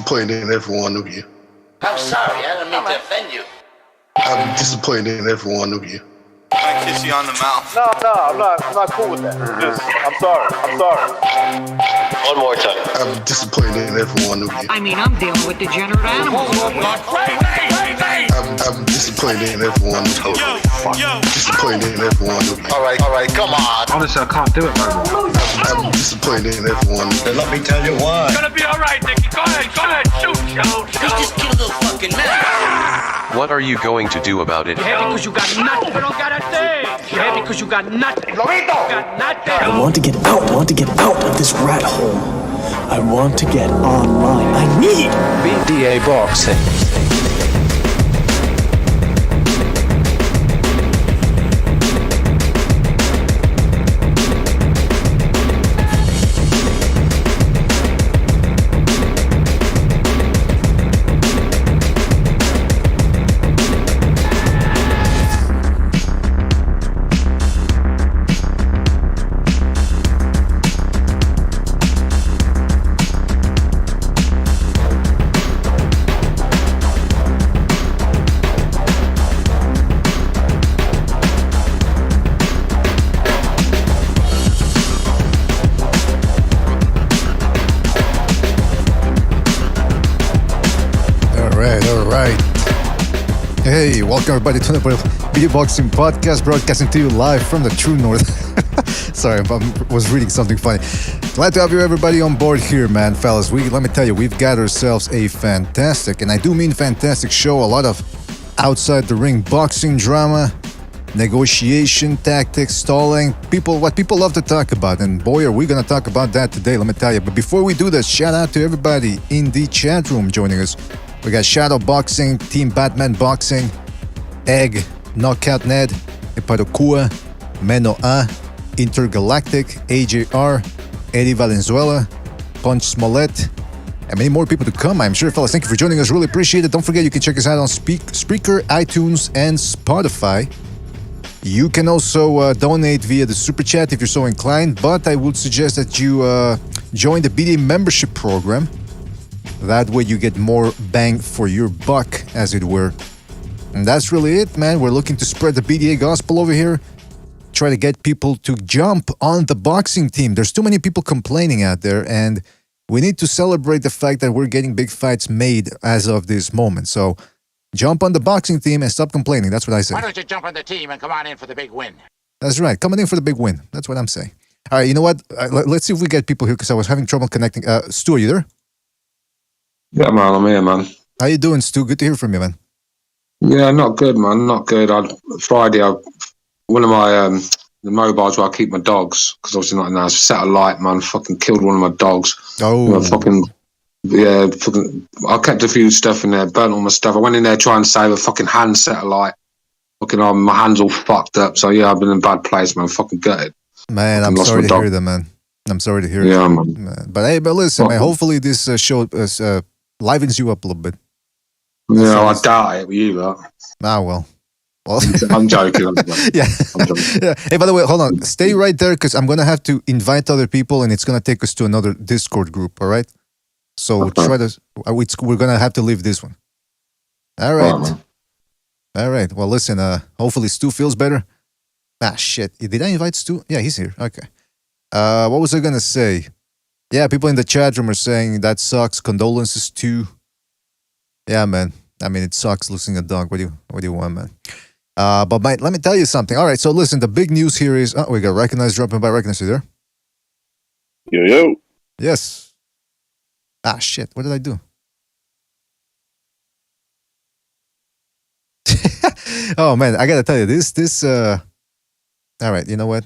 disappointed in every one of you. I'm sorry, I don't mean to offend you. I'm disappointed in every one of you. I kiss you on the mouth. No, I'm not cool with that. I'm sorry. One more time. I'm disappointed in every one of you. I mean, I'm dealing with degenerate animals. I'm disappointed in every one of you. Disappointed in every one of you. All right, come on. Honestly, I can't do it no more. I'm disappointed in every one of you. Let me tell you why. It's gonna be all right, Nicky. Go ahead, shoot. You just killed a fucking man. What are you going to do about it? Yeah, because you got nothing. You don't got a thing. Yeah, because you got nothing. Lomito! Got nothing. I want to get out. I want to get out of this rat hole. I want to get online. I need BDA boxing. Hey, welcome everybody to another Video Boxing Podcast, broadcasting to you live from the true north. Sorry, I was reading something funny. Glad to have you everybody on board here, man, fellas. Let me tell you, we've got ourselves a fantastic, and I do mean fantastic show, a lot of outside the ring boxing drama, negotiation tactics, stalling, what people love to talk about, and boy, are we gonna talk about that today, let me tell you. But before we do that, shout out to everybody in the chat room joining us. We got Shadow Boxing, Team Batman Boxing, Egg, Knockout Ned, Eparokua, Meno A, Intergalactic, AJR, Eddie Valenzuela, Punch Smollett, and many more people to come, I'm sure, fellas. Thank you for joining us. Really appreciate it. Don't forget, you can check us out on Spreaker, iTunes, and Spotify. You can also donate via the Super Chat if you're so inclined, but I would suggest that you join the BDA membership program. That way you get more bang for your buck, as it were. And that's really it, man. We're looking to spread the BDA gospel over here. Try to get people to jump on the boxing team. There's too many people complaining out there, and we need to celebrate the fact that we're getting big fights made as of this moment. So jump on the boxing team and stop complaining. That's what I say. Why don't you jump on the team and come on in for the big win? That's right. Coming in for the big win. That's what I'm saying. All right, you know what? Let's see if we get people here, because I was having trouble connecting. Stu, are you there? Yeah, man, I'm here, man. How you doing, Stu? Good to hear from you, man. Yeah, not good, man. Not good. Friday, one of my the mobiles where I keep my dogs, because obviously not now, set a light, man. Fucking killed one of my dogs. Oh, I kept a few stuff in there, burnt all my stuff. I went in there trying to save a fucking hand set a light. Fucking, my hands all fucked up. So yeah, I've been in a bad place, man. Fucking gutted. Man, I'm sorry to hear that, man. I'm sorry to hear it. Yeah, man. But hey, listen, man. Hopefully this show livens you up a little bit. Yeah, I doubt it with you, though. Ah, well. I'm joking. Yeah. Hey, by the way, hold on. Stay right there, because I'm going to have to invite other people, and it's going to take us to another Discord group, all right? So we're going to have to leave this one. All right. All right. Well, listen, hopefully Stu feels better. Ah, shit. Did I invite Stu? Yeah, he's here. Okay. What was I going to say? Yeah, people in the chat room are saying that sucks. Condolences too. Yeah, man. I mean, it sucks losing a dog. What do you want, man? But mate, let me tell you something. All right, so listen, the big news here is we got Recognize dropping by. Recognize, you there? Yo. Yes. Ah, shit. What did I do? Oh man, I gotta tell you this. All right, you know what?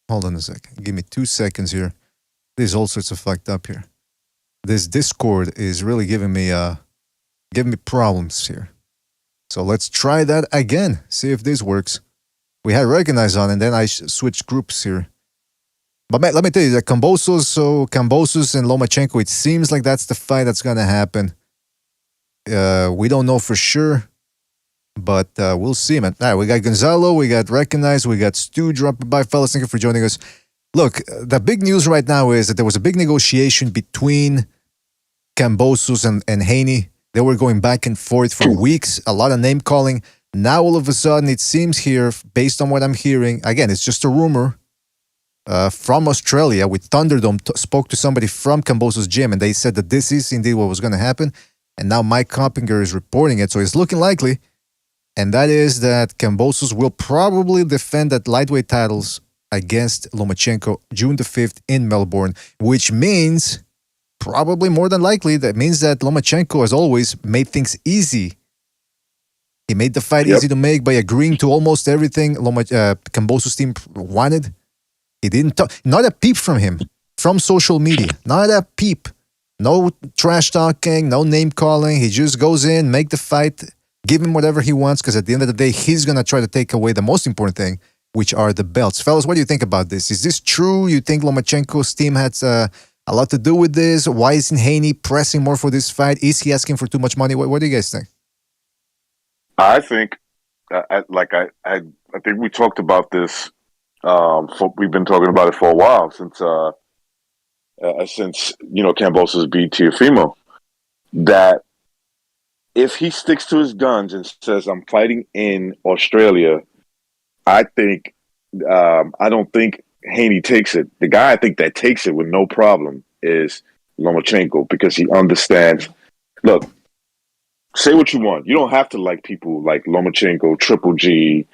Hold on a second. Give me 2 seconds here. There's all sorts of fucked up here. This Discord is really giving me problems here. So let's try that again. See if this works. We had Recognize on, and then I switched groups here. But man, let me tell you that Kambosos and Lomachenko, it seems like that's the fight that's gonna happen. We don't know for sure, but we'll see, man. All right, we got Gonzalo, we got Recognize, we got Stu dropping by. Fellas, thank you for joining us. Look, the big news right now is that there was a big negotiation between Kambosos and Haney, they were going back and forth for weeks, a lot of name calling. Now, all of a sudden, it seems here, based on what I'm hearing, again, it's just a rumor from Australia with Thunderdome, spoke to somebody from Kambosos' gym, and they said that this is indeed what was going to happen. And now Mike Coppinger is reporting it, so it's looking likely. And that is that Kambosos will probably defend that lightweight titles against Lomachenko June the 5th in Melbourne, which means, probably more than likely, that means that Lomachenko, as always, made things easy. He made the fight easy to make by agreeing to almost everything Kambosos' team wanted. He didn't talk, not a peep from him, from social media, not a peep. No trash talking, no name calling. He just goes in, make the fight, give him whatever he wants, because at the end of the day, he's going to try to take away the most important thing, which are the belts. Fellas, what do you think about this? Is this true? You think Lomachenko's team had a lot to do with this? Why isn't Haney pressing more for this fight? Is he asking for too much money? What do you guys think? I think, I think we talked about this. We've been talking about it for a while since Kambosos beat Teofimo. That if he sticks to his guns and says, "I'm fighting in Australia," I think I don't think Haney takes it. The guy I think that takes it with no problem is Lomachenko, because he understands. Look, say what you want. You don't have to like people like Lomachenko, Triple G,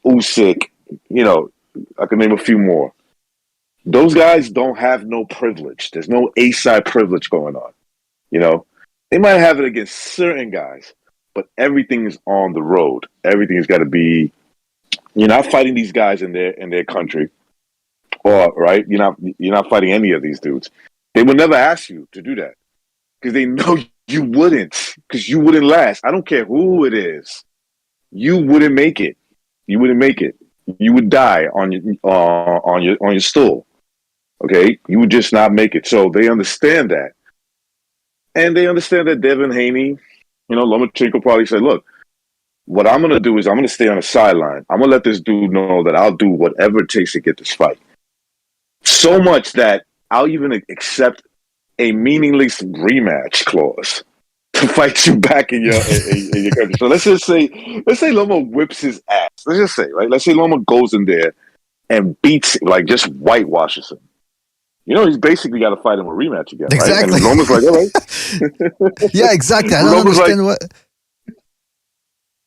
Usyk. I can name a few more. Those guys don't have no privilege. There's no A-side privilege going on. They might have it against certain guys, but everything is on the road. Everything's got to be. You're not fighting these guys in their country, or right. You're not fighting any of these dudes. They would never ask you to do that because they know you wouldn't, because you wouldn't last. I don't care who it is. You wouldn't make it. You wouldn't make it. You would die on your stool. Okay, you would just not make it. So they understand that, and they understand that Devin Haney, Lomachenko probably said, "Look, what I'm going to do is I'm going to stay on the sideline. I'm going to let this dude know that I'll do whatever it takes to get this fight. So much that I'll even accept a meaningless rematch clause to fight you back in your country." So let's say Loma whips his ass. Let's just say, right? Let's say Loma goes in there and beats, just whitewashes him. He's basically got to fight him a rematch again, exactly. Right? And Loma's like, all right. Yeah, exactly. I don't understand what.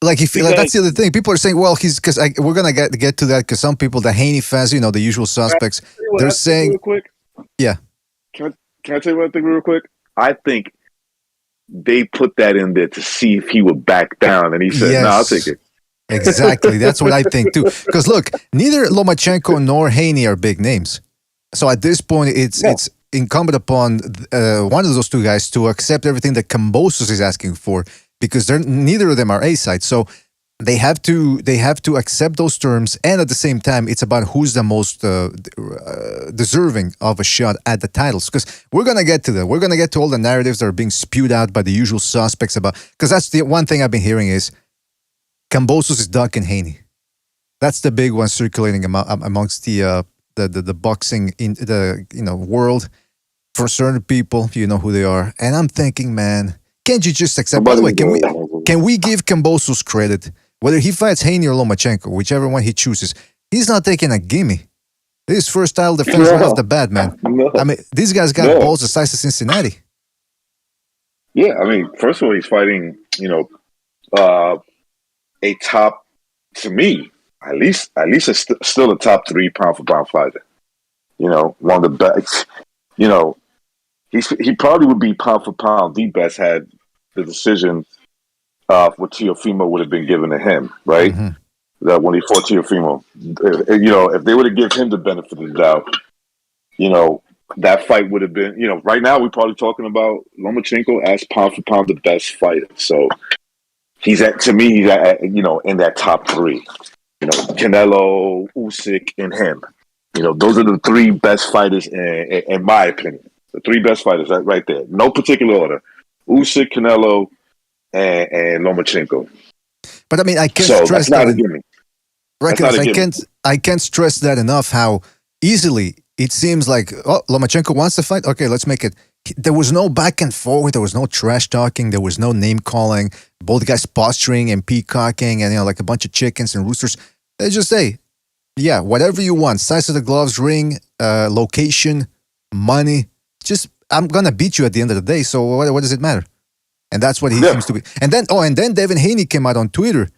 Like, that's the other thing. People are saying, well, because we're gonna get to that, because some people, the Haney fans, the usual suspects, they're saying, real quick. Yeah. Can I tell you one thing real quick? I think they put that in there to see if he would back down, and he said, "No, I'll take it." Exactly. That's what I think too. Because look, neither Lomachenko nor Haney are big names. So at this point, it's incumbent upon one of those two guys to accept everything that Kambosos is asking for, because neither of them are A-side. So they have to accept those terms, and at the same time, it's about who's the most deserving of a shot at the titles. Because we're gonna get to that. We're gonna get to all the narratives that are being spewed out by the usual suspects about. Because that's the one thing I've been hearing is Kambosos is ducking Haney. That's the big one circulating amongst the boxing in the world. For certain people, you know who they are, and I'm thinking, man, can't you just accept? By the way, can we give Kambosos credit? Whether he fights Haney or Lomachenko, whichever one he chooses, he's not taking a gimme. This is first title defense right off the bat, man. No. I mean, these guys got balls the size of Cincinnati. Yeah, I mean, first of all, he's fighting, a top, to me, at least still a top 3 pound for pound fighter. One of the best. He probably would be pound for pound the best had the decision what Teofimo would have been given to him, right? Mm-hmm. That when he fought Teofimo, if they would have given him the benefit of the doubt, that fight would have been, right now we're probably talking about Lomachenko as pound for pound the best fighter. So he's in that top 3. Canelo, Usyk, and him. Those are the 3 best fighters in my opinion. The 3 best fighters right there. No particular order. Usyk, Canelo, and Lomachenko. But I mean, I can't stress that's not a gimme. I can't stress that enough, how easily it seems like, Lomachenko wants to fight? Okay, let's make it there was no back and forth. There was no trash talking. There was no name calling. Both guys posturing and peacocking and, like a bunch of chickens and roosters. They just say, yeah, whatever you want. Size of the gloves, ring, location, money. Just, I'm going to beat you at the end of the day. So what does it matter? And that's what he seems to be. And then Devin Haney came out on Twitter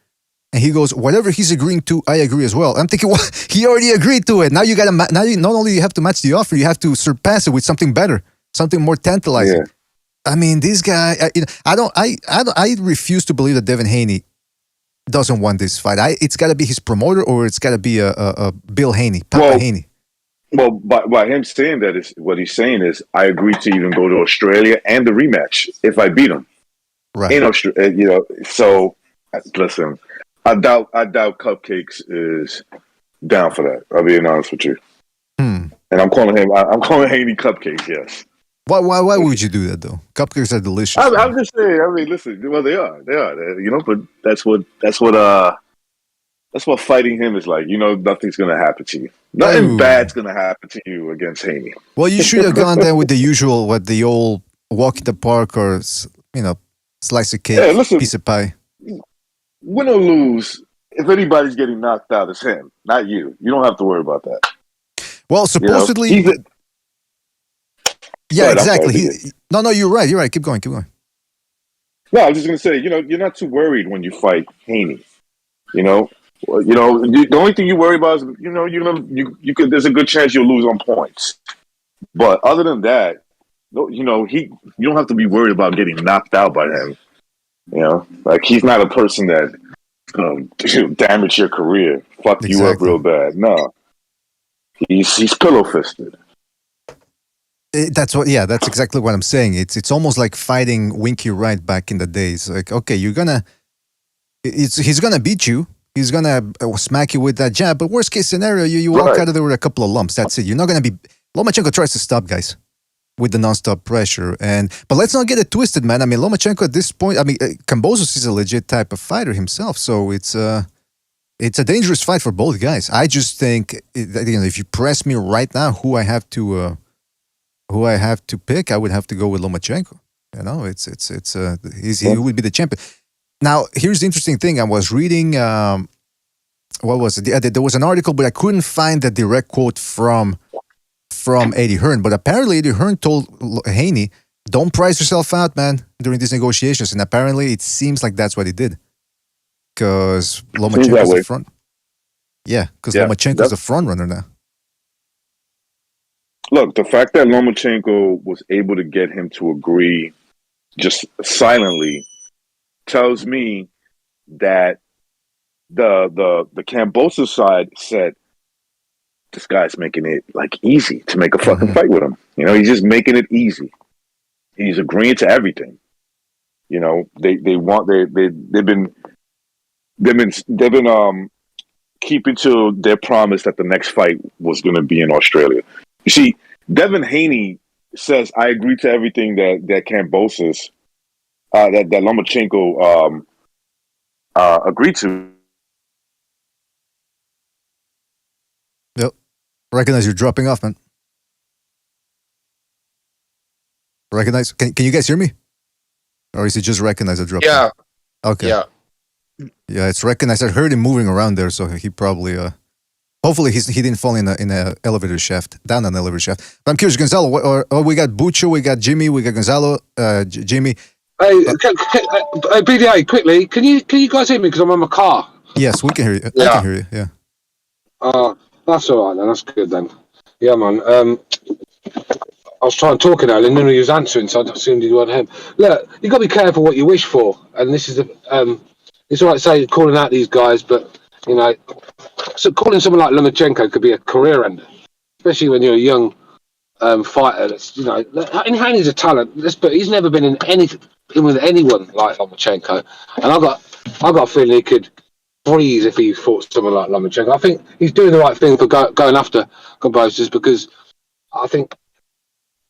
and he goes, whatever he's agreeing to, I agree as well. I'm thinking, well, he already agreed to it. Now you got to, not only you have to match the offer, you have to surpass it with something better, something more tantalizing. Yeah. I mean, this guy, I refuse to believe that Devin Haney doesn't want this fight. It's got to be his promoter or it's got to be a Bill Haney, Papa Haney. Well, by him saying that, is what he's saying is, I agree to even go to Australia and the rematch if I beat him. Right. In Australia, so listen, I doubt Cupcakes is down for that. I'll be honest with you. And I'm calling Haney Cupcakes. Yes. Why would you do that though? Cupcakes are delicious. I'm just saying. I mean, listen. Well, they are. But that's what fighting him is like. Nothing's gonna happen to you. Nothing bad's gonna happen to you against Haney. Well, you should have gone there with the usual, the old walk in the park or slice of cake, piece of pie. Win or lose, if anybody's getting knocked out, it's him, not you. You don't have to worry about that. Well, supposedly, yeah, exactly. No, you're right. You're right. Keep going. No, I was just gonna say, you're not too worried when you fight Haney. The only thing you worry about is, you could. There's a good chance you'll lose on points. But other than that, you don't have to be worried about getting knocked out by him. Like he's not a person that damage your career, fuck you up real bad. No, he's pillow fisted. That's exactly what I'm saying. It's almost like fighting Winky Wright back in the days. Like, okay, he's gonna beat you. He's gonna smack you with that jab. But worst case scenario, you walk out of there with a couple of lumps. That's it. You're not gonna be. Lomachenko tries to stop guys with the nonstop pressure, but let's not get it twisted, man. I mean, Lomachenko at this point, Kambosos is a legit type of fighter himself, so it's a dangerous fight for both guys. I just think if you press me right now, who I have to pick, I would have to go with Lomachenko. He would be the champion. Now, here's the interesting thing. I was reading, what was it? Yeah, there was an article, but I couldn't find the direct quote from Eddie Hearn. But apparently Eddie Hearn told Haney, don't price yourself out, man, during these negotiations. And apparently it seems like that's what he did. Because Lomachenko's the front. Yeah, because Lomachenko's the front runner now. Look, the fact that Lomachenko was able to get him to agree just silently tells me that the Kambosos side said, this guy's making it like easy to make a fucking fight with him. He's just making it easy. He's agreeing to everything. They've been keeping to their promise that the next fight was going to be in Australia. You see, Devin Haney says, I agree to everything that Kambosos, that Lomachenko agreed to. Yep. Recognize you're dropping off, man. Recognize. Can you guys hear me? Or is it just recognize a drop? Yeah. Okay. Yeah. Yeah, it's recognized. I heard him moving around there, so he probably hopefully he didn't fall in a elevator shaft, down an elevator shaft. But I'm curious, Gonzalo, we got Bucho, we got Jimmy, we got Gonzalo, Jimmy. Hey, BDA, quickly, can you guys hear me because I'm in my car? Yes, we can hear you. Yeah. I can hear you, yeah. That's all right then, that's good then. Yeah, man. I was trying to talk earlier and then he was answering, so I assumed you weren't him. Look, you got to be careful what you wish for, and this is it's all right to say calling out these guys, but so calling someone like Lomachenko could be a career ender, especially when you're a young fighter. That's and Haney's a talent, but he's never been in with anyone like Lomachenko, and I got a feeling he could freeze if he fought someone like Lomachenko. I think he's doing the right thing for going after Kambosos, because I think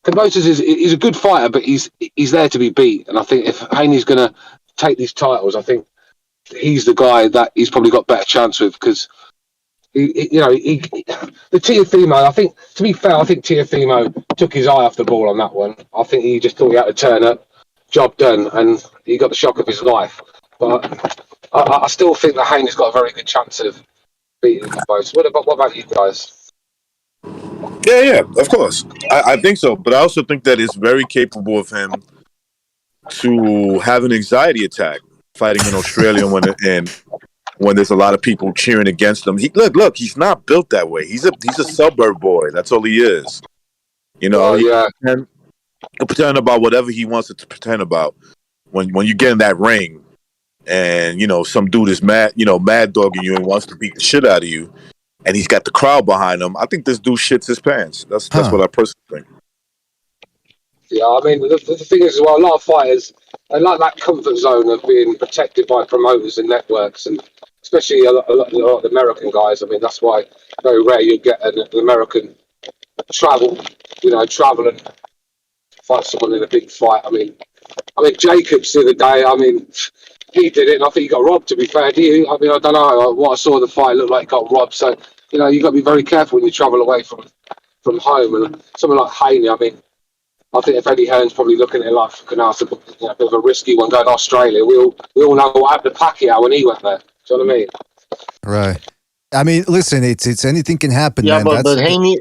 Kambosos is a good fighter, but he's there to be beat. And I think if Haney's going to take these titles, I think he's the guy that he's probably got better chance with, because The Tiafimo. I think, to be fair, I think Tiafimo took his eye off the ball on that one. I think he just thought he had to turn up, job done, and he got the shock of his life. But I still think that Haney's got a very good chance of beating Kambosos. What about you guys? Yeah, of course. I think so. But I also think that it's very capable of him to have an anxiety attack fighting in Australia when there's a lot of people cheering against him. Look, he's not built that way. He's a suburb boy. That's all he is. He can pretend about whatever he wants to pretend about. When you get in that ring and, some dude is mad dogging you and wants to beat the shit out of you, and he's got the crowd behind him, I think this dude shits his pants. That's what I personally think. Yeah, I mean, the thing is, as well, a lot of fighters, they like that comfort zone of being protected by promoters and networks, and especially a lot of the American guys. I mean, that's why very rare you get an American travel and fight someone in a big fight. I mean, Jacobs the other day, he did it, and I think he got robbed, to be fair. Do you? I don't know. What I saw in the fight looked like he got robbed. So, you got to be very careful when you travel away from home. And someone like Haney, I think if Eddie Hearn's probably looking at it like fucking ass, a bit of a risky one going to Australia. We all know what happened to Pacquiao when he went there. Do you know what I mean? Right. I mean, listen, it's anything can happen. Yeah, man. but Haney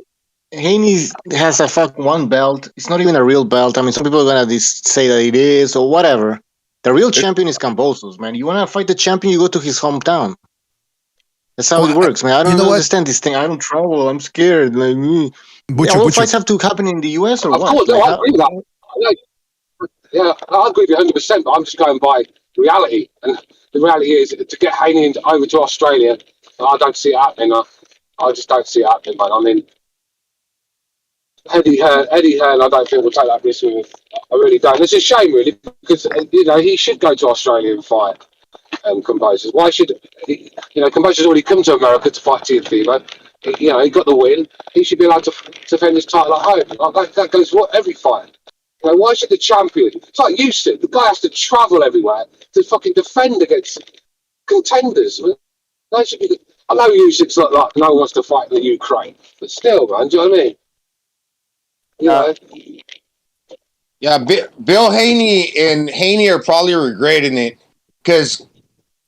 has a one belt. It's not even a real belt. I mean, some people are gonna say that it is or whatever. The real champion is Kambosos, man. You want to fight the champion, you go to his hometown. That's how it works, man. I don't understand this thing. I don't travel. I'm scared. Like, all fights have to happen in the US or what? Of course, I agree with that. Yeah, I agree with you 100%, but I'm just going by reality. And the reality is, to get Haney over to Australia, I don't see it happening. I just don't see it happening, man. I mean, Eddie Hearn, I don't think will take that risk with him. I really don't. It's a shame, really, because he should go to Australia and fight Kambosos. Why should Kambosos already come to America to fight Teofimo? He got the win. He should be allowed to defend his title at home. That goes for every fight. Why should the champion? It's like Usyk. The guy has to travel everywhere to fucking defend against contenders. I know Usyk's like no one wants to fight in the Ukraine, but still, man, do you know what I mean? Yeah, Bill Haney and Haney are probably regretting it because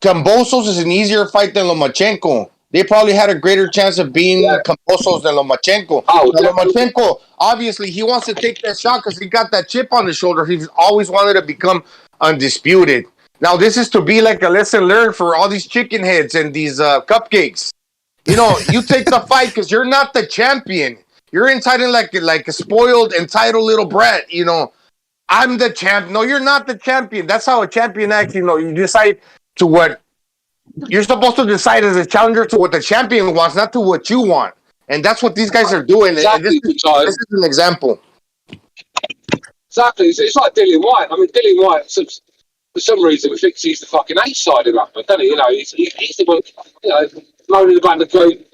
Kambosos is an easier fight than Lomachenko. They probably had a greater chance of beating Kambosos than Lomachenko. Lomachenko, obviously, he wants to take that shot because he got that chip on his shoulder. He's always wanted to become undisputed. Now, this is to be like a lesson learned for all these chicken heads and these cupcakes. You take the fight because you're not the champion. You're entitled like a spoiled, entitled little brat. I'm the champ. No, you're not the champion. That's how a champion acts. You decide to what you're supposed to decide as a challenger to what the champion wants, not to what you want. And that's what these guys are doing. Exactly, this is an example. Exactly. It's like Dillian White. I mean, Dillian White, for some reason, thinks he's the fucking A-side of that, doesn't he? He's the one, moaning about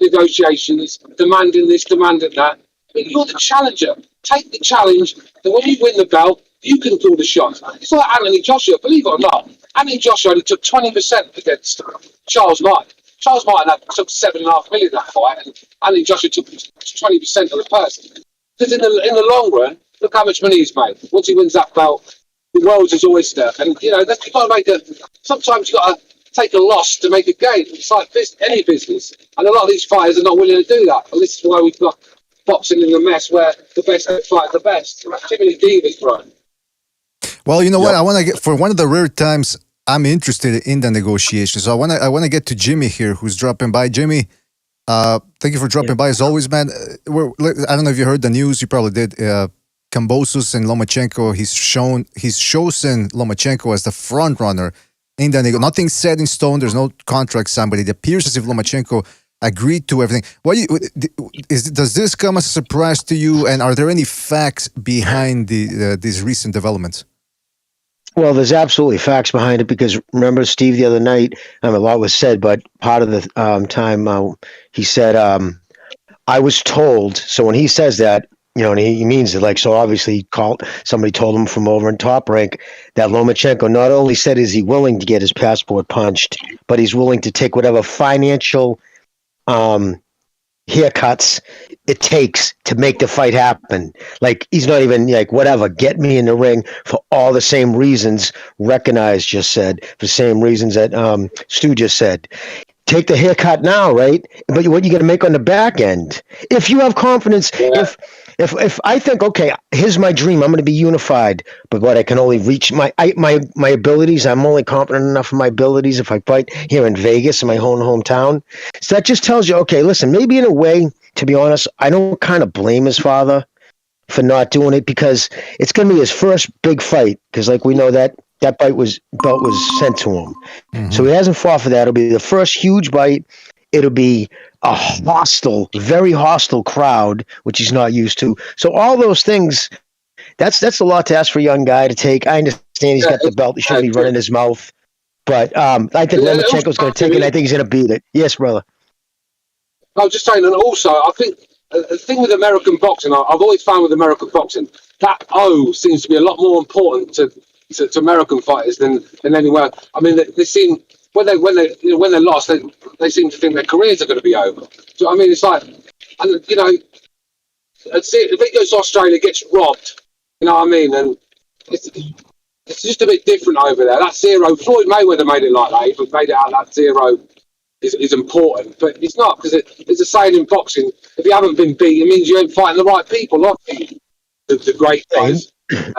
negotiations, demanding this, demanding that. I mean, you're the challenger. Take the challenge. And when you win the belt, you can call the shots. It's like Anthony Joshua, believe it or not. Anthony Joshua only took 20% against Charles Martin. Charles Martin took $7.5 million that fight, and Anthony Joshua took 20% of the purse. Because in the long run, look how much money he's made. Once he wins that belt, the world's his oyster. And you've got to make sometimes you've got to take a loss to make a gain. It's like any business. And a lot of these fighters are not willing to do that. And this is why we've got boxing in the mess where the best fight the best. Too many divas, bro. Well, you know what? I want to get, for one of the rare times I'm interested in the negotiations. So I want to get to Jimmy here, who's dropping by. Jimmy, thank you for dropping by as always, man. I don't know if you heard the news. You probably did. Kambosos and Lomachenko. He's chosen Lomachenko as the front runner in the negotiation. Nothing's set in stone. There's no contract signed, but it appears as if Lomachenko agreed to everything. Does this come as a surprise to you? And are there any facts behind these recent developments? Well, there's absolutely facts behind it because remember, Steve, the other night, a lot was said, but part of the time he said, I was told. So when he says that, and he means it, so obviously somebody told him from over in Top Rank that Lomachenko not only said is he willing to get his passport punched, but he's willing to take whatever financial haircuts it takes to make the fight happen. Like, he's not even like, whatever, get me in the ring for all the same reasons Recognize just said, for the same reasons that Stu just said. Take the haircut now, right? But what you going to make on the back end? If you have confidence, if I think, okay, here's my dream, I'm going to be unified, but what I can only reach my abilities. I'm only confident enough in my abilities if I fight here in Vegas, in my hometown. So that just tells you, okay, listen, maybe in a way, to be honest, I don't kind of blame his father for not doing it, because it's going to be his first big fight. Because like we know that belt was sent to him. Mm-hmm. So he hasn't fought for that. It'll be the first huge bite. It'll be a very hostile crowd, which he's not used to. So all those things, that's a lot to ask for a young guy to take. I understand he's got the belt. He shouldn't be running his mouth. But I think Lomachenko's going to take it, and I think he's going to beat it. Yes, brother. I was just saying, and also, I think the thing with American boxing, I've always found with American boxing, that O seems to be a lot more important to American fighters than anywhere. I mean, they seem when they lost, they seem to think their careers are going to be over. So I mean, it's like, and you know, if it goes to Australia, gets robbed, you know what I mean, and it's just a bit different over there. That zero, Floyd Mayweather made it like that. He made it out that zero is important, but it's not, because it's a saying in boxing: if you haven't been beat, it means you ain't fighting the right people, not the great guys.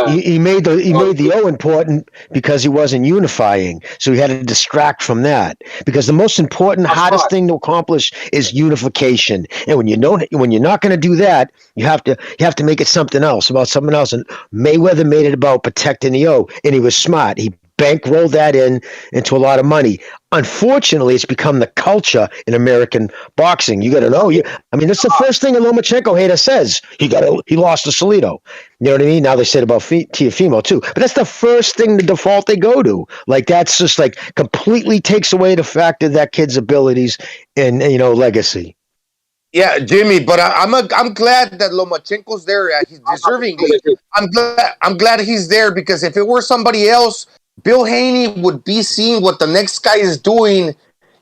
He made the O important because he wasn't unifying, so he had to distract from that. Because the most important, hardest thing to accomplish is unification, and when you're not going to do that, you have to make it something else, about something else. And Mayweather made it about protecting the O, and he was smart. He bankrolled that into a lot of money. Unfortunately, it's become the culture in American boxing. You got to know. I mean, that's the first thing a Lomachenko hater says. He lost to Salido. You know what I mean? Now they said about Teofimo too, but that's the first thing, the default they go to. Like, that's just like completely takes away the fact of that kid's abilities and legacy. Yeah, Jimmy, but I'm glad that Lomachenko's there. He's deservingly. I'm glad he's there, because if it were somebody else, Bill Haney would be seeing what the next guy is doing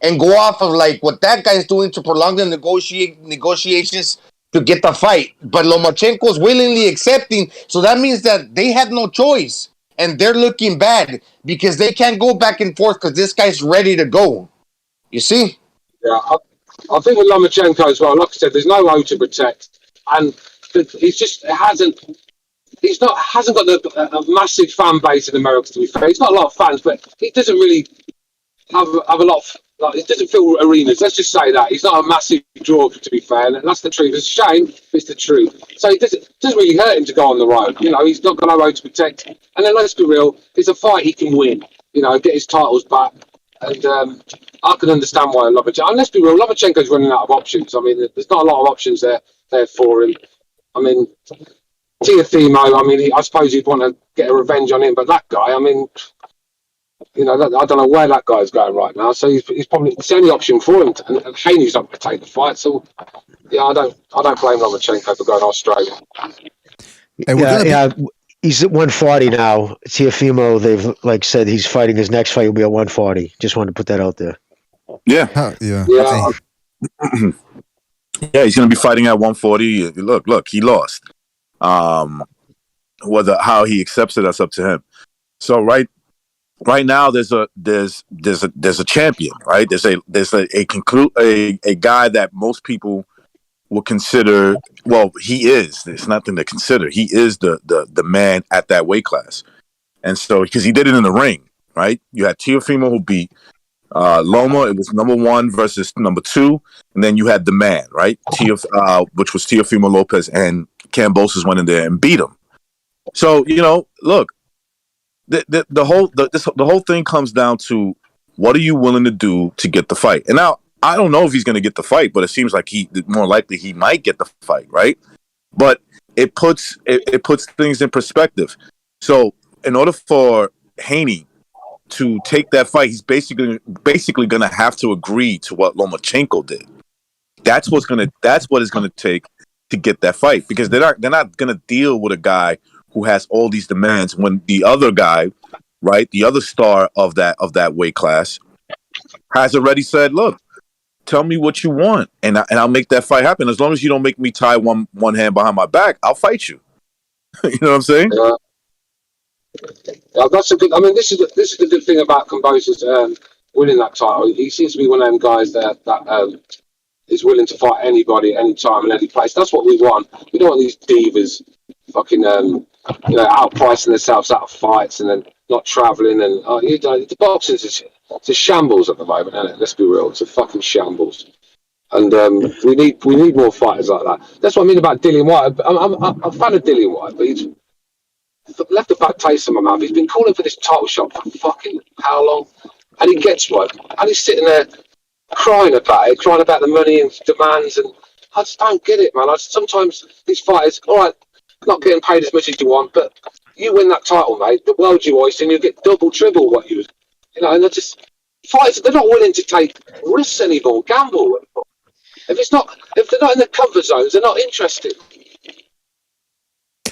and go off of like what that guy is doing to prolong the negotiations to get the fight. But Lomachenko's willingly accepting, so that means that they had no choice, and they're looking bad because they can't go back and forth because this guy's ready to go. You see? Yeah, I think with Lomachenko as well, like I said, there's no O to protect, and hasn't got a massive fan base in America, to be fair. He's got a lot of fans, but he doesn't really have a lot of, like, it doesn't fill arenas. Let's just say that. He's not a massive draw, to be fair, and that's the truth. It's a shame, but it's the truth. So it doesn't really hurt him to go on the road. You know, he's not got no road to protect. And then let's be real, it's a fight he can win, get his titles back. And I can understand why Lomachenko, and let's be real, Lomachenko's running out of options. I mean, there's not a lot of options there for him. I mean, Teofimo, I mean, I suppose you'd want to get a revenge on him, but that guy, I mean, I don't know where that guy's going right now. So he's probably, it's the only option for him. And Haney's not going to take the fight. So yeah, I don't blame Lomachenko for going to Australia. He's at 140 now. Teofimo, they've said he's fighting, his next fight will be at 140. Just wanted to put that out there. Yeah. Yeah. Yeah, he's going to be fighting at 140. Look, he lost. How he accepts it, that's up to him. So right now there's a champion, right? There's a guy that most people will consider. Well, he is. There's nothing to consider. He is the man at that weight class, and so because he did it in the ring, right? You had Teofimo who beat Loma. It was number 1 versus number 2, and then you had the man, right? Which was Teofimo Lopez, and Kambosos went in there and beat him. So look, the whole thing comes down to, what are you willing to do to get the fight? And now I don't know if he's going to get the fight, but it seems like more likely he might get the fight, right? But it puts things in perspective. So in order for Haney to take that fight, he's basically going to have to agree to what Lomachenko did. That's what it's going to take to get that fight, because they're not going to deal with a guy who has all these demands when the other guy, right, the other star of that weight class, has already said, look, tell me what you want, and I'll make that fight happen. As long as you don't make me tie one hand behind my back, I'll fight you. You know what I'm saying? That's a good. I mean, this is the good thing about Kambosos winning that title. He seems to be one of them guys that is willing to fight anybody, anytime, and any place. That's what we want. We don't want these divas, fucking, outpricing themselves out of fights and then not traveling. And the boxing's it's a shambles at the moment, isn't it? Let's be real. It's a fucking shambles. And we need more fighters like that. That's what I mean about Dillian White. I'm a fan of Dillian White, but he's left a bad taste in my mouth. He's been calling for this title shot for fucking how long? And he gets one. And he's sitting there crying about the money and demands. And I just don't get it, man. Sometimes these fighters, all right, not getting paid as much as you want, but you win that title, mate, the world you hoist, and you get double, triple what you know, and they're just fighters, they're not willing to take risks anymore, gamble. If they're not in the comfort zones, they're not interested.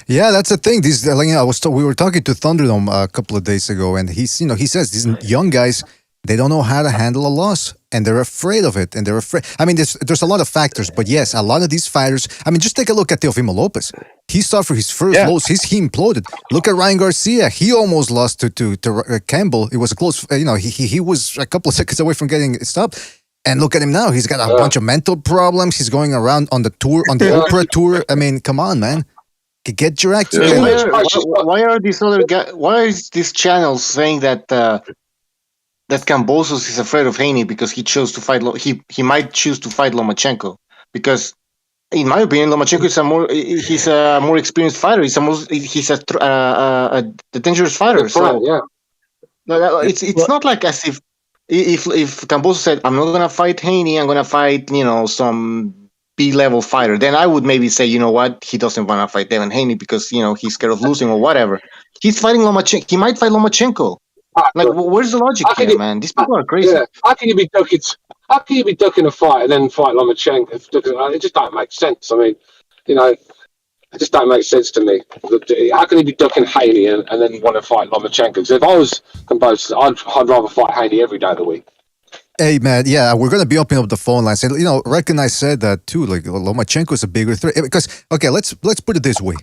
Yeah, that's the thing. We were talking to Thunderdome a couple of days ago, and he says these young guys, they don't know how to handle a loss, and they're afraid of it, and they're afraid. I mean, there's a lot of factors, but yes, a lot of these fighters. I mean, just take a look at Teofimo Lopez. He suffered his first loss. He imploded. Look at Ryan Garcia. He almost lost to Campbell. It was a close. He was a couple of seconds away from getting stopped. And look at him now. He's got a bunch of mental problems. He's going around on the tour, on the Oprah tour. I mean, come on, man. Get your act together. Why are these other guys? Why is this channel saying that that Kambosos is afraid of Haney because he chose to fight? He might choose to fight Lomachenko because, in my opinion, Lomachenko is a more experienced fighter. He's a dangerous fighter. So it's not like as if Kambosos said, I'm not gonna fight Haney, I'm gonna fight some B-level fighter, then I would maybe say, you know what, he doesn't want to fight Devin Haney because he's scared of losing or whatever. He's fighting Lomachenko. He might fight Lomachenko. Like, where's the logic here, man? These people are crazy. Yeah. How can you be ducking a fight and then fight Lomachenko? It just don't make sense. I mean, it just don't make sense to me. How can he be ducking Haney and then want to fight Lomachenko? Because if I was Kambosos, I'd rather fight Haney every day of the week. Hey, man, yeah, we're going to be opening up the phone lines. And, Reckon I said that too, like Lomachenko is a bigger threat. Because, okay, let's put it this way.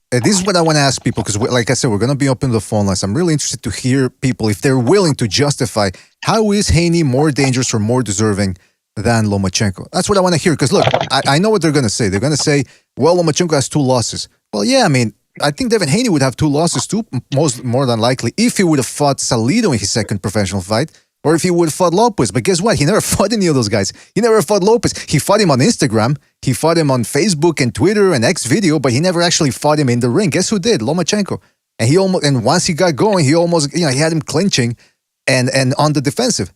This is what I want to ask people, because like I said, we're going to be opening the phone lines. I'm really interested to hear people, if they're willing to justify, how is Haney more dangerous or more deserving than Lomachenko? That's what I want to hear, because look, I know what they're going to say. They're going to say, well, Lomachenko has 2 losses. Well, yeah, I mean, I think Devin Haney would have 2 losses too, more than likely, if he would have fought Salido in his second professional fight. Or if he would have fought Lopez. But guess what? He never fought any of those guys. He never fought Lopez. He fought him on Instagram. He fought him on Facebook and Twitter and X video, but he never actually fought him in the ring. Guess who did? Lomachenko. And once he got going, he almost, he had him clinching and on the defensive.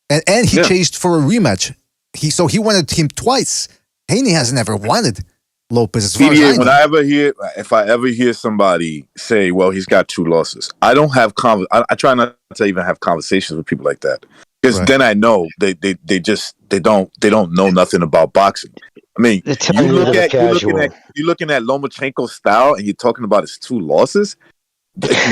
And he chased for a rematch. So he wanted him twice. Haney has never wanted Lopez, as far as I know. If I ever hear somebody say, well, he's got 2 losses, I don't have I try not to even have conversations with people like that, because then I know they don't know nothing about boxing. I mean, you're looking at Lomachenko's style and you're talking about his 2 losses.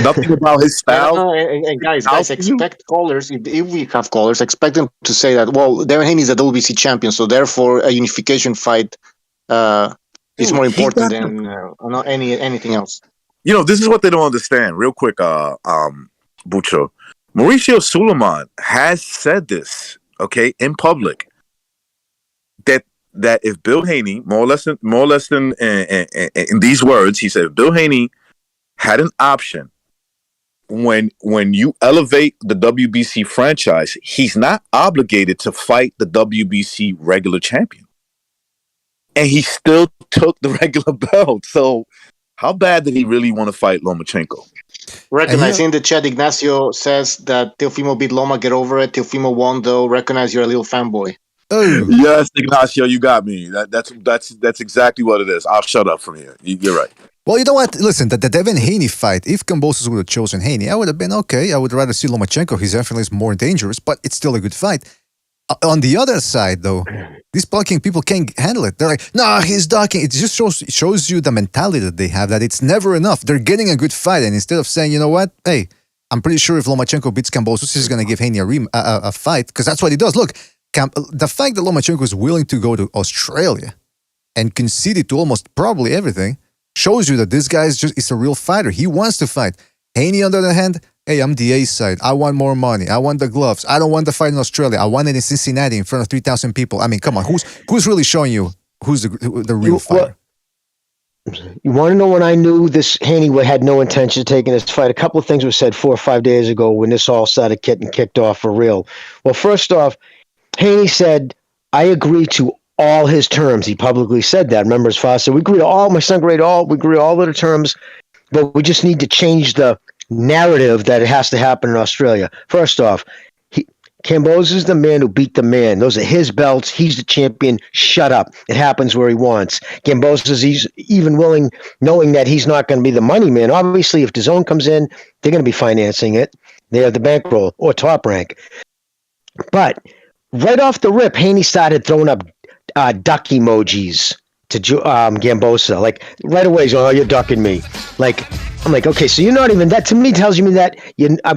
Nothing about his style. And guys, expect callers. If we have callers, expect them to say that, well, Devin Haney is a WBC champion, so therefore a unification fight is more important than anything else. This is what they don't understand. Real quick, Bucho. Mauricio Suleiman has said this, okay, in public, that if Bill Haney, more or less than in these words, he said, if Bill Haney had an option when you elevate the WBC franchise, he's not obligated to fight the WBC regular champion. And he still took the regular belt. So how bad did he really want to fight Lomachenko? Recognize in the chat, Ignacio says that Teofimo beat Loma, get over it. Teofimo won, though. Recognize you're a little fanboy. Oh. Yes, Ignacio, you got me. That's exactly what it is. I'll shut up from here. You're right. Well, you know what? Listen, the Devin Haney fight, if Kambosos would have chosen Haney, I would have been okay. I would rather see Lomachenko. He's definitely more dangerous, but it's still a good fight. On the other side, though, these blocking people can't handle it. They're like, nah, he's ducking. It just shows you the mentality that they have, that it's never enough. They're getting a good fight, and instead of saying, you know what, hey, I'm pretty sure if Lomachenko beats Kambosos, he's going to give Haney a fight, because that's what he does. Look, The fact that Lomachenko is willing to go to Australia and conceded to almost probably everything shows you that this guy is a real fighter. He wants to fight. Haney, on the other hand, hey, I'm the A side. I want more money. I want the gloves. I don't want the fight in Australia. I want it in Cincinnati in front of 3,000 people. I mean, come on. Who's really showing you who's the real fighter? You want to know when I knew this Haney had no intention of taking this fight? A couple of things were said 4 or 5 days ago when this all started getting kicked off for real. Well, first off, Haney said, I agree to all his terms. He publicly said that. Remember, his father said, we agree to all, my son agreed to all, we agree to all of the terms, but we just need to change the narrative that it has to happen in Australia. First off, Kambosos is the man who beat the man. Those are his belts. He's the champion. Shut up. It happens where he wants. Kambosos, he's even willing, knowing that he's not going to be the money man. Obviously, if DAZN comes in, they're going to be financing it. They have the bankroll or Top Rank. But right off the rip, Haney started throwing up duck emojis to Kambosos. Like, right away, he's going, oh, you're ducking me. Like, I'm like, okay, so you're not even, that to me tells me that,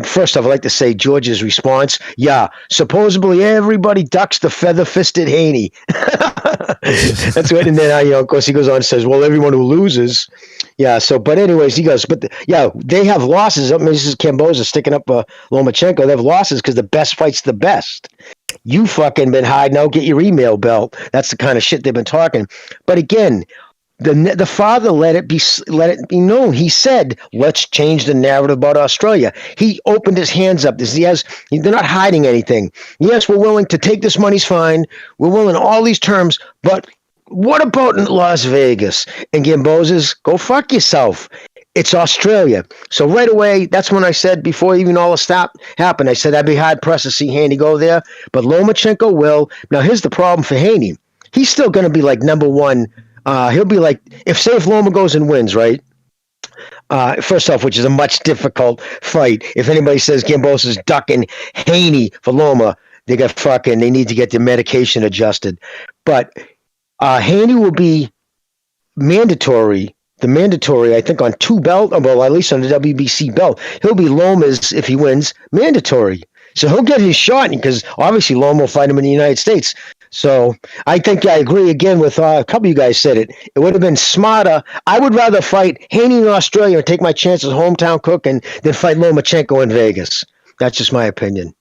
first off, I like to say George's response, yeah, supposedly everybody ducks the feather-fisted Haney. That's what, and then, of course, he goes on and says, well, everyone who loses, yeah, so, but anyways, he goes, but, they have losses. I mean, this is Kambosos sticking up Lomachenko. They have losses because the best fights the best. You fucking been hiding out, get your email belt. That's the kind of shit they've been talking. But again, the father let it be known. He said, let's change the narrative about Australia. He opened his hands up. They're not hiding anything. Yes, we're willing to take this money's fine. We're willing all these terms, but what about in Las Vegas? And Kambosos, go fuck yourself. It's Australia. So right away, that's when I said, before even all this happened, I said I'd be hard pressed to see Haney go there, but Lomachenko will. Now, here's the problem for Haney. He's still going to be like number one. He'll be like, if Loma goes and wins, right? First off, which is a much difficult fight. If anybody says Kambosos is ducking Haney for Loma, they need to get their medication adjusted. But Haney will be mandatory, I think, on 2 belt, well, at least on the WBC belt. He'll be Loma's, if he wins, mandatory. So he'll get his shot, because obviously Loma will fight him in the United States. So I think I agree again with a couple of you guys said it. It would have been smarter. I would rather fight Haney in Australia and take my chances hometown cooking than fight Lomachenko in Vegas. That's just my opinion.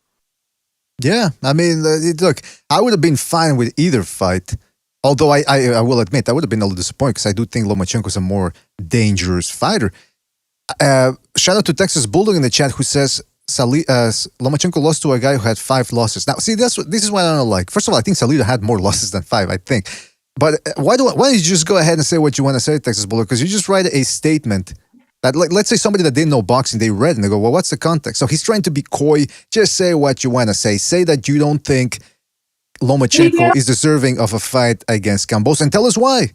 Yeah, I mean, look, I would have been fine with either fight. Although I will admit, I would have been a little disappointed because I do think Lomachenko is a more dangerous fighter. Shout out to Texas Bulldog in the chat who says Lomachenko lost to a guy who had 5 losses. Now, see, this is what I don't like. First of all, I think Salido had more losses than 5, I think. But why don't you just go ahead and say what you want to say, Texas Bulldog? Because you just write a statement that, let's say somebody that didn't know boxing, they read and they go, well, what's the context? So he's trying to be coy. Just say what you want to say. Say that you don't think Lomachenko is deserving of a fight against Kambosos, and tell us why.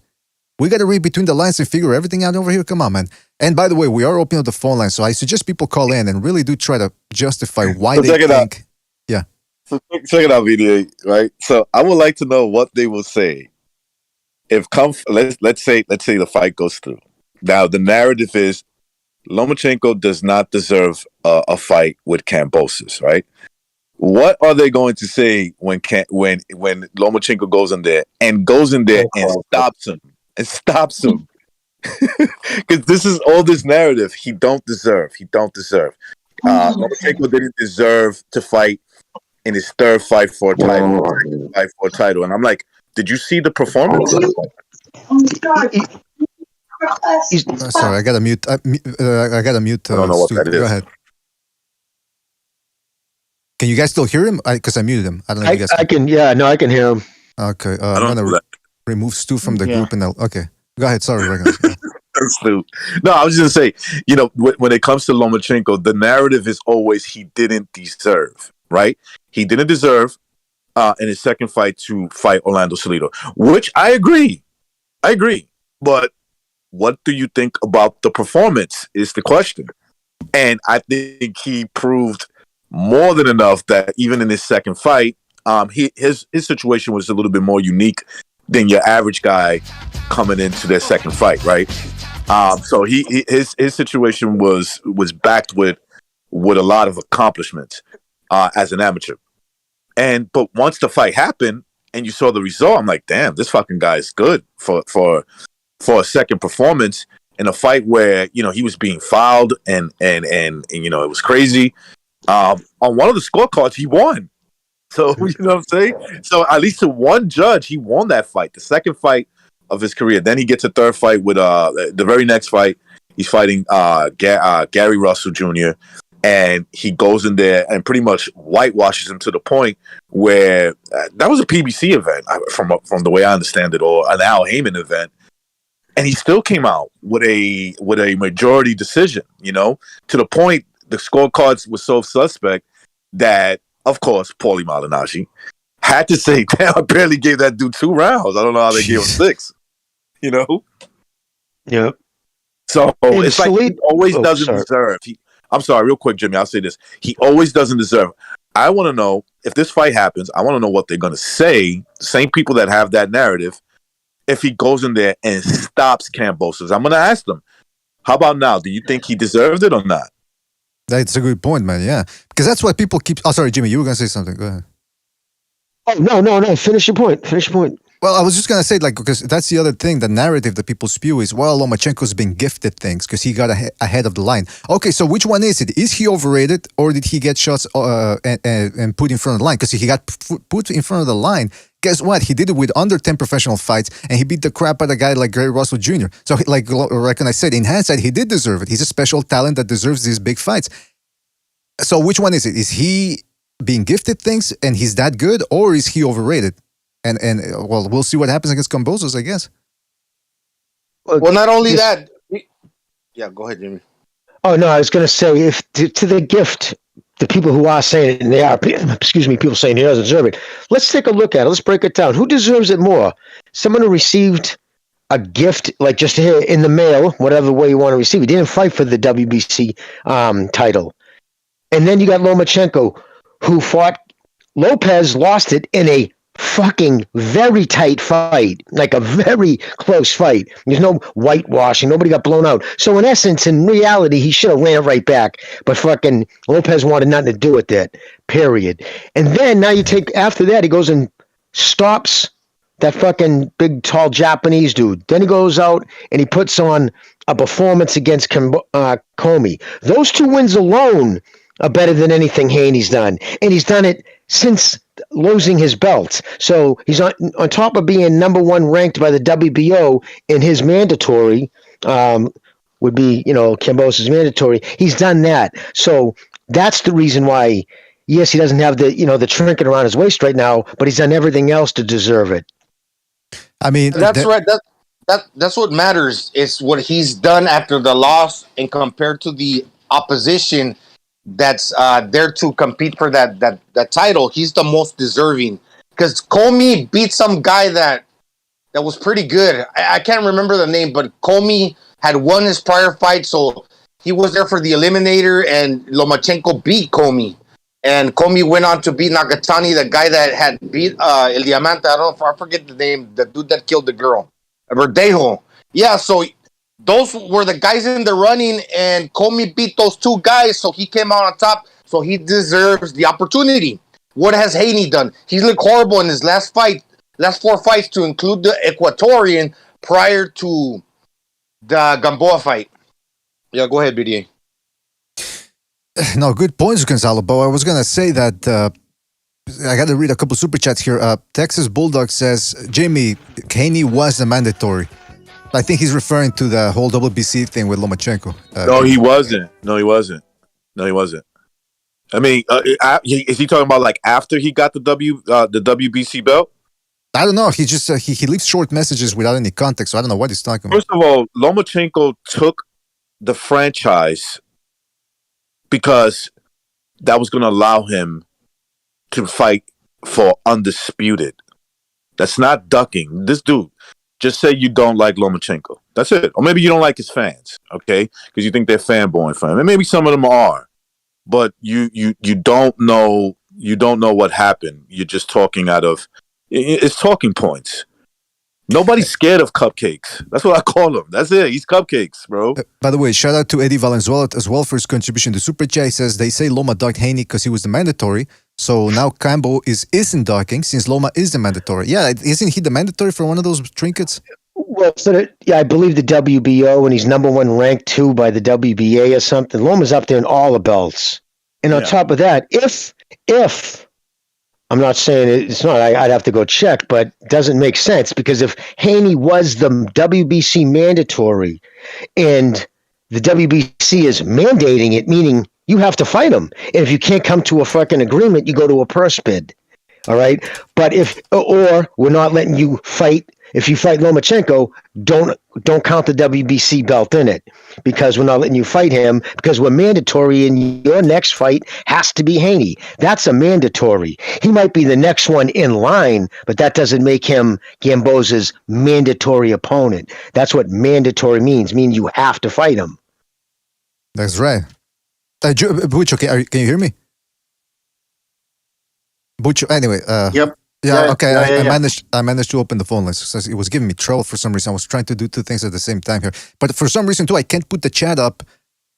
We got to read between the lines and figure everything out over here. Come on, man. And by the way, we are opening up the phone line, so I suggest people call in and really do try to justify why they think. Yeah. So check it out, VDA, right? So I would like to know what they will say if let's say the fight goes through. Now the narrative is Lomachenko does not deserve a fight with Kambosos, right? What are they going to say when Lomachenko goes in there and stops him? Because this is all this narrative he don't deserve. Lomachenko didn't deserve to fight in his 3rd fight for a title. And I'm like, did you see the performance? Sorry, I got to mute. I got to mute. I don't know what that is. Go ahead. Can you guys still hear him? Because I muted him. I don't know if you guys can. I can hear him. Okay, I'm going to remove Stu from the group. Okay, go ahead. Sorry, Regan. Stu. No, I was just going to say, when it comes to Lomachenko, the narrative is always he didn't deserve, right? He didn't deserve in his 2nd fight to fight Orlando Salido, which I agree. But what do you think about the performance is the question. And I think he proved more than enough that even in his 2nd fight, his situation was a little bit more unique than your average guy coming into their 2nd fight, right? So his situation was backed with a lot of accomplishments as an amateur. But once the fight happened and you saw the result, I'm like, damn, this fucking guy is good for a second performance in a fight where, you know, he was being fouled and you know, it was crazy. On one of the scorecards, he won. So, you know what I'm saying? So at least to one judge, he won that fight, the second fight of his career. Then he gets a third fight with the very next fight. He's fighting Gary Russell Jr. And he goes in there and pretty much whitewashes him to the point where that was a PBC event from the way I understand it, or an Al Heyman event. And he still came out with a majority decision, you know, to the point the scorecards were so suspect that, of course, Paulie Malignaggi had to say, damn, I barely gave that dude 2 rounds. I don't know how they gave him 6, you know? Yep. So it's like he always doesn't deserve. I'm sorry, real quick, Jimmy, I'll say this. He always doesn't deserve. I want to know, if this fight happens, I want to know what they're going to say, the same people that have that narrative, if he goes in there and stops Kambosos. I'm going to ask them, how about now? Do you think he deserved it or not? That's a good point, man. Yeah. Because that's what people keep... Oh, sorry, Jimmy, you were going to say something. Go ahead. Oh, no. Finish your point. Well, I was just going to say, like, because that's the other thing, the narrative that people spew is, well, Lomachenko's been gifted things because he got ahead of the line. Okay, so which one is it? Is he overrated, or did he get shots and put in front of the line? Because he got put in front of the line. Guess what? He did it with under 10 professional fights, and he beat the crap out of a guy like Gary Russell Jr. So, like I said, in hindsight, he did deserve it. He's a special talent that deserves these big fights. So which one is it? Is he being gifted things and he's that good, or is he overrated? And well, we'll see what happens against Kambosos, I guess. Well, not only that. Yeah, go ahead, Jimmy. Oh, no, I was going to say, if to the gift, the people who are saying it, and they are, people saying he doesn't deserve it, let's take a look at it. Let's break it down. Who deserves it more? Someone who received a gift, like just here in the mail, whatever way you want to receive it. He didn't fight for the WBC title. And then you got Lomachenko, who fought Lopez, lost it in a fucking very tight fight, like a very close fight. There's no whitewashing. Nobody got blown out. So in essence, in reality, he should have ran it right back. But fucking Lopez wanted nothing to do with that, period. And then now you take, after that, he goes and stops that fucking big, tall Japanese dude. Then he goes out and he puts on a performance against Comey. Those 2 wins alone are better than anything Haney's done. And he's done it since losing his belt. So he's on top of being number 1 ranked by the WBO in his mandatory, would be, you know, Kambosos' mandatory. He's done that. So that's the reason why, yes, he doesn't have the, you know, the trinket around his waist right now, but he's done everything else to deserve it. I mean, that's right. That's what matters. It's what he's done after the loss, and compared to the opposition that's there to compete for that title, he's the most deserving. Because Comey beat some guy that was pretty good. I can't remember the name, but Comey had won his prior fight, so he was there for the eliminator, and Lomachenko beat Comey. And Comey went on to beat Nakatani, the guy that had beat El Diamante. I don't know if I forget the name, the dude that killed the girl. Verdejo. Yeah, so those were the guys in the running, and Comey beat those 2 guys, so he came out on top, so he deserves the opportunity. What has Haney done? He's looked horrible in his last 4 fights, to include the Ecuadorian prior to the Gamboa fight. Yeah, go ahead, BDA. No, good points, Gonzalo. But I was going to say that I got to read a couple super chats here. Texas Bulldog says, Jimmy, Haney was the mandatory. I think he's referring to the whole WBC thing with Lomachenko. No, he wasn't. I mean, is he talking about like after he got the WBC belt? I don't know. He just he leaves short messages without any context, so I don't know what he's talking about. First of all, Lomachenko took the franchise because that was going to allow him to fight for undisputed. That's not ducking. This dude, just say you don't like Lomachenko. That's it. Or maybe you don't like his fans, okay? Because you think they're fanboying for him. And maybe some of them are. But you don't know what happened. You're just talking out of, it's talking points. Nobody's scared of cupcakes. That's what I call him. That's it. He's cupcakes, bro. By the way, shout out to Eddie Valenzuela as well for his contribution to Super Chat. He says they say Loma dogged Haney because he was the mandatory. So now Cambo isn't docking since Loma is the mandatory. Yeah, isn't he the mandatory for one of those trinkets? Well, I believe the WBO, and he's number one ranked 2 by the WBA or something. Loma's up there in all the belts. And on top of that, if I'm not saying it's not, I'd have to go check, but it doesn't make sense because if Haney was the WBC mandatory and the WBC is mandating it, meaning you have to fight him. And if you can't come to a fucking agreement, you go to a purse bid. All right. But or we're not letting you fight. If you fight Lomachenko, don't count the WBC belt in it because we're not letting you fight him because we're mandatory and your next fight has to be Haney. That's a mandatory. He might be the next one in line, but that doesn't make him Kambosos' mandatory opponent. That's what mandatory means you have to fight him. That's right. Butch, okay, can you hear me? Butch, anyway. Yep. Yeah, okay. Yeah. I managed to open the phone list. It was giving me trouble for some reason. I was trying to do 2 things at the same time here. But for some reason, too, I can't put the chat up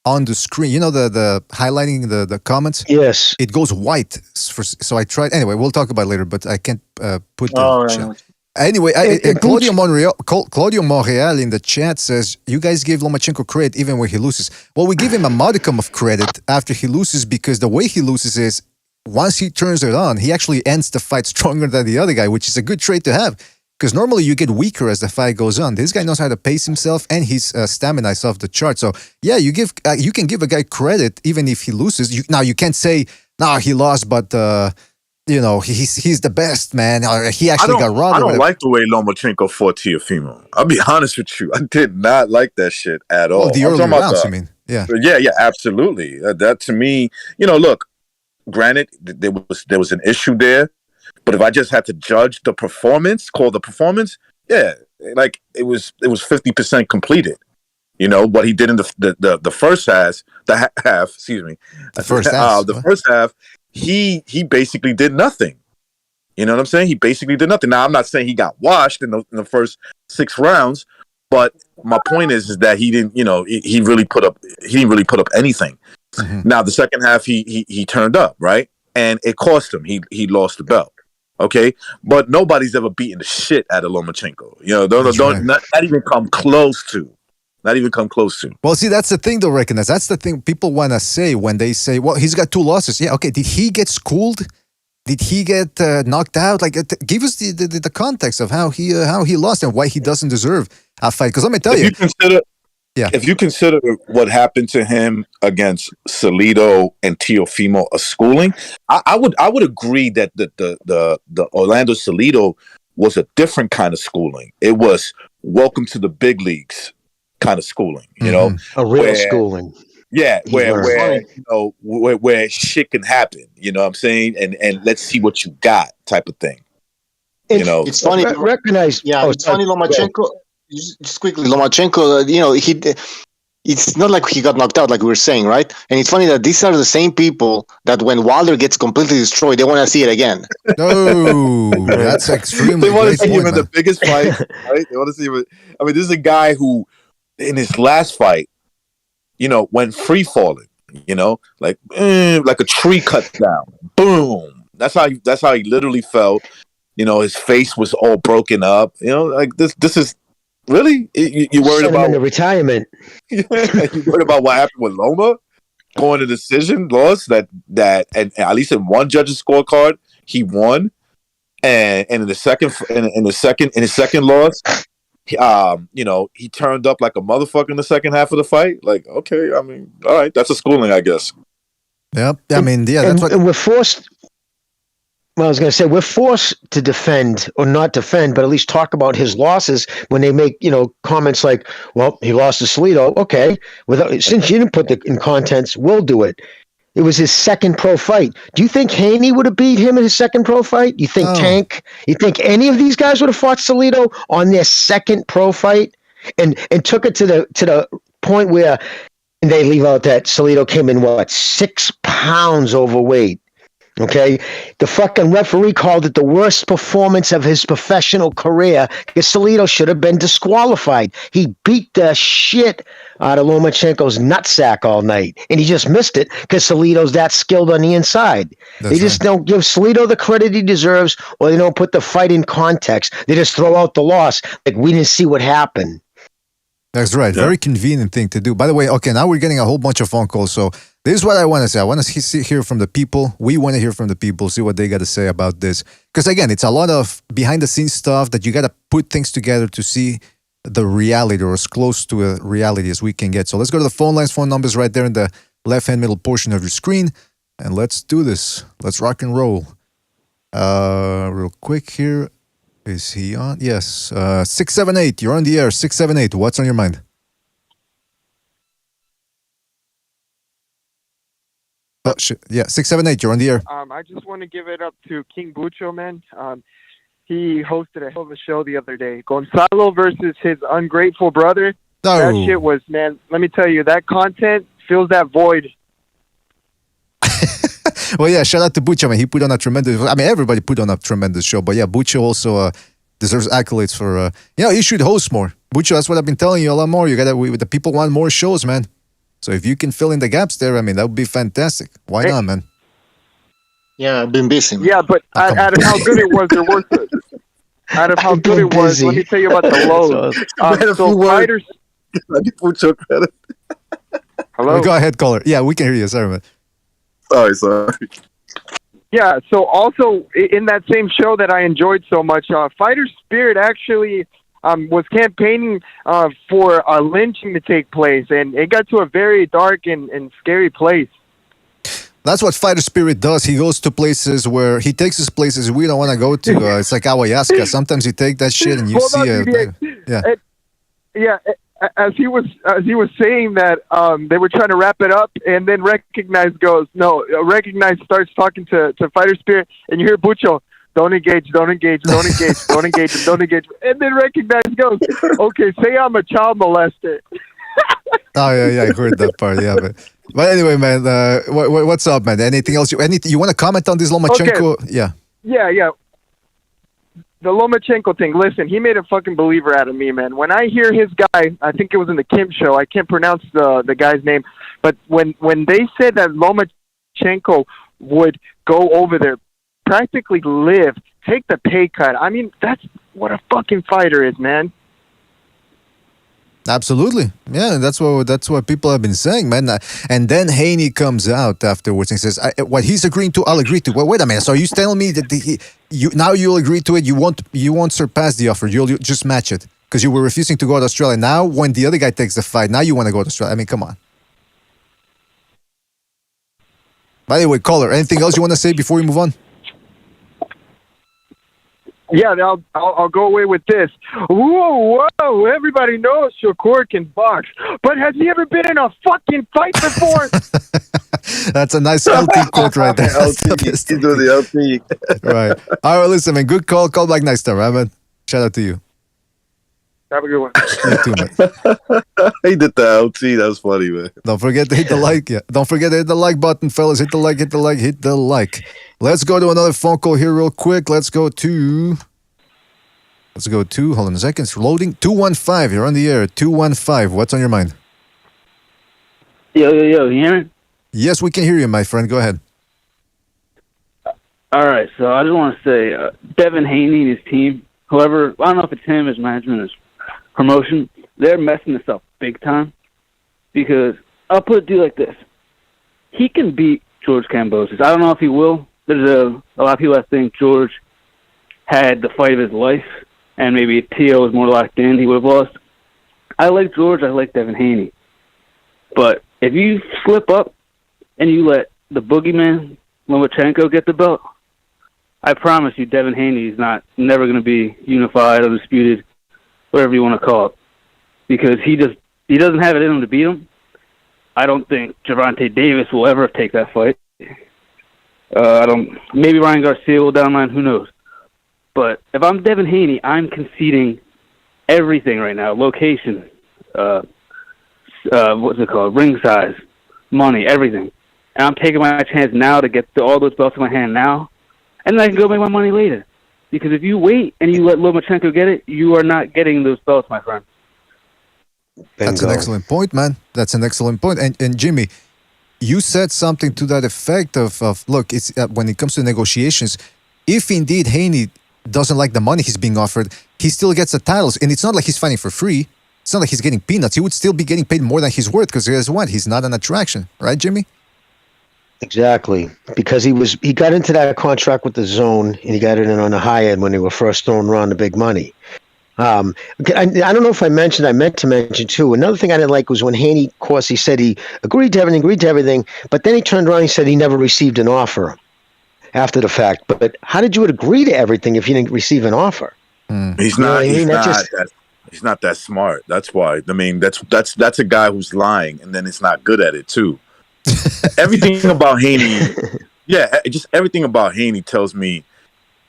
on the screen. You know, the highlighting the comments? Yes. It goes white. So I tried. Anyway, we'll talk about it later, but I can't put the chat. Anyway, Claudio Montreal in the chat says, you guys give Lomachenko credit even when he loses. Well, we give him a modicum of credit after he loses because the way he loses is once he turns it on, he actually ends the fight stronger than the other guy, which is a good trait to have. Because normally you get weaker as the fight goes on. This guy knows how to pace himself, and his stamina is off the chart. So yeah, you can give a guy credit even if he loses. Now you can't say, "No, he lost," but he's the best, man. He actually got robbed. I don't like the way Lomachenko fought Teofimo. I'll be honest with you. I did not like that shit at all. Oh, the early rounds, you mean? Yeah. Yeah, absolutely. That to me, look. Granted, there was an issue there, but if I just had to judge the performance, yeah, like it was 50% completed. What he did in the first half, the first half, he basically did nothing. You know what I'm saying? He basically did nothing. Now I'm not saying he got washed in the first 6 rounds, but my point is that he didn't, he didn't really put up anything. Mm-hmm. Now the second half he turned up, right? And it cost him. He lost the belt. Okay? But nobody's ever beaten the shit out of Lomachenko. Not even come close to. Not even come close to. Well, see, that's the thing though, recognize. That's the thing people want to say when they say, well, he's got 2 losses. Yeah, okay. Did he get schooled? Did he get knocked out? Like, give us the context of how he lost and why he doesn't deserve a fight. Because let me tell you. If you consider what happened to him against Salido and Teofimo a schooling, I would agree that the Orlando Salido was a different kind of schooling. It was welcome to the big leagues kind of schooling, a real schooling. Yeah, where shit can happen. You know what I'm saying? And let's see what you got type of thing. It's funny. Recognize. Yeah, it's funny. Lomachenko. Just quickly, Lomachenko, it's not like he got knocked out, like we were saying, right? And it's funny that these are the same people that when Wilder gets completely destroyed, they want to see it again. Oh, that's extremely. They want to see him in the biggest fight, right? They want to see him. I mean, this is a guy who, in his last fight, went free falling. Like a tree cut down. Boom. That's how he literally felt. His face was all broken up. Like this is. Really? You worried about the retirement? You worried about what happened with Loma going to decision loss that and at least in one judge's scorecard he won, and in his second loss, he turned up like a motherfucker in the second half of the fight. Like, okay, I mean, all right, that's a schooling, I guess. Yep. I mean, yeah, that's what. And we're forced. Well, I was going to say we're forced to defend or not defend, but at least talk about his losses when they make comments like, "Well, he lost to Salido." Okay, since you didn't put in contents, we'll do it. It was his second pro fight. Do you think Haney would have beat him in his second pro fight? You think Tank? You think any of these guys would have fought Salido on their second pro fight and took it to the point where they leave out that Salido came in 6 pounds overweight. Okay, the fucking referee called it the worst performance of his professional career because Salido should have been disqualified. He beat the shit out of Lomachenko's nutsack all night, and he just missed it because Salido's that skilled on the inside. They just don't give Salido the credit he deserves, or they don't put the fight in context. They just throw out the loss like we didn't see what happened. That's right. Yeah. Very convenient thing to do. By the way, okay, now we're getting a whole bunch of phone calls. So this is what I want to say. I want to hear from the people. We want to hear from the people, see what they got to say about this. Because again, it's a lot of behind-the-scenes stuff that you got to put things together to see the reality, or as close to a reality as we can get. So let's go to the phone lines. Phone numbers right there in the left-hand middle portion of your screen. And let's do this. Let's rock and roll. Real quick here. Is he on? Yes. 678. You're on the air. 678. What's on your mind? Oh, shit. Yeah. 678. You're on the air. I just want to give it up to King Bucho, man. He hosted a hell of a show the other day. Gonzalo versus his ungrateful brother. No. That shit was, man, let me tell you, that content fills that void. Well, yeah, shout out to Bucho, man. He put on a tremendous... I mean, everybody put on a tremendous show. But yeah, Bucho also deserves accolades for... you should host more. Bucho, that's what I've been telling you a lot more. The people want more shows, man. So if you can fill in the gaps there, I mean, that would be fantastic. Why not, man? Yeah, I've been busy. Yeah, but out of how good it was, there was... Out of how good it was, let me tell you about the lows. So fighters... Bucho credit. Hello? Go ahead, caller. Yeah, we can hear you. Sorry, man. Sorry. Yeah, so also in that same show that I enjoyed so much, Fighter Spirit actually was campaigning for a lynching to take place, and it got to a very dark and scary place. That's what Fighter Spirit does. He goes to places where he takes us places we don't want to go to. It's like ayahuasca. Sometimes you take that shit and you Yeah, as he was saying that, they were trying to wrap it up, and then Recognize starts talking to Fighter Spirit, and you hear Bucho, don't engage, don't engage, don't engage, don't engage, don't engage, and then Recognize goes, okay, say I'm a child molester. Oh yeah, I heard that part. Yeah, but anyway, man, what's up, man? Anything else? You want to comment on this Lomachenko? Okay. Yeah. The Lomachenko thing, listen, he made a fucking believer out of me, man. When I hear his guy, I think it was in the Kim show, I can't pronounce the guy's name, but when they said that Lomachenko would go over there, practically live, take the pay cut, I mean, that's what a fucking fighter is, man. Absolutely. Yeah, that's what people have been saying, man. And then Haney comes out afterwards and says, what he's agreeing to, I'll agree to. Well, wait a minute. So are you telling me that now you'll agree to it? You won't surpass the offer. You'll just match it because you were refusing to go to Australia. Now, when the other guy takes the fight, now you want to go to Australia. I mean, come on. By the way, caller, anything else you want to say before we move on? Yeah, I'll go away with this. Whoa, everybody knows Shakur can box, but has he ever been in a fucking fight before? That's a nice LT quote right there. LT, he's doing the LT. Right. All right, listen, man, good call. Call back next time, right, man? Shout out to you. Have a good one. You too, man. He did the LT. That was funny, man. Don't forget to hit the like. Yeah. Don't forget to hit the like button, fellas. Hit the like, hit the like, hit the like. Let's go to another phone call here real quick. Let's go to, hold on a second. It's loading. 215. You're on the air. 215. What's on your mind? Yo. You hear me? Yes, we can hear you, my friend. Go ahead. All right. So I just want to say, Devin Haney and his team, whoever, I don't know if it's him, his management, his promotion, they're messing this up big time. Because I'll put it to you like this. He can beat George Kambosos. I don't know if he will. There's a lot of people that think George had the fight of his life, and maybe if Tio was more locked in, he would have lost. I like George. I like Devin Haney. But if you slip up and you let the boogeyman, Lomachenko, get the belt, I promise you Devin Haney is never going to be unified, undisputed, whatever you want to call it. Because he doesn't have it in him to beat him. I don't think Gervonta Davis will ever take that fight. Maybe Ryan Garcia will down the line, who knows. But if I'm Devin Haney, I'm conceding everything right now. Location, what's it called? Ring size, money, everything. and I'm taking my chance now to get all those belts in my hand now, and then I can go make my money later. Because if you wait and you let Lomachenko get it, you are not getting those belts, my friend. That's an excellent point, man. That's an excellent point. And Jimmy, you said something to that effect of look, it's when it comes to negotiations, if indeed Haney doesn't like the money he's being offered, he still gets the titles. And it's not like he's fighting for free. It's not like he's getting peanuts. He would still be getting paid more than he's worth because guess what? He's not an attraction. Right, Jimmy? Exactly. Because he got into that contract with the Zone and he got it in on the high end when they were first throwing around the big money. I don't know if I meant to mention too. Another thing I didn't like was when Haney, of course, he said he agreed to everything, but then he turned around and said he never received an offer after the fact. But how did you agree to everything if you didn't receive an offer? He's not. He's not that smart. That's why. I mean, that's a guy who's lying, and then it's not good at it too. Everything about Haney, just everything about Haney tells me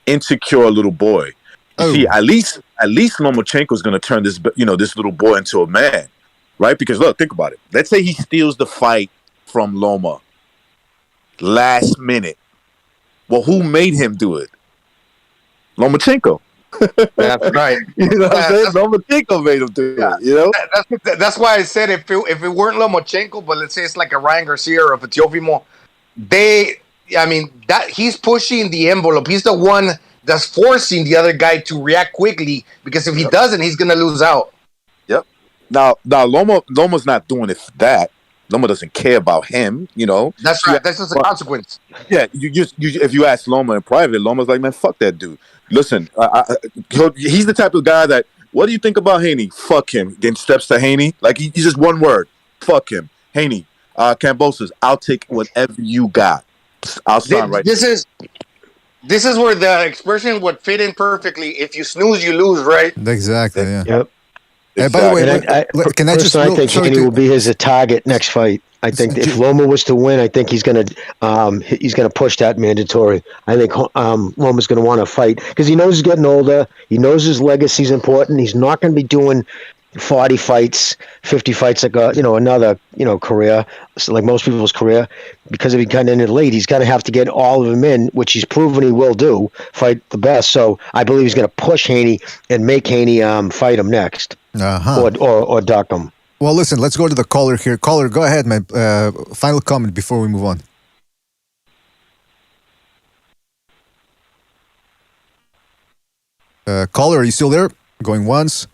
insecure little boy. You see, at least Lomachenko is going to turn this little boy into a man, right? Because look, think about it. Let's say he steals the fight from Loma last minute. Well, who made him do it? Lomachenko. That's right. You know what I'm saying? Lomachenko made him do it. You know, that's why I said if it weren't Lomachenko, but let's say it's like a Ryan Garcia or a Teofimo, that he's pushing the envelope. He's the one that's forcing the other guy to react quickly because if he doesn't, he's gonna lose out. Yep. Now Loma's not doing it for that. Loma doesn't care about him. You know. That's right. That's just a consequence. Yeah. If you ask Loma in private, Loma's like, man, fuck that dude. Listen, he's the type of guy that, what do you think about Haney? Fuck him. Then steps to Haney. Like, he's just one word. Fuck him. Haney, Kambosos, I'll take whatever you got. I'll sign right. This is where the expression would fit in perfectly. If you snooze, you lose, right? Exactly, yeah. Yep. Hey, by the way, can I just... I think Haney will be his target next fight. I think if Loma was to win, I think he's gonna push that mandatory. I think Loma's gonna want to fight because he knows he's getting older. He knows his legacy's important. He's not gonna be doing 40 fights, 50 fights like another career, so like most people's career. Because if he kind of ended late, he's gonna have to get all of them in, which he's proven he will do. Fight the best. So I believe he's gonna push Haney and make Haney fight him next, or duck him. Well, listen, let's go to the caller here. Caller, go ahead, man. Final comment before we move on. Caller, are you still there? Going once.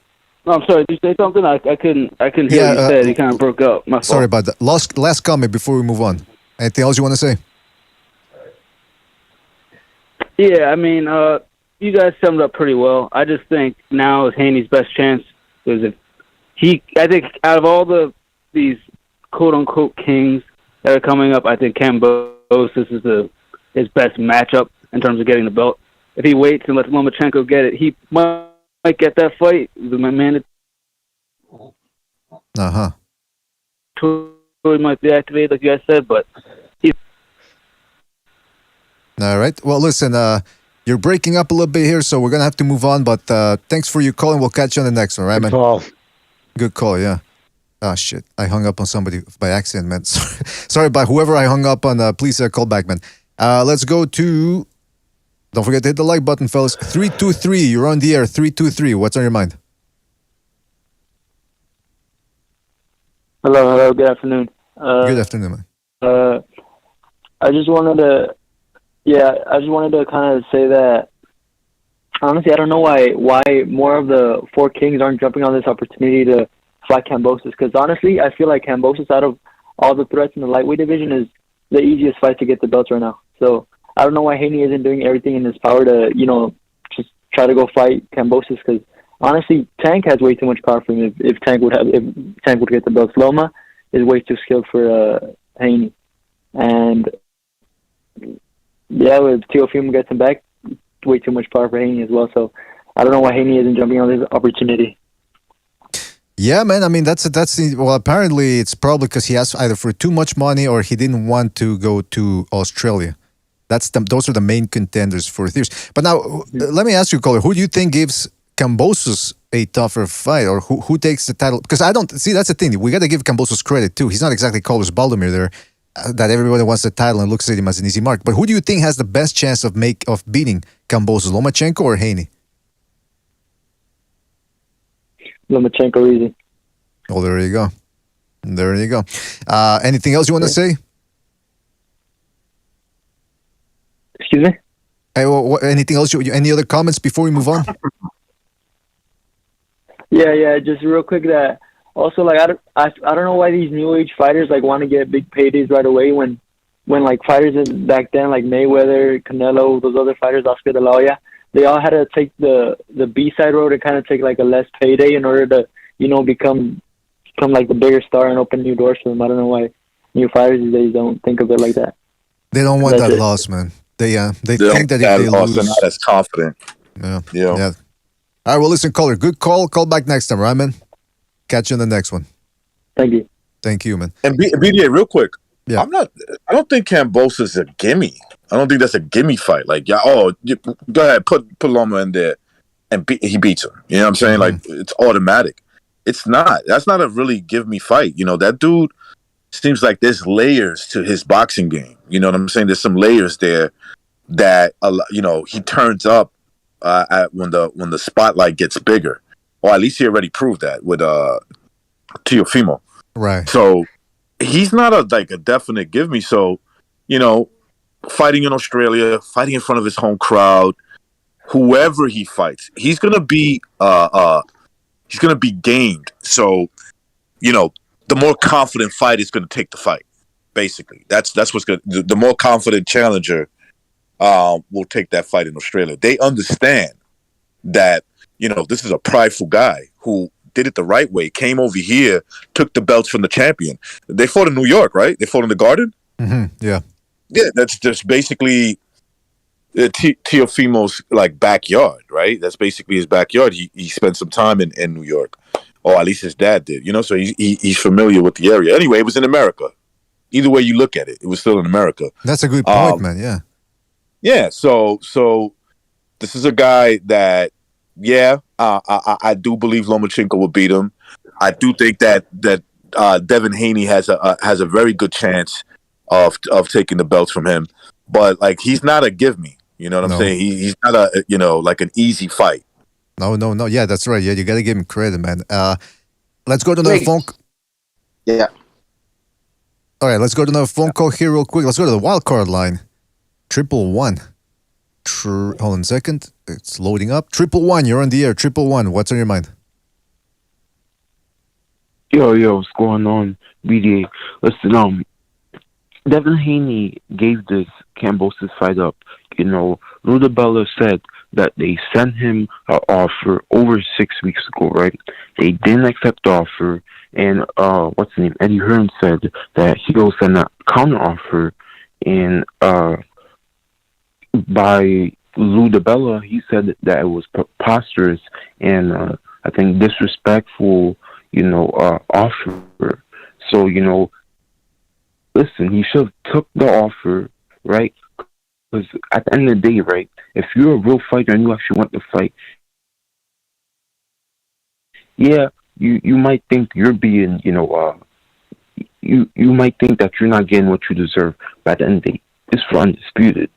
No, I'm sorry. Did you say something? I couldn't hear what you said. You kind of broke up. My fault. Sorry about that. Last comment before we move on. Anything else you want to say? Yeah, I mean, you guys summed up pretty well. I just think now is Haney's best chance because I think out of all these quote unquote kings that are coming up, I think Kambosos is his best matchup in terms of getting the belt. If he waits and lets Lomachenko get it, he might get that fight. The man might be activated, like you guys said, but he's... All right. Well, listen, you're breaking up a little bit here, so we're gonna have to move on. But thanks for your call, and we'll catch you on the next one, right, man? Good call, yeah. Oh, shit. I hung up on somebody by accident, man. Sorry, but whoever I hung up on, please call back, man. Let's go to... Don't forget to hit the like button, fellas. 323, you're on the air. 323, what's on your mind? Hello, good afternoon. Good afternoon, man. I just wanted to kind of say that honestly, I don't know why more of the four kings aren't jumping on this opportunity to fight Kambosos. Because honestly, I feel like Kambosos, out of all the threats in the lightweight division, is the easiest fight to get the belts right now. So I don't know why Haney isn't doing everything in his power to, just try to go fight Kambosos. Because honestly, Tank has way too much power for him. If Tank would get the belts, Loma is way too skilled for Haney. And yeah, if Teofimo gets him back, way too much power for Haney as well. So I don't know why Haney isn't jumping on this opportunity. Yeah, man. I mean, well, apparently it's probably because he asked either for too much money or he didn't want to go to Australia. Those are the main contenders for theories. But now, let me ask you, caller, who do you think gives Kambosos a tougher fight, or who takes the title? Because I don't see. That's the thing. We got to give Kambosos credit too. He's not exactly Carlos Baldomir there. that everybody wants the title and looks at him as an easy mark. But who do you think has the best chance of beating Kambosos, Lomachenko or Haney? Lomachenko easy. Oh, there you go. There you go. Anything else you want to say? Excuse me? Hey, anything else? Any other comments before we move on? Yeah. Just real quick that also like I don't know why these new age fighters like want to get big paydays right away when like fighters back then like Mayweather, Canelo, those other fighters, Oscar De La Hoya, they all had to take the B-side road and kind of take like a less payday in order to become like the bigger star and open new doors for them. I don't know why new fighters these days don't think of it like that. They don't want that loss, man. They think that if they lose, they're not as confident. Yeah. All right, well, listen, caller, good call. Call back next time, right, man? Catch you in the next one. Thank you, man. And BDA, real quick. Yeah. I don't think Kambosos is a gimme. I don't think that's a gimme fight. Like, go ahead, put Loma in there, and he beats him. You know what I'm saying? Like, it's automatic. It's not. That's not a really give me fight. That dude seems like there's layers to his boxing game. You know what I'm saying? There's some layers there that he turns up when the spotlight gets bigger, or at least he already proved that with Teofimo. Right. So he's not a definite give me. So fighting in Australia, fighting in front of his home crowd, whoever he fights, he's gonna be gamed. So the more confident fight is going to take the fight. Basically, that's what's going. The more confident challenger will take that fight in Australia. They understand that this is a prideful guy who did it the right way. Came over here, took the belts from the champion. They fought in New York, right? They fought in the Garden. Yeah. That's just basically Teofimo's backyard, right? That's basically his backyard. He spent some time in New York. Or at least his dad did, so he's familiar with the area. Anyway, it was in America. Either way you look at it, it was still in America. That's a good point, man. Yeah. Yeah. So this is a guy that, I do believe Lomachenko will beat him. I do think that Devin Haney has a very good chance of taking the belts from him. But he's not a give me. You know what I'm saying? He's not an easy fight. No. Yeah, that's right. Yeah, you got to give him credit, man. Let's go to another phone. Yeah. All right, let's go to another phone call here real quick. Let's go to the wild card line. 111. Hold on a second. It's loading up. 111, you're on the air. 111, what's on your mind? Yo, what's going on, BDA? Listen, Devin Haney gave this Kambosos fight up. Rudabella said that they sent him an offer over 6 weeks ago, right? They didn't accept the offer, and what's his name? Eddie Hearn said that he'll send a counter offer, and by Rudabella, he said that it was preposterous and I think disrespectful, offer. So, listen, he should have took the offer, right? Because at the end of the day, right, if you're a real fighter and you actually want to fight, you might think you're being, you might think that you're not getting what you deserve. But at the end of the day, it's for undisputed,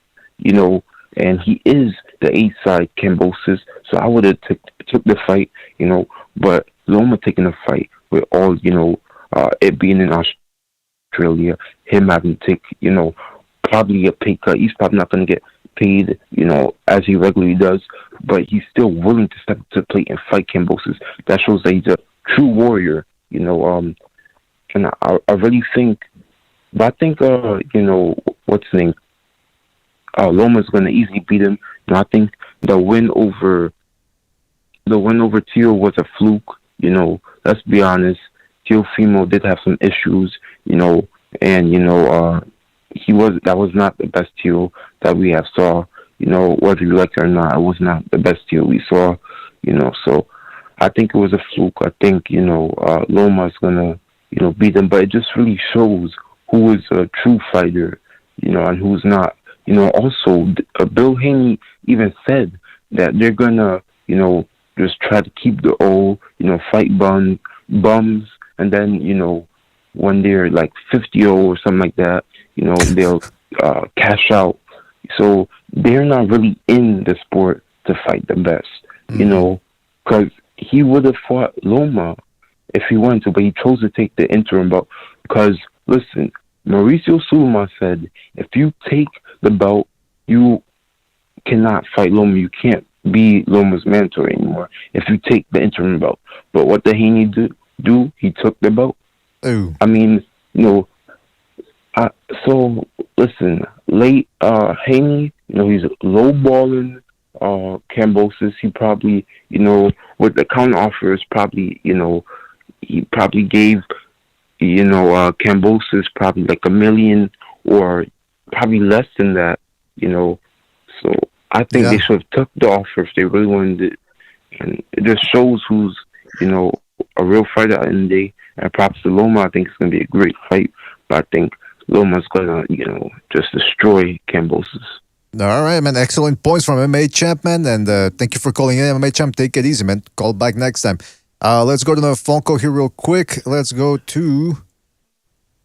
and he is the A-side Kambosos, so I would have took the fight, but Loma taking the fight with all, it being in Australia, him having to take, probably a pay cut. He's probably not going to get paid, as he regularly does, but he's still willing to step to the plate and fight Kambosos. That shows that he's a true warrior, and I really think, but I think, what's the name? Loma's going to easily beat him. I think the win over Teo was a fluke. Let's be honest. Teofimo did have some issues, and that was not the best Teo that we have saw. Whether you like it or not, it was not the best Teo we saw. So I think it was a fluke. I think Loma's gonna beat him, but it just really shows who is a true fighter, and who's not. Also, Bill Haney even said that they're gonna, just try to keep the old, fight bums, and then, when they're like 50 or something like that, they'll cash out. So they're not really in the sport to fight the best, because he would have fought Loma if he wanted to, but he chose to take the interim belt. Because, listen, Mauricio Sulma said, if you take the belt, you cannot fight Loma. You can't be Loma's mentor anymore if you take the interim belt. But what did Haney do? He took the belt. Ooh. I mean, so listen, late Haney, he's lowballing Kambosos. He probably, with the counter offers, probably, he probably gave, Kambosos probably like $1 million or probably less than that, So I think they should have took the offer if they really wanted it. And it just shows who's, a real fighter at the end of the day. And props to Loma. I think it's going to be a great fight. But I think Loma's going to, just destroy Kambosos. All right, man. Excellent points from MMA Champ, man. And thank you for calling in, MMA Champ. Take it easy, man. Call back next time. Let's go to the phone call here real quick. Let's go to...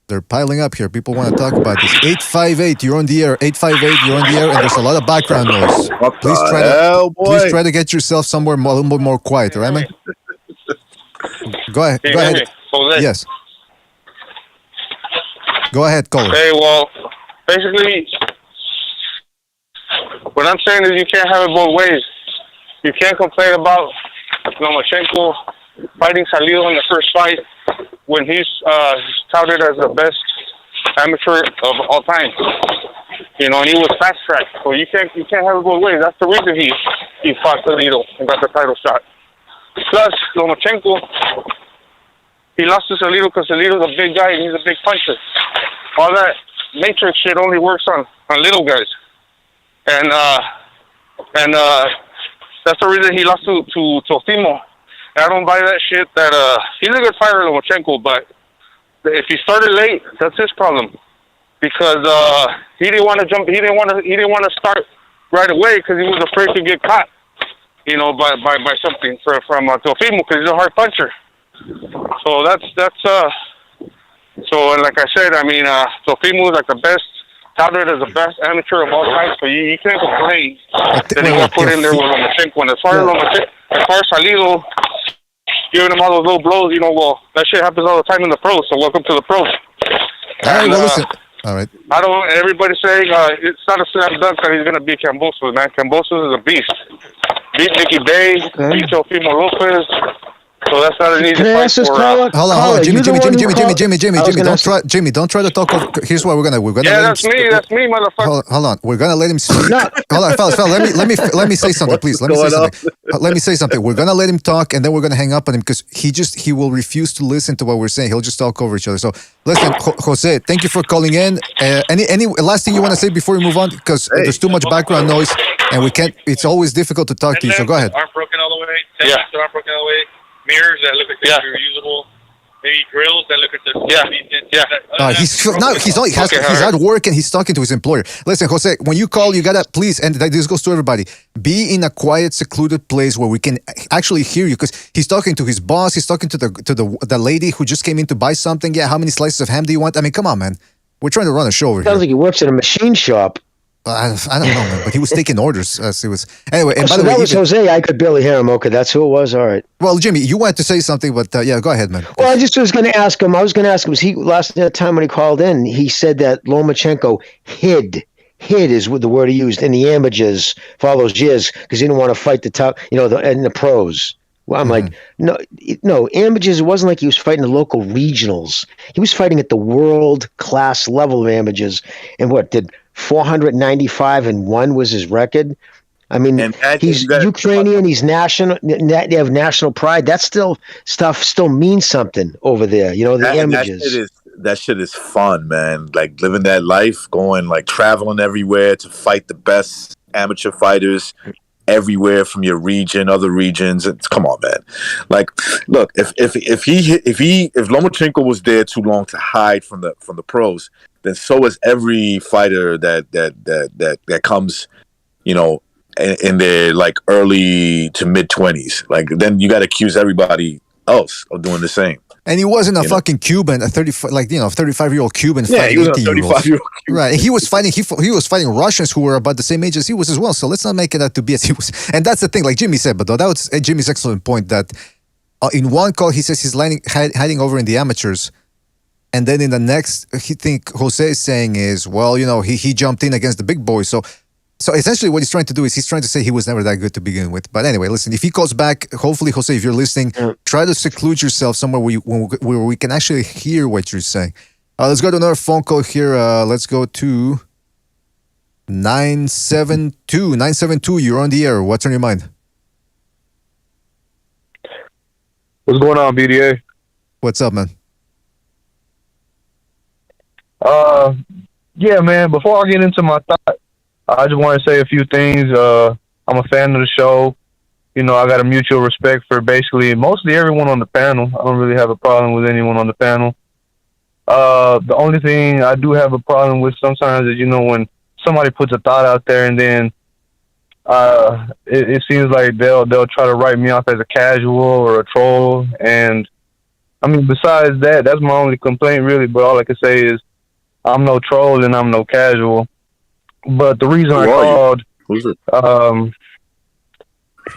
They're piling up here. People want to talk about this. 858, you're on the air. 858, you're on the air, and there's a lot of background noise. Please try to get yourself somewhere a little bit more quiet, all right, man? Go ahead. Go ahead. Yes. Go ahead, caller. Hey, well, basically, what I'm saying is you can't have it both ways. You can't complain about Lomachenko fighting Salido in the first fight when he's touted as the best amateur of all time. And he was fast tracked. So you can't have it both ways. That's the reason he fought Salido and got the title shot. Plus, Lomachenko, he lost to Salido because Salido's a big guy and he's a big puncher. All that matrix shit only works on little guys. And that's the reason he lost to Teofimo. I don't buy that shit. That he's a good fighter, Lomachenko, but if he started late, that's his problem. Because he didn't want to jump. He didn't want to start right away because he was afraid to get caught. By something from Teofimo because he's a hard puncher. So that's so. And like I said, I mean, Teofimo is like the best. Touted as the best amateur of all time, so you can't complain that he got put in there with Lomachenko. And as far as Salido, giving him all those little blows, well, that shit happens all the time in the pros. So welcome to the pros. All right, well, listen. All right. Everybody's saying it's not a slam dunk that he's gonna beat Kambosos, man. Kambosos is a beast. Beat Nicky Bay, beat Teofimo Lopez. So that's not an easy Can I ask this caller? Hold on, Jimmy, don't try to talk over. Here's what we're gonna. Yeah, that's me, motherfucker. Hold on, we're gonna let him speak. Hold on, fellas, let me say something, please. Let me say something. We're gonna let him talk, and then we're gonna hang up on him because he will refuse to listen to what we're saying. He'll just talk over each other. So listen, Jose, thank you for calling in. Any last thing you want to say before we move on? Because there's too much background noise, and we can't. It's always difficult to talk to you. So go ahead. Arm broken all the way. Yeah. Arm broken all the way. Mirrors that look like they're reusable. Maybe grills that look at the he's at work and he's talking to his employer. Listen, Jose, when you call, you gotta please, and this goes to everybody, be in a quiet, secluded place where we can actually hear you because he's talking to his boss. He's talking to the lady who just came in to buy something. Yeah, how many slices of ham do you want? I mean, come on, man. We're trying to run a show over here. Sounds like he works at a machine shop. I don't know, man, but he was taking orders as he was. Anyway, and by the way, that was Jose. I could barely hear him. Okay, that's who it was. All right. Well, Jimmy, you wanted to say something, but yeah, go ahead, man. Well, I just was going to ask him. Was he last time when he called in? He said that Lomachenko hid is what the word he used in the amateurs for all those years because he didn't want to fight the top, in the pros. Well, I'm like, no, amateurs. It wasn't like he was fighting the local regionals. He was fighting at the world class level of amateurs. And what did 495-1 was his record? I mean, he's Ukrainian. He's national. They have national pride. That still means something over there. The amateurs. That shit is fun, man. Like living that life, going like traveling everywhere to fight the best amateur fighters everywhere from your region, other regions. Come on, man. Like, look, if Lomachenko was there too long to hide from the pros, then so is every fighter that comes, in their like early to mid 20s. Like then you got to accuse everybody else of doing the same. And he wasn't a fucking Cuban, a 35-year-old Cuban fighting he was a 18-year-olds. 35-year-old Cuban. Right, and he was fighting Russians who were about the same age as he was as well. So let's not make it out to be as he was. And that's the thing, like Jimmy said, but that was Jimmy's excellent point that in one call he says he's hiding over in the amateurs, and then in the next, he think Jose is saying is, well, he jumped in against the big boys. So essentially what he's trying to do is he's trying to say he was never that good to begin with. But anyway, listen, if he calls back, hopefully, Jose, if you're listening, try to seclude yourself somewhere where we can actually hear what you're saying. Let's go to another phone call here. Let's go to 972. 972, you're on the air. What's on your mind? What's going on, BDA? What's up, man? Yeah, man, before I get into my thought, I just want to say a few things. I'm a fan of the show. I got a mutual respect for basically mostly everyone on the panel. I don't really have a problem with anyone on the panel. The only thing I do have a problem with sometimes is, when somebody puts a thought out there and then it seems like they'll try to write me off as a casual or a troll. And, I mean, besides that, that's my only complaint, really. But all I can say is I'm no troll and I'm no casual. But the reason I called,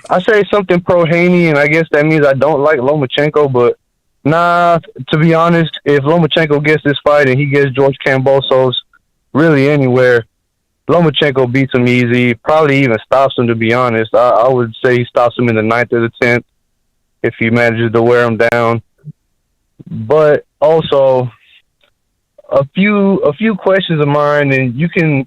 I say something pro Haney, and I guess that means I don't like Lomachenko. But nah, to be honest, if Lomachenko gets this fight and he gets George Kambosos really anywhere, Lomachenko beats him easy. Probably even stops him. To be honest, I would say he stops him in the 9th or the 10th if he manages to wear him down. But also, a few questions of mine, and you can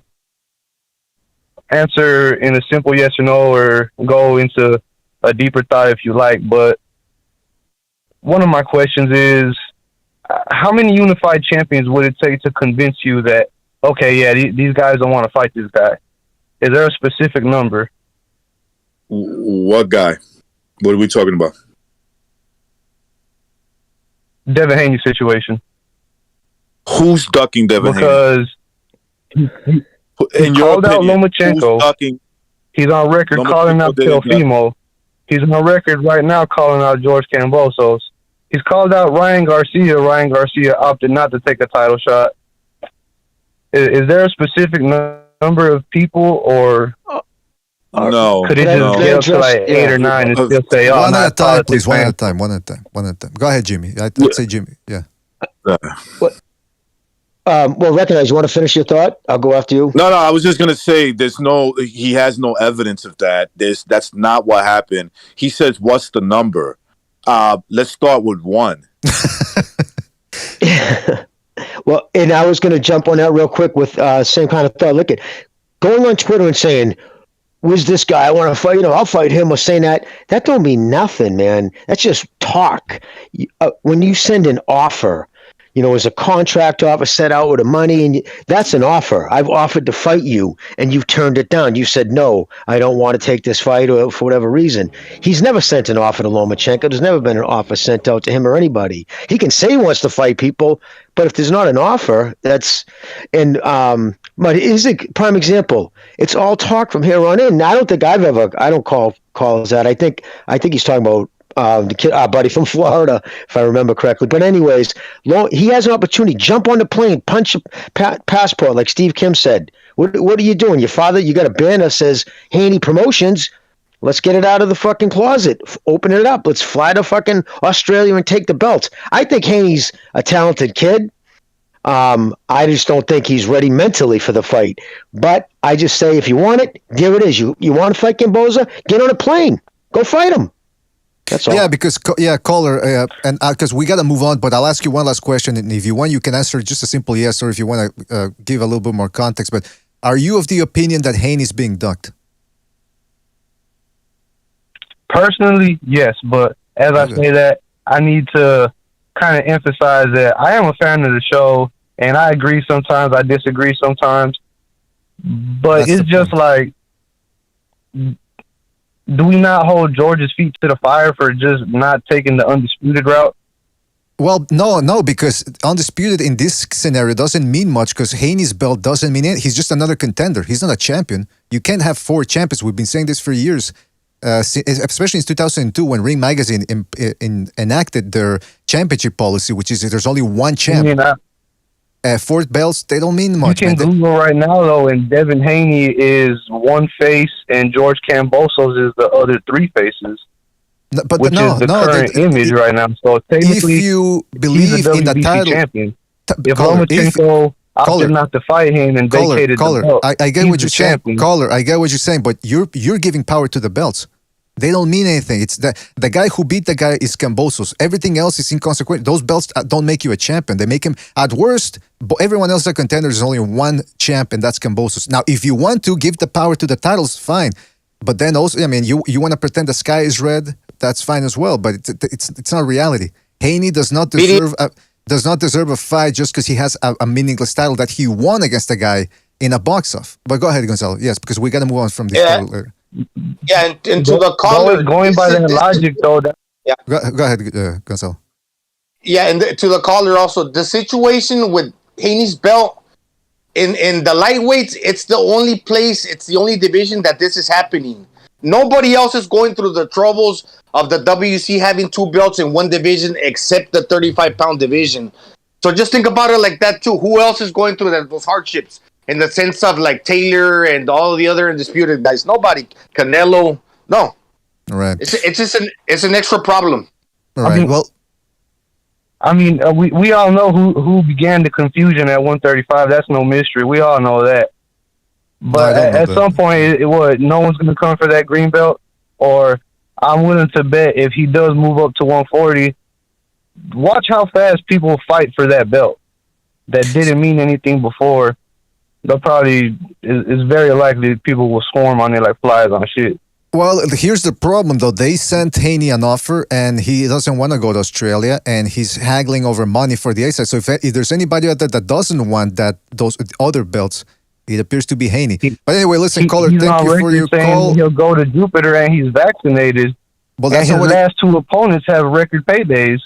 answer in a simple yes or no or go into a deeper thought if you like. But one of my questions is, how many unified champions would it take to convince you that, okay, yeah, these guys don't want to fight this guy? Is there a specific number? What guy? What are we talking about? Devin Haney situation. Who's ducking Devin Haney? Because he called out Lomachenko. He's on record calling out Teofimo. He's on record right now calling out George Kambosos. He's called out Ryan Garcia. Ryan Garcia opted not to take a title shot. Is there a specific number of people, or no? Could it just get up to like 8 or 9 and still say, "Oh, one at a time, please. One at a time. One at a time. Go ahead, Jimmy. I'd say Jimmy. Yeah. Well, recognize. You want to finish your thought? I'll go after you. No. I was just gonna say, he has no evidence of that. That's not what happened. He says, "What's the number?" Let's start with 1. Well, and I was going to jump on that real quick with same kind of thought. Look at going on Twitter and saying, "Where's this guy? I want to fight. I'll fight him," or saying that don't mean nothing, man. That's just talk. When you send an offer, as a contract offer set out with the money, and that's an offer. I've offered to fight you, and you've turned it down. You said, no, I don't want to take this fight, or for whatever reason. He's never sent an offer to Lomachenko. There's never been an offer sent out to him or anybody. He can say he wants to fight people, but if there's not an offer, but here's a prime example. It's all talk from here on in. I don't think I don't call calls that. I think he's talking about the kid, our buddy from Florida, if I remember correctly. But anyways, he has an opportunity. Jump on the plane, punch a passport, like Steve Kim said. What are you doing? Your father, you got a banner that says Haney Promotions. Let's get it out of the fucking closet. Open it up. Let's fly to fucking Australia and take the belt. I think Haney's a talented kid. I just don't think he's ready mentally for the fight. But I just say, if you want it, there it is. You want to fight Kambosos? Get on a plane. Go fight him. That's all. Yeah, because caller, and because we got to move on, but I'll ask you one last question, and if you want, you can answer just a simple yes, or if you want to give a little bit more context. But are you of the opinion that Haney's being ducked? Personally, yes, but as I say that, I need to kind of emphasize that I am a fan of the show, and I agree sometimes, I disagree sometimes, but it's just like, do we not hold George's feet to the fire for just not taking the undisputed route? Well, no, because undisputed in this scenario doesn't mean much, because Haney's belt doesn't mean it. He's just another contender. He's not a champion. You can't have 4 champions. We've been saying this for years. especially in 2002 when Ring Magazine enacted their championship policy, which is there's only one champ. Fourth belts, they don't mean much. You can Google right now, though, and Devin Haney is one face, and George Kambosos is the other three faces. Which is the current image right now. So technically, if you believe he's the in the WBC title, champion. If Lomachenko opted not to fight him and vacated the belt, I get what you're saying. Caller, I get what you're saying, but you're giving power to the belts. They don't mean anything. It's the guy who beat the guy is Kambosos. Everything else is inconsequential. Those belts don't make you a champion. They make him, at worst, everyone else is a contender. There's only one champ, and that's Kambosos. Now, if you want to give the power to the titles, fine. But then also, I mean, you want to pretend the sky is red, that's fine as well. But it's not reality. Haney does not deserve a fight just because he has a meaningless title that he won against a guy in a box-off. But go ahead, Gonzalo. Yes, because we got to move on from this. Yeah, and to the caller, going by that logic, though. Go ahead, Gonzalo. Yeah, and to the caller also, the situation with Haney's belt in the lightweights, it's the only place, it's the only division that this is happening. Nobody else is going through the troubles of the WC having two belts in one division except the 35-pound division. So just think about it like that too. Who else is going through those hardships? In the sense of like Taylor and all the other undisputed guys, nobody. Canelo, no. Right. It's just an extra problem. All right. I mean, we all know who began the confusion at 135. That's no mystery. We all know that. But at some point, no one's going to come for that green belt. Or I'm willing to bet if he does move up to 140, watch how fast people fight for that belt. That didn't mean anything before. They'll probably, it's very likely people will swarm on it like flies on shit. Well, here's the problem, though. They sent Haney an offer, and he doesn't want to go to Australia, and he's haggling over money for the A-side. So if there's anybody out there that doesn't want those other belts, it appears to be Haney. But anyway, listen, caller, thank you for your call. He'll go to Jupiter, and he's vaccinated. Well, and his last two opponents have record paydays.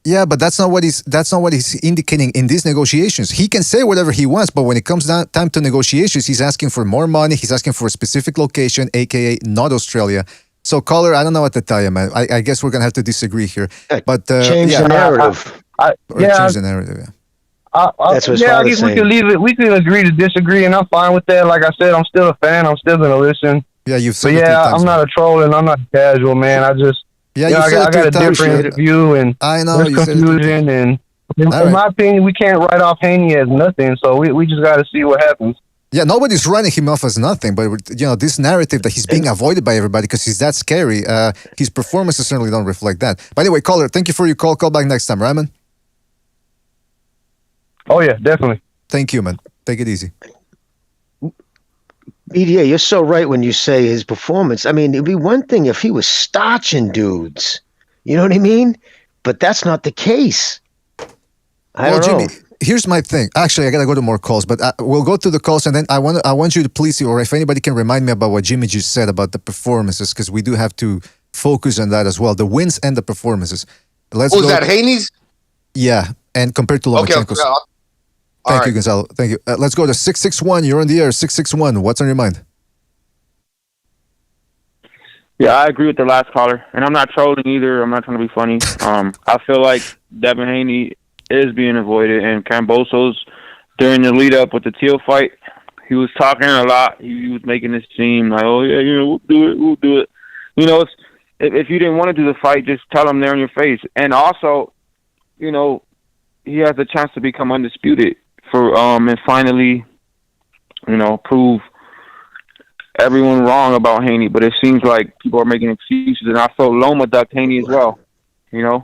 Yeah, but that's not what he's indicating in these negotiations. He can say whatever he wants, but when it comes down time to negotiations, he's asking for more money. He's asking for a specific location, aka not Australia. So, caller, I don't know what to tell you, man. I guess we're gonna have to disagree here. But change the narrative. Change the narrative. Yeah. That's what I guess we can leave it. We can agree to disagree, and I'm fine with that. Like I said, I'm still a fan. I'm still gonna listen. Yeah, you've said it 3 times, I'm not a troll, and I'm not casual, man. I just. I got a different view, and I know there's confusion. And in my opinion, we can't write off Haney as nothing. So we just got to see what happens. Yeah, nobody's running him off as nothing, but this narrative that he's being avoided by everybody because he's that scary. His performances certainly don't reflect that. But anyway, caller, thank you for your call. Call back next time, right, man? Oh yeah, definitely. Thank you, man. Take it easy. BDA, you're so right when you say his performance. I mean, it'd be one thing if he was starching dudes. You know what I mean? But that's not the case. I don't know. Jimmy, here's my thing. Actually, I gotta go to more calls, but we'll go to the calls, and then I want you to please, or if anybody can remind me about what Jimmy just said about the performances, because we do have to focus on that as well. The wins and the performances. Who's that? Haney's? Yeah, and compared to Lomachenko's. Okay. Thank you, Gonzalo. Thank you. Let's go to 661. You're on the air. 661. What's on your mind? Yeah, I agree with the last caller, and I'm not trolling either. I'm not trying to be funny. I feel like Devin Haney is being avoided, and Kambosos, during the lead-up with the Teal fight, he was talking a lot. He was making it seem like, oh, yeah, we'll do it. If you didn't want to do the fight, just tell him there in your face. And also, he has a chance to become undisputed and finally, prove everyone wrong about Haney. But it seems like people are making excuses, and I felt Loma ducked Haney as well, and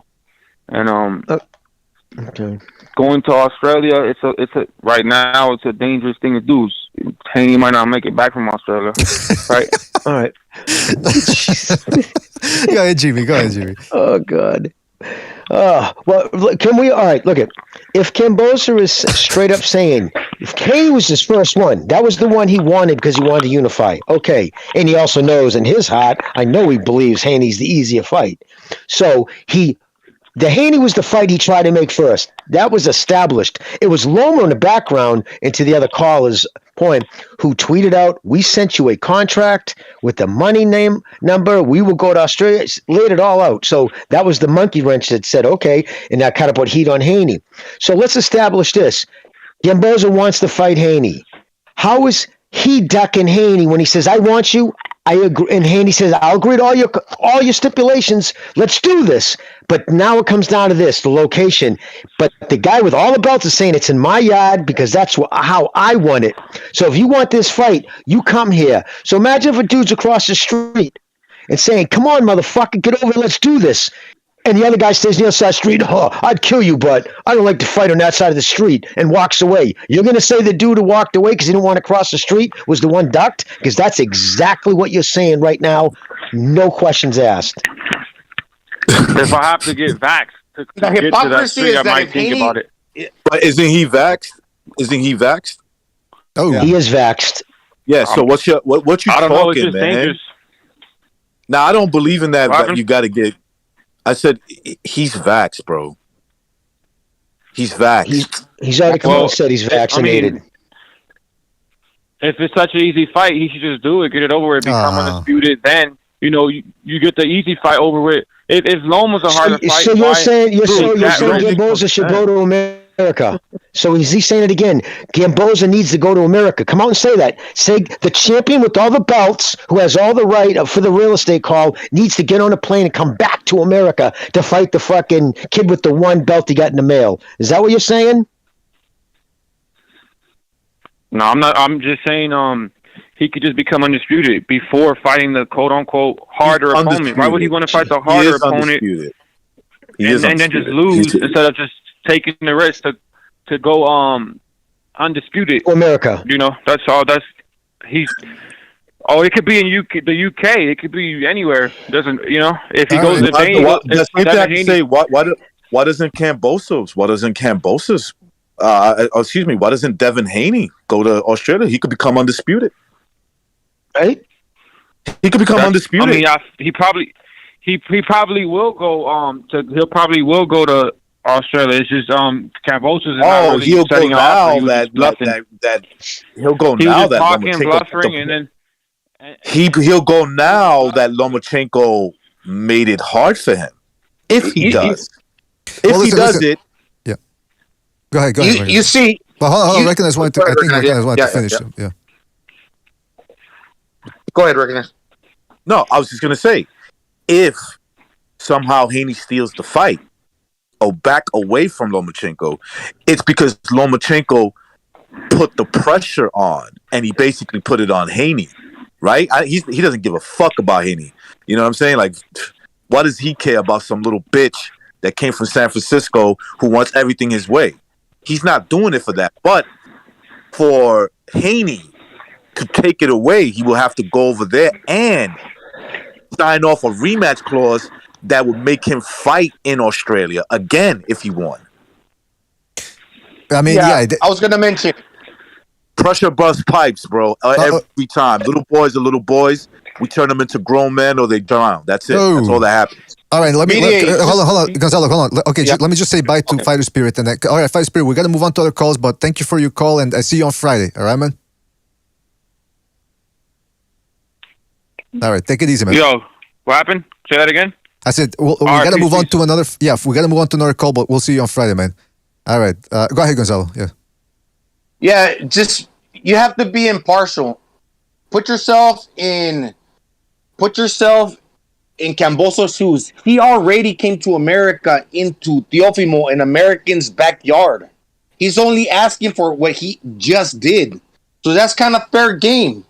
going to Australia, right now it's a dangerous thing to do. Haney might not make it back from Australia, right? All right. Go ahead, Jimmy. Oh God. Well, can we? All right. Look at if Kambosos is straight up saying if Haney was his first one, that was the one he wanted because he wanted to unify. Okay, and he also knows in his heart, I know he believes Haney's the easier fight. So the Haney was the fight he tried to make first. That was established. It was Loma in the background, and to the other caller's point, who tweeted out, "We sent you a contract with the money name number. We will go to Australia." Laid it all out. So that was the monkey wrench that said, "Okay," and that kind of put heat on Haney. So let's establish this: Kambosos wants to fight Haney. How is he ducking Haney when he says, "I want you"? I agree, and Haney says, "I'll agree to all your stipulations. Let's do this." But now it comes down to this: the location. But the guy with all the belts is saying it's in my yard because that's how I want it. So if you want this fight, you come here. So imagine if a dude's across the street and saying, "Come on, motherfucker, get over here, let's do this." And the other guy stays on the other side of the street. "Oh, I'd kill you, but I don't like to fight on that side of the street," and walks away. You're going to say the dude who walked away because he didn't want to cross the street was the one ducked? Because that's exactly what you're saying right now. No questions asked. If I have to get vaxxed to get to that street, I might think about it. But isn't he vaxxed? Isn't he vaxxed? Oh, he is vaxxed. Yeah. So what you I don't know, it's talking, just man? dangerous. Now I don't believe in that. But you got to get. I said he's vaxxed, bro. He's vaxxed. He's already come out and said he's vaccinated. I mean, if it's such an easy fight, he should just do it, get it over with, become undisputed. Then you get the easy fight over with. If Loma's a harder fight, so you're saying Kambosos should go to America. So is he saying it again? Kambosos needs to go to America. Come out and say that. Say the champion with all the belts, who has all the right for the real estate call, needs to get on a plane and come back to America to fight the fucking kid with the one belt he got in the mail. Is that what you're saying? No, I'm not. I'm just saying he could just become undisputed before fighting the quote-unquote harder opponent. Why would he want to fight the harder opponent and then just lose instead of just taking the risk to go undisputed? America. That's all. It could be in the UK. It could be anywhere. Doesn't if he goes to Spain? Why doesn't Kambosos? Why doesn't Devin Haney go to Australia? He could become undisputed. Right? He could become undisputed. I mean, he probably will go. He'll probably will go to Australia. It's just Kambosos is not really he'll go setting now off. that he'll go he now was that talking, Lomachenko, bluffering, and then he'll go now that Lomachenko made it hard for him. If he does, it. Yeah. Go ahead. You see. Well, hold on. Recognize wanted to finish. Yeah. Go ahead, Recognize. No, I was just gonna say, if somehow Haney steals the fight or back away from Lomachenko, it's because Lomachenko put the pressure on, and he basically put it on Haney, right? He doesn't give a fuck about Haney. You know what I'm saying? Like, what does he care about some little bitch that came from San Francisco who wants everything his way? He's not doing it for that. But for Haney to take it away, he will have to go over there and sign off a rematch clause that would make him fight in Australia again if he won. I mean, I was going to mention. Pressure bust pipes, bro. Every time. Little boys are little boys. We turn them into grown men or they drown. That's it. That's all that happens. All right, hold on, Gonzalo, hold on. Okay, let me just say bye to Fighter Spirit. And all right, Fighter Spirit, we got to move on to other calls, but thank you for your call, and I see you on Friday. All right, man? All right, take it easy, man. Yo, what happened? Say that again? I said, we got to move on to another. Yeah, we got to move on to another call, but we'll see you on Friday, man. All right, go ahead, Gonzalo. Yeah. Yeah, just you have to be impartial. Put yourself in Kambosos' shoes. He already came to America into Teofimo, an American's backyard. He's only asking for what he just did. So that's kind of fair game.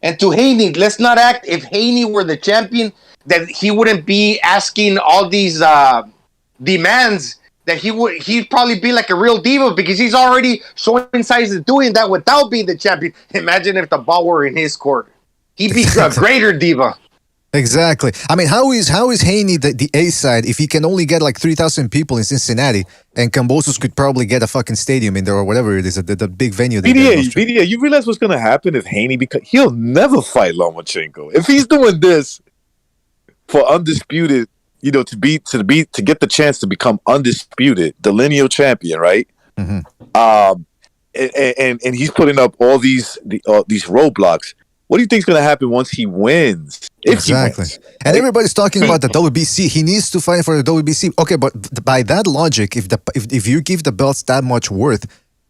And to Haney, let's not act if Haney were the champion, that he wouldn't be asking all these demands, that he'd probably be like a real diva because he's already showing signs of doing that without being the champion. Imagine if the ball were in his court. He'd be a greater diva. Exactly. I mean, how is Haney the A side if he can only get like 3,000 people in Cincinnati, and Kambosos could probably get a fucking stadium in there or whatever it is, the big venue. BDA, you realize what's going to happen if Haney, because he'll never fight Lomachenko if he's doing this for undisputed. You know, to get the chance to become undisputed, the lineal champion, right? Mm-hmm. and he's putting up all these roadblocks. What do you think is going to happen once he wins? If he wins, and everybody's talking about the WBC. He needs to fight for the WBC. Okay, but by that logic, if you give the belts that much worth,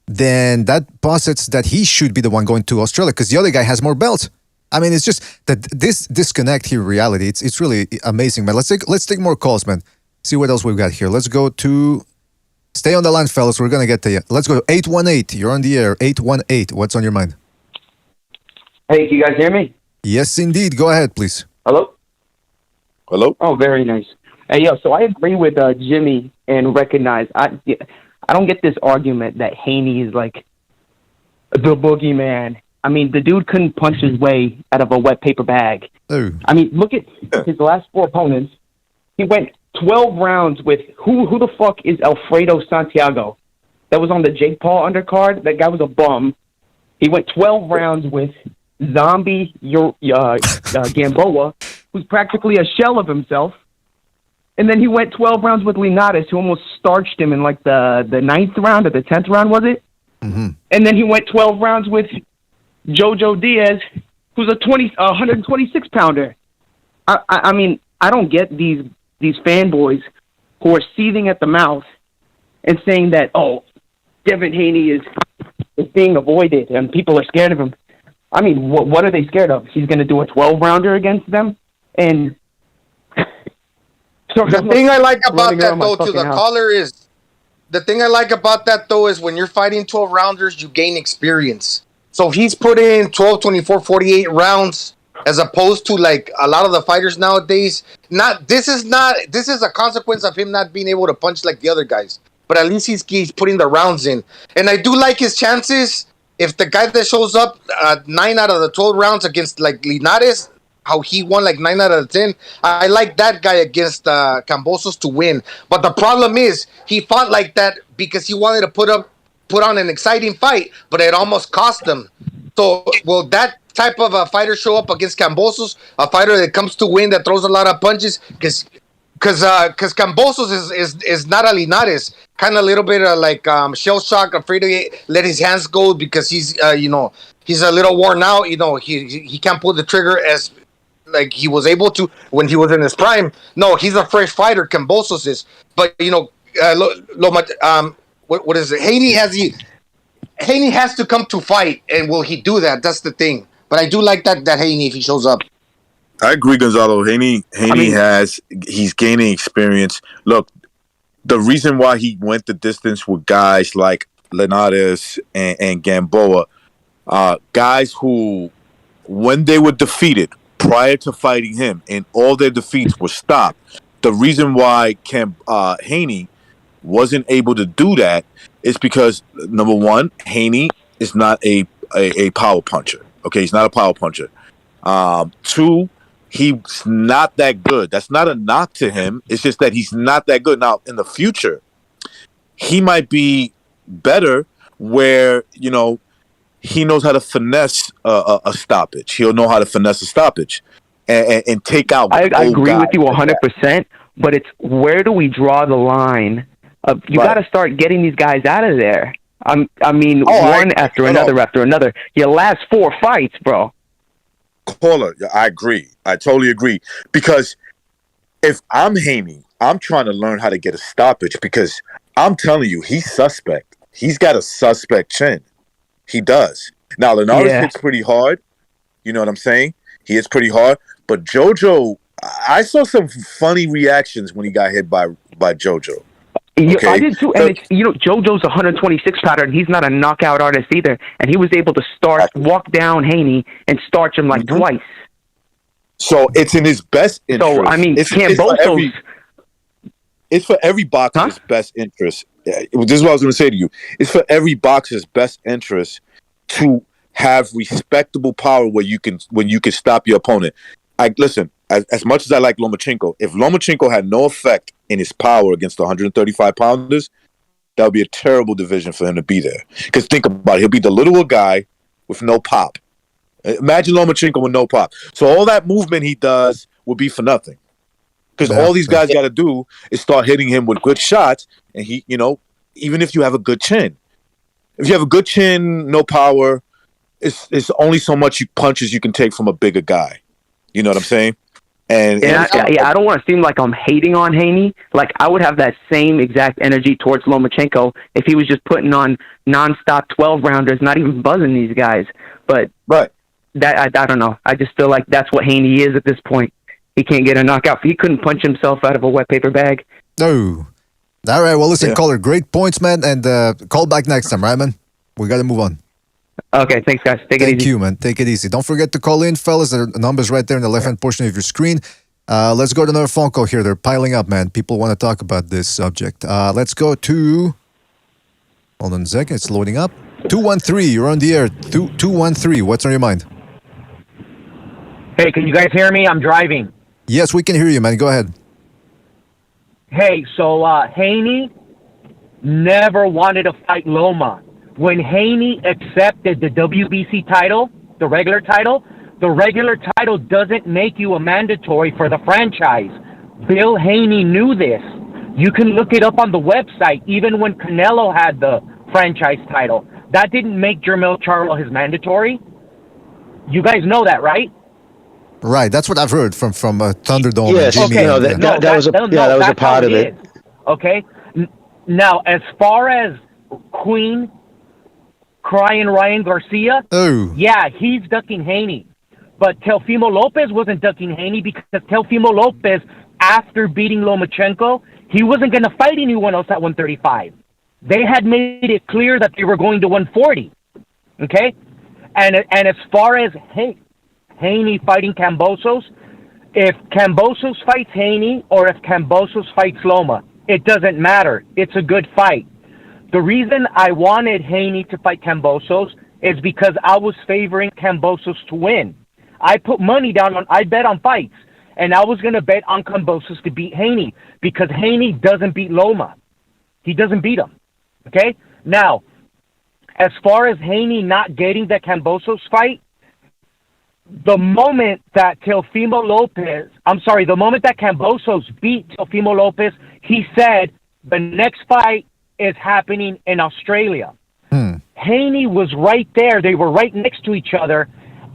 then that posits that he should be the one going to Australia because the other guy has more belts. I mean, it's just that this disconnect here, reality. It's really amazing, man. Let's take more calls, man. See what else we've got here. Let's go to. Stay on the line, fellas. We're gonna get to you. Let's go to 818. You're on the air. 818. What's on your mind? Hey, can you guys hear me? Yes, indeed. Go ahead, please. Hello? Hello? Oh, very nice. Hey, yo, so I agree with Jimmy and recognize, I don't get this argument that Haney is like the boogeyman. I mean, the dude couldn't punch his way out of a wet paper bag. Oh. I mean, look at his last 4 opponents. He went 12 rounds with, who the fuck is Alfredo Santiago? That was on the Jake Paul undercard. That guy was a bum. He went 12 rounds with Zombie Gamboa, who's practically a shell of himself. And then he went 12 rounds with Linares, who almost starched him in like the 9th round or the 10th round, was it? Mm-hmm. And then he went 12 rounds with Jojo Diaz, who's a 126-pounder. I mean, I don't get these fanboys who are seething at the mouth and saying that, oh, Devin Haney is being avoided and people are scared of him. I mean, what are they scared of? He's going to do a 12-rounder against them? And so the thing I like about that, though, to the caller is, the thing I like about that, though, is when you're fighting 12-rounders, you gain experience. So he's put in 12, 24, 48 rounds, as opposed to like a lot of the fighters nowadays. This is a consequence of him not being able to punch like the other guys. But at least he's putting the rounds in. And I do like his chances. If the guy that shows up 9 out of the 12 rounds against like Linares, how he won like 9 out of the 10, I like that guy against Kambosos to win. But the problem is he fought like that because he wanted to put on an exciting fight, but it almost cost him. So will that type of a fighter show up against Kambosos, a fighter that comes to win, that throws a lot of punches? Because Kambosos is not a Linares, kind of a little bit of like shell shock, afraid to let his hands go because he's he's a little worn out. He can't pull the trigger as like he was able to when he was in his prime. No, he's a fresh fighter. Kambosos is, but what is it? Haney has to come to fight, and will he do that? That's the thing. But I do like that Haney if he shows up. I agree, Gonzalo. Haney he's gaining experience. Look, the reason why he went the distance with guys like Linares and Gamboa, guys who, when they were defeated prior to fighting him, and all their defeats were stopped. The reason why Haney wasn't able to do that is because, number one, Haney is not a power puncher. Okay, he's not a power puncher. 2, he's not that good. That's not a knock to him. It's just that he's not that good. Now, in the future, he might be better where, he knows how to finesse a stoppage. He'll know how to finesse a stoppage and take out. I agree with you 100%, but it's where do we draw the line? You got to start getting these guys out of there. One after another. Your last 4 fights, bro. Caller, I agree. I totally agree. Because if I'm Haney, I'm trying to learn how to get a stoppage because I'm telling you, he's suspect. He's got a suspect chin. He does. Now, Linares hits pretty hard. You know what I'm saying? He hits pretty hard. But JoJo, I saw some funny reactions when he got hit by JoJo. Okay. I did too, and JoJo's 126 pounder, and he's not a knockout artist either. And he was able to walk down Haney and starch him like twice. So it's in his best interest. So I mean, it's for every boxer's best interest. This is what I was going to say to you. It's for every boxer's best interest to have respectable power when you can stop your opponent. Listen. As much as I like Lomachenko, if Lomachenko had no effect in his power against the 135-pounders, that would be a terrible division for him to be there. Because think about it, he'll be the little guy with no pop. Imagine Lomachenko with no pop. So all that movement he does will be for nothing. Because all these guys got to do is start hitting him with good shots, and he, even if you have a good chin. if you have a good chin, no power, it's only so much punches you can take from a bigger guy. You know what I'm saying? And I don't want to seem like I'm hating on Haney. Like, I would have that same exact energy towards Lomachenko if he was just putting on nonstop 12-rounders, not even buzzing these guys. But that I don't know. I just feel like that's what Haney is at this point. He can't get a knockout. He couldn't punch himself out of a wet paper bag. No. All right. Well, listen, caller, great points, man. And call back next time, right, man? We got to move on. Okay, thanks, guys. Take it easy. Thank you, man. Take it easy. Don't forget to call in, fellas. The number's right there in the left-hand portion of your screen. Let's go to another phone call here. They're piling up, man. People want to talk about this subject. Let's go to... Hold on a second. It's loading up. 213, you're on the air. 213, what's on your mind? Hey, can you guys hear me? I'm driving. Yes, we can hear you, man. Go ahead. Hey, so Haney never wanted to fight Loma. When Haney accepted the WBC title, the regular title doesn't make you a mandatory for the franchise. Bill Haney knew this. You can look it up on the website, even when Canelo had the franchise title. That didn't make Jermell Charlo his mandatory. You guys know that, right? Right, that's what I've heard from Thunderdome. Yes, and Jimmy. okay, that was a part of it. Okay. Now, as far as Queen crying Ryan Garcia, yeah, he's ducking Haney. But Teofimo Lopez wasn't ducking Haney because Teofimo Lopez, after beating Lomachenko, he wasn't going to fight anyone else at 135. They had made it clear that they were going to 140. Okay? And as far as Haney fighting Kambosos, if Kambosos fights Haney or if Kambosos fights Loma, it doesn't matter. It's a good fight. The reason I wanted Haney to fight Kambosos is because I was favoring Kambosos to win. I put money down I bet on fights, and I was going to bet on Kambosos to beat Haney because Haney doesn't beat Loma. He doesn't beat him. Okay? Now, as far as Haney not getting the Kambosos fight, the moment that Kambosos beat Teofimo Lopez, he said the next fight is happening in Australia. Haney was right there. They were right next to each other,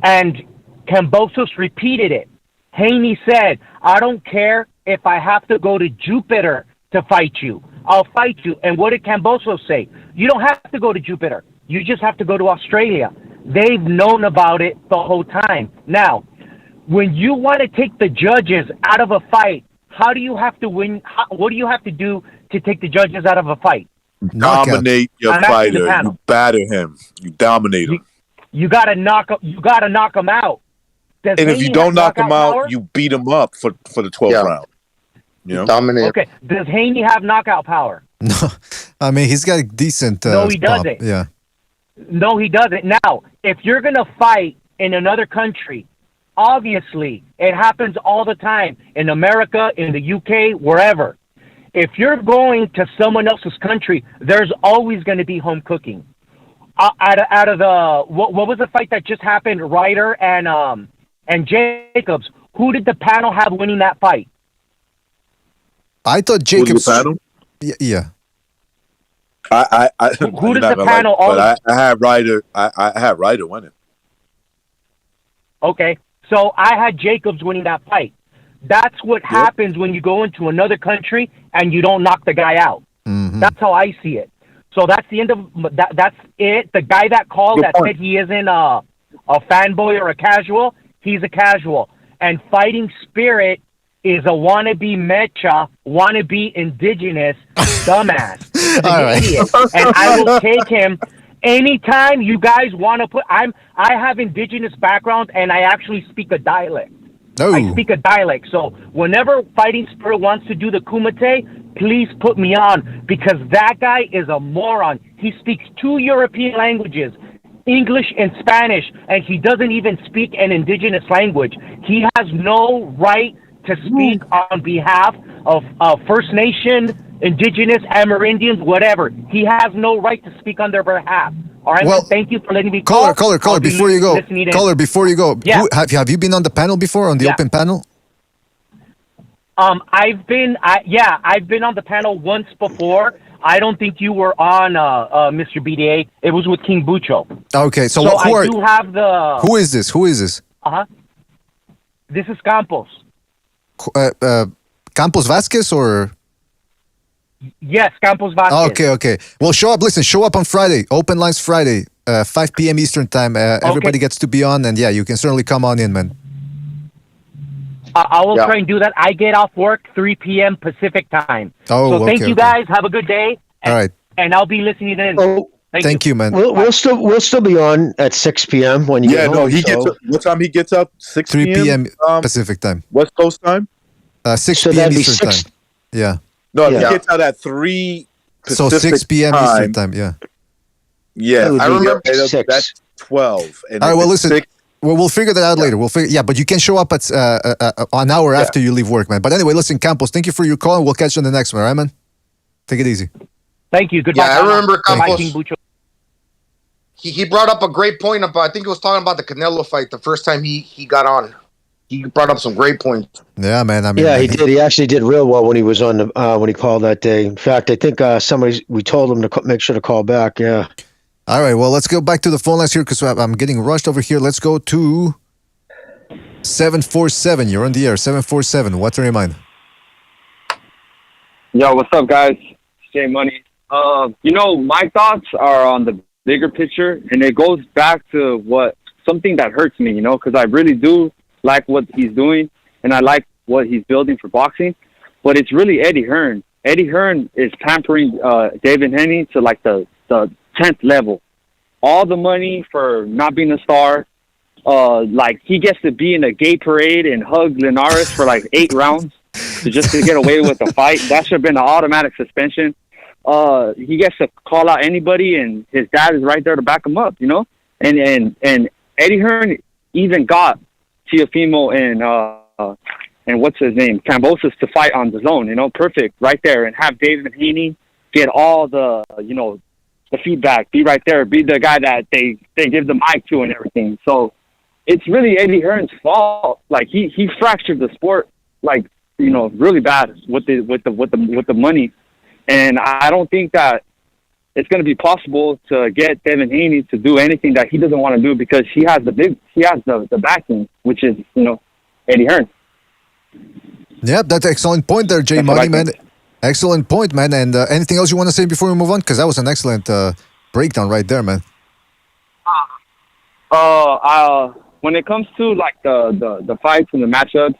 and Kambosos repeated it. Haney said, I don't care if I have to go to Jupiter to fight you. I'll fight you. And what did Kambosos say? You don't have to go to Jupiter. You just have to go to Australia. They've known about it the whole time. Now, when you want to take the judges out of a fight, how do you have to win? What do you have to do to take the judges out of a fight? Dominate your fighter. You batter him. You dominate him. You gotta knock him out. And if you don't knock him out, you beat him up for the 12th round. You know? Dominate. Okay. Does Haney have knockout power? No, I mean he's got a decent. No, he doesn't. Yeah. No, he doesn't. Now, if you're gonna fight in another country, obviously it happens all the time in America, in the UK, wherever. If you're going to someone else's country, there's always going to be home cooking. Out of the what was the fight that just happened? Ryder and Jacobs. Who did the panel have winning that fight? I thought Jacobs. Yeah. Who did the panel? But I had Ryder. I had Ryder winning. Okay, so I had Jacobs winning that fight. That's what happens when you go into another country and you don't knock the guy out. Mm-hmm. That's how I see it. So that's the end of that. That's it. The guy that called that said he isn't a fanboy or a casual, he's a casual. And Fighting Spirit is a wannabe mecha, wannabe indigenous dumbass. He's an idiot. And I will take him anytime you guys want to put. I have indigenous background and I actually speak a dialect. I speak a dialect. So whenever Fighting Spirit wants to do the Kumite, please put me on because that guy is a moron. He speaks 2 European languages, English and Spanish, and he doesn't even speak an indigenous language. He has no right to speak on behalf of First Nation, indigenous, Amerindians, whatever. He has no right to speak on their behalf. All right, well, thank you for letting me call. Caller, before you go. Caller, before you go. Yeah. Have you been on the panel before, on the open panel? I've been on the panel once before. I don't think you were on, Mr. BDA. It was with King Bucho. Okay, so I do have the. Who is this? This is Campos. Campos Vasquez or? Yes, Campos Vasquez. Okay. Well, show up. Listen, show up on Friday. Open lines Friday, 5 p.m. Eastern time. Everybody gets to be on, and yeah, you can certainly come on in, man. I will try and do that. I get off work 3 p.m. Pacific time. Oh, so thank you guys. Have a good day. All right. And I'll be listening in. Thank you, man. We'll still be on at 6 p.m. when you get home. He gets up, what time he gets up? 6 3 p.m. Pacific time. West Coast time? 6 p.m. Eastern time. Yeah. No, he gets out at 3 Pacific So 6 p.m. Eastern time, yeah. Yeah, I remember that's 12. And all right, well, listen. We'll figure that out later. But you can show up at an hour after you leave work, man. But anyway, listen, Campos, thank you for your call, and we'll catch you on the next one, all right, man? Take it easy. Thank you. Goodbye. Yeah, I remember Campos. King Bucho. He brought up a great point about, I think he was talking about the Canelo fight the first time he got on. He brought up some great points. Yeah, man. I mean, he did. He actually did real well when he was on when he called that day. In fact, I think we told him to make sure to call back. Yeah. All right. Well, let's go back to the phone lines here because I'm getting rushed over here. Let's go to 747. You're on the air. 747. What's on your mind? Yo, what's up, guys? Jay Money. My thoughts are on the bigger picture, and it goes back to something that hurts me, because I really do like what he's doing, and I like what he's building for boxing, but it's really Eddie Hearn. Eddie Hearn is pampering David Haney to like the 10th level. All the money for not being a star, like he gets to be in a gay parade and hug Linares for like 8 rounds just to get away with the fight. That should have been an automatic suspension. He gets to call out anybody, and his dad is right there to back him up, And Eddie Hearn even got Teofimo and what's his name, Kambosos to fight on the zone, perfect right there, and have David Haney get all the, the feedback, be right there, be the guy that they give the mic to and everything. So it's really Eddie Hearn's fault. Like he fractured the sport, like, really bad with the money. And I don't think that it's going to be possible to get Devin Haney to do anything that he doesn't want to do because he has the backing, which is, Eddie Hearn. Yeah, that's an excellent point there, Jay Money, man. Excellent point, man. And anything else you want to say before we move on? Because that was an excellent breakdown right there, man. When it comes to like the fights and the matchups,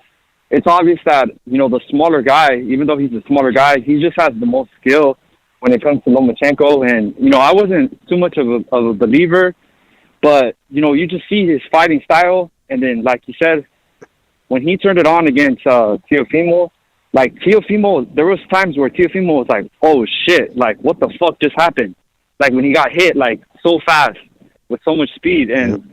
it's obvious that, the smaller guy, even though he's a smaller guy, he just has the most skill when it comes to Lomachenko. And, I wasn't too much of a believer, but, you just see his fighting style. And then, like you said, when he turned it on against Teofimo, like Teofimo, there was times where Teofimo was like, oh shit, like what the fuck just happened? Like when he got hit like so fast with so much speed. And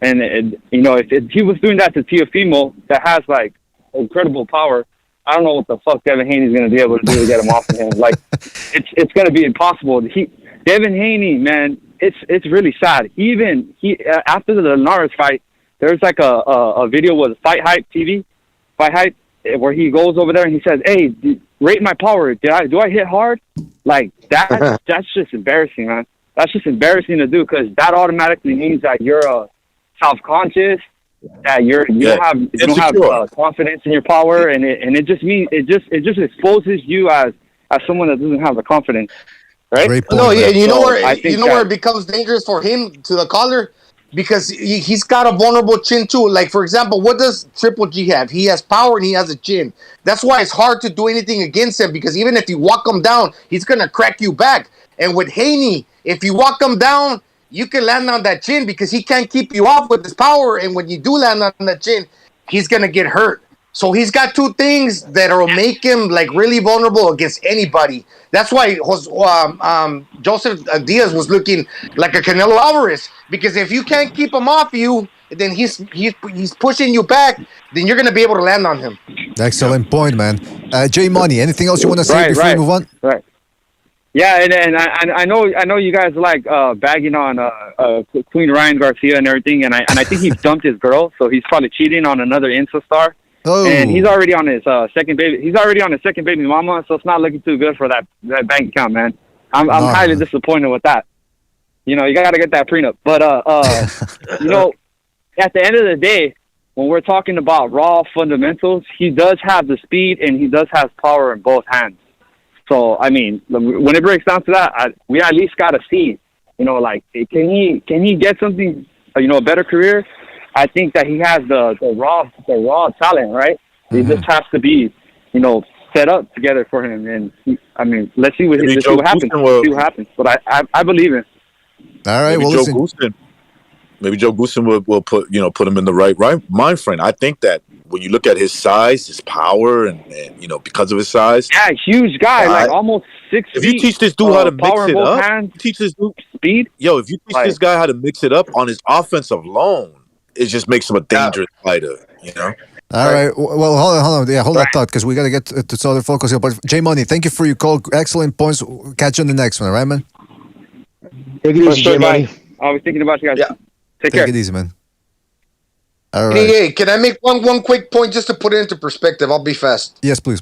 if he was doing that to Teofimo that has like incredible power, I don't know what the fuck Devin Haney's going to be able to do to get him off of him. Like it's going to be impossible. Devin Haney, man, it's really sad. Even after the Linares fight, there's like a video with Fight Hype TV, where he goes over there and he says, "Hey, rate my power. Do I hit hard?" Like that. That's just embarrassing, man. That's just embarrassing to do because that automatically means that you're self-conscious, that you don't have confidence in your power, and it just means it just exposes you as someone that doesn't have the confidence, right? No, yeah, and you know where it becomes dangerous for him to the collar. Because he's got a vulnerable chin too. Like, for example, what does Triple G have? He has power and he has a chin. That's why it's hard to do anything against him, because even if you walk him down, he's going to crack you back. And with Haney, if you walk him down, you can land on that chin because he can't keep you off with his power. And when you do land on that chin, he's going to get hurt. So he's got two things that will make him like really vulnerable against anybody. That's why Joseph Diaz was looking like a Canelo Alvarez, because if you can't keep him off you, then he's pushing you back. Then you're going to be able to land on him. Excellent point, man. Jay Money, anything else you want to say before we move on? Right. Yeah, and I know you guys like bagging on Queen Ryan Garcia and everything, and I think he dumped his girl, so he's probably cheating on another Insta star. Oh. And he's already on his second baby. He's already on his second baby mama, so it's not looking too good for that bank account, man. I'm highly disappointed with that. You know, you got to get that prenup. But, you know, at the end of the day, when we're talking about raw fundamentals, he does have the speed and he does have power in both hands. So, I mean, when it breaks down to that, we at least got to see, you know, like, can he get something, you know, a better career? I think that he has the raw talent, right? He just has to be, you know, set up together for him. And, I mean, let's see what happens. But I believe in. All right, maybe maybe Joe Goosen will put him in the right mind frame. I think that when you look at his size, his power, and you know, because of his size, yeah, huge guy, like almost 6 feet. If you teach this dude how to mix it up, teach this dude speed. Yo, if you teach this guy how to mix it up on his offensive alone, it just makes him a dangerous fighter. You know. All right. Well, hold on. Yeah, hold that thought because we got to get to other focus here. But J Money, thank you for your call. Excellent points. Catch you on the next one, all right, man? Take it easy, J Money. I was thinking about you guys. Yeah. Take it easy, man. All right. Hey, can I make one quick point just to put it into perspective? I'll be fast. Yes, please.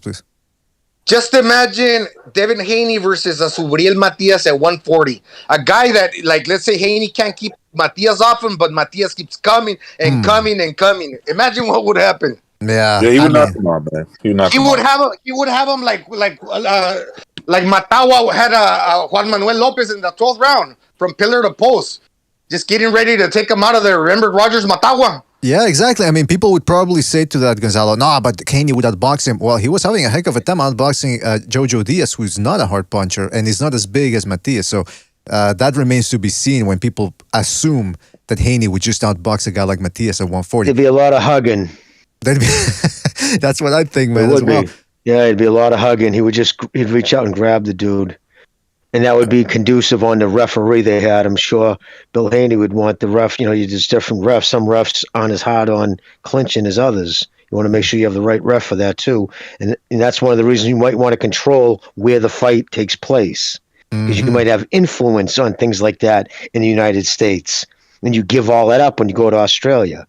Just imagine Devin Haney versus Subriel Matias at 140. A guy that, like, let's say Haney can't keep Matias off him, but Matias keeps coming and coming and coming. Imagine what would happen. Yeah, he would knock him out, man. He would have him like Matawa had Juan Manuel Lopez in the 12th round from pillar to post, just getting ready to take him out of there. Remember Rogers Matawa? Yeah, exactly. I mean, people would probably say to that, Gonzalo, no, but Haney would outbox him. Well, he was having a heck of a time outboxing Jojo Diaz, who's not a hard puncher, and he's not as big as Matias. So that remains to be seen when people assume that Haney would just outbox a guy like Matias at 140. There'd be a lot of hugging. That's what I think, man, as well. Yeah, it'd be a lot of hugging. He'd reach out and grab the dude. And that would be conducive on the referee they had. I'm sure Bill Haney would want the ref. You know, there's different refs. Some refs aren't as hard on clinching as others. You want to make sure you have the right ref for that too. And that's one of the reasons you might want to control where the fight takes place. Because you might have influence on things like that in the United States. And you give all that up when you go to Australia.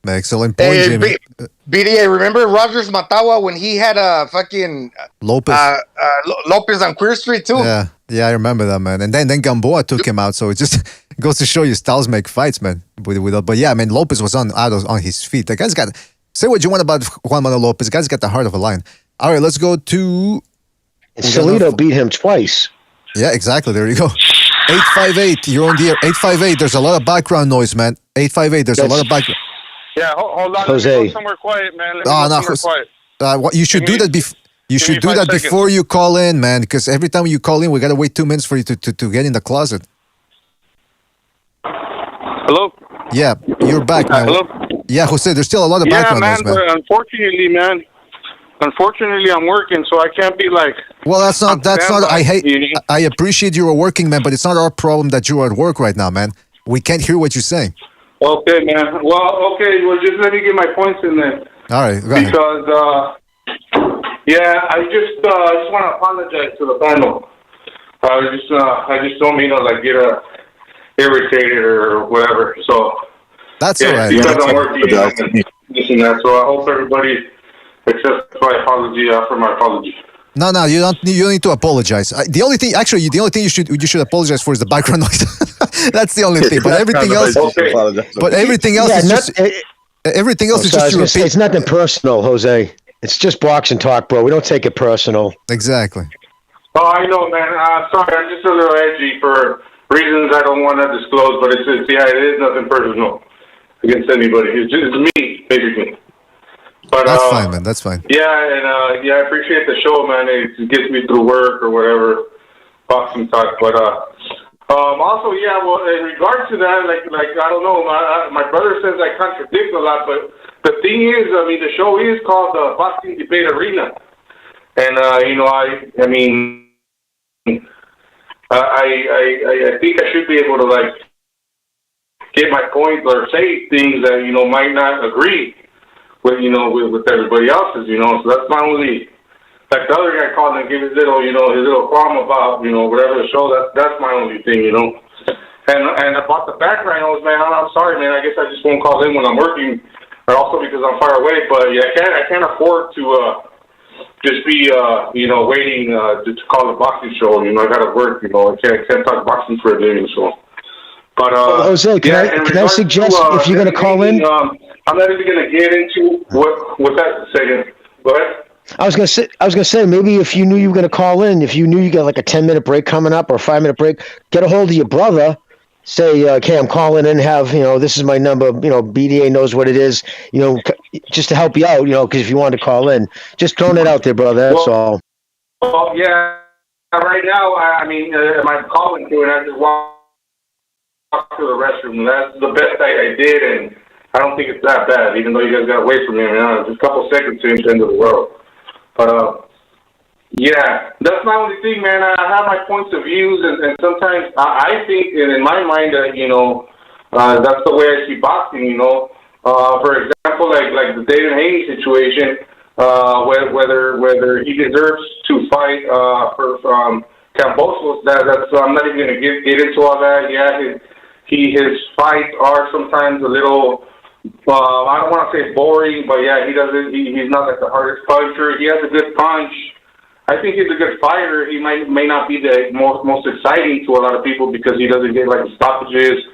Excellent point, Jamie. BDA, remember Rogers Matawa when he had a fucking Lopez on Queer Street too? Yeah, I remember that, man. And then Gamboa took him out, so it just goes to show you styles make fights, man. But yeah, I mean, Lopez was on his feet. The guy's got, say what you want about Juan Manuel Lopez, the guy's got the heart of a lion. All right, let's go to... And Salido beat him twice. Yeah, exactly. There you go. 858, you're on the air. 858, there's a lot of background noise, man. 858, there's a lot of background... Yeah, hold on. Jose. Let me go somewhere quiet, man. You should do that before. You should do that before you call in, man. Because every time you call in, we gotta wait 2 minutes for you to get in the closet. Hello. Yeah, you're back, man. Hello. Yeah, Jose. There's still a lot of background noise, man. But unfortunately, I'm working, so I can't be like. Well, that's not. I appreciate you are working, man, but it's not our problem that you are at work right now, man. We can't hear what you're saying. Okay, man. Well, just let me get my points in there. All right, go ahead. Because, I just want to apologize to the panel. I just don't mean to like get irritated or whatever. So that's all right. Because I'm working this and that. So I hope everybody accepts my apology after my apology. No, you don't need to apologize. The only thing you should apologize for is the background noise. That's the only thing. But everything else, everything else is just to repeat. It's nothing personal, Jose. It's just boxing talk, bro. We don't take it personal. Exactly. Oh, I know, man. Sorry, I'm just a little edgy for reasons I don't want to disclose. But it is nothing personal against anybody. It's just me, basically. But, that's fine, man. That's fine. Yeah, and I appreciate the show, man. It gets me through work or whatever, boxing talk. But also, well, in regards to that, like I don't know, my brother says I contradict a lot, but the thing is, I mean, the show is called the Boxing Debate Arena, and I think I should be able to like get my points or say things that might not agree with everybody else's, so that's my only, like the other guy called and gave his little qualm about, whatever the show, that's my only thing, and about the background noise, man, I'm sorry, man, I guess I just won't call in when I'm working, or also because I'm far away, but yeah, I can't afford to just be, waiting to call a boxing show. I got to work. I can't talk boxing for a living. So, but Jose, can I suggest if you're going to call in? I'm not even going to get into what that second. Go ahead. I was gonna say maybe if you knew you were gonna call in, if you knew you got like a 10-minute break coming up or a 5-minute break, get a hold of your brother. Say, okay, I'm calling in. Have this is my number. BDA knows what it is. Just to help you out. Because if you want to call in, just throwing it out there, brother. That's all. Well, yeah. Right now, my calling to it. I just walk to the restroom. That's the best I did, and I don't think it's that bad. Even though you guys got away from me, just a couple seconds to the end of the world. But, yeah, that's my only thing, man. I have my points of views, and sometimes I think, and in my mind, that's the way I see boxing, For example, like the David Haney situation, whether he deserves to fight for Kambosos, that's I'm not even going to get into all that. Yeah, his fights are sometimes a little... I don't want to say boring, but yeah, he's not like the hardest puncher. He has a good punch. I think he's a good fighter. He may not be the most exciting to a lot of people because he doesn't get like the stoppages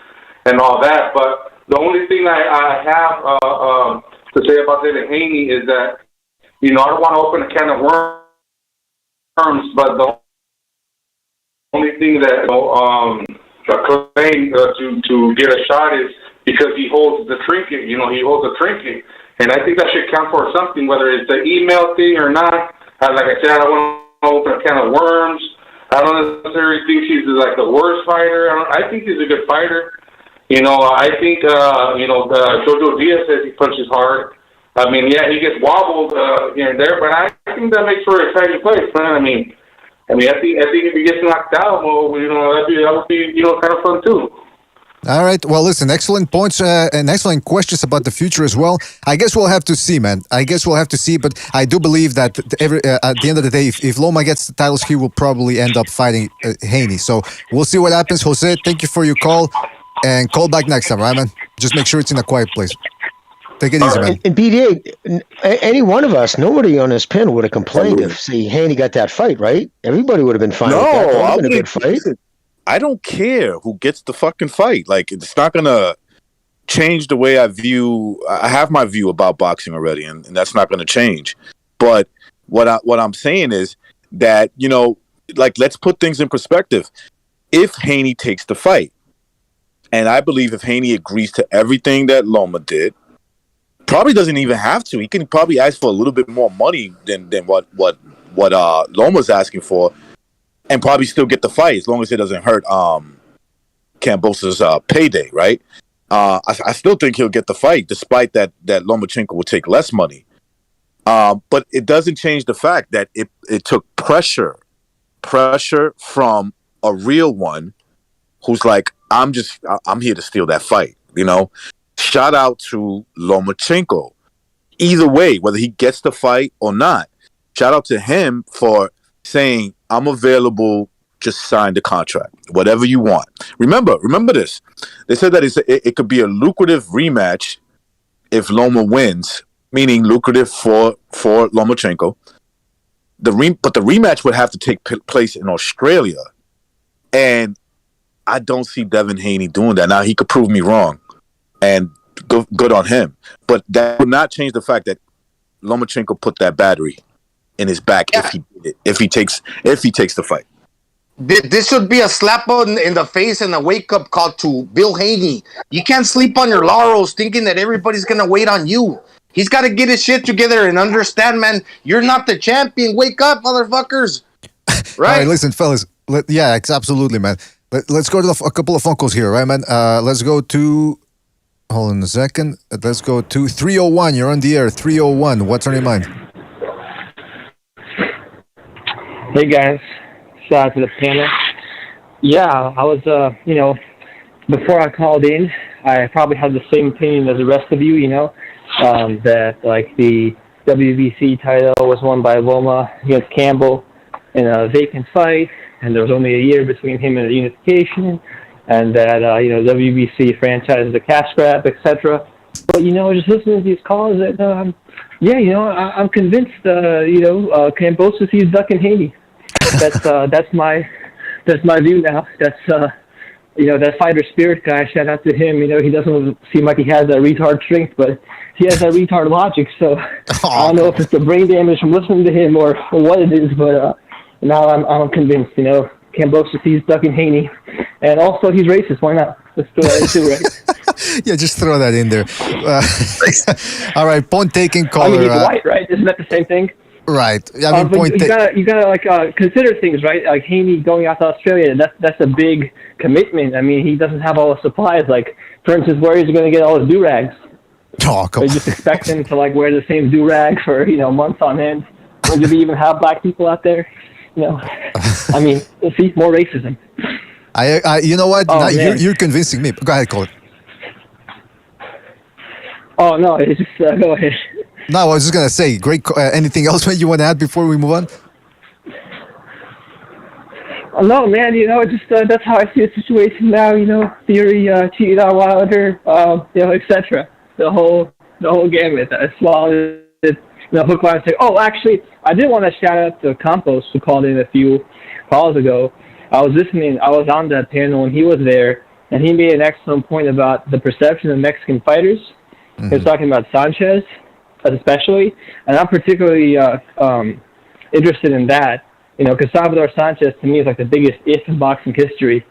and all that. But the only thing I have to say about David Haney is that I don't want to open a can of worms, but the only thing that claim to get a shot is because he holds the trinket, he holds a trinket. And I think that should count for something, whether it's the email thing or not. Like I said, I don't want to open a can of worms. I don't necessarily think he's like the worst fighter. I think he's a good fighter. I think, Jojo Diaz says he punches hard. Yeah, he gets wobbled here and there, but I think that makes for an exciting fight, man. I think if he gets knocked out, that would be kind of fun too. All right. Well, listen, excellent points and excellent questions about the future as well. I guess we'll have to see, man. But I do believe that at the end of the day, if Loma gets the titles, he will probably end up fighting Haney. So we'll see what happens. Jose, thank you for your call, and call back next time, right, man? Just make sure it's in a quiet place. Take it easy, man. And BDA, any one of us, nobody on this panel would have complained if, Haney got that fight, right? Everybody would have been fine with that. That would have been a good fight. I don't care who gets the fucking fight. Like, it's not gonna change the way I have my view about boxing already, and that's not gonna change. But what I'm saying is that, let's put things in perspective. If Haney takes the fight, and I believe if Haney agrees to everything that Loma did, probably doesn't even have to. He can probably ask for a little bit more money than what Loma's asking for, and probably still get the fight as long as it doesn't hurt Kambosos' payday, right? I still think he'll get the fight, despite that Lomachenko will take less money. But it doesn't change the fact that it took pressure from a real one who's like, I'm here to steal that fight, Shout out to Lomachenko. Either way, whether he gets the fight or not, shout out to him for saying, I'm available, just sign the contract, whatever you want. Remember this. They said that it could be a lucrative rematch if Loma wins, meaning lucrative for Lomachenko. But the rematch would have to take place in Australia. And I don't see Devin Haney doing that. Now, he could prove me wrong, and good on him. But that would not change the fact that Lomachenko put that battery in his back if he takes the fight. This should be a slap in the face and a wake-up call to Bill Haney. You can't sleep on your laurels thinking that everybody's going to wait on you. He's got to get his shit together and understand, man, you're not the champion. Wake up, motherfuckers. Right? All right, listen, fellas. Absolutely, man. Let's go to a couple of phone calls here, right, man? Let's go to... Hold on a second. Let's go to 301. You're on the air. 301. What's on your mind? Hey, guys. Shout out to the panel. Yeah, I was, before I called in, I probably had the same opinion as the rest of you, that, like, the WBC title was won by Loma against Campbell in a vacant fight, and there was only a year between him and the Unification, and that, WBC franchise is a cash grab, etc. but just listening to these calls, that I'm convinced. Kambosos he's ducking Haney. That's my view now. That's that fighter spirit guy. Shout out to him. He doesn't seem like he has that retard strength, but he has that retard logic. So I don't know if it's the brain damage from listening to him or what it is, but now I'm convinced. Kambosos he's ducking Haney, and also he's racist. Why not? Let's throw that in too, right? Yeah, just throw that in there. All right, point taking caller. He's white, right? Isn't that the same thing? Right. But you gotta consider things, right? Like Haney going out to Australia, that's a big commitment. He doesn't have all the supplies. Like, for instance, where is he going to get all his do-rags? Oh, come on. They just expect him to wear the same do-rag for months on end. Would you even have black people out there? See, more racism. You know what? Oh, You're convincing me. Go ahead, Colin. Oh no, it's just go ahead. No, I was just gonna say, great. Anything else you want to add before we move on? Oh, no, man. Just that's how I see the situation now. Theory, cheating on Wilder, etc. The whole gamut. I swallowed it. Hook, line, and say. Oh, actually, I did want to shout out to Campos, who called in a few calls ago. I was listening. I was on that panel when he was there, and he made an excellent point about the perception of Mexican fighters. Mm-hmm. He was talking about Sanchez, especially, and I'm particularly interested in that. Because Salvador Sanchez, to me, is like the biggest if in boxing history.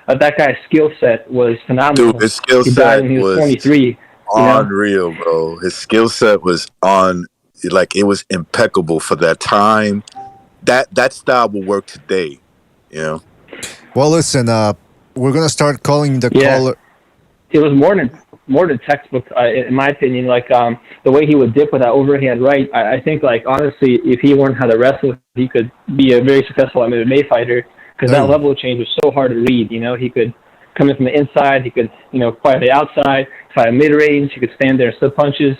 That guy's skill set was phenomenal. Dude, his skill set was 23. Unreal, bro. His skill set was it was impeccable for that time. That style will work today, Well, listen, we're gonna start calling the caller. It was more than textbook, in my opinion. The way he would dip with that overhand right, I think, honestly, if he learned how to wrestle, he could be a very successful MMA fighter, because that level of change was so hard to read. He could come in from the inside, he could, fight the outside, fight a mid-range, he could stand there and slip punches.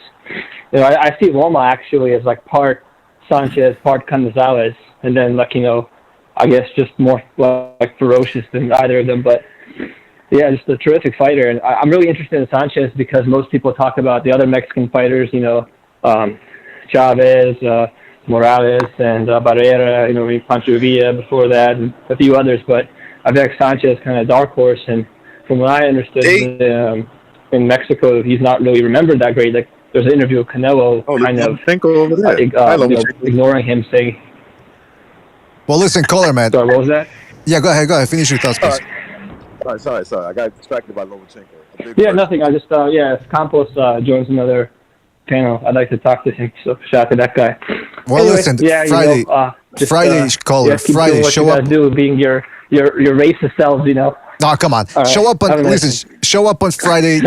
I see Loma actually as part Sanchez, part Canizales, and then I guess just more ferocious than either of them, but yeah, just a terrific fighter. And I'm really interested in Sanchez because most people talk about the other Mexican fighters, Chavez, Morales, and Barrera, Pancho Villa before that, and a few others. But I think Sanchez kind of dark horse. And from what I understood, in Mexico, he's not really remembered that great. There's an interview with Canelo ignoring him, saying... Well, listen, caller, man. Sorry, what was that? Yeah, go ahead. Finish your thoughts, please. Sorry. I got distracted by Lomachenko. Yeah, nothing. I just, if Campos joins another panel, I'd like to talk to him. So shout out to that guy. Well, listen, Friday, caller, Friday, show up. Do being your racist selves, No, come on. Right. Show up on Friday.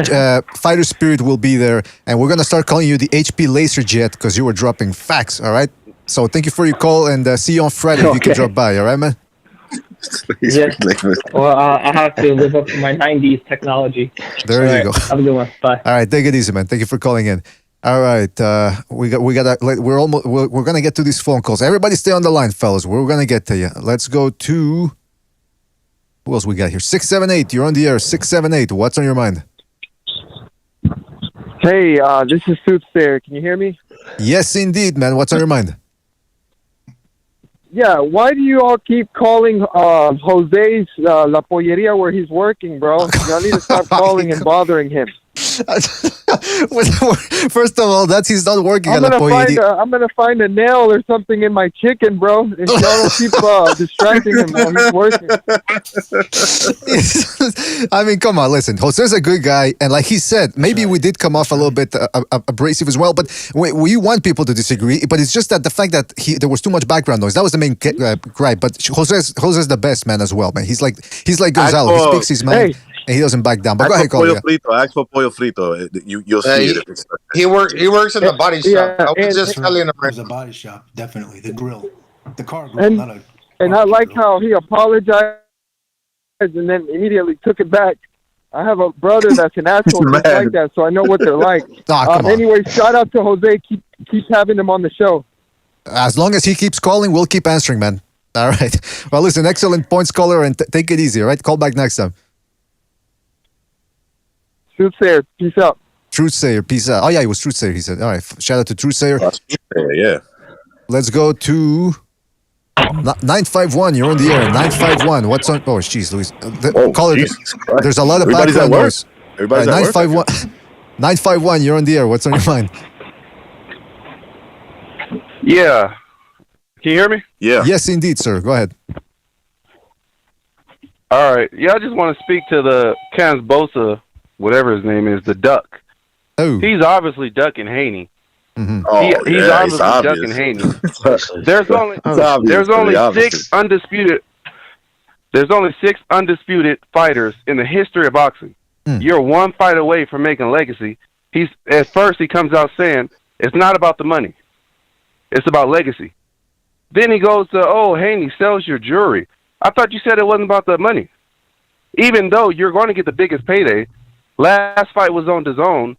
Fighter Spirit will be there, and we're gonna start calling you the HP Laser Jet because you were dropping facts. All right. So thank you for your call, and see you on Friday if you can drop by. All right, man. Yeah. Well, I have to live up to my 90s technology. There you go. Have a good one. Bye. All right, take it easy, man. Thank you for calling in. All right, we're gonna get to these phone calls. Everybody, stay on the line, fellas. We're gonna get to you. Let's go to who else we got here? 678. You're on the air. 678. What's on your mind? Hey, this is Soothsayer. Can you hear me? Yes, indeed, man. What's on your mind? Yeah, why do you all keep calling Jose's La Polleria where he's working, bro? Y'all need to stop calling and bothering him. First of all, he's not working at La Polleria. I'm gonna find a nail or something in my chicken, bro. If y'all don't keep distracting him while he's working. I mean, come on, listen. Jose's a good guy, and like he said, maybe we did come off a little bit abrasive as well. But we want people to disagree. But it's just that the fact that there was too much background noise. That was the main gripe. But Jose's the best man as well, man. He's like Gonzalo. He speaks his mind. And he doesn't back down. But go ahead, Colin. Ask for Pollo Frito. You'll see it. He works in the body shop. I was just telling him. It was a body shop, definitely. The grill. The car grill, and I like how he apologized and then immediately took it back. I have a brother that's an asshole just like that, so I know what they're like. Anyway, shout out to Jose. Keep having him on the show. As long as he keeps calling, we'll keep answering, man. All right. Well, listen, excellent points, caller, and take it easy, all right? Call back next time. Soothsayer, peace out. Truthsayer. Peace out. Oh yeah, it was Truthsayer. He said, "All right, shout out to Truthsayer." Yeah. Let's go to 951. You're on the air. 951. What's on? Oh, jeez, Luis. Caller, there's a lot of Everybody's background at work. noise. Everybody's at work. 951. 951. You're on the air. What's on your mind? Yeah. Can you hear me? Yeah. Yes, indeed, sir. Go ahead. All right. Yeah, I just want to speak to the Kambosos, whatever his name is, the duck. Oh. He's obviously ducking Haney. Mm-hmm. He's obviously ducking Haney. There's only six undisputed. There's only 6 undisputed fighters in the history of boxing. You're one fight away from making legacy. At first he comes out saying it's not about the money. It's about legacy. Then he goes to, Haney sells your jewelry. I thought you said it wasn't about the money. Even though you're going to get the biggest payday, last fight was on DAZN.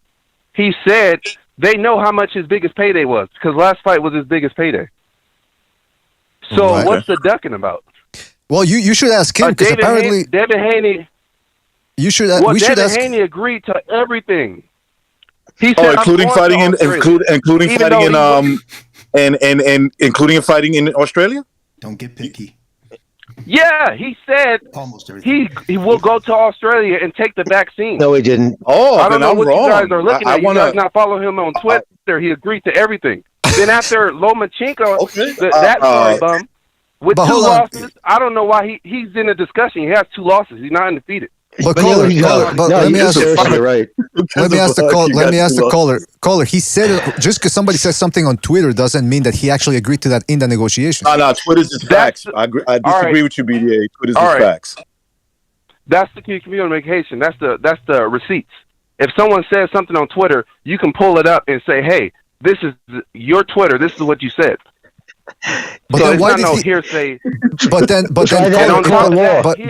He said they know how much his biggest payday was because last fight was his biggest payday. So what's the ducking about? Well, you should ask him because apparently Devin Haney. You should. Devin Haney agreed to everything. He said, including fighting including fighting in Australia. Don't get picky. Yeah, he said he will go to Australia and take the vaccine. No, he didn't. I don't know what you guys are looking at. You guys not follow him on Twitter. He agreed to everything. Then after Lomachenko, that sorry bum, with 2 losses, I don't know why he's in a discussion. He has 2 losses. He's not undefeated. But caller, let me ask the caller. Caller, he said just because somebody says something on Twitter doesn't mean that he actually agreed to that in the negotiation. No, Twitter's just facts. I disagree with you, BDA. Twitter's just facts. That's the key communication. That's the receipts. If someone says something on Twitter, you can pull it up and say, "Hey, this is your Twitter. This is what you said." But so then it's why not did no he, hearsay. But then he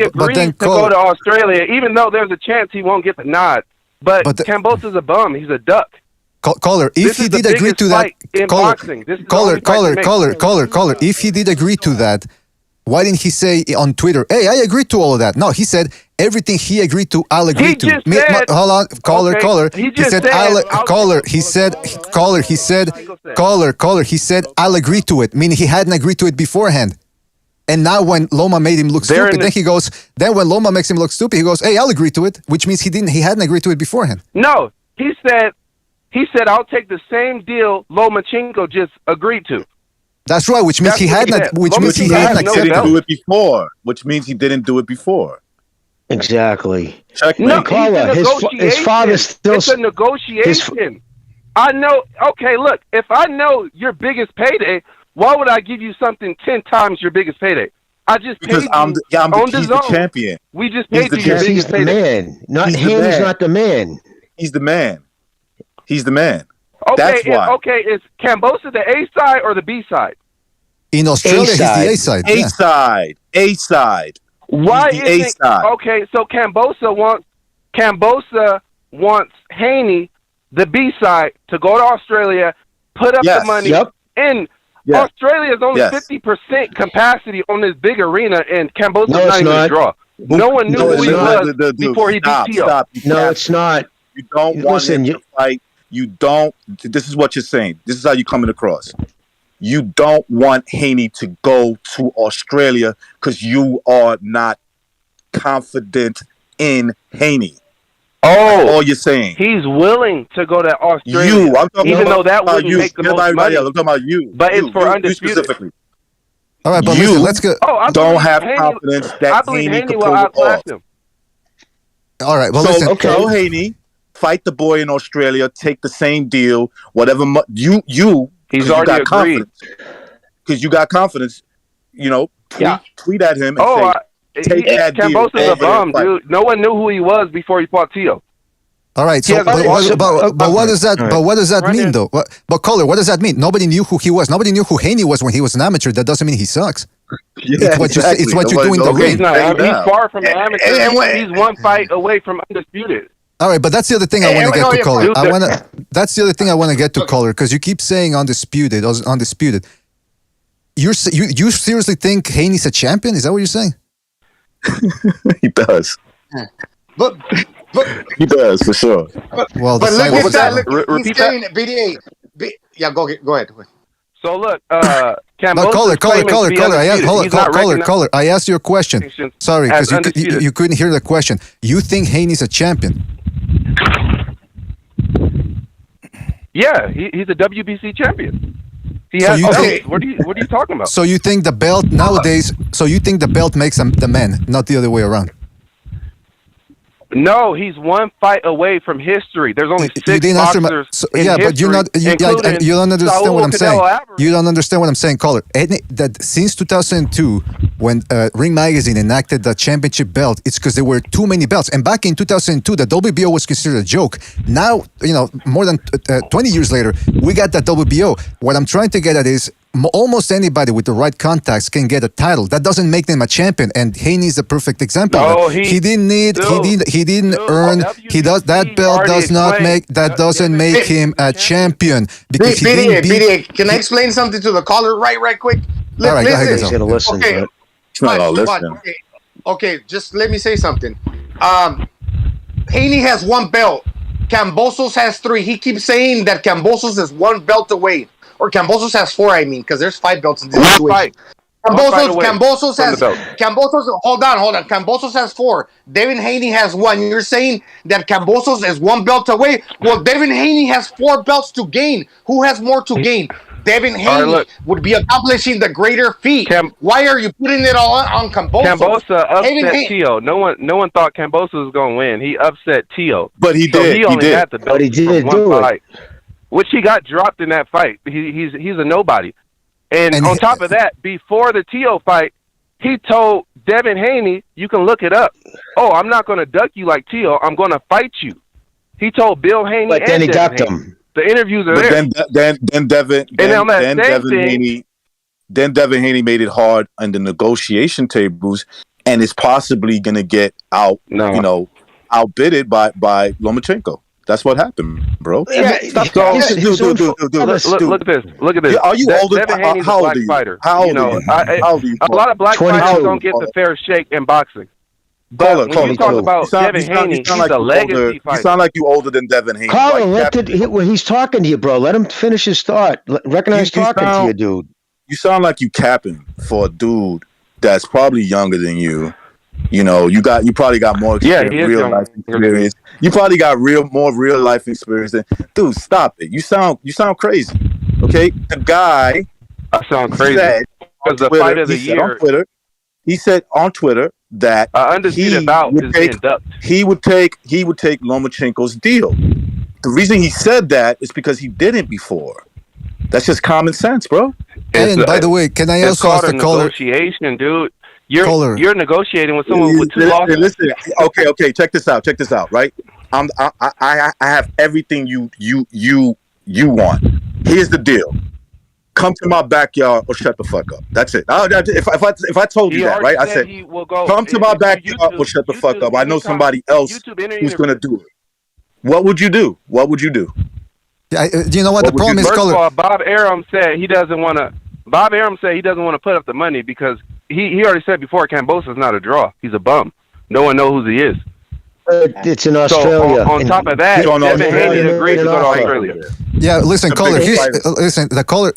agreed to go to Australia, even though there's a chance he won't get the nod. But Kambosos is a bum. He's a duck. Caller, if he did agree to that, caller, if he did agree to that, why didn't he say on Twitter, "Hey, I agreed to all of that"? No, he said everything he agreed to, I'll agree to. Hold on, caller. He said, I'll agree to it, meaning he hadn't agreed to it beforehand. And now when Loma made him look stupid, then when Loma makes him look stupid, he goes, "Hey, I'll agree to it," which means he hadn't agreed to it beforehand. No, he said, I'll take the same deal Lomachenko just agreed to. That's right, which means he hadn't accepted. Which means he didn't do it before. Exactly. No, caller, his father still. It's a negotiation. I know. Okay, look. If I know your biggest payday, why would I give you something 10 times your biggest payday? I just paid you on he's the champion. We just paid you your biggest payday. He's not the man. He's the man. He's the man. Okay, that's why. Okay, is Kambosos the A side or the B side? In Australia, he's the A side. A side. Why isn't okay? So Kambosos wants Haney, the B side, to go to Australia, put up the money, and Australia is only 50% capacity on this big arena, and Kambosos not even a draw. No one knew who he was before he beat Tio. No, it's not. You don't want him to fight. You don't. This is what you're saying. This is how you're coming across. You don't want Haney to go to Australia because you are not confident in Haney. That's all you're saying. He's willing to go to Australia. I'm talking even about though that wouldn't make the most money. I'm talking about you. But it's for undisputed. Specifically. All right, but listen, let's go. Don't have confidence that Haney can pull it off. All right, well, so tell Haney, fight the boy in Australia, take the same deal, whatever. He's already agreed. Because you got confidence, tweet at him and say, take that deal. Kambosos is a bum, dude. No one knew who he was before he fought Tio. All right, so but what does that mean, though? But caller, what does that mean? Nobody knew who he was. Nobody knew who Haney was when he was an amateur. That doesn't mean he sucks. Yeah, it's what you do in the ring. He's far from an amateur. He's one fight away from undisputed. All right, but that's the other thing I want to get to, caller. That's the other thing I want to get to, caller, because you keep saying undisputed. You seriously think Haney's a champion? Is that what you're saying? He does. But He does for sure. But look at that. He's getting BDA. Yeah, go ahead. So look, No, Kambosos caller. I asked you a question. Sorry, because you couldn't hear the question. You think Haney's a champion? Yeah, he's a WBC champion. He has. What are you talking about? So you think the belt nowadays? So you think the belt makes him the man, not the other way around? No, he's one fight away from history. There's only 6 boxers in but history, you're not. You don't understand Saul what I'm saying. Alvarez. You don't understand what I'm saying, caller. That since 2002, when Ring Magazine enacted the championship belt, it's because there were too many belts. And back in 2002, the WBO was considered a joke. Now, more than 20 years later, we got the WBO. What I'm trying to get at is, almost anybody with the right contacts can get a title. That doesn't make them a champion, and Haney is the perfect example. No, he didn't earn. He does that belt doesn't make him a champion because BDA, can I explain something to the caller right quick? All right, he's gonna listen. Okay, it's not all listening. Okay, just let me say something. Haney has 1 belt. Kambosos has 3. He keeps saying that Kambosos is 1 belt away. Or Kambosos has 4, because there's 5 belts in this situation. Kambosos has. Hold on. Kambosos has 4. Devin Haney has 1. You're saying that Kambosos is 1 belt away? Well, Devin Haney has 4 belts to gain. Who has more to gain? Devin Haney would be accomplishing the greater feat. Why are you putting it all on Kambosos? Kambosos upset Tio. No one thought Kambosos was going to win. He upset Tio. But he did. He only had the belt. But he did do it. Which he got dropped in that fight. He's a nobody. And on top of that, before the Tio fight, he told Devin Haney, you can look it up. Oh, I'm not going to duck you like Tio. I'm going to fight you. He told Bill Haney but then he ducked Haney. him. The interviews are there. Then Devin Haney made it hard on the negotiation tables and is possibly going to get outbidded by Lomachenko. That's what happened, bro. Yeah, look at this. Are you older? Devin Haney's how a old black are you? fighter. How old are you? A lot of black fighters don't get the fair shake in boxing. But when you talk about Devin Haney, he's a legacy fighter. You sound like you older than Devin Haney. Caller, when he's talking to you, bro, let him finish his thought. Recognize talking to you, dude. You sound like you capping for a dude that's probably younger than you. You probably got more real life experience. You probably got more real life experience than dude. Stop it. You sound crazy. Okay, the guy. I sound crazy because the fight of the year. He said on Twitter that undisputed bout is being ducked. He would take Lomachenko's deal. The reason he said that is because he didn't before. That's just common sense, bro. And by the way, can I also ask the caller? Negotiation, dude. You're negotiating with someone with 2 losses. Listen, okay. Check this out, right? I have everything you want. Here's the deal. Come to my backyard or shut the fuck up. That's it. If I told you that, right? I said, come to my backyard or shut the fuck up. I know somebody else who's gonna do it. What would you do? You know what the problem is, First caller? of all, Bob Arum said he doesn't want to put up the money because he already said before Kambosos is not a draw. He's a bum. No one knows who he is. It's in Australia. So on top of that, Devin Haney agreed to go to Australia. Yeah, listen, caller.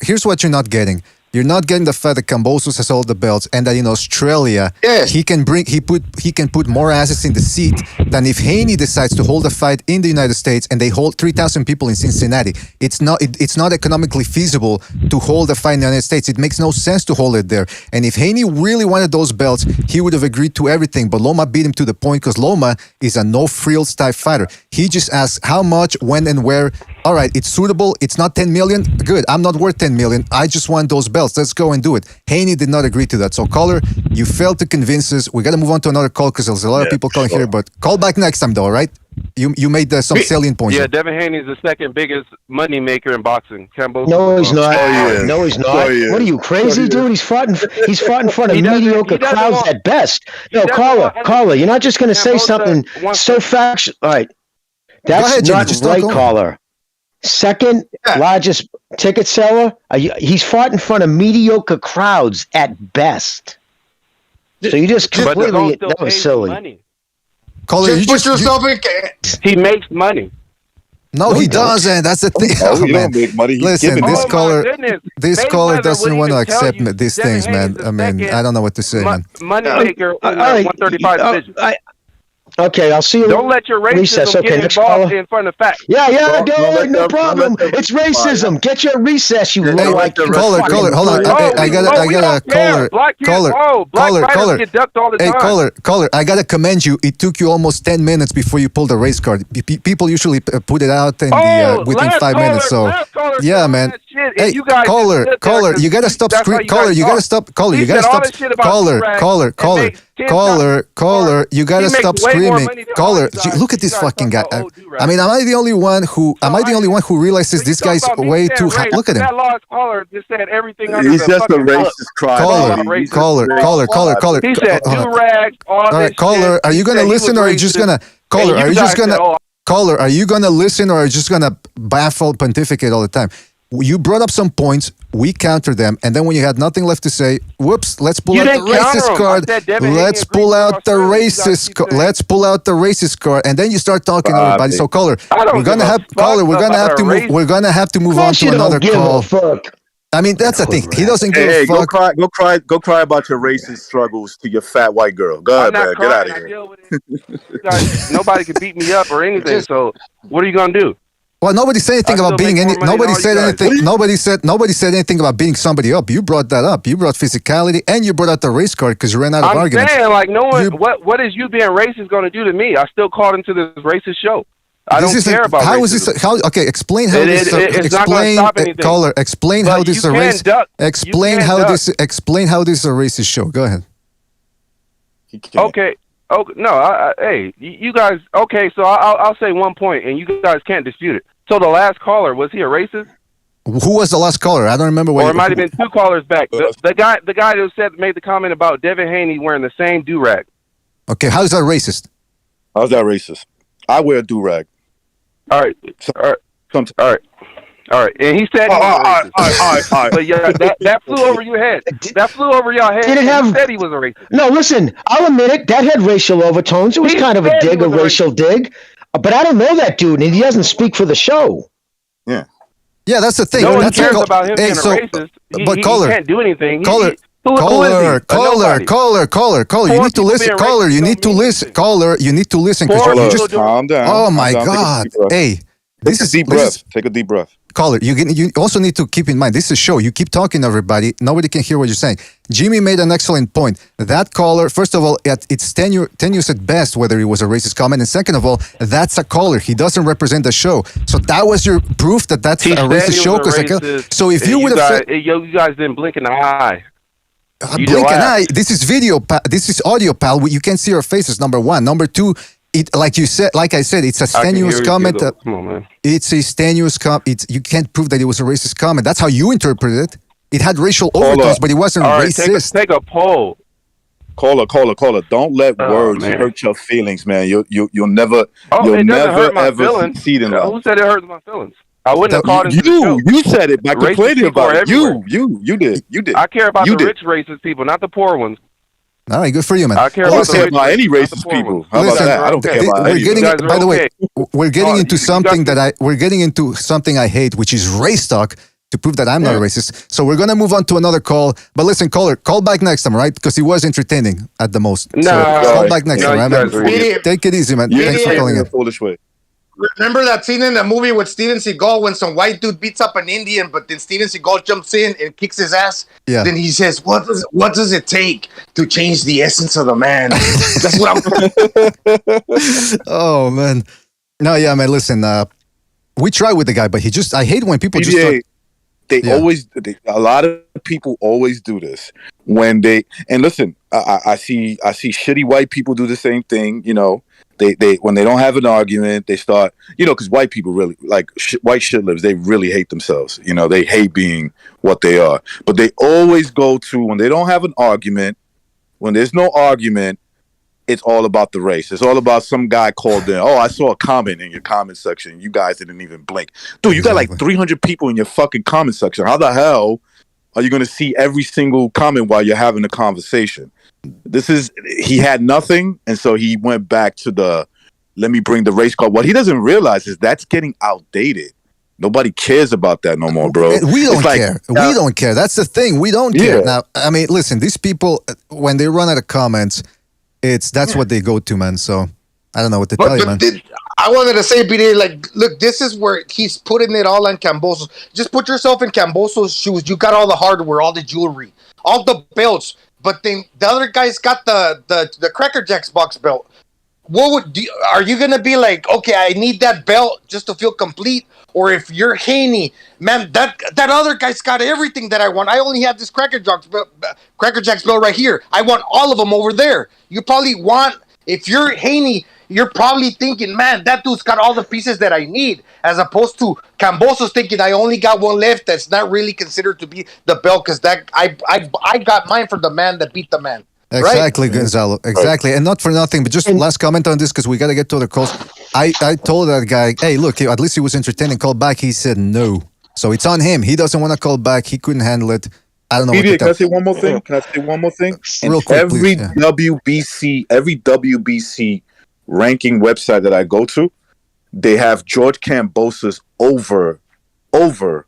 Here's what you're not getting. You're not getting the fact that Kambosos has all the belts, and that in Australia he can put more asses in the seat than if Haney decides to hold a fight in the United States and they hold 3,000 people in Cincinnati. It's not economically feasible to hold a fight in the United States. It makes no sense to hold it there. And if Haney really wanted those belts, he would have agreed to everything. But Loma beat him to the point because Loma is a no frills type fighter. He just asks how much, when, and where. All right, it's suitable. It's not 10 million. Good. I'm not worth 10 million. I just want those belts. Let's go and do it. Haney did not agree to that. So, caller, you failed to convince us. We got to move on to another call because there's a lot of people calling here. But call back next time, though. All right? You made some salient points. Yeah, Devin Haney is the second biggest money maker in boxing. Kambosos. No, he's not. No, he's not. What are you crazy, dude? He's fought in front of mediocre crowds at best. No, caller, you're not just going to say something so factual. All right, that's not right, caller. Second largest ticket seller. He's fought in front of mediocre crowds at best. So you just completely that was silly. Caller, just put yourself in. He makes money. No, he doesn't. That's the thing. Oh, he don't make money. He's Listen, giving this it. caller, this caller Mayweather doesn't would want to even tell accept you these Devin things, man. Haney's I mean, second I don't know what to say, man. Moneymaker in the 135 division. Okay, I'll see you. Don't let your racism recess. Okay, get next involved caller. in front of facts. Yeah, Don't no let problem. them It's racism. Get your recess, you Hey, low let the Caller, hold on. I got a caller. Caller. Get ducked all the Hey, time. caller. I gotta commend you. It took you almost 10 minutes before you pulled the race card. People usually put it out in the within 5 minutes. So yeah, man. Hey, caller. You gotta stop screaming. Caller, you gotta stop. Caller, you gotta stop. Caller. You gotta stop screaming. Caller, look at this fucking guy. I mean, am I the only one who realizes this guy's way too high? Look at him. That lost caller just said everything under He's the just a fucking racist crybaby. Caller. He said do-rags, all All right, caller, are you gonna listen or are you just gonna caller? Are you just gonna caller? Are you gonna listen or are you just gonna baffle pontificate all the time? You brought up some points, we countered them, and then when you had nothing left to say, whoops, let's pull out the racist card. Let's pull out the racist card. Let's pull out the racist card, and then you start talking to everybody. So caller, we're gonna have to move on to another call. I mean, that's the thing. He doesn't give a fuck. Go cry about your racist struggles to your fat white girl. Go ahead, man. Get out of here. Nobody can beat me up or anything. So what are you gonna do? Well, nobody said anything about beating any. Nobody said anything. Nobody said anything about beating somebody up. You brought that up. You brought physicality, and you brought out the race card because you ran out of arguments. I'm saying, like, no one. What is you being racist going to do to me? I still called into this racist show. I don't care about how racism. is this? How? Okay, explain how this. It's not going to stop anything. Caller, explain how this is a racist. Explain how this. Explain how this is a racist show. Go ahead. Okay. Oh no! Hey, you guys. Okay, so I'll say one point, and you guys can't dispute it. So the last caller, was he a racist? Who was the last caller? I don't remember. Or it might have been two callers back. The guy who made the comment about Devin Haney wearing the same do-rag. Okay, how is that racist? How's that racist? I wear a do-rag. All right. And he said, all right. But yeah, that flew over your head. That flew over your head. He said he was a racist. No, listen, I'll admit it. That had racial overtones. It was kind of a dig, a racial dig. But I don't know that dude, and he doesn't speak for the show. Yeah. Yeah, that's the thing. No one that's cares about him being a racist. He can't do anything. Caller. You need to listen. Caller, you need to listen. Caller, you need to listen. Calm down. Oh my God. Hey. Take a deep breath. Take a deep breath. Caller, you also need to keep in mind, this is a show. You keep talking to everybody. Nobody can hear what you're saying. Jimmy made an excellent point. That caller, first of all, it's tenuous at best whether it was a racist comment. And second of all, that's a caller. He doesn't represent the show. So that was your proof that that's a racist show. So if you would have said... You guys didn't blink an eye. Blink an eye. This is video. This is audio, pal. You can't see our faces, number one. Number two, like I said, it's a strenuous comment. Come on, man. It's a strenuous comment. You can't prove that it was a racist comment. That's how you interpret it. It had racial overtones, but it wasn't racist. Take a poll. Caller. Don't let words hurt your feelings, man. You'll never ever succeed in that. Who said it hurt my feelings? I wouldn't have called it. You said it by complaining about it. You did. I care about the rich racist people, not the poor ones. All right, good for you, man. I care about any racist people. How about that? I don't care about any. By the way, we're getting into something I hate, which is race talk, to prove that I'm not a racist. So we're gonna move on to another call. But listen, caller, call back next time, right? Because he was entertaining at the most. Call back next time, right? Take it easy, man. Thanks for calling in. Foolish way. Remember that scene in the movie with Steven Seagal when some white dude beats up an Indian, but then Steven Seagal jumps in and kicks his ass? Yeah. Then he says, what does it take to change the essence of the man? That's what I'm... Oh, man. No, yeah, man, listen, we try with the guy, but I hate when people just talk. A lot of people always do this when and listen, I see shitty white people do the same thing, you know. They when they don't have an argument, they start, you know, because white people really, like white shitlibs, they really hate themselves. You know, they hate being what they are. But they always go to, when they don't have an argument, when there's no argument, it's all about the race. It's all about some guy called in. Oh, I saw a comment in your comment section. You guys didn't even blink. Dude, you got like 300 people in your fucking comment section. How the hell are you going to see every single comment while you're having a conversation? He had nothing, and so he went back to let me bring the race car. What he doesn't realize is that's getting outdated. Nobody cares about that no more, bro. We don't care. We don't care. That's the thing. We don't care. Now, I mean, listen, these people, when they run out of comments, that's what they go to, man. So I don't know what to tell you, man. I wanted to say, BD, like, look, this is where he's putting it all on Kambosos. Just put yourself in Kambosos' shoes. You got all the hardware, all the jewelry, all the belts. But then the other guy's got the Cracker Jacks box belt. Are you gonna be like, okay, I need that belt just to feel complete? Or if you're Haney, man, that other guy's got everything that I want. I only have this Cracker Jacks belt right here. I want all of them over there. You probably want, if you're Haney, you're probably thinking, man, that dude's got all the pieces that I need, as opposed to Kambosos thinking I only got one left that's not really considered to be the belt because that I got mine from the man that beat the man. Exactly, right? Gonzalo. Exactly. And not for nothing, but just last comment on this because we got to get to other calls. I told that guy, hey, look, at least he was entertaining. Call back. He said no. So it's on him. He doesn't want to call back. He couldn't handle it. I don't know. Can I say one more thing? Real quick, every please, every WBC ranking website that I go to, they have George Kambosos over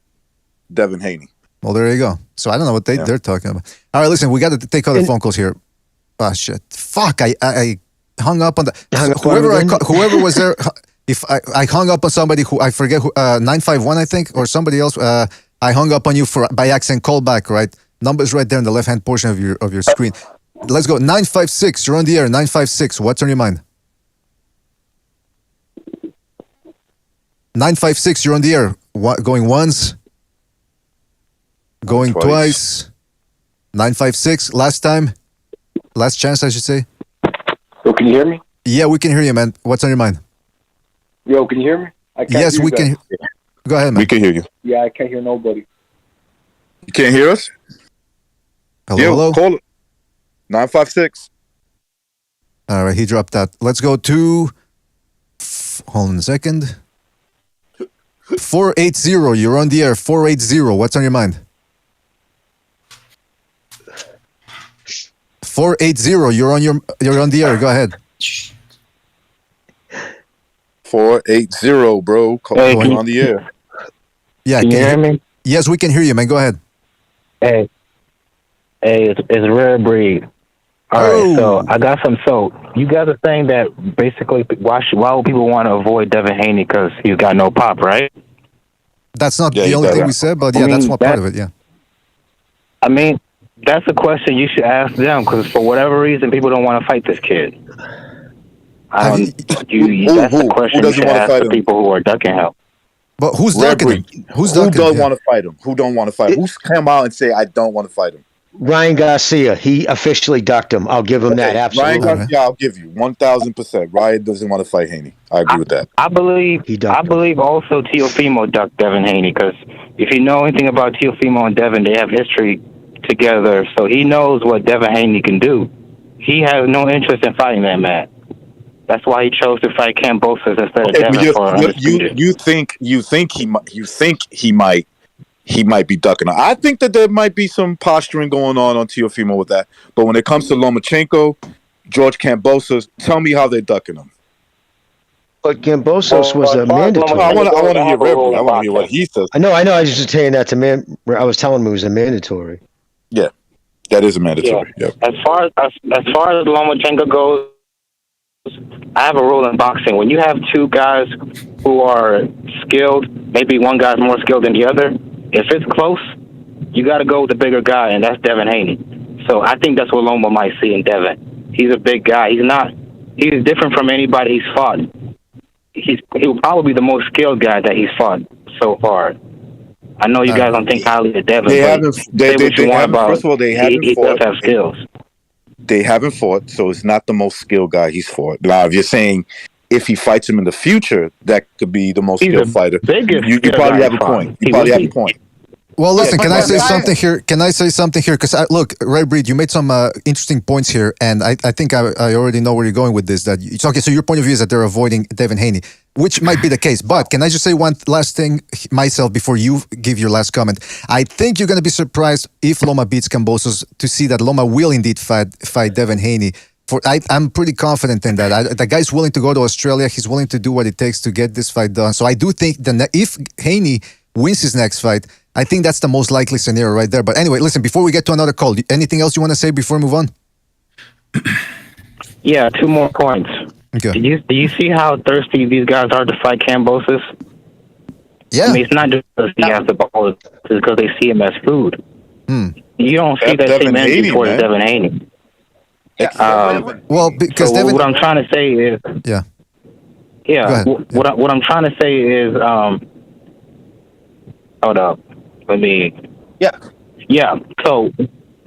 Devin Haney. Well, there you go. So I don't know what they're talking about. All right, listen, we got to take other phone calls here. Oh, shit. Fuck, I hung up on whoever was there. If I hung up on somebody who, I forget who, 951, I think, or somebody else, I hung up on you by accident. Call back, right? Number's right there in the left-hand portion of your screen. Let's go. 956, you're on the air. 956, what's on your mind? 956, you're on the air. Going once? Going twice? 956, last chance, I should say. Yo, can you hear me? Yeah, we can hear you, man. What's on your mind? Yo, can you hear me? Yes, we can. Go ahead, man. We can hear you. Yeah, I can't hear nobody. You can't hear us? Hello? Call it. 956. All right, he dropped that. Let's go to... Hold on a second. 480, you're on the air. 480, what's on your mind? 480, you're on the air. Go ahead. 480, bro. Going on the air. Yeah, can you hear me? Yes, we can hear you, man. Go ahead. Hey, it's Rare Breed. All right, so I got some. So you guys are saying that basically, why would people want to avoid Devin Haney because he's got no pop, right? That's not the only thing we said, but yeah, that's one part of it. Yeah. I mean, that's a question you should ask them because for whatever reason, people don't want to fight this kid. That's the question you should ask the people who are ducking help. But who's ducking him? Who don't want to fight him? Who don't want to fight him? Who's come out and say, I don't want to fight him? Ryan Garcia, he officially ducked him. I'll give him that. Absolutely. Ryan Garcia, I'll give you 1,000%. Ryan doesn't want to fight Haney. I agree with that. I believe also Teofimo ducked Devin Haney because if you know anything about Teofimo and Devin, they have history together, so he knows what Devin Haney can do. He has no interest in fighting that man. That's why he chose to fight Kambosos instead of Devin. You think he might be ducking. I think that there might be some posturing going on Teofimo with that. But when it comes to Lomachenko, George Kambosos, tell me how they're ducking him. But Kambosos was a mandatory. I want to hear Rebel. I want to hear what he says. I know. I was just saying that I was telling him it was a mandatory. Yeah, that is a mandatory. Yeah. Yep. As far as Lomachenko goes, I have a rule in boxing. When you have two guys who are skilled, maybe one guy's more skilled than the other, if it's close, you got to go with the bigger guy, and that's Devin Haney. So I think that's what Loma might see in Devin. He's a big guy. He's different from anybody he's fought. He'll probably be the most skilled guy that he's fought so far. I know you guys don't think highly of Devin. First of all, they haven't he fought. Does have skills. They haven't fought, so it's not the most skilled guy he's fought. Now, if you're saying if he fights him in the future, that could be the most skilled fighter. You probably have a point. You probably have a point. Well, listen, can I say something here? Because, look, Ray Breed, you made some interesting points here, and I think I already know where you're going with this. Okay, so your point of view is that they're avoiding Devin Haney. which might be the case. But can I just say one last thing myself before you give your last comment? I think you're going to be surprised if Loma beats Kambosos to see that Loma will indeed fight Devin Haney. I'm pretty confident in that. The guy's willing to go to Australia. He's willing to do what it takes to get this fight done. So I do think that if Haney wins his next fight, I think that's the most likely scenario right there. But anyway, listen, before we get to another call, anything else you want to say before we move on? Yeah, 2 more points. Okay. Do you see how thirsty these guys are to fight Kambosos? Yeah. I mean, it's not just because he has the ball; it's because they see him as food. You don't see that same energy towards Devin Haney. Well, because so what I'm trying to say is, What I'm trying to say is, hold up, let me. Yeah. So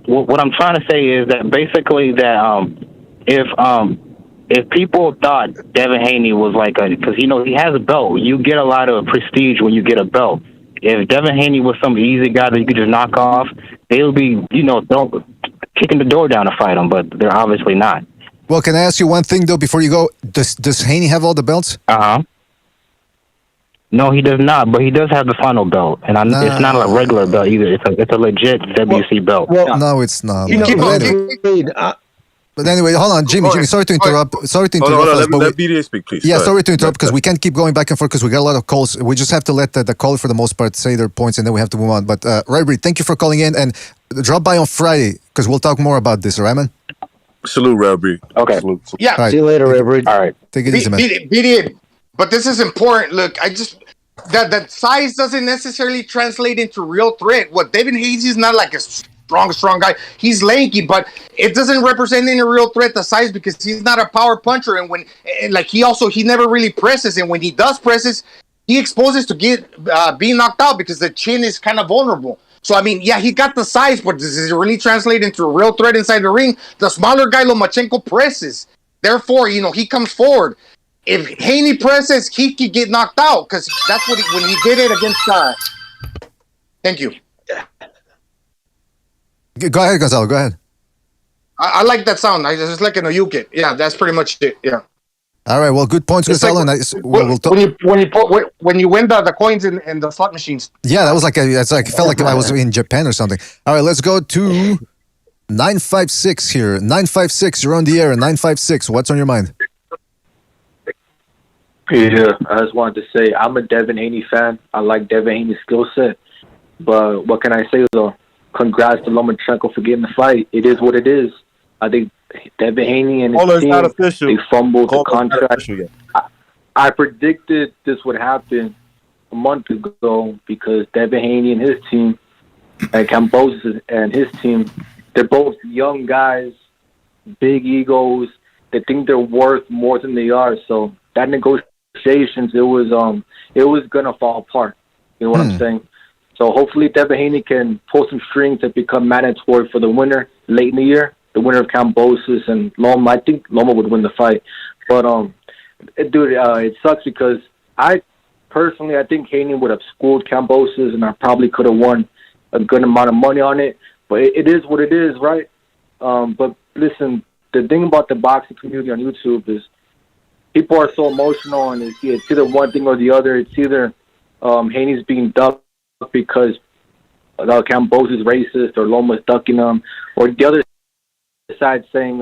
what I'm trying to say is that basically that if people thought Devin Haney was like because he has a belt, you get a lot of prestige when you get a belt. If Devin Haney was some easy guy that you could just knock off, they'll be kicking the door down to fight him, but they're obviously not. Well, can I ask you one thing though before you go? Does Haney have all the belts? No, he does not, but he does have the final belt, and it's not a regular belt either. It's a legit WC belt. Well, no, it's not. But anyway, hold on, Jimmy, sorry to interrupt. Hold on, let BDA speak, please. Yeah, sorry to interrupt because we can't keep going back and forth because we got a lot of calls. We just have to let the caller, for the most part, say their points and then we have to move on. But, Rybury, thank you for calling in and drop by on Friday because we'll talk more about this, all right, man? Salute, Rybury. Okay. Salute. Yeah. Right. See you later, Rybury. All right. Take it easy, man. BDA, but this is important. Look, that size doesn't necessarily translate into real threat. What Devin Haney is not like a strong guy. He's lanky, but it doesn't represent any real threat, the size, because he's not a power puncher. And he never really presses. And when he does presses, he exposes to being knocked out because the chin is kind of vulnerable. So, I mean, yeah, he got the size, but does it really translate into a real threat inside the ring? The smaller guy, Lomachenko, presses. Therefore, he comes forward. If Haney presses, he could get knocked out because that's what when he did it against. Thank you. Go ahead, Gonzalo. Go ahead. I like that sound. I just like a uke. Yeah, that's pretty much it. Yeah. All right. Well, good points, Gonzalo. We'll talk. When you win the coins in the slot machines. Yeah, that was felt like I was in Japan or something. All right, let's go to 956 here. 956, you're on the air. 956, what's on your mind? Yeah, I just wanted to say I'm a Devin Haney fan. I like Devin Haney's skill set. But what can I say, though? Congrats to Lomachenko for getting the fight. It is what it is. I think Devin Haney and his team, they fumbled the contract. I predicted this would happen a month ago because Devin Haney and his team, and Kambosos and his team, they're both young guys, big egos. They think they're worth more than they are. So that negotiations, it was gonna fall apart. You know what I'm saying? So hopefully Devin Haney can pull some strings to become mandatory for the winner late in the year. The winner of Kambosos and Loma. I think Loma would win the fight. But it sucks because I think Haney would have schooled Kambosos and I probably could have won a good amount of money on it. But it is what it is, right? But listen, the thing about the boxing community on YouTube is people are so emotional and it's either one thing or the other. It's either Haney's being ducked because Kambosos is racist or Loma's ducking him, or the other side saying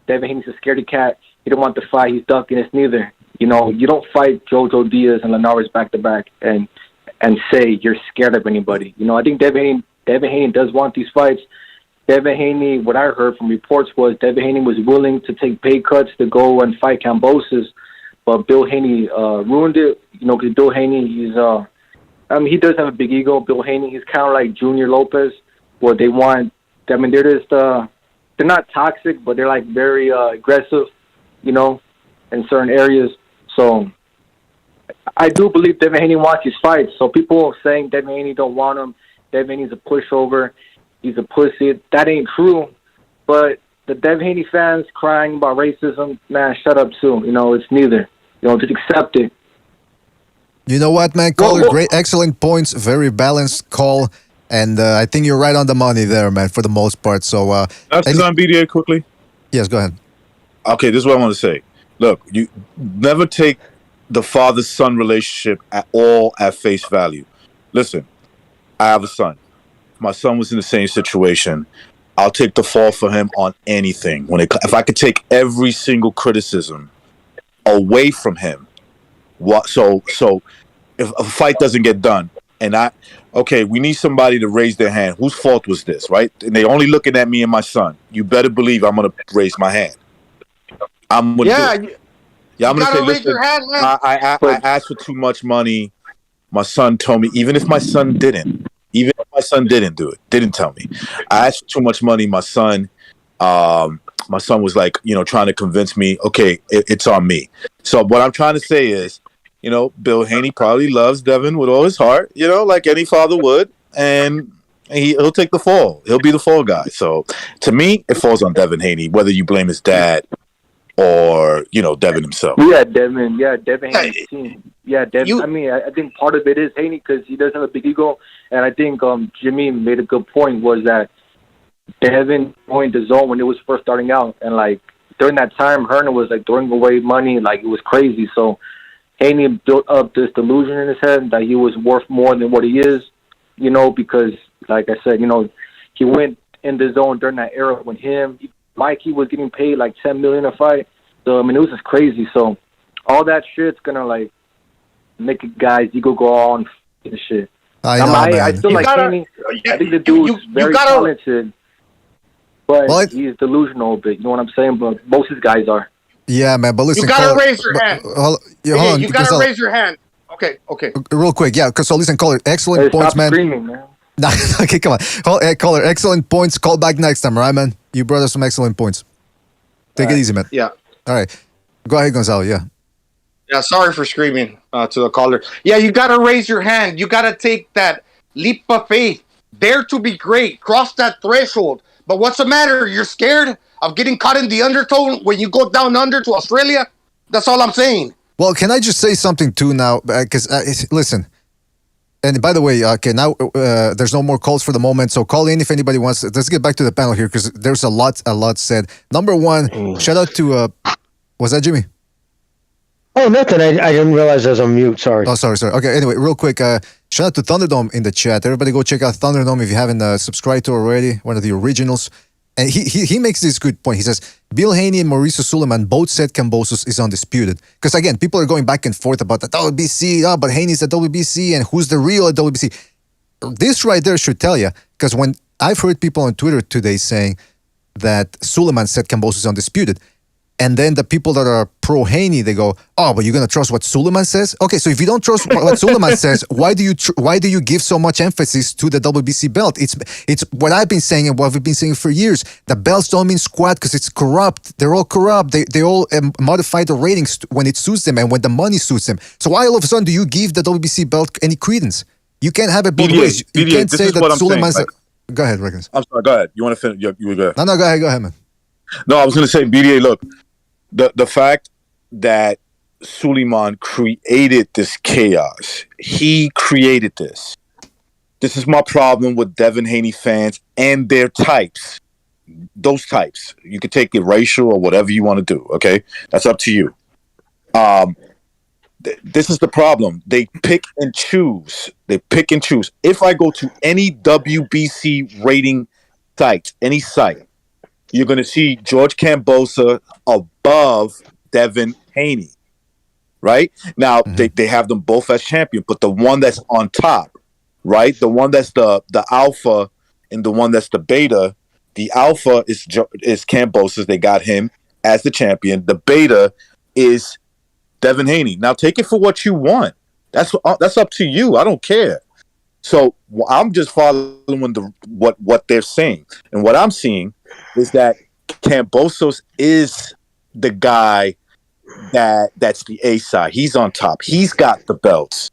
Devin Haney's a scaredy cat. He don't want to fight. He's ducking. It's neither. You don't fight Jojo Diaz and Linares back to back and say you're scared of anybody. I think Devin Haney does want these fights. Devin Haney, what I heard from reports was Devin Haney was willing to take pay cuts to go and fight Kambosos, but Bill Haney ruined it. Because Bill Haney, he does have a big ego. Bill Haney, he's kind of like Junior Lopez, where they're not toxic, but they're like very aggressive, in certain areas. So I do believe Devin Haney wants his fights. So people saying Devin Haney don't want him, Devin Haney's a pushover, he's a pussy. That ain't true. But the Devin Haney fans crying about racism, man, shut up too. It's neither. Just accept it. You know what, man? Caller, great, excellent points, very balanced call, and I think you're right on the money there, man, for the most part. So, on BDA quickly. Yes, go ahead. Okay, this is what I want to say. Look, you never take the father-son relationship at face value. Listen, I have a son. If my son was in the same situation, I'll take the fall for him on anything. If I could take every single criticism away from him, so if a fight doesn't get done, and we need somebody to raise their hand. Whose fault was this, right? And they only looking at me and my son. You better believe I'm going to raise my hand. I'm going to do it. I'm going to say, listen, I asked for too much money. My son told me, even if my son didn't do it, didn't tell me. I asked for too much money. My son was like, trying to convince me, okay, it's on me. So what I'm trying to say is, Bill Haney probably loves Devin with all his heart, like any father would, and he'll take the fall. He'll be the fall guy. So to me, it falls on Devin Haney, whether you blame his dad or, Devin himself. Yeah, Devin Haney's team. Yeah, Devin. I think part of it is Haney because he does have a big ego, and I think Jimmy made a good point was that Devin joined the zone when it was first starting out, and like during that time, Hernan was like throwing away money like it was crazy. So Haney built up this delusion in his head that he was worth more than what he is, because like I said, he went in the zone during that era when Mikey was getting paid like $10 million a fight. So it was just crazy. So all that shit's gonna like make a guy's ego go on and shit. I feel like Haney. I think the dude's very talented, but he's delusional a bit. You know what I'm saying? But most of these guys are. Yeah, man. But listen, you gotta raise your hand. You gotta raise your hand. Okay. Real quick, yeah. Because listen, caller, excellent points, man. Screaming, man. Okay, come on. Caller, excellent points. Call back next time, all right, man? You brought us some excellent points. Take it easy, man. Yeah. All right. Go ahead, Gonzalo. Yeah. Yeah, sorry for screaming to the caller. Yeah, you got to raise your hand. You got to take that leap of faith. Dare to be great. Cross that threshold. But what's the matter? You're scared of getting caught in the undertone when you go down under to Australia? That's all I'm saying. Well, can I just say something too now? Because, listen, and by the way, okay, now there's no more calls for the moment, so call in if anybody wants. Let's get back to the panel here because there's a lot said. Number one, shout out to, was that Jimmy? Oh, nothing. I didn't realize I was on mute. Sorry. Oh, sorry. Okay, anyway, real quick, shout out to Thunderdome in the chat. Everybody go check out Thunderdome if you haven't subscribed to already, one of the originals. And he makes this good point. He says, Bill Haney and Mauricio Suleiman both said Kambosos is undisputed. Because again, people are going back and forth about the WBC, but Haney's at WBC, and who's the real at WBC? This right there should tell you, because when I've heard people on Twitter today saying that Suleiman said Kambosos is undisputed, and then the people that are pro-Haney, they go, oh, but you're going to trust what Suleiman says? Okay, so if you don't trust what Suleiman says, why do you give so much emphasis to the WBC belt? It's what I've been saying and what we've been saying for years. The belts don't mean squat because it's corrupt. They're all corrupt. They all modify the ratings when it suits them and when the money suits them. So why all of a sudden do you give the WBC belt any credence? You can't have it both ways. You can't say that Suleiman's... Go ahead, Rickens. I'm sorry, go ahead. You want to finish? You were good. No, go ahead, man. No, I was going to say, BDA, look, the fact that Suleiman created this chaos, he created this. This is my problem with Devin Haney fans and their types. Those types. You can take it racial or whatever you want to do, okay? That's up to you. This is the problem. They pick and choose. If I go to any WBC rating site, any site, you're going to see George Kambosos above Devin Haney, right? Now, they have them both as champion, but the one that's on top, right? The one that's the alpha and the one that's the beta, the alpha is Kambosos. They got him as the champion. The beta is Devin Haney. Now, take it for what you want. That's up to you. I don't care. So I'm just following what they're saying. And what I'm seeing is that Kambosos is the guy that's the A side. He's on top. He's got the belts.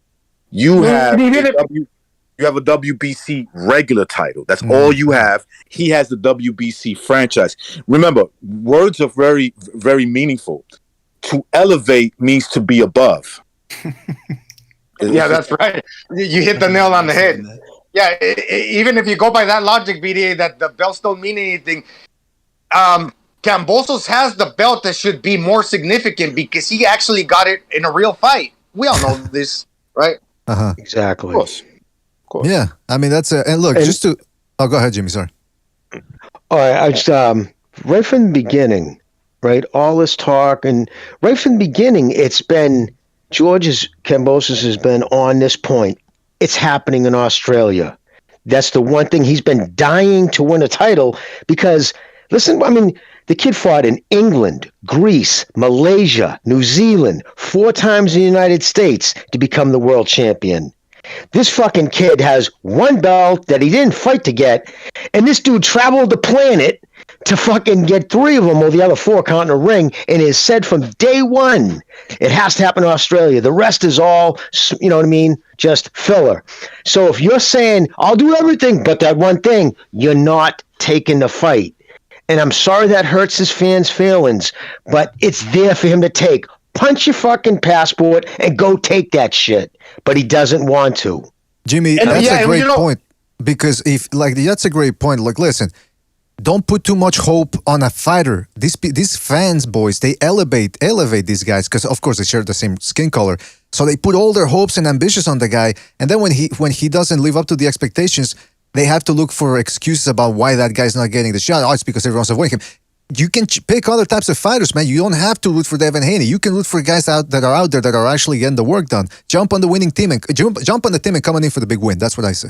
You have a WBC regular title. That's all you have. He has the WBC franchise. Remember, words are very, very meaningful. To elevate means to be above. Yeah, that's right. You hit the nail on the head. Yeah, even if you go by that logic, BDA, that the belts don't mean anything. Kambosos has the belt that should be more significant because he actually got it in a real fight. We all know this, right? Exactly. Of course. Yeah, I mean that's and look, just to go ahead, Jimmy. Sorry. All right, I just right from the beginning, right? All this talk, and right from the beginning, it's been Kambosos has been on this point. It's happening in Australia. That's the one thing he's been dying to win a title because, listen, I mean, the kid fought in England, Greece, Malaysia, New Zealand, 4 times in the United States to become the world champion. This fucking kid has one belt that he didn't fight to get, and this dude traveled the planet to fucking get 3 of them, or the other 4 count in a ring, and has said from day one, it has to happen in Australia. The rest is all, you know what I mean, just filler. So if you're saying, I'll do everything but that one thing, you're not taking the fight. And I'm sorry that hurts his fans' feelings, but it's there for him to take. Punch your fucking passport and go take that shit. But he doesn't want to. Jimmy, that's a great point. Because that's a great point. Like, listen, don't put too much hope on a fighter. These fans, boys, they elevate these guys because, of course, they share the same skin color. So they put all their hopes and ambitions on the guy. And then when he doesn't live up to the expectations, they have to look for excuses about why that guy's not getting the shot. Oh, it's because everyone's avoiding him. You can pick other types of fighters, man. You don't have to root for Devin Haney. You can root for guys that are out there that are actually getting the work done. Jump on the winning team and jump on the team and come on in for the big win. That's what I say.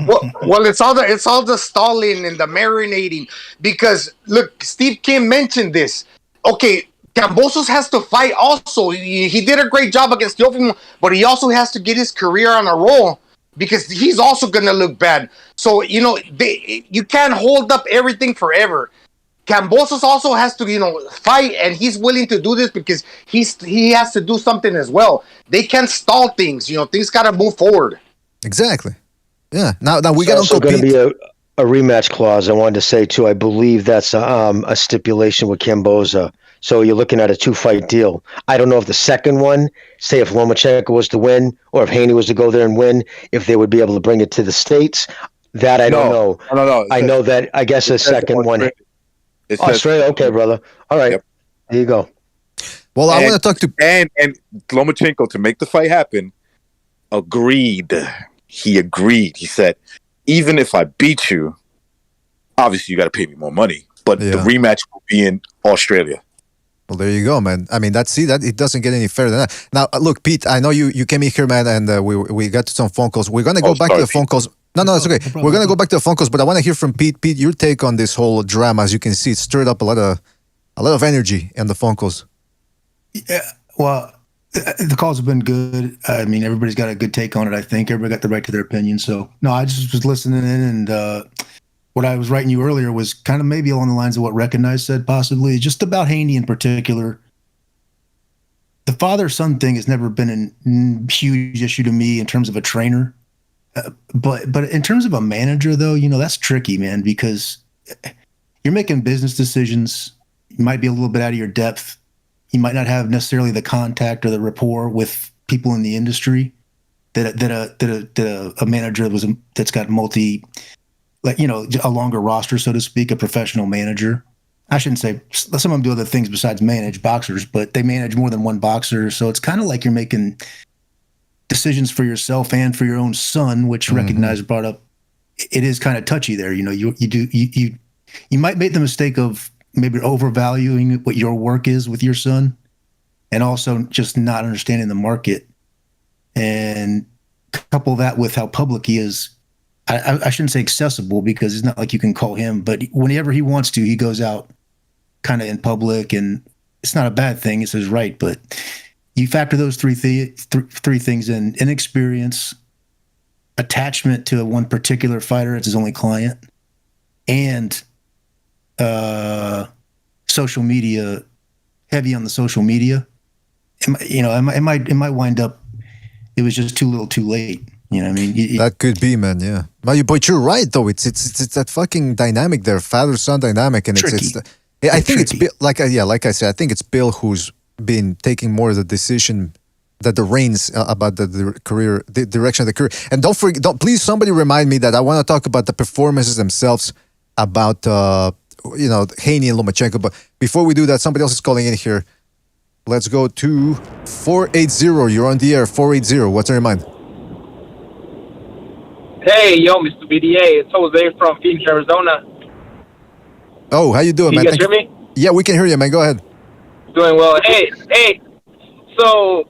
Well, it's all the stalling and the marinating because look, Steve Kim mentioned this. Okay, Kambosos has to fight also. He did a great job against Teofimo, but he also has to get his career on a roll because he's also going to look bad. So, you can't hold up everything forever. Kambosos also has to, fight, and he's willing to do this because he has to do something as well. They can't stall things. Things got to move forward. Exactly. Yeah. Now we got also going to be a rematch clause. I wanted to say too. I believe that's a stipulation with Kambosos. So you're looking at a 2-fight deal. I don't know if the second one, say if Lomachenko was to win, or if Haney was to go there and win, if they would be able to bring it to the States. That I don't know. No. I know that. I guess the second one. Australia, okay, brother. All right, There you go. Well, I want to talk to and Lomachenko to make the fight happen. Agreed. He agreed. He said, even if I beat you, obviously you got to pay me more money, but the rematch will be in Australia. Well, there you go, man. I mean, that it doesn't get any fairer than that. Now, look, Pete, I know you came in here, man, and we got to some phone calls. We're gonna go back to the phone calls. No, it's okay. We're going to go back to the phone calls, but I want to hear from Pete. Pete, your take on this whole drama. As you can see, it stirred up a lot of energy in the phone calls. Yeah, well, the calls have been good. I mean, everybody's got a good take on it, I think. Everybody got the right to their opinion. So, no, I just was listening in, and what I was writing you earlier was kind of maybe along the lines of what Recognize said, possibly, just about Haney in particular. The father-son thing has never been a huge issue to me in terms of a trainer. But in terms of a manager, though, that's tricky, man, because you're making business decisions. You might be a little bit out of your depth. You might not have necessarily the contact or the rapport with people in the industry that a manager that's got a longer roster, so to speak, a professional manager. I shouldn't say some of them do other things besides manage boxers, but they manage more than one boxer. So it's kind of like you're making decisions for yourself and for your own son, which Recognize brought up. It is kind of touchy there. You might make the mistake of maybe overvaluing what your work is with your son, and also just not understanding the market, and couple that with how public he is. I shouldn't say accessible, because it's not like you can call him, but whenever he wants to, he goes out kind of in public, and it's not a bad thing. It's his right, but you factor those three things in: inexperience, attachment to one particular fighter as his only client, and social media, heavy on the social media. It might wind up, it was just too little too late. You know what I mean? That could be, man. Yeah, but you're right though. It's that fucking dynamic there, father-son dynamic, and I think it's Bill, like I said, I think it's Bill who's been taking more of the decision, that the reins about the direction of the career. And please somebody remind me that I want to talk about the performances themselves, about Haney and Lomachenko. But before we do that, somebody else is calling in here. Let's go to 480. You're on the air. 480. What's on your mind? Hey, yo, Mr. BDA. It's Jose from Phoenix, Arizona. Oh, how you doing, Can man? you guys hear me? Yeah, we can hear you, man. Go ahead. Doing well. Hey. So,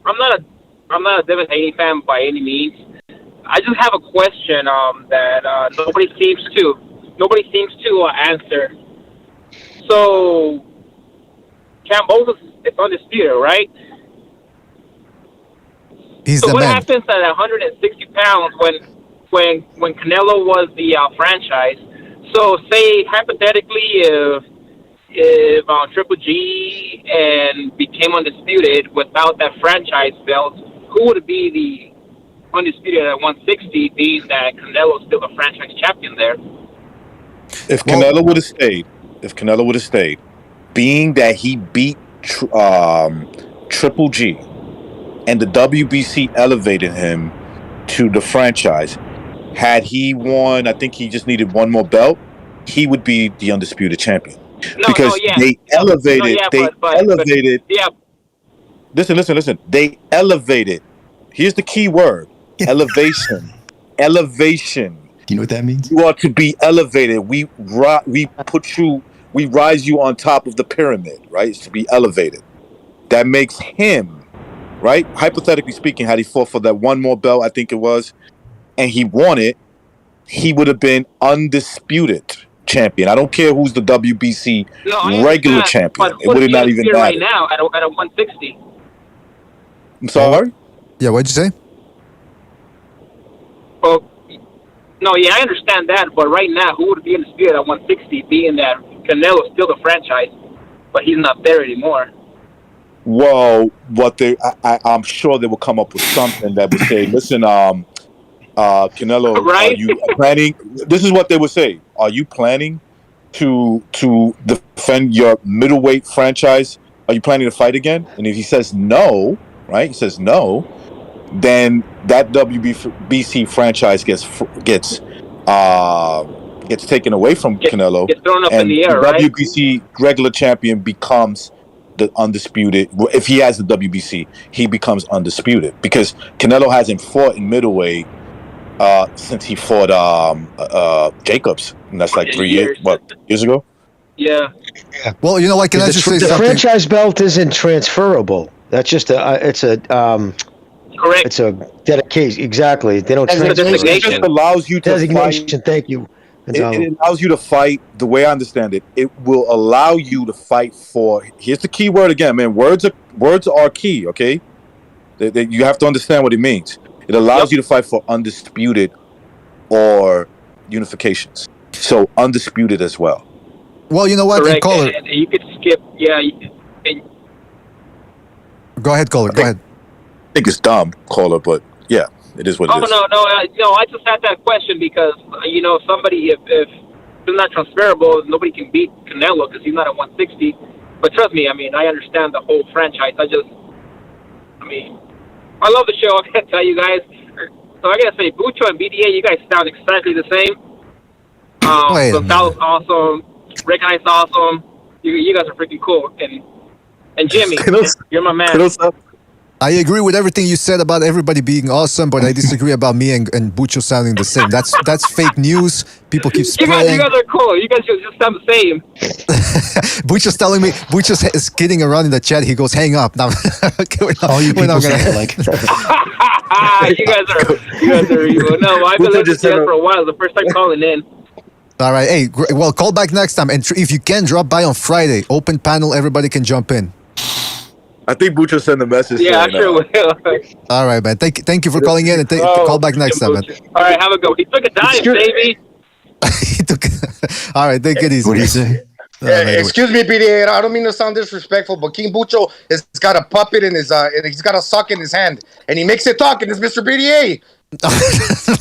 I'm not a Devin Haney fan by any means. I just have a question that nobody seems to answer. So, Kambosos is undisputed, right? He's so the what man. happens at 160 pounds when Canelo was the franchise? So say hypothetically if Triple G and became undisputed without that franchise belt, who would be the undisputed at 160, being that Canelo's still the franchise champion there? If Canelo would have stayed, being that he beat Triple G and the WBC elevated him to the franchise, had he won, I think he just needed one more belt, he would be the undisputed champion. They elevated. Listen. They elevated. Here's the key word: elevation. Elevation. Do you know what that means? You are to be elevated. We rise you on top of the pyramid, right? It's to be elevated. That makes him, right? Hypothetically speaking, had he fought for that one more belt, I think it was, and he won it, he would have been undisputed champion. I don't care who's the WBC regular champion. It would have not even mattered. Right now at a 160. I'm sorry? Yeah, what'd you say? Well, no, yeah, I understand that, but right now, who would be undisputed at 160, being that Canelo's still the franchise, but he's not there anymore? Well, I'm sure they will come up with something that would say, listen, Canelo, right? Are you planning? This is what they would say. Are you planning to defend your middleweight franchise? Are you planning to fight again? And if he says no, right? He says no, then that WBC franchise gets taken away from Canelo, gets thrown up and in the air, right? WBC regular champion becomes the undisputed. If he has the WBC, he becomes undisputed because Canelo hasn't fought in middleweight since he fought Jacobs, and that's like 3 years. What, years ago? Yeah. Well, you know what? Can I just say the something? franchise belt isn't transferable. That's just correct. It's a dedication. Exactly. They don't transfer. It just allows you to designation. fight. Thank you. It allows you to fight. The way I understand it, it will allow you to fight for. Here's the key word again, man. Words are key. Okay, you have to understand what it means. It allows you to fight for undisputed or unifications. So undisputed as well. Well, you know what? Correct. Caller. And you could skip. Yeah. Go ahead, caller. Go ahead. I think it's dumb, caller, but yeah, it is what it is. No. I just had that question because somebody if it's not transferable, nobody can beat Canelo because he's not at 160. But trust me, I understand the whole franchise. I love the show. I gotta tell you guys. So I gotta say, Bucho and BDA, you guys sound exactly the same. Gonzalo's awesome. Rick and I's awesome. You guys are freaking cool. And Jimmy, you're my man. I agree with everything you said about everybody being awesome, but I disagree about me and Bucho sounding the same. That's fake news. People keep spreading. You guys are cool. You guys just sound the same. Bucho's telling me. Bucho's is kidding around in the chat. He goes, "Hang up." Now, all you people sound like. you guys are evil. No, I've been listening to you guys for a while. The first time calling in. All right. Hey, well, call back next time, and if you can, drop by on Friday. Open panel. Everybody can jump in. I think Bucho sent a message. Yeah, I sure will. All right, man. Thank you for calling in, and call back next time, man. All right, have a go. He took a dive, baby. All right, take it easy. What do you say? Excuse me, BDA. I don't mean to sound disrespectful, but King Bucho has got a puppet in his and he's got a sock in his hand, and he makes it talk, and it's Mr. BDA.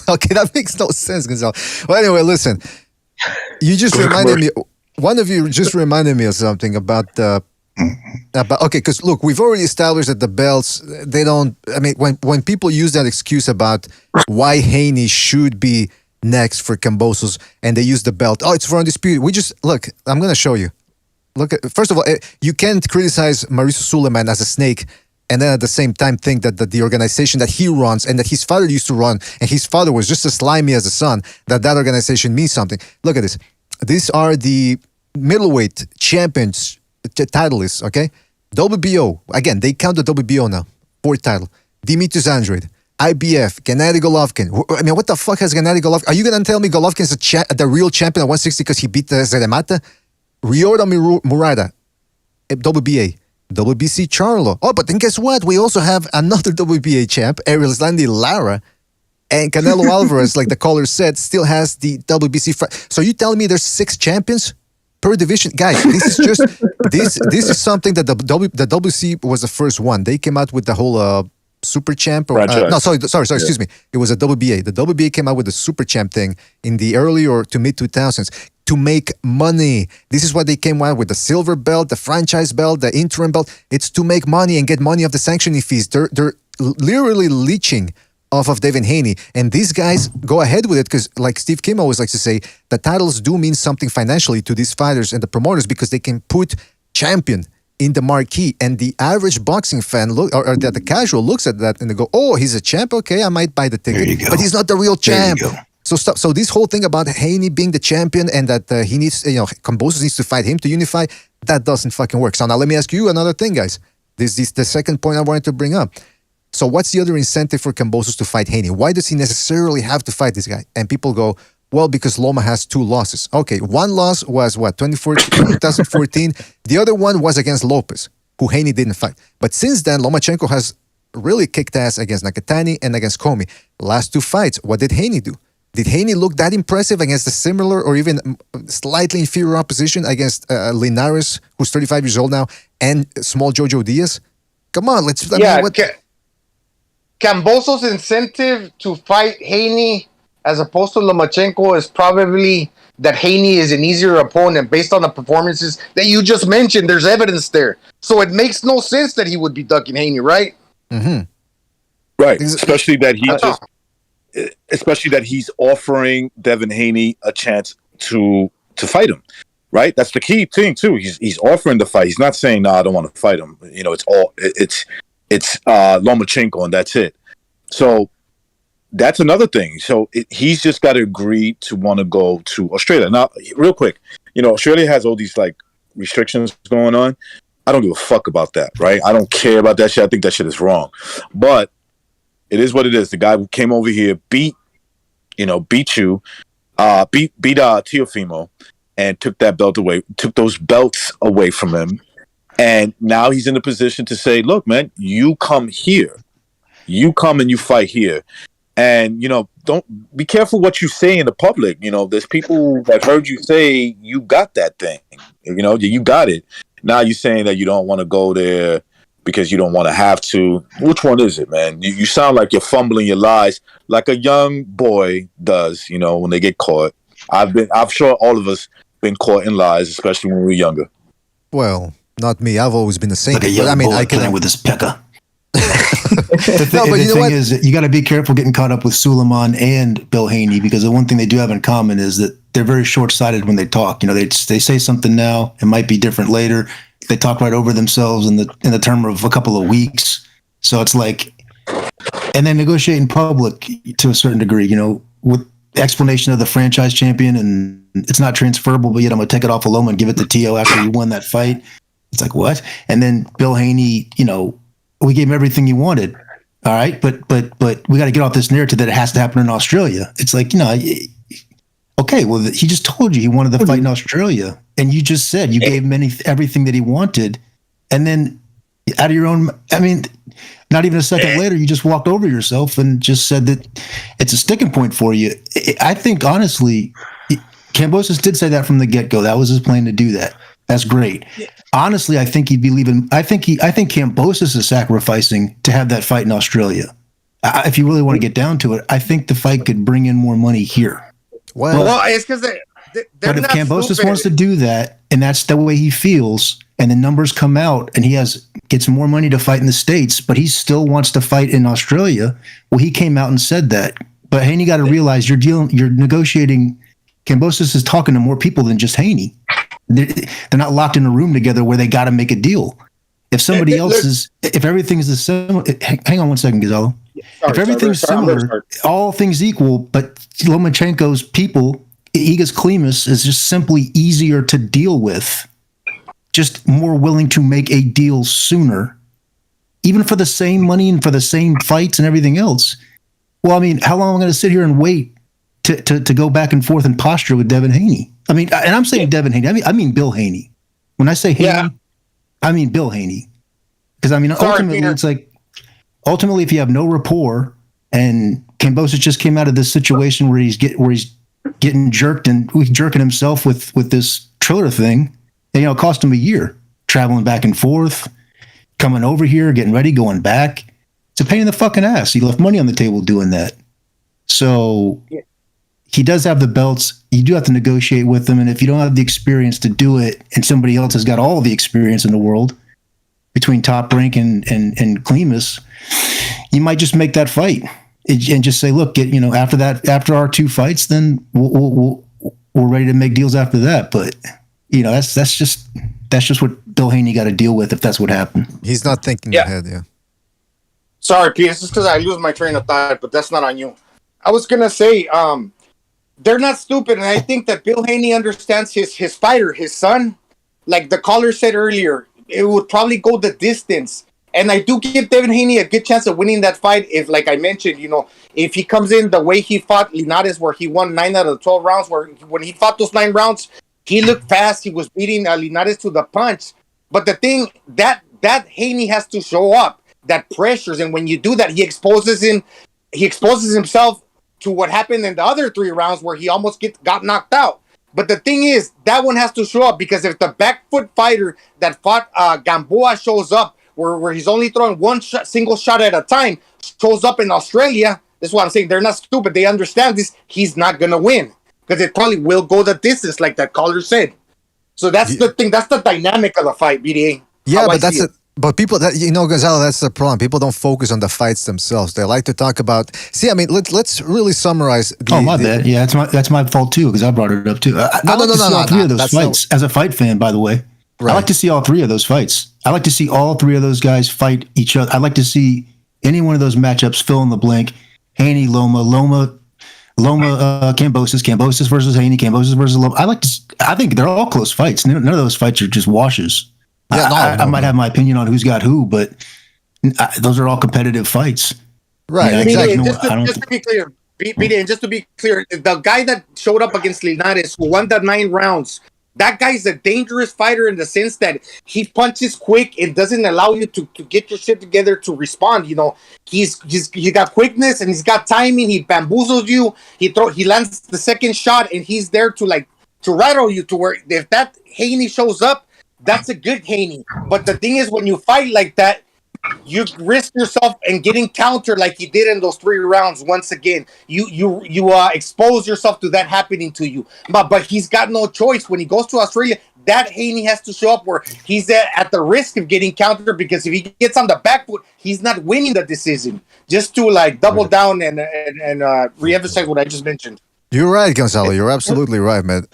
Okay, that makes no sense, Gonzalo. Well, anyway, listen. You just reminded me. One of you just reminded me of something about. Okay, because look, we've already established that the belts, they don't. When people use that excuse about why Haney should be next for Kambosos, and they use the belt. Oh, it's for undisputed. We just look. I'm gonna show you. Look at, first of all, you can't criticize Mauricio Suleiman as a snake and then at the same time think that the organization that he runs and that his father used to run and his father was just as slimy as a son, that organization means something. Look at this. These are the middleweight champions titleists, okay? WBO, again, they count the WBO now. 4th title. Demetrius Andrade, IBF, Gennady Golovkin. I mean, what the fuck has Gennady Golovkin? Are you going to tell me Golovkin's the real champion at 160 because he beat Zeremata? Ryota Murata, WBA. WBC Charlo. Oh, but then guess what? We also have another WBA champ, Erislandy Lara, and Canelo Alvarez, like the caller said, still has the WBC. So you telling me there's 6 champions per division? Guys, this is just this is something that the WBC was the first one. They came out with the whole super champ. Or, sorry, excuse me. It was a WBA. The WBA came out with the super champ thing in the early or to mid 2000s. To make money. This is what they came out with, the silver belt, the franchise belt, the interim belt. It's to make money and get money off the sanctioning fees. They're literally leeching off of Devin Haney. And these guys go ahead with it because, like Steve Kim always likes to say, the titles do mean something financially to these fighters and the promoters because they can put champion in the marquee. And the average boxing fan, or the casual looks at that and they go, oh, he's a champ? Okay, I might buy the ticket. But he's not the real champ. So this whole thing about Haney being the champion and that he needs, Kambosos needs to fight him to unify, that doesn't fucking work. So now let me ask you another thing, guys. This is the second point I wanted to bring up. So what's the other incentive for Kambosos to fight Haney? Why does he necessarily have to fight this guy? And people go, well, because Loma has 2 losses. Okay, one loss was 2014. The other one was against Lopez, who Haney didn't fight. But since then, Lomachenko has really kicked ass against Nakatani and against Comey. Last 2 fights, what did Haney do? Did Haney look that impressive against a similar or even slightly inferior opposition against Linares, who's 35 years old now, and small Jojo Diaz? Come on, Kambosos' incentive to fight Haney as opposed to Lomachenko is probably that Haney is an easier opponent based on the performances that you just mentioned. There's evidence there. So it makes no sense that he would be ducking Haney, right? Mm-hmm. Right, especially that he's offering Devin Haney a chance to fight him, right? That's the key thing too. He's offering the fight. He's not saying, "No, I don't want to fight him." It's Lomachenko and that's it. So that's another thing. So he's just got to agree to want to go to Australia. Now, real quick, Australia has all these like restrictions going on. I don't give a fuck about that, right? I don't care about that shit. I think that shit is wrong, but it is what it is. The guy who came over here beat Teofimo and took those belts away from him. And now he's in a position to say, look, man, you come here. You come and you fight here. And, don't be careful what you say in the public. There's people that heard you say you got that thing. You got it. Now you're saying that you don't want to go there because you don't want to have to. Which one is it, man? You sound like you're fumbling your lies like a young boy does, when they get caught. I'm sure all of us been caught in lies, especially when we were younger. Well, not me. I've always been the same. Like a young boy playing with his pecker. The thing is, you got to be careful getting caught up with Suleiman and Bill Haney because the one thing they do have in common is that they're very short-sighted when they talk. They say something now, it might be different later. They talk right over themselves in the term of a couple of weeks. So it's like, and they negotiate in public to a certain degree, with explanation of the franchise champion, and it's not transferable, but yet I'm going to take it off of Loma and give it to Tio after you won that fight. It's like, what? And then Bill Haney, we gave him everything he wanted. All right. But we got to get off this narrative that it has to happen in Australia. It's like, okay, well, he just told you he wanted to fight in Australia. And you just said you gave him everything that he wanted. And then out of your own, not even a second later, you just walked over yourself and just said that it's a sticking point for you. I think, honestly, Kambosos did say that from the get-go. That was his plan to do that. That's great. Honestly, I think he'd be leaving. I think Kambosos is sacrificing to have that fight in Australia. If you really want to get down to it, I think the fight could bring in more money here. Well, it's because but if Kambosos wants to do that, and that's the way he feels, and the numbers come out, and he gets more money to fight in the States, but he still wants to fight in Australia. Well, he came out and said that. But Haney got to realize you're negotiating. Kambosos is talking to more people than just Haney. They're not locked in a room together where they got to make a deal. If somebody else is, if everything's the same, hang on one second, Gonzalo. If everything's similar, all things equal, but Lomachenko's people, Igas Klimas, is just simply easier to deal with, just more willing to make a deal sooner, even for the same money and for the same fights and everything else. Well, I mean, how long am I going to sit here and wait to go back and forth and posture with Devin Haney? I mean, and I'm saying Devin Haney. I mean Bill Haney. When I say Haney, I mean Bill Haney. Because I mean, ultimately, if you have no rapport, and Kambosos just came out of this situation where he's getting jerked and jerking himself with this Triller thing, and it cost him a year traveling back and forth, coming over here, getting ready, going back. It's a pain in the fucking ass. He left money on the table doing that. So he does have the belts. You do have to negotiate with them. And if you don't have the experience to do it, and somebody else has got all the experience in the world between Top Rank and Klimas, you might just make that fight and just say, look, after our 2 fights, then we're ready to make deals after that. But that's just what Bill Haney got to deal with if that's what happened. He's not thinking ahead. Yeah. Sorry, Pete. It's just because I lose my train of thought, but that's not on you. I was gonna say, they're not stupid, and I think that Bill Haney understands his fighter, his son. Like the caller said earlier, it would probably go the distance. And I do give Devin Haney a good chance of winning that fight if, like I mentioned, if he comes in the way he fought Linares, where he won 9 out of the 12 rounds, where when he fought those 9 rounds, he looked fast. He was beating Linares to the punch. But the thing that Haney has to show up, that pressures, and when you do that, he exposes himself to what happened in the other 3 rounds where he almost got knocked out. But the thing is, that one has to show up, because if the back foot fighter that fought Gamboa shows up, where he's only throwing one single shot at a time, shows up in Australia, that's why I'm saying they're not stupid. They understand this. He's not going to win, because it probably will go the distance, like that caller said. So that's the thing. That's the dynamic of the fight, BDA. Yeah, but that's it. But people, Gonzalo, that's the problem. People don't focus on the fights themselves. They like to talk about. See, I mean, let's really summarize. Bad. Yeah, that's my fault too, because I brought it up too. I like to see all 3 of those fights. As a fight fan, by the way, right. I like to see all 3 of those fights. I like to see all 3 of those guys fight each other. I like to see any one of those matchups fill in the blank. Haney, Loma, Kambosos versus Haney, Kambosos versus Loma. I think they're all close fights. None of those fights are just washes. Yeah, I might have my opinion on who's got who, but those are all competitive fights. Right, exactly. Just to be clear, and just to be clear, the guy that showed up against Linares, who won the 9 rounds, that guy's a dangerous fighter in the sense that he punches quick and doesn't allow you to get your shit together to respond. He got quickness and he's got timing. He bamboozles you. He lands the second shot and he's there to rattle you to where if that Haney shows up, that's a good Haney. But the thing is, when you fight like that, you risk yourself and getting countered like you did in those 3 rounds. Once again, you expose yourself to that happening to you. But he's got no choice. When he goes to Australia, that Haney has to show up where he's at the risk of getting countered, because if he gets on the back foot, he's not winning the decision. Just to double down and reemphasize what I just mentioned. You're right, Gonzalo. You're absolutely right, man.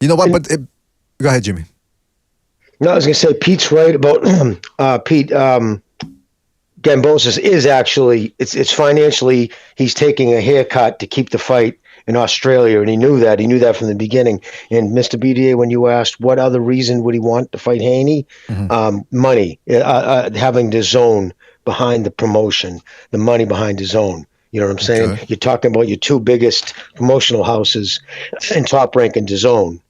You know what? But go ahead, Jimmy. No, I was going to say Pete's right about Pete. Kambosos is actually it's financially he's taking a haircut to keep the fight in Australia, and he knew that. He knew that from the beginning. And Mr. BDA, when you asked what other reason would he want to fight Haney, money, having the zone behind the promotion, the money behind the zone. You know what I'm saying? Okay. You're talking about your 2 biggest promotional houses in Top Rank and DAZN.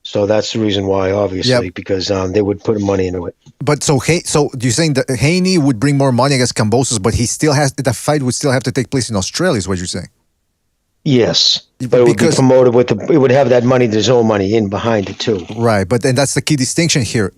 So that's the reason why, obviously, because they would put money into it. But so you're saying that Haney would bring more money against Kambosos, but the fight would still have to take place in Australia, is what you're saying? Yes, but it would be promoted it would have that money, there's own money in behind it too. Right, but then that's the key distinction here.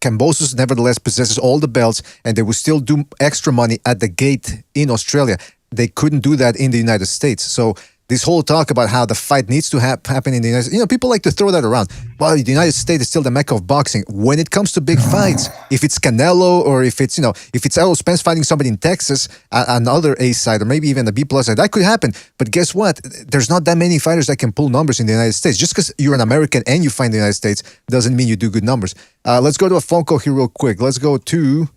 Kambosos nevertheless possesses all the belts, and they would still do extra money at the gate in Australia. They couldn't do that in the United States. So this whole talk about how the fight needs to happen in the United States, people like to throw that around. Well, the United States is still the mecca of boxing. When it comes to big fights, if it's Canelo or if it's Errol Spence fighting somebody in Texas, another A side or maybe even a B plus side, that could happen. But guess what? There's not that many fighters that can pull numbers in the United States. Just because you're an American and you fight in the United States doesn't mean you do good numbers. Let's go to a phone call here real quick. Let's go to,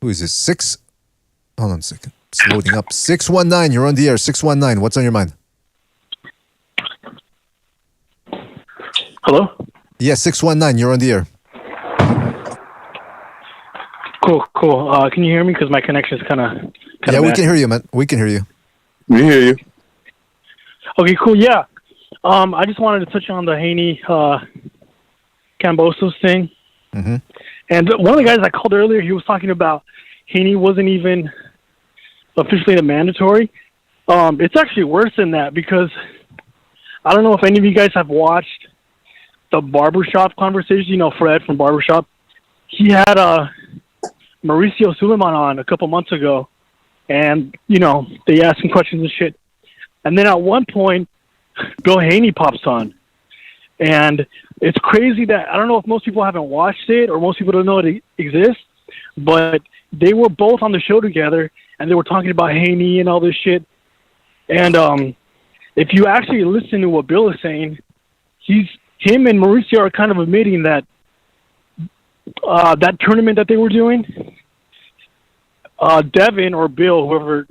who is this? Hold on a second. It's loading up. 619, you're on the air. 619, what's on your mind? Hello? Yes, 619, you're on the air. Cool. Can you hear me? Because my connection is kind of Yeah, we can hear you, man. We can hear you. We hear you. Okay, cool. Yeah. I just wanted to touch on the Haney Kambosos thing. Mm-hmm. And one of the guys I called earlier, he was talking about Haney wasn't even officially the mandatory. It's actually worse than that because I don't know if any of you guys have watched the Barbershop conversation. Fred from Barbershop. He had Mauricio Suleiman on a couple months ago, and they asked him questions and shit. And then at one point, Bill Haney pops on, and it's crazy that I don't know if most people haven't watched it or most people don't know it exists, but they were both on the show together, and they were talking about Haney and all this shit. And if you actually listen to what Bill is saying, him and Mauricio are kind of admitting that that tournament that they were doing, Devin or Bill, whoever,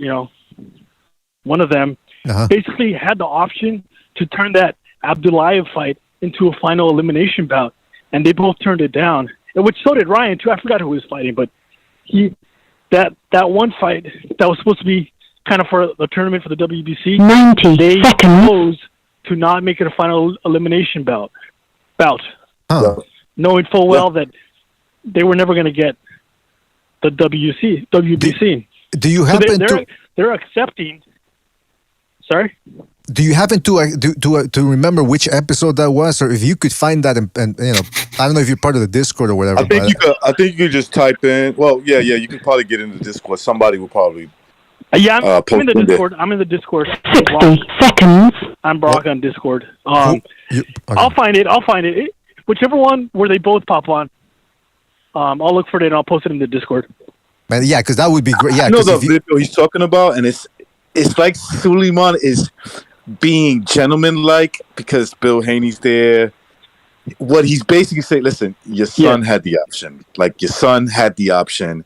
one of them, basically had the option to turn that Abdulayev fight into a final elimination bout, and they both turned it down. Which so did Ryan too. I forgot who he was fighting, but that one fight that was supposed to be kind of for the tournament for the WBC, 90 they seconds. chose to not make it a final elimination bout, Huh. knowing full well that they were never going to get the WBC. Do you happen they're accepting? Sorry. Do you happen to remember which episode that was, or if you could find that and I don't know if you're part of the Discord or whatever. I think you could just type in. Well, yeah, you can probably get into the Discord. Somebody will probably. Yeah, I'm in the Discord. I'm in the Discord. 60 seconds. I'm Brock on Discord. I'll find it. Whichever one where they both pop on. I'll look for it and I'll post it in the Discord. Man, yeah, because that would be great. Yeah, I know the video he's talking about, and it's like Suleiman is being gentleman-like because Bill Haney's there. What he's basically saying, listen, your son had the option. Like, your son had the option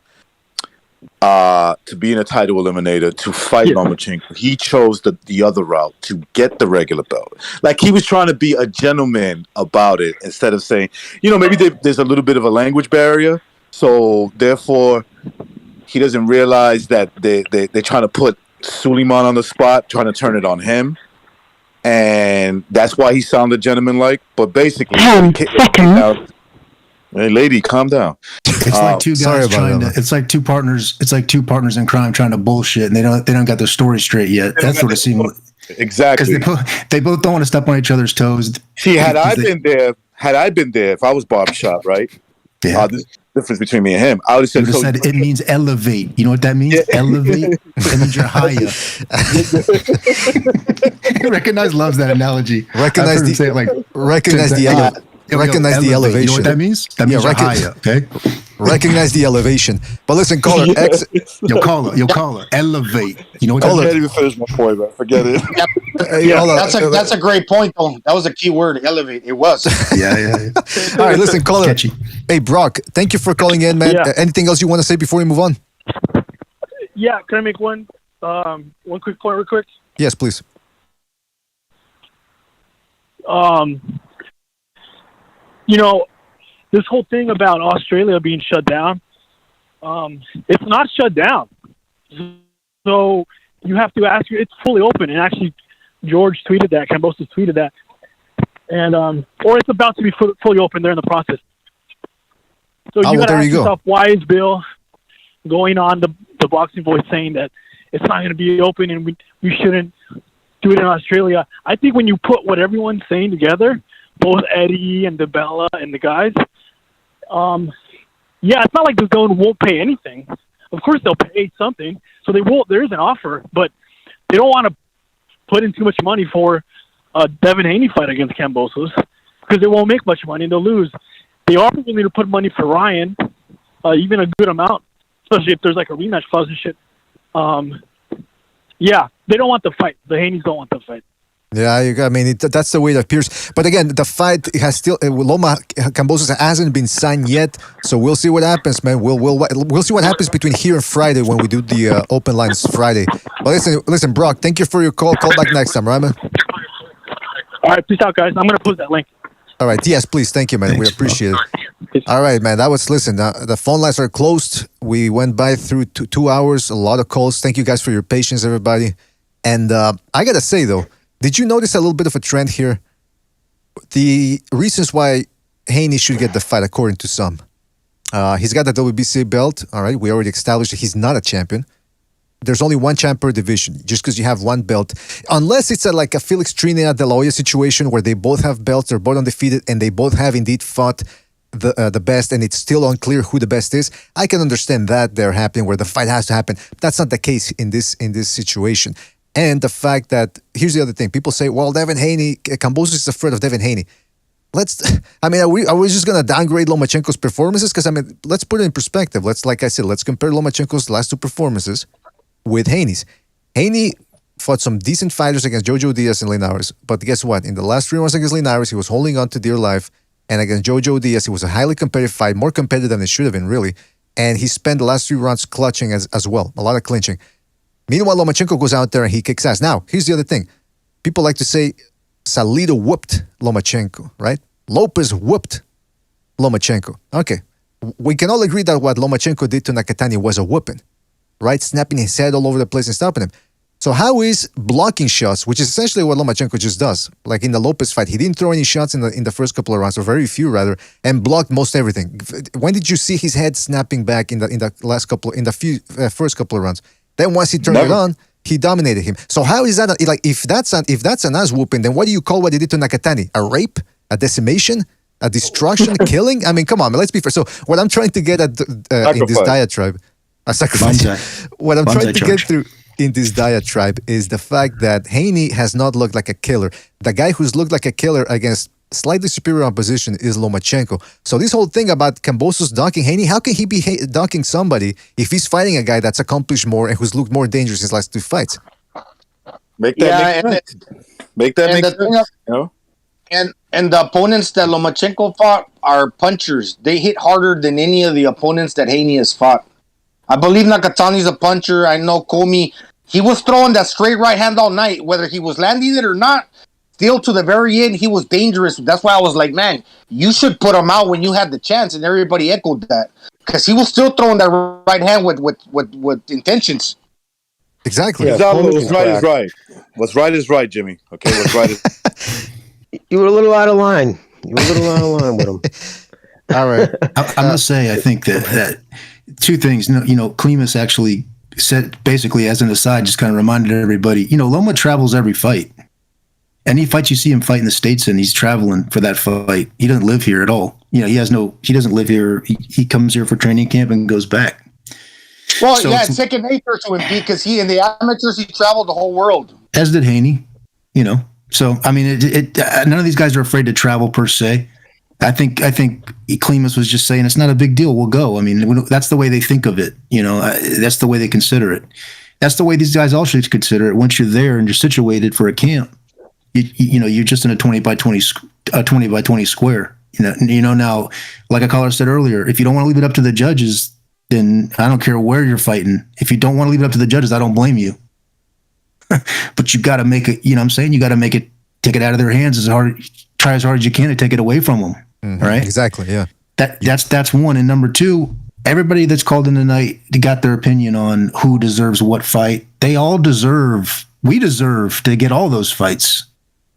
to be in a title eliminator, to fight Lomachenko. He chose the other route to get the regular belt. Like, he was trying to be a gentleman about it instead of saying, maybe there's a little bit of a language barrier. So, therefore, he doesn't realize that they're trying to put Suleiman on the spot, trying to turn it on him. And that's why he sounded gentleman-like. But basically, 10 seconds. Hey, lady, calm down. It's like two guys trying to. It's like two partners. It's like two partners in crime trying to bullshit, and they don't got their story straight yet. That's what it seemed like. Exactly. Because they both don't want to step on each other's toes. See, had I been there, if I was Barbershop, right? Yeah. This difference between me and him, I would have said, it means elevate. You know what that means? Yeah. Elevate. It means you're higher. Recognize loves that analogy. Recognize the elevation. You know what that means? That means you're higher. Okay. Recognize the elevation. But listen, caller, caller, elevate. You know what that means? I can't even finish my point, man. Forget it. That's a great point, though. That was a key word, elevate. It was. Yeah. All right, listen, caller. Catchy. Hey, Brock, thank you for calling in, man. Yeah. Anything else you want to say before we move on? Yeah, can I make one quick point real quick? Yes, please. This whole thing about Australia being shut down, it's not shut down. So you have to ask, it's fully open. And actually, George tweeted that, Kambosos tweeted that. And, or it's about to be fully open. They're in the process. So you got to ask yourself, why is Bill going on the Boxing Voice saying that it's not going to be open and we shouldn't do it in Australia? I think when you put what everyone's saying together, both Eddie and DeBella and the guys, it's not like the zone won't pay anything. Of course they'll pay something, so they won't. There is an offer, but they don't want to put in too much money for a Devin Haney fight against Kambosos because they won't make much money. They'll lose. They are willing to put money for Ryan, even a good amount, especially if there's like a rematch clause and shit. Yeah, they don't want the fight. The Haneys don't want the fight. Yeah, that's the way it appears. But again, the fight has still Loma Kambosos hasn't been signed yet, so we'll see what happens, man. We'll see what happens between here and Friday when we do the open lines Friday. But listen, Brock, thank you for your call. Call back next time, right, man? All right, peace out, guys. I'm gonna post that link. All right, yes, please, thank you, man. We appreciate it. All right, man. Listen. The phone lines are closed. We went by through 2 hours, a lot of calls. Thank you guys for your patience, everybody. And I gotta say though. Did you notice a little bit of a trend here? The reasons why Haney should get the fight, according to some. He's got the WBC belt. All right, we already established that he's not a champion. There's only one champ per division, just because you have one belt. Unless it's like a Felix Trinidad De La Hoya situation where they both have belts, they're both undefeated, and they both have indeed fought the best, and it's still unclear who the best is. I can understand that they're happening where the fight has to happen. That's not the case in this situation. And the fact that, here's the other thing. People say, well, Devin Haney, Kambosos is afraid of Devin Haney. Are we just going to downgrade Lomachenko's performances? Because, let's put it in perspective. Like I said, let's compare Lomachenko's last two performances with Haney's. Haney fought some decent fighters against Jojo Diaz and Linares. But guess what? In the last 3 rounds against Linares, he was holding on to dear life. And against Jojo Diaz, it was a highly competitive fight, more competitive than it should have been, really. And he spent the last 3 rounds clutching as well, a lot of clinching. Meanwhile, Lomachenko goes out there and he kicks ass. Now, here's the other thing. People like to say Salido whooped Lomachenko, right? Lopez whooped Lomachenko. Okay. We can all agree that what Lomachenko did to Nakatani was a whooping, right? Snapping his head all over the place and stopping him. So how is blocking shots, which is essentially what Lomachenko just does, like in the Lopez fight, he didn't throw any shots in the first couple of rounds, or very few rather, and blocked most everything. When did you see his head snapping back in the first couple of rounds? Then once he turned it on, he dominated him. So how is that? If that's an ass whooping, then what do you call what he did to Nakatani? A rape? A decimation? A destruction? Killing? Come on, let's be fair. So what I'm trying to get at in this diatribe, a sacrifice. What I'm trying to get through in this diatribe is the fact that Haney has not looked like a killer. The guy who's looked like a killer against slightly superior opposition is Lomachenko. So this whole thing about Kambosos dunking Haney, how can he be dunking somebody if he's fighting a guy that's accomplished more and who's looked more dangerous in his last 2 fights? Make that make sense. And the opponents that Lomachenko fought are punchers. They hit harder than any of the opponents that Haney has fought. I believe Nakatani's a puncher. I know Comey. He was throwing that straight right hand all night, whether he was landing it or not. Still, to the very end, he was dangerous. That's why I was like, man, you should put him out when you had the chance, and everybody echoed that. Because he was still throwing that right hand with intentions. Exactly. Yeah, what's right is right. What's right is right, Jimmy. Okay, what's right is... You were a little out of line. With him. All right. I must say, I think that 2 things. Klimas actually said, basically, as an aside, just kind of reminded everybody, Loma travels every fight. Any fight you see him fight in the States, and he's traveling for that fight. He doesn't live here at all. He doesn't live here. He comes here for training camp and goes back. Well, so it's second nature to him because in the amateurs, he traveled the whole world. As did Haney, So, none of these guys are afraid to travel per se. I think Klimas was just saying it's not a big deal. We'll go. That's the way they think of it. That's the way they consider it. That's the way these guys all should consider it. Once you're there and you're situated for a camp, you're just in a 20 by 20 square. Now, like a caller said earlier, if you don't want to leave it up to the judges, then I don't care where you're fighting. If you don't want to leave it up to the judges, I don't blame you. But you got to make it. You got to make it. Take it out of their hands try as hard as you can to take it away from them. Mm-hmm. Right? Exactly. Yeah. That's one. And number 2, everybody that's called in tonight got their opinion on who deserves what fight. We deserve to get all those fights.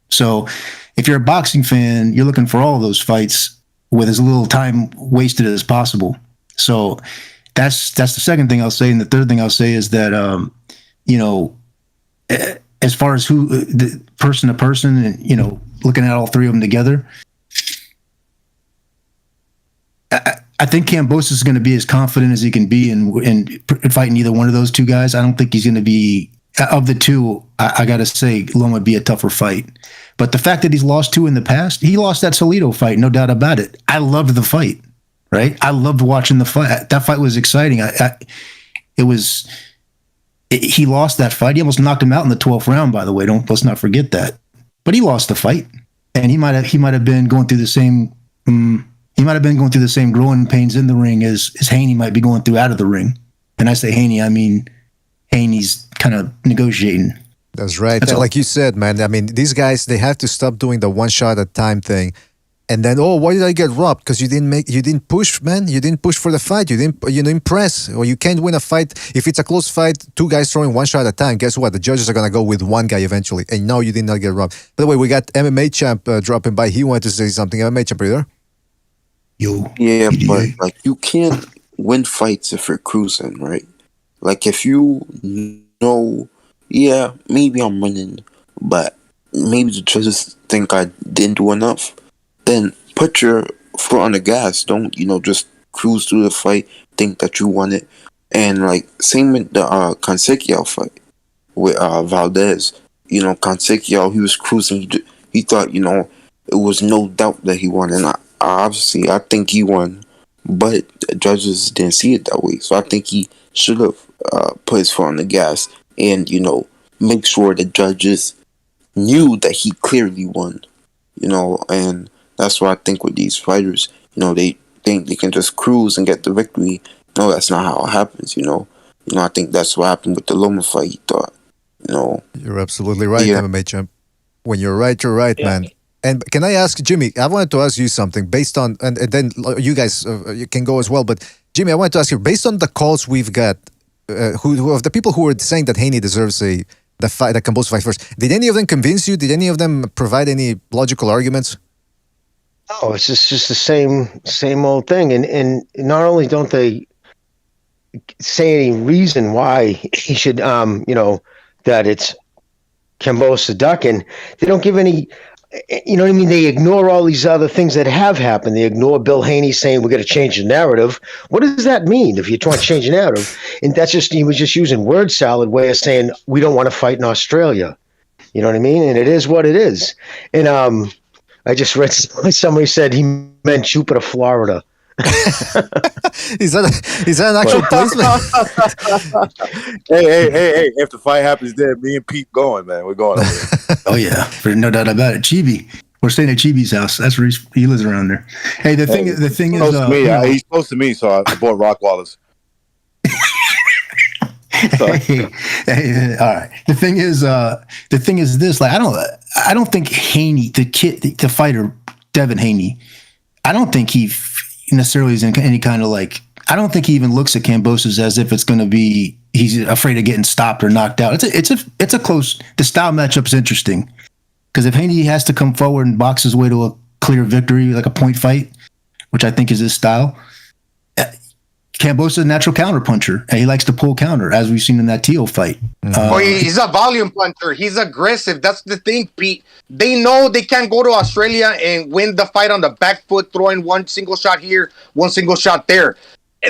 So if you're a boxing fan, you're looking for all those fights with as little time wasted as possible. So that's the second thing I'll say. And the third thing I'll say is that, as far as who the person to person and, looking at all 3 of them together, I think Kambosos is going to be as confident as he can be in fighting either one of those 2 guys. I don't think he's going to be of the two, I got to say, Loma would be a tougher fight. But the fact that he's lost two in the past, he lost that Salido fight, no doubt about it. I loved the fight, right? I loved watching the fight. That fight was exciting. He lost that fight. He almost knocked him out in the 12th round, by the way. Let's not forget that. But he lost the fight, and he might have been going through the same. He might have been going through the same growing pains in the ring as Haney might be going through out of the ring. And I say Haney, I mean Haney's kind of negotiating. That's right. And like you said, man, I mean, these guys, they have to stop doing the one shot at a time thing. And then, why did I get robbed? Because you didn't push, man. You didn't push for the fight. You didn't press. Or you can't win a fight. If it's a close fight, two guys throwing one shot at a time, guess what? The judges are going to go with one guy eventually. And no, you did not get robbed. By the way, we got MMA champ dropping by. He wanted to say something. MMA champ, are you there? Yeah, but like you can't win fights if you're cruising, right? Like if you know, yeah, maybe I'm winning, but maybe the judges think I didn't do enough, then put your foot on the gas. Don't, just cruise through the fight, think that you won it. And like same with the Consequio fight with Valdez. Consequio, he was cruising. He thought, it was no doubt that he won, and obviously, I think he won, but the judges didn't see it that way. So I think he should have put his foot on the gas and, make sure the judges knew that he clearly won, and that's why I think with these fighters, they think they can just cruise and get the victory. No, that's not how it happens, I think that's what happened with the Loma fight. He thought, You're absolutely right, MMA champ. When you're right, man. And can I ask, Jimmy, I wanted to ask you something based on, and then you guys you can go as well, but Jimmy, I wanted to ask you, based on the calls we've got, who of the people who were saying that Haney deserves the Kambosos fight first, did any of them convince you? Did any of them provide any logical arguments? Oh, it's just the same old thing. And not only don't they say any reason why he should, that it's Kambosos ducking, they don't give any. You know what I mean? They ignore all these other things that have happened. They ignore Bill Haney saying we're going to change the narrative. What does that mean if you're trying to change the narrative? And he was just using word salad way of saying we don't want to fight in Australia. You know what I mean? And it is what it is. And I just read somebody said he meant Jupiter, Florida. Is that an actual placement? Hey! If the fight happens there, me and Pete going, man. We're going over there. Oh yeah, no doubt about it. Chibi, we're staying at Chibi's house. That's where he lives around there. Hey, the thing is, he's close to me, so I bought Rock Wallace. Hey, all right. The thing is this. Like, I don't think Haney, the fighter Devin Haney, I don't think he necessarily is in any kind of like. I don't think he even looks at Kambosos as if it's going to be. He's afraid of getting stopped or knocked out. It's a close. The style matchup's interesting because if Haney has to come forward and box his way to a clear victory, like a point fight, which I think is his style. Kambosos is a natural counter puncher, and he likes to pull counter, as we've seen in that Teo fight. He's a volume puncher. He's aggressive. That's the thing, Pete. They know they can't go to Australia and win the fight on the back foot, throwing one single shot here, one single shot there.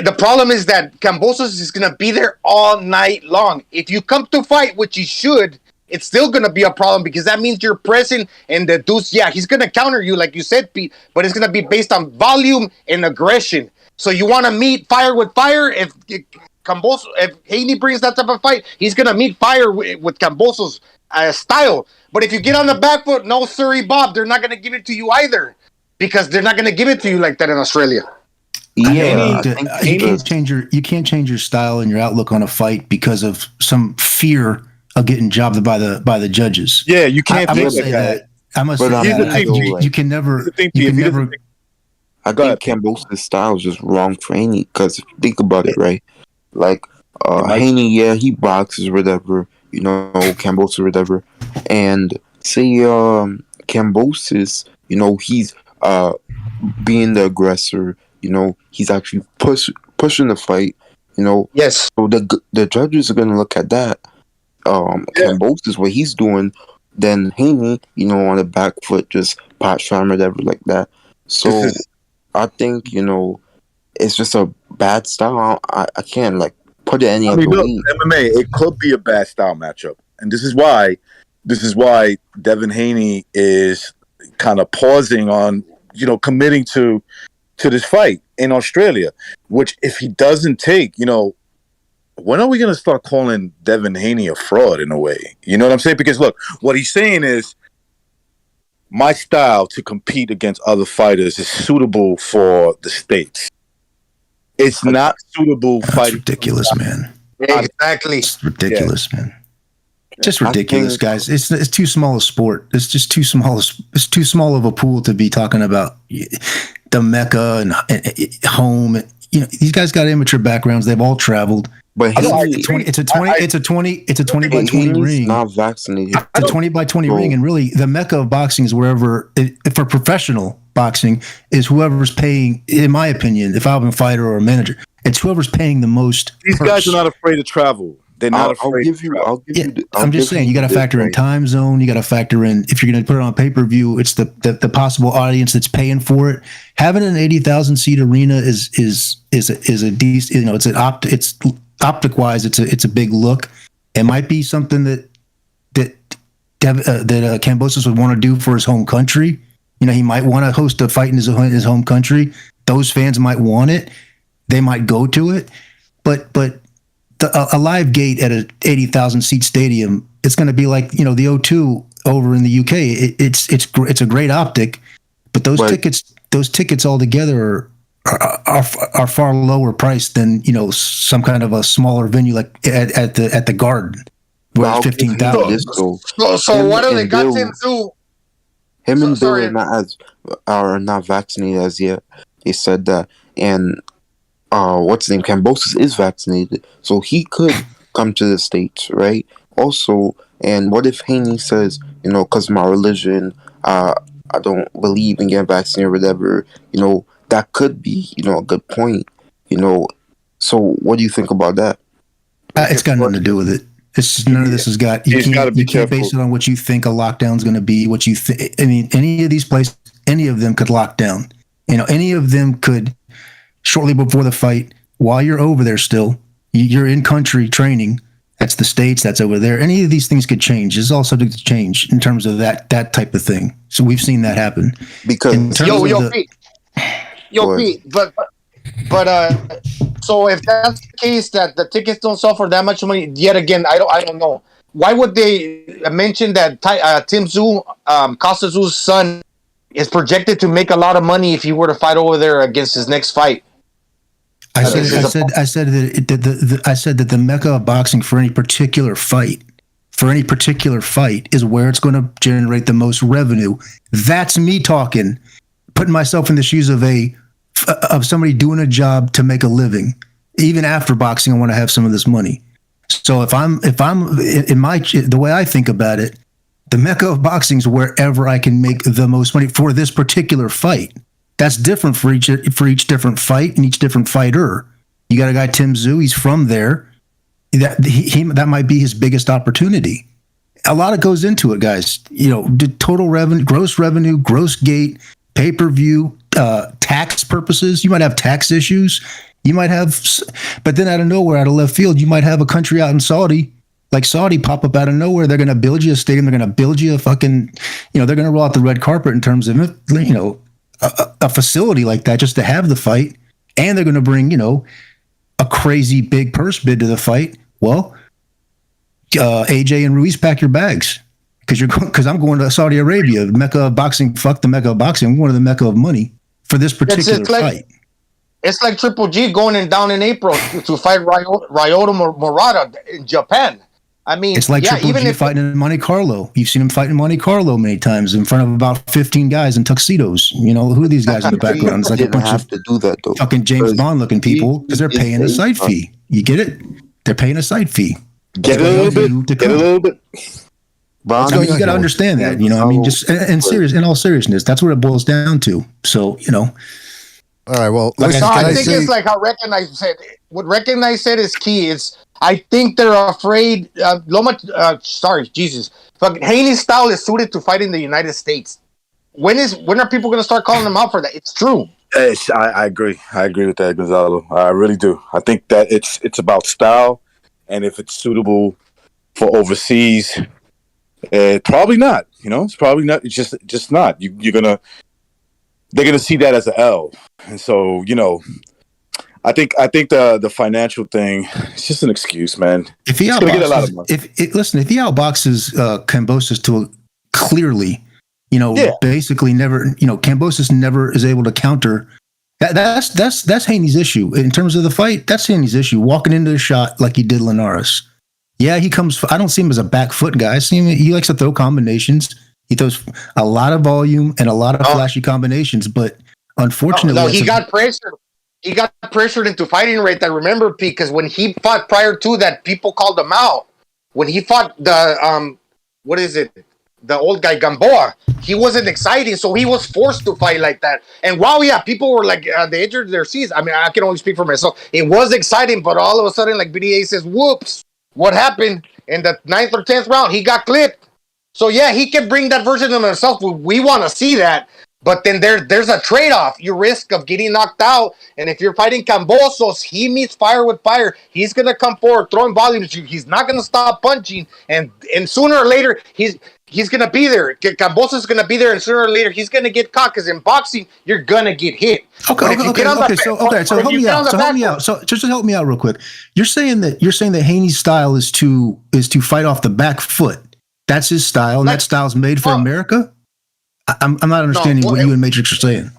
The problem is that Kambosos is going to be there all night long. If you come to fight, which you should, it's still going to be a problem because that means you're pressing and the deuce, he's going to counter you, like you said, Pete, but it's going to be based on volume and aggression. So you want to meet fire with fire? If Haney brings that type of fight, he's going to meet fire with Kambosos' style. But if you get on the back foot, no siree, Bob, they're not going to give it to you either because they're not going to give it to you like that in Australia. Yeah, you can't change your style and your outlook on a fight because of some fear of getting jobbed by the judges. Yeah, you can't. I must say that. You can never. I think Kambosos' style is just wrong for Haney because think about it, right? Like Haney, he boxes whatever, Kambosos whatever, and say Kambosos, he's being the aggressor, he's actually pushing the fight, Yes. So the judges are gonna look at that. Kambosos, what he's doing, then Haney, on the back foot, just pot shot whatever like that. So. I think, it's just a bad style. I can't, put it any I other mean, look, way. MMA, it could be a bad style matchup, and this is why Devin Haney is kind of pausing on, committing to this fight in Australia. Which, if he doesn't take, when are we going to start calling Devin Haney a fraud in a way? You know what I'm saying? Because look, what he's saying is, my style to compete against other fighters is suitable for the States. It's not suitable fighting. Ridiculous, man. Exactly. It's ridiculous, man. Just ridiculous, guys. It's too small a sport. It's just too small. It's too small of a pool to be talking about the Mecca and home. These guys got amateur backgrounds. They've all traveled. But it's a 20 by 20 ring. Not vaccinated. It's a 20 by 20 ring, and really the Mecca of boxing is wherever. For professional boxing, is whoever's paying. In my opinion, if I'm a fighter or a manager, it's whoever's paying the most. These guys are not afraid to travel. They're not afraid. I'm just saying, you got to factor in time zone. You got to factor in, if you're going to put it on pay-per-view, it's the possible audience that's paying for it. Having an 80,000 seat arena is a decent. It's optic wise, it's a big look. It might be something that Kambosos would want to do for his home country. He might want to host a fight in his home country. Those fans might want it. They might go to it, but a live gate at a 80,000 seat stadium, it's going to be like the O2 over in the UK. It's a great optic, but those tickets altogether are far lower priced than some kind of a smaller venue like at the Garden, where it's 15,000. So what do they got to do? Him and Bill are not vaccinated as yet. They said that, and what's his name? Kambosos is vaccinated, so he could come to the States, right? Also, and what if Haney says, because of my religion, I don't believe in getting vaccinated or whatever, that could be, a good point, So what do you think about that? It's got nothing to do with it. It's none of this has got. You can't base it on what you think a lockdown is going to be. What you think? I mean, any of these places, any of them could lock down. Any of them could. Shortly before the fight, while you're over there still, you're in country training. That's the States, that's over there. Any of these things could change. It's all subject to change in terms of that type of thing. So we've seen that happen. Because Pete, but so if that's the case, that the tickets don't sell for that much money, yet again, I don't know. Why would they mention that Tim Tszyu, Costa Tszyu's son, is projected to make a lot of money if he were to fight over there against his next fight? I said that the Mecca of boxing for any particular fight is where it's going to generate the most revenue. That's me talking, putting myself in the shoes of somebody doing a job to make a living. Even after boxing, I want to have some of this money. So if I'm the way I think about it, the Mecca of boxing is wherever I can make the most money for this particular fight. That's different for each different fight and each different fighter. You got a guy, Tim Tszyu, he's from there. That might be his biggest opportunity. A lot goes into it, guys. Total revenue, gross gate, pay-per-view, tax purposes. You might have tax issues. You might have, but then out of nowhere, out of left field, you might have a country out in Saudi, like Saudi, pop up out of nowhere. They're going to build you a stadium. They're going to build you a fucking, they're going to roll out the red carpet in terms of, a facility like that just to have the fight. And they're going to bring, a crazy big purse bid to the fight. Well, AJ and Ruiz, pack your bags because I'm going to Saudi Arabia, the Mecca of boxing. Fuck the Mecca of boxing. I'm going to the Mecca of money for this particular fight. It's like Triple G going down in April to fight Ryota Murata in Japan. I mean, it's like Triple G fighting in Monte Carlo. You've seen him fight in Monte Carlo many times in front of about 15 guys in tuxedos. Who are these guys in the background? It's like a bunch of do that, though, fucking James Bond looking people because they're paying a site fee. You get it? They're paying a site fee. Get a little bit. So you got to understand that. Just in all seriousness, that's what it boils down to. So All right. Well, I think it's like how Recognize said. What Recognize said is key. I think they're afraid. Fucking Haney's style is suited to fight in the United States. When are people going to start calling him out for that? It's true. I agree. I agree with that, Gonzalo. I really do. I think that it's about style, and if it's suitable for overseas, probably not. It's probably not. It's just not. They're gonna see that as an L, and so I think the financial thing is just an excuse, man. If he gonna get a lot of money. if he outboxes Kambosos to clearly, basically never, Kambosos never is able to counter. That's Haney's issue in terms of the fight. That's Haney's issue. Walking into the shot like he did Linares. Yeah, he comes. I don't see him as a back foot guy. I see him. He likes to throw combinations. He throws a lot of volume and a lot of flashy combinations. But unfortunately, no, he got pressured. He got pressured into fighting right there. Remember, Pete, because when he fought prior to that, people called him out. When he fought the what is it? The old guy Gamboa, he wasn't exciting, so he was forced to fight like that. And wow, yeah, people were like they entered their seats. I mean, I can only speak for myself. It was exciting, but all of a sudden, like BDA says, "Whoops, what happened?" In the 9th or 10th round, he got clipped. So yeah, he can bring that version of himself. We want to see that. But then there's a trade-off. You risk of getting knocked out. And if you're fighting Kambosos, he meets fire with fire. He's going to come forward, throwing volumes. He's not going to stop punching. And sooner or later, he's going to be there. Kambosos is going to be there, and sooner or later, he's going to get caught. Because in boxing, you're going to get hit. Okay. So help me out. So just to help me out real quick. You're saying that Haney's style is to fight off the back foot. That's his style, and that style's made for America? I'm not understanding what you and Matrix are saying.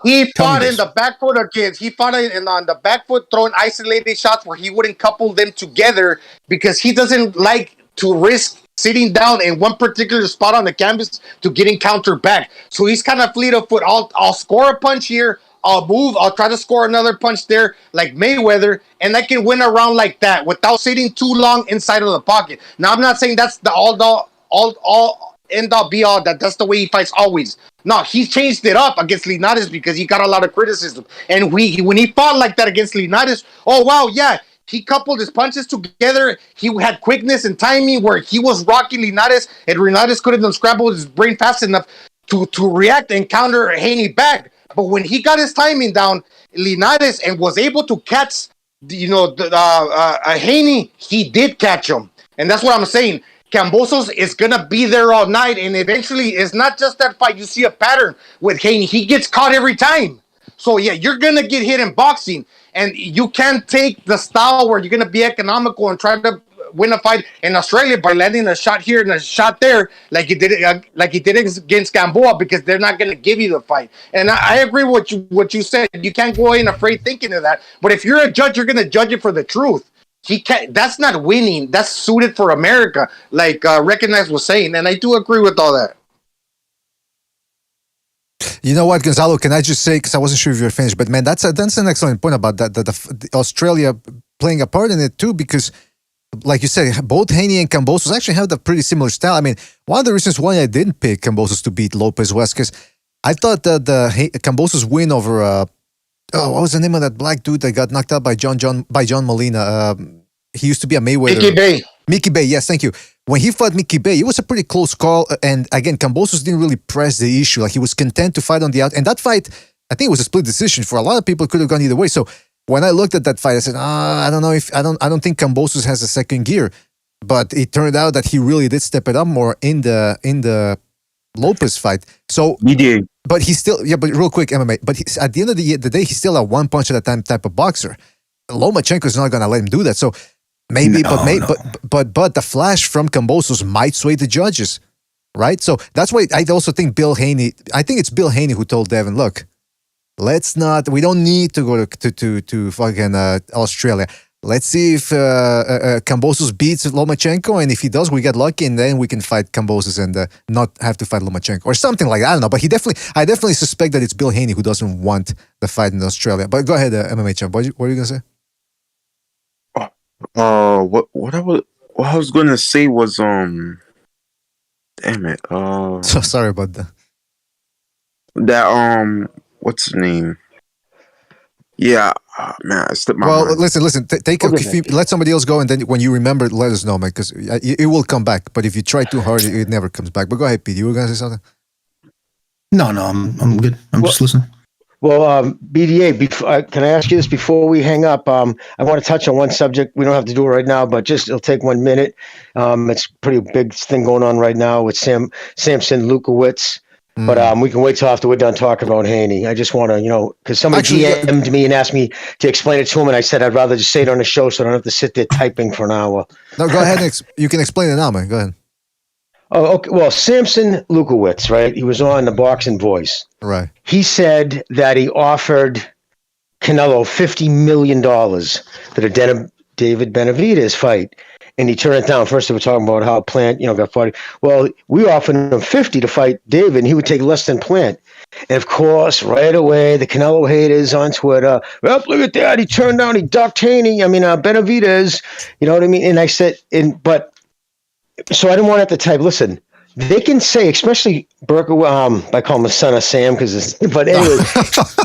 He fought in the back foot against. He fought on the back foot, throwing isolated shots where he wouldn't couple them together because he doesn't like to risk sitting down in one particular spot on the canvas to getting countered back. So he's kind of fleet of foot. I'll score a punch here. I'll move. I'll try to score another punch there, like Mayweather, and I can win a round like that without sitting too long inside of the pocket. Now, I'm not saying that's the all end all be all that's the way he fights always. No, he changed it up against Linares because he got a lot of criticism. And when he fought like that against Linares, oh wow, yeah, he coupled his punches together. He had quickness and timing where he was rocking Linares, and Linares couldn't unscramble his brain fast enough to react and counter Haney back. But when he got his timing down, Linares, and was able to catch, Haney, he did catch him, and that's what I'm saying. Kambosos is going to be there all night, and eventually it's not just that fight. You see a pattern with Haney. He gets caught every time. So, yeah, you're going to get hit in boxing, and you can't take the style where you're going to be economical and try to win a fight in Australia by landing a shot here and a shot there like he did against Gamboa, because they're not going to give you the fight. And I agree with what you said. You can't go in afraid thinking of that. But if you're a judge, you're going to judge it for the truth. He can't. That's not winning. That's suited for America, like Recognize was saying, and I do agree with all that. You know what, Gonzalo? Can I just say, because I wasn't sure if you were finished, but man, that's an excellent point about that. The Australia playing a part in it too, because, like you said, both Haney and Kambosos actually have a pretty similar style. I mean, one of the reasons why I didn't pick Kambosos to beat Lopez was because I thought that the Kambosos win over what was the name of that black dude that got knocked out by John Molina? He used to be a Mayweather. Mickey Bay, yes, thank you. When he fought Mickey Bay, it was a pretty close call. And again, Kambosos didn't really press the issue. Like, he was content to fight on the out. And that fight, I think it was a split decision. For a lot of people, it could have gone either way. So when I looked at that fight, I said, I don't know if I don't think Kambosos has a second gear. But it turned out that he really did step it up more in the Lopez fight. So he did. But he's still, but real quick, MMA. But at the end of the day, he's still a one punch at a time type of boxer. Lomachenko is not going to let him do that. So maybe, but the flash from Kambosos might sway the judges, right? So that's why I also think Bill Haney. I think it's Bill Haney who told Devin, look, we don't need to go to fucking Australia. Let's see if Kambosos beats Lomachenko, and if he does, we get lucky, and then we can fight Kambosos and not have to fight Lomachenko or something like that. I don't know, but I definitely suspect that it's Bill Haney who doesn't want the fight in Australia. But go ahead, MMA champ. What are you gonna say? What I was gonna say was damn it. So sorry about that. That what's his name? Yeah, man, I slipped my mind. Listen. Take let somebody else go, and then when you remember, let us know, man, because it will come back. But if you try too hard, it never comes back. But go ahead, Pete. You were gonna say something? No, I'm good. I'm just listening. Well, BDA, can I ask you this before we hang up? I want to touch on one subject. We don't have to do it right now, but just it'll take 1 minute. It's a pretty big thing going on right now with Samson Lukowitz. But we can wait till after we're done talking about Haney. I just want to, because somebody DM'd me and asked me to explain it to him, and I said I'd rather just say it on the show so I don't have to sit there typing for an hour. No, go ahead. You can explain it now, man. Go ahead. Oh, okay. Well, Samson Lukowitz, right? He was on the Boxing Voice. Right. He said that he offered Canelo $50 million for the David Benavidez fight, and he turned it down. First, they were talking about how Plant, got fought. Well, we offered him $50 to fight David, and he would take less than Plant. And of course, right away, the Canelo haters on Twitter, well, look at that. He turned down, he ducked Benavidez. You know what I mean? And I said, so I didn't want to have to type, listen, they can say, especially Burke, I call him the son of Sam, but anyway,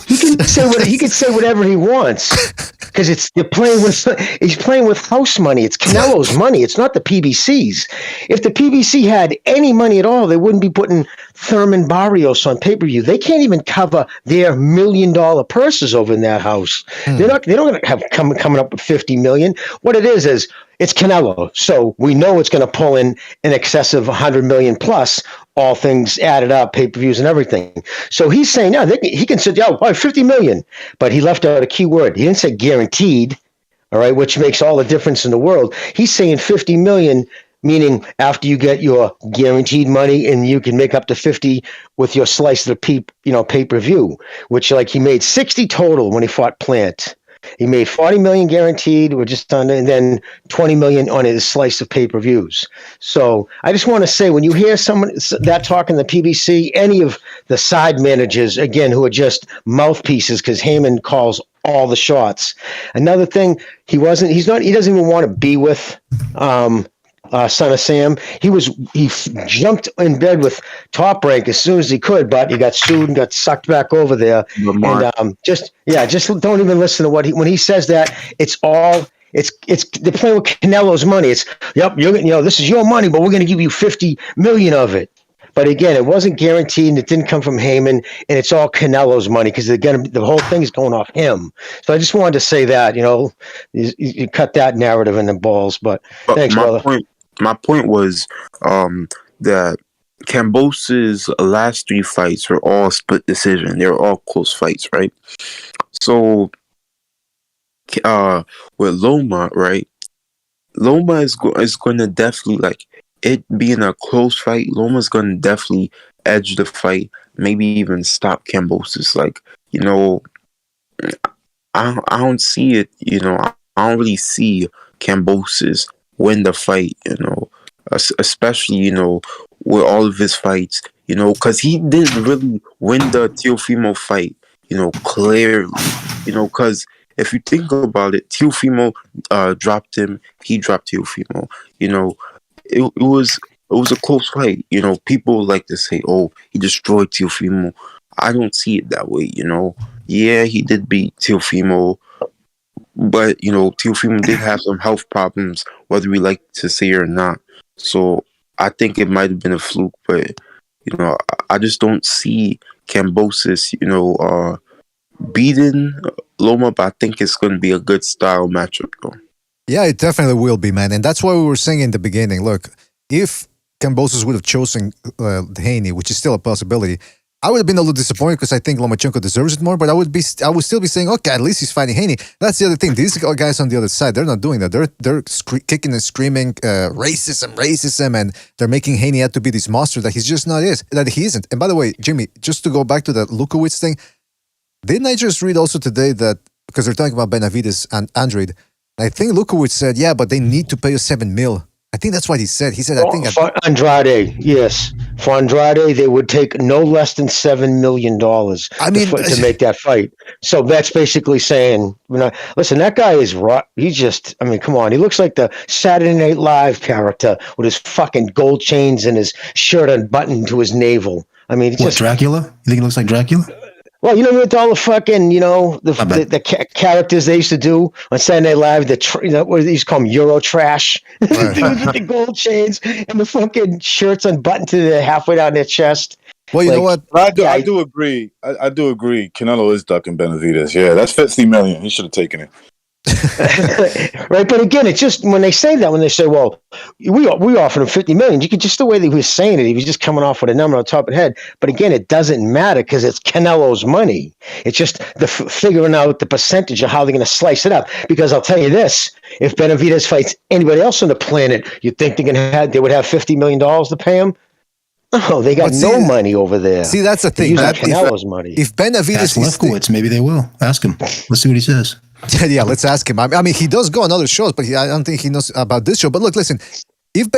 he can say whatever he wants because he's playing with house money. It's Canelo's money. It's not the PBC's. If the PBC had any money at all, they wouldn't be putting Thurman Barrios on pay-per-view. They can't even cover their $1 million purses over in that house. They don't have coming up with $50 million. What it is it's Canelo. So we know it's going to pull in excess of $100 million plus, all things added up, pay-per-views and everything. So he's saying, he can say, $50 million. But he left out a key word. He didn't say guaranteed, all right, which makes all the difference in the world. He's saying $50 million, meaning after you get your guaranteed money and you can make up to 50 with your slice of the pay-per-view, which he made 60 total when he fought Plant. He made $40 million guaranteed, and then $20 million on his slice of pay-per-views. So I just want to say, when you hear someone that talking the PBC, any of the side managers, again, who are just mouthpieces, because Heyman calls all the shots. Another thing, he doesn't even want to be with Son of Sam. He jumped in bed with Top Rank as soon as he could, but he got sued and got sucked back over there. And just don't even listen to when he says that. It's they're playing with Canelo's money. It's this is your money, but we're going to give you $50 million of it. But again, it wasn't guaranteed, and it didn't come from Heyman, and it's all Canelo's money because the whole thing is going off him. So I just wanted to say that, you cut that narrative in the balls. But thanks, brother. My point was that Kambosos' last 3 fights were all split decision. They were all close fights, right? So with Loma, right? Loma is going to definitely, it being a close fight, Loma's going to definitely edge the fight, maybe even stop Kambosos. I don't see it, I don't really see Kambosos win the fight, especially, with all of his fights, because he didn't really win the Teofimo fight, clearly, because if you think about it, Teofimo dropped him, he dropped Teofimo, it was a close fight, people like to say, oh, he destroyed Teofimo. I don't see it that way, yeah, he did beat Teofimo, but, Teofimo did have some health problems, whether we like to say it or not. So I think it might have been a fluke, but, I just don't see Kambosos, beating Loma, but I think it's going to be a good style matchup, though. Yeah, it definitely will be, man. And that's why we were saying in the beginning, look, if Kambosos would have chosen Haney, which is still a possibility, I would have been a little disappointed because I think Lomachenko deserves it more, but I would still be saying, okay, at least he's fighting Haney. That's the other thing. These guys on the other side, they're not doing that. They're kicking and screaming racism, and they're making Haney out to be this monster that he's just not that he isn't. And by the way, Jimmy, just to go back to that Lukowitz thing, didn't I just read also today that, because they're talking about Benavidez and Andrade, I think Lukowitz said, yeah, but they need to pay us $7 million. I think that's what he said. He said, for Andrade, yes. For Andrade, they would take no less than $7 million to make that fight. So that's basically saying, listen, that guy is raw. He's just, come on. He looks like the Saturday Night Live character with his fucking gold chains and his shirt unbuttoned to his navel. Dracula? You think he looks like Dracula? Well, with all the fucking, the characters they used to do on Saturday Night Live, what they used to call them Euro trash. Dudes with the gold chains and the fucking shirts unbuttoned to halfway down their chest. Well, you know what? I do agree. I do agree. Canelo is ducking Benavidez. Yeah, that's $50 million. He should have taken it. Right, but again, it's just when they say, well, we offered him 50 million. You could just the way that he was saying it, he was just coming off with a number on top of the head. But again, it doesn't matter because it's Canelo's money. It's just the figuring out the percentage of how they're going to slice it up. Because I'll tell you this: if Benavidez fights anybody else on the planet, you think they would have $50 million to pay him? Oh, they got no money over there. See, that's the thing. That Canelo's money. If Benavidez Ask Lefkowitz, maybe they will. Ask him. Let's see what he says. Yeah, let's ask him. I mean, he does go on other shows, but I don't think he knows about this show. But look, listen, if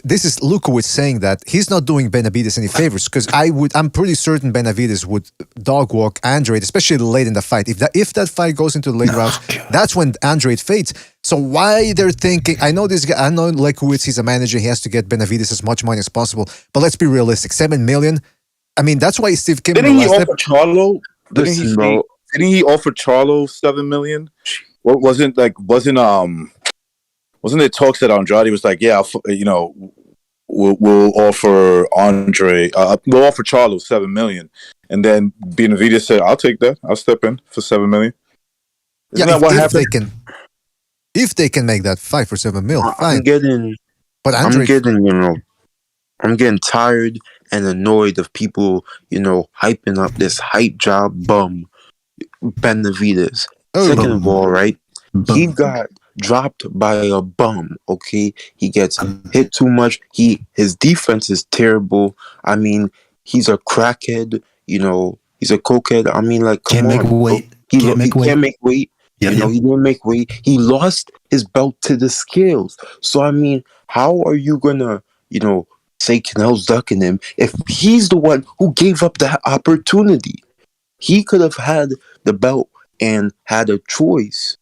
this is Lukowitz saying that, he's not doing Benavidez any favors, because I'm pretty certain Benavidez would dog walk Andrade, especially late in the fight. If that fight goes into the late rounds, that's when Andrade fades. So why they're thinking? I know this guy. I know Lukowitz. He's a manager. He has to get Benavidez as much money as possible. But let's be realistic. $7 million. I mean, that's why Steve Kim. Didn't he offer Charlo? Didn't he offer Charlo $7 million? What wasn't there talks that Andrade was like, yeah, we'll offer Andre, we'll offer Charlo $7 million, and then Benavidez said, I'll take that. I'll step in for $7 million. Isn't that what happened? If they can make that fight for $7 million, fine. I'm getting tired and annoyed of people, hyping up this hype job bum, Benavidez. Second of all, right, he got dropped by a bum. Okay, he gets hit too much. His defense is terrible. I mean, he's a crackhead. He's a cokehead. I mean, like, come can't on, make weight. He can't make weight. Yeah, he didn't make weight. He lost his belt to the scales. So I mean, how are you gonna, say Canelo's ducking him if he's the one who gave up the opportunity? He could have had the belt and had a choice,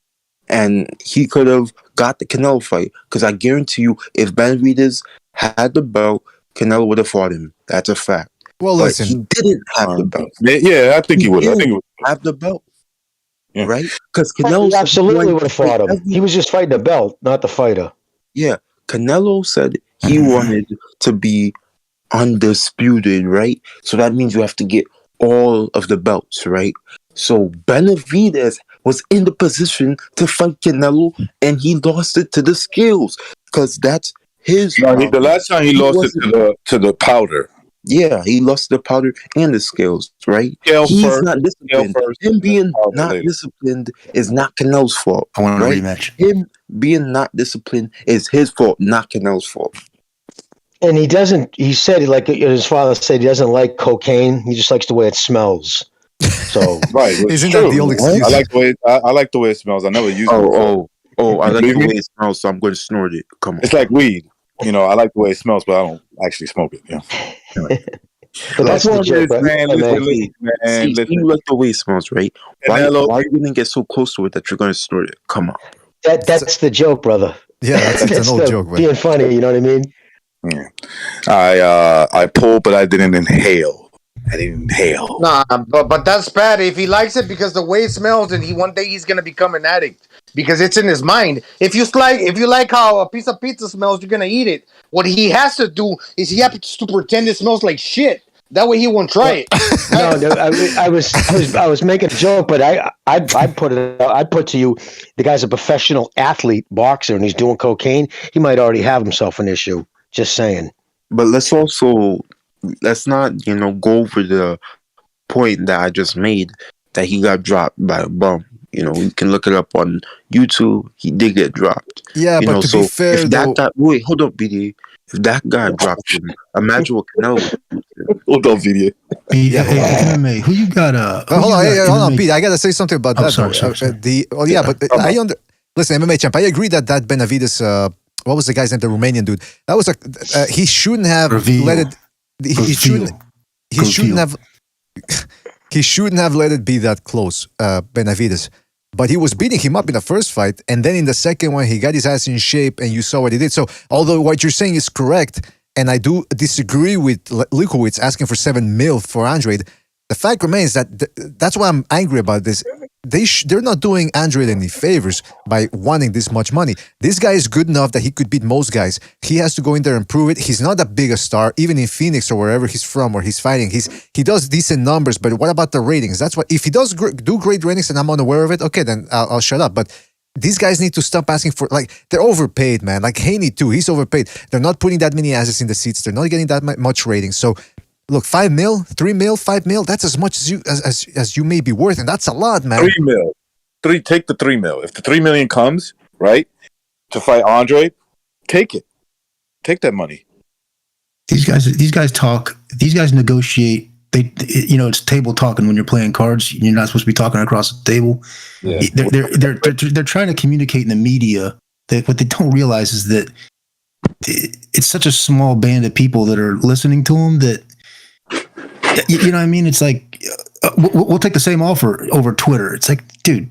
and he could have got the Canelo fight, because I guarantee you, if Benavidez had the belt, Canelo would have fought him. That's a fact. Well, but listen, he didn't have the belt. Yeah, I think he would. I think he would have the belt, right? Because Canelo absolutely would have fought him. He was just fighting the belt, not the fighter. Yeah, Canelo said he wanted to be undisputed, right? So that means you have to get all of the belts, right? So Benavidez was in the position to fight Canelo, and he lost it to the scales, because that's his. The last time he lost it to the powder. Yeah, he lost the powder and the scales, right? He's not disciplined. Him being not disciplined is not Canelo's fault. I want a rematch. Him being not disciplined is his fault, not Canelo's fault. And he said, like his father said, he doesn't like cocaine. He just likes the way it smells. So right, isn't that the only excuse? I like the way it smells. I never use it. I like the way it smells, so I'm going to snort it. Come on. It's like weed. I like the way it smells, but I don't actually smoke it. Anyway. But that's what it is, man. Listen. You like the way it smells, right? Why are you going to get so close to it that you're going to snort it? Come on. That's the joke, brother. Yeah, that's an old joke, man. Being funny, you know what I mean? Yeah. I pulled, but I didn't inhale. Nah, but that's bad. If he likes it because the way it smells, and one day he's gonna become an addict because it's in his mind. If you like how a piece of pizza smells, you're gonna eat it. What he has to do is he has to pretend it smells like shit. That way he won't try it. I was making a joke, but I'd put to you, the guy's a professional athlete, boxer, and he's doing cocaine. He might already have himself an issue. Just saying. But let's not, go over the point that I just made, that he got dropped by a bum. You can look it up on YouTube. He did get dropped. Yeah, but to be fair, wait, hold up, BD. If that guy dropped him, imagine what Canelo. Hold on, BD. Hey, who you got? Hold on, Pete. I gotta say something about that. Sorry. Listen, MMA champ. I agree that Benavidez. What was the guy's name? The Romanian dude. That was he shouldn't have let it. He shouldn't have let it be that close, Benavidez. But he was beating him up in the first fight, and then in the second one, he got his ass in shape, and you saw what he did. So, although what you're saying is correct, and I do disagree with Lukowitz asking for $7 million for Andrade, the fact remains that that's why I'm angry about this. they're not doing Andrade any favors by wanting this much money. This guy is good enough that he could beat most guys. He has to go in there and prove it. He's not that big a star, even in Phoenix or wherever he's from or he's fighting. He does decent numbers, but what about the ratings? That's what, if he does do great ratings and I'm unaware of it, okay, then I'll shut up. But these guys need to stop asking for, like, they're overpaid, man. Like Haney too, he's overpaid. They're not putting that many asses in the seats. They're not getting that much ratings. So look, $5 million, $3 million, $5 million, that's as much as you may be worth, and that's a lot, man. $3 million. Take the $3 million. If the $3 million comes, right, to fight Andre, take it. Take that money. These guys talk. These guys negotiate. It's table talking when you're playing cards. You're not supposed to be talking across the table. Yeah. They're trying to communicate in the media. That what they don't realize is that it's such a small band of people that are listening to them that, you know what I mean? It's like, we'll take the same offer over Twitter. It's like, dude,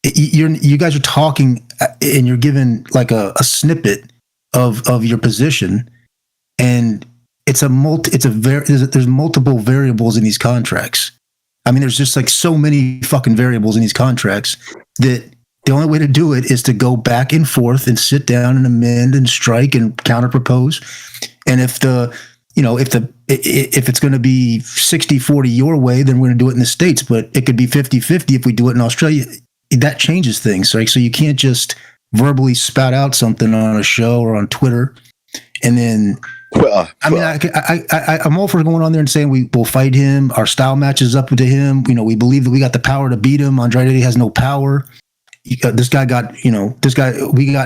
you guys are talking and you're given like a snippet of your position, and there's multiple variables in these contracts. I mean, there's just like so many fucking variables in these contracts that the only way to do it is to go back and forth and sit down and amend and strike and counter propose. And if it's going to be 60-40 your way, then we're going to do it in the States, but it could be 50-50 if we do it in Australia. That changes things, right? So you can't just verbally spout out something on a show or on Twitter and then, I'm all for going on there and saying we will fight him. Our style matches up to him. We believe that we got the power to beat him. Andrade has no power. We got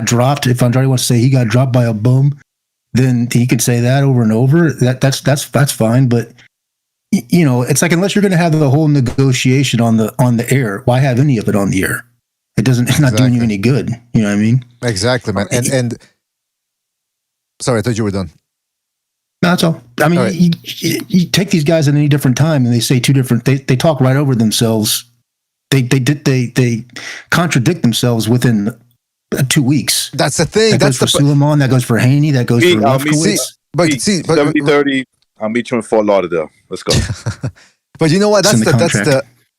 dropped. If Andrade wants to say he got dropped by a bum, then he could say that over and over. That's fine. But it's like, unless you're going to have the whole negotiation on the air, why have any of it on the air? It's not doing you any good. You know what I mean? Exactly, man. And sorry, I thought you were done. No, that's all. I mean, all right. you take these guys at any different time, and they say two different. They talk right over themselves. They contradict themselves within 2 weeks. That's the thing. That goes for Suleiman. That goes for Haney. That goes for Lefkowitz. But 70-30. I'll meet you in Fort Lauderdale. Let's go. But you know what?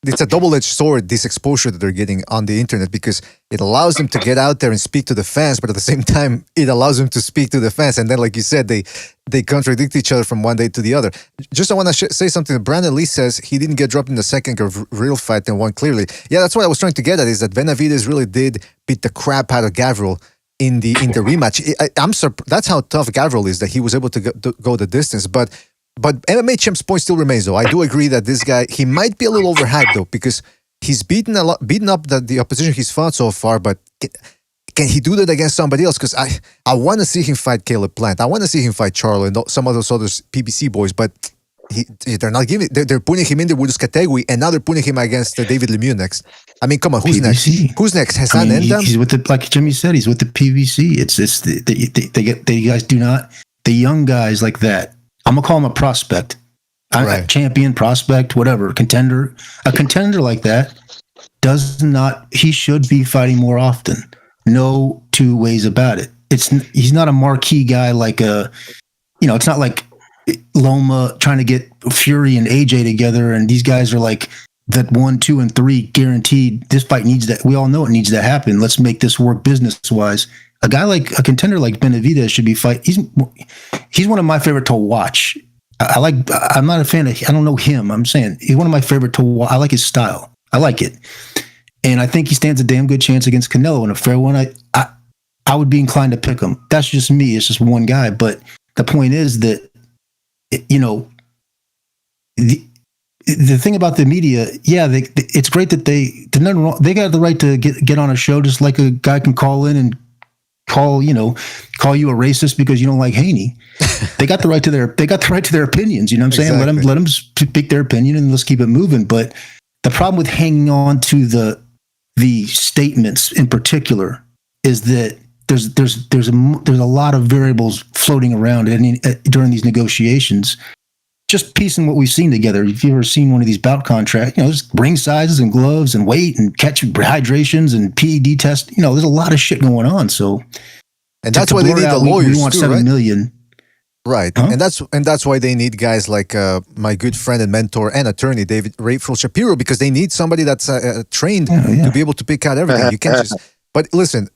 It's a double-edged sword, this exposure that they're getting on the internet, because it allows them to get out there and speak to the fans, but at the same time, it allows them to speak to the fans. And then, like you said, they contradict each other from one day to the other. Just I want to say something. Brandon Lee says he didn't get dropped in the second real fight and won clearly. Yeah, that's what I was trying to get at, is that Benavidez really did beat the crap out of Gavril in the rematch. I'm surprised. That's how tough Gavril is, that he was able to go the distance. But MMA champ's point still remains, though. I do agree that this guy, he might be a little overhyped, though, because he's beaten up the opposition he's fought so far, but can he do that against somebody else? Because I want to see him fight Caleb Plant. I want to see him fight Charlo and some of those other PBC boys, but they're not giving. They're putting him in there with Skategui, and now they're putting him against David Lemieux next. I mean, come on, who's PVC. Next? Who's next? Hassan Endam? He's with like Jimmy said, he's with the PVC. They guys do not, the young guys like that. I'm gonna call him a prospect, a champion, prospect, whatever, contender. A contender like that he should be fighting more often. No two ways about it. He's not a marquee guy like it's not like Loma trying to get Fury and AJ together, and these guys are like that 1, 2, and 3 guaranteed. This fight needs that. We all know it needs to happen. Let's make this work business wise. A guy like a contender like Benavidez should be fight. He's one of my favorite to watch. I'm not a fan of. I don't know him. I'm saying he's one of my favorite to watch. I like his style. I like it, and I think he stands a damn good chance against Canelo in a fair one. I would be inclined to pick him. That's just me. It's just one guy. But the point is that the thing about the media, it's great that they got the right to get on a show, just like a guy can call in and call you a racist because you don't like Haney. They got the right to their opinions. You know what I'm saying? Exactly. Let them speak their opinion and let's keep it moving. But the problem with hanging on to the statements in particular is that there's a lot of variables floating around during these negotiations. Just piecing what we've seen together. If you've ever seen one of these bout contracts, just ring sizes and gloves and weight and catch hydrations and PED test. There's a lot of shit going on. So, and that's why they need the lawyers. We want $7 million. Right, and that's why they need guys like my good friend and mentor and attorney David Rayful Shapiro, because they need somebody that's trained to be able to pick out everything. You can't just. But listen,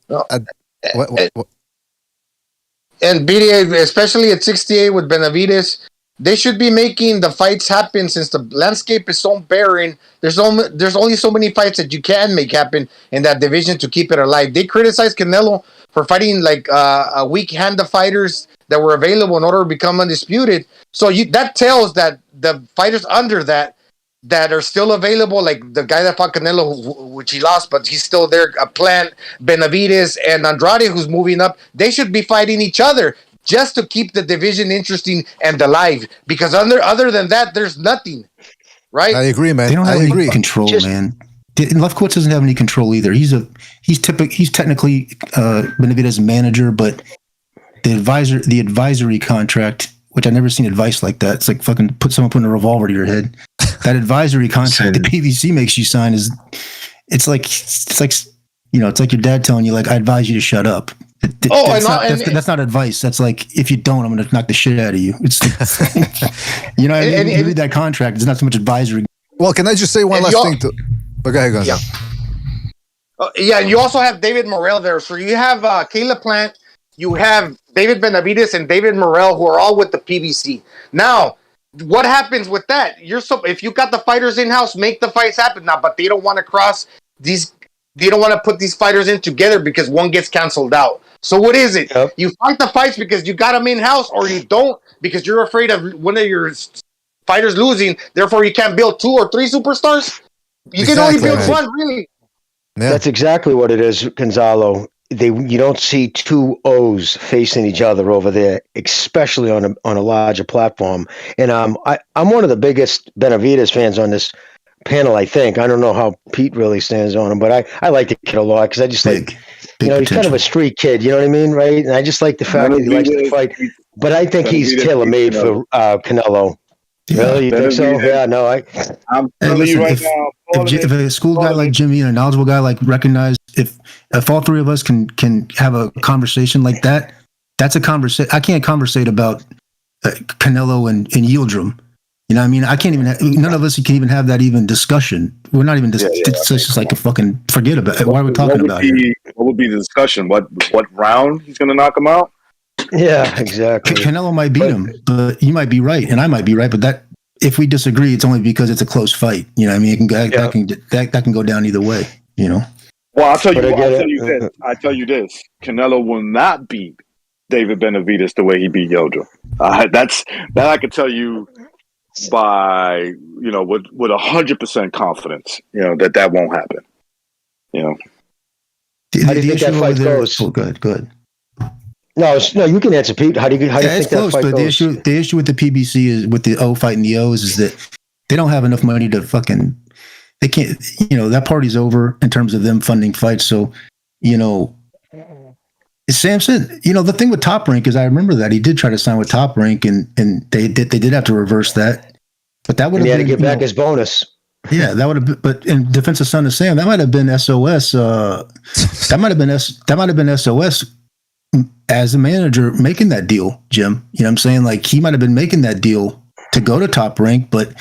and BDA, especially at 68 with Benavidez, they should be making the fights happen since the landscape is so barren. There's only so many fights that you can make happen in that division to keep it alive. They criticize Canelo for fighting like a weak hand of fighters that were available in order to become undisputed. So that tells that the fighters under that are still available, like the guy that fought Canelo, which he lost, but he's still there. Plant, Benavidez, and Andrade, who's moving up. They should be fighting each other just to keep the division interesting and alive. Because other than that, there's nothing. Right? I agree, man. They don't have any control, man. Lefkowitz doesn't have any control either. He's technically Benavidez's manager, but the advisory contract, which I've never seen advice like that. It's like fucking putting a revolver to your head. That advisory contract the PVC makes you sign it's like your dad telling you, like, I advise you to shut up. That's not advice. That's like, if you don't, I'm going to knock the shit out of you. It's you know what I mean? You read that contract. It's not so much advisory. Well, can I just say one last thing? Okay, go ahead. Yeah, and you also have David Morrell there. So you have Caleb Plant, you have David Benavidez, and David Morrell, who are all with the PBC. Now, what happens with that? If you got the fighters in-house, make the fights happen now, but they don't want to cross these. They don't want to put these fighters in together because one gets canceled out. So what is it? Yep. You fight the fights because you got them in-house, or you don't because you're afraid of one of your fighters losing. Therefore, you can't build 2 or 3 superstars. You can only build one, really. Yeah. That's exactly what it is, Gonzalo. You don't see 2 O's facing each other over there, especially on a larger platform. And I'm one of the biggest Benavidez fans on this panel, I think. I don't know how Pete really stands on him, but I like the kid a lot because I just like, he's kind of a street kid, you know what I mean, right? And I just like the fact that he likes to fight. But I think he's tailor-made for Canelo. Really? You think so? Yeah, no. I'm telling you right now. If a school guy like Jimmy and a knowledgeable guy like recognize, if all 3 of us can have a conversation like that, that's a conversation. I can't conversate about Canelo and Yildirim. You know what I mean? I can't even. None of us can even have that even discussion. We're not even. It's just like a fucking forget about it. Why are we talking about it? What would be the discussion? What round he's going to knock him out? Yeah, exactly. Canelo might beat him, but you might be right, and I might be right. But that, if we disagree, it's only because it's a close fight. You know what I mean? That can go down either way. You know. Well, I'll tell you this. Canelo will not beat David Benavidez the way he beat Yildirim. That I can tell you by, with 100% confidence, that won't happen. How do you think that fight goes? Oh, good. No, you can answer, Pete. How do you think that fight goes? The issue with the PBC is with the O fighting the O's is that they don't have enough money to fucking. They can't. That party's over in terms of them funding fights. So, Samson. The thing with Top Rank is I remember that he did try to sign with Top Rank, and they did have to reverse that. But that would have been, he had to get back his bonus. Yeah, that would have been. But in defense of Son of Sam, that might have been SOS. That might have been SOS. As a manager making that deal, Jim, you know what I'm saying? Like, he might have been making that deal to go to Top Rank, but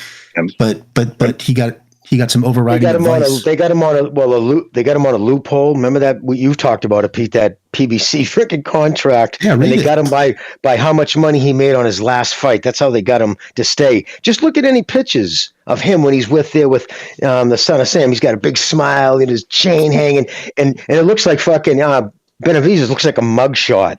he got some overriding advice. They got him on a loophole. Remember that you've talked about it, Pete, that PBC freaking contract. Yeah, and they got him by how much money he made on his last fight. That's how they got him to stay. Just look at any pictures of him when he's with the Son of Sam. He's got a big smile and his chain hanging, and it looks like fucking Benavidez looks like a mugshot.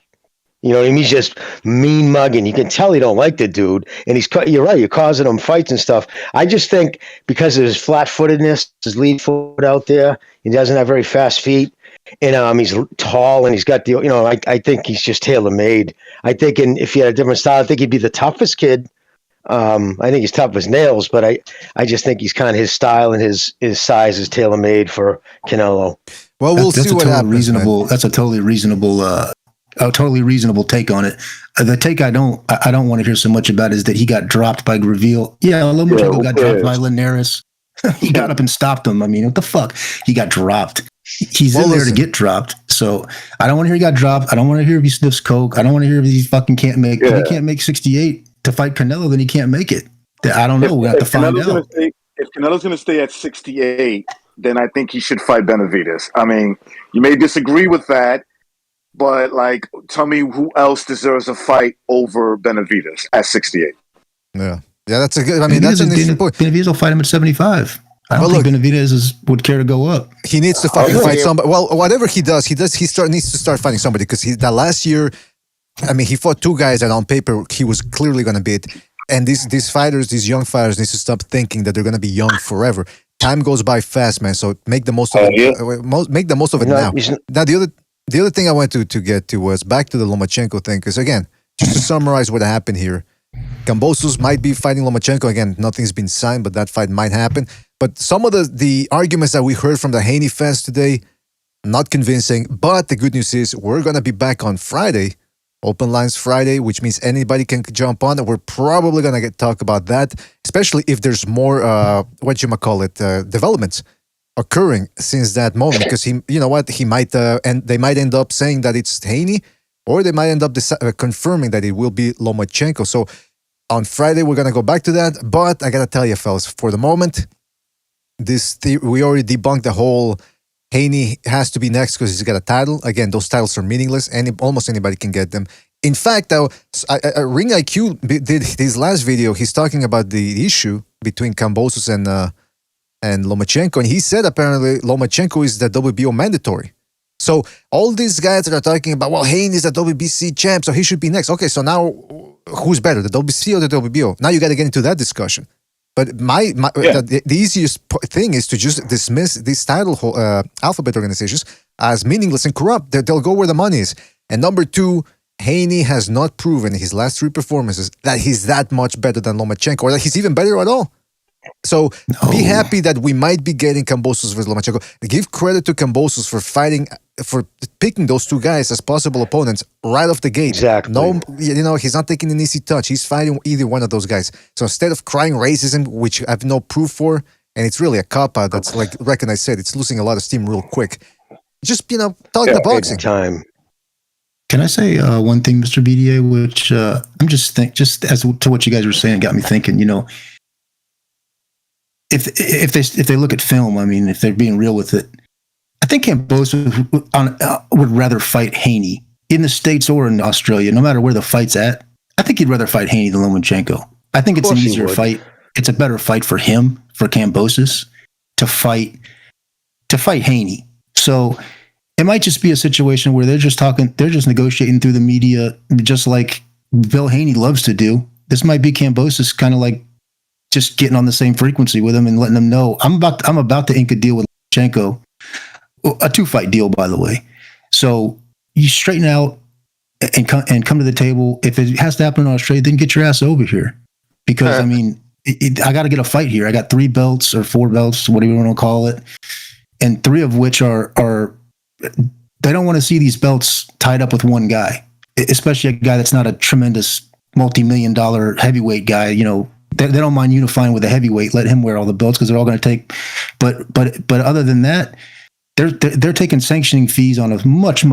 You know what I mean? He's just mean mugging. You can tell he don't like the dude. And you're right, you're causing him fights and stuff. I just think because of his flat-footedness, his lead foot out there, he doesn't have very fast feet. And he's tall and he's got I think he's just tailor-made. I think if he had a different style, I think he'd be the toughest kid. I think he's tough as nails, but I just think he's kind of his style and his size is tailor-made for Canelo. Well, we'll see what happens. That's a totally reasonable take on it. The take I don't want to hear so much about is that he got dropped by Graville. Yeah, Lomachenko got dropped by Linares. He got up and stopped him. I mean, what the fuck? He got dropped. He's in there to get dropped. So I don't want to hear he got dropped. I don't want to hear if he sniffs coke. I don't want to hear if he fucking can't make. If he can't make 68 to fight Canelo, then he can't make it. I don't know. We have to find out. If Canelo's going to stay at 68, then I think he should fight Benavidez. I mean, you may disagree with that, but like, tell me who else deserves a fight over Benavidez at 68? Yeah, that's a good. I mean, that's an interesting point. Benavidez will fight him at 75. I don't think Benavidez would care to go up. He needs to fucking fight somebody. Well, whatever he does, he needs to start fighting somebody because that last year, I mean, he fought two guys that on paper he was clearly going to beat. And these fighters, these young fighters, need to stop thinking that they're going to be young forever. Time goes by fast, man. So make the most of it. Make the most of it now. Now, the other thing I wanted to get to was back to the Lomachenko thing. Because again, just to summarize what happened here, Kambosos might be fighting Lomachenko again. Nothing's been signed, but that fight might happen. But some of the arguments that we heard from the Haney fans today, not convincing. But the good news is we're going to be back on Friday. Open lines Friday, which means anybody can jump on. We're probably going to talk about that, especially if there's more, developments occurring since that moment. Because he might, and they might end up saying that it's Haney, or they might end up confirming that it will be Lomachenko. So on Friday, we're going to go back to that. But I got to tell you, fellas, for the moment, we already debunked the whole Haney has to be next because he's got a title. Again, those titles are meaningless. Almost anybody can get them. In fact, though, Ring IQ did his last video. He's talking about the issue between Kambosos and Lomachenko, and he said apparently Lomachenko is the WBO mandatory. So all these guys that are talking about, well, Haney is the WBC champ, so he should be next. Okay, so now who's better, the WBC or the WBO? Now you got to get into that discussion. But the easiest thing is to just dismiss these title alphabet organizations as meaningless and corrupt. They'll go where the money is. And number two, Haney has not proven in his last three performances that he's that much better than Lomachenko or that he's even better at all. So be happy that we might be getting Kambosos versus Lomachenko. Give credit to Kambosos for picking those two guys as possible opponents right off the gate. Exactly. No, he's not taking an easy touch. He's fighting either one of those guys. So instead of crying racism, which I have no proof for, and it's really a cop-out that's like Reckon I said, it's losing a lot of steam real quick. Just, talk the boxing. Time. Can I say one thing, Mr. BDA, which I'm just as to what you guys were saying, got me thinking, if they look at film, I mean, if they're being real with it, I think Kambosos would rather fight Haney in the States or in Australia, no matter where the fight's at. I think he'd rather fight Haney than Lomachenko. I think it's an easier fight. It's a better fight for him, for Kambosos, to fight Haney. So it might just be a situation where they're just negotiating through the media, just like Bill Haney loves to do. This might be Kambosos kind of like just getting on the same frequency with him and letting them know I'm about to ink a deal with Lomachenko, a 2-fight deal, by the way. So you straighten out and come to the table. If it has to happen in Australia, then get your ass over here, because I mean, I got to get a fight here. I got 3 belts or 4 belts, whatever you want to call it, and 3 of which are they don't want to see these belts tied up with one guy, especially a guy that's not a tremendous multi-million-dollar heavyweight guy. They don't mind unifying with a heavyweight. Let him wear all the belts because they're all going to take. But other than that, they're taking sanctioning fees on a much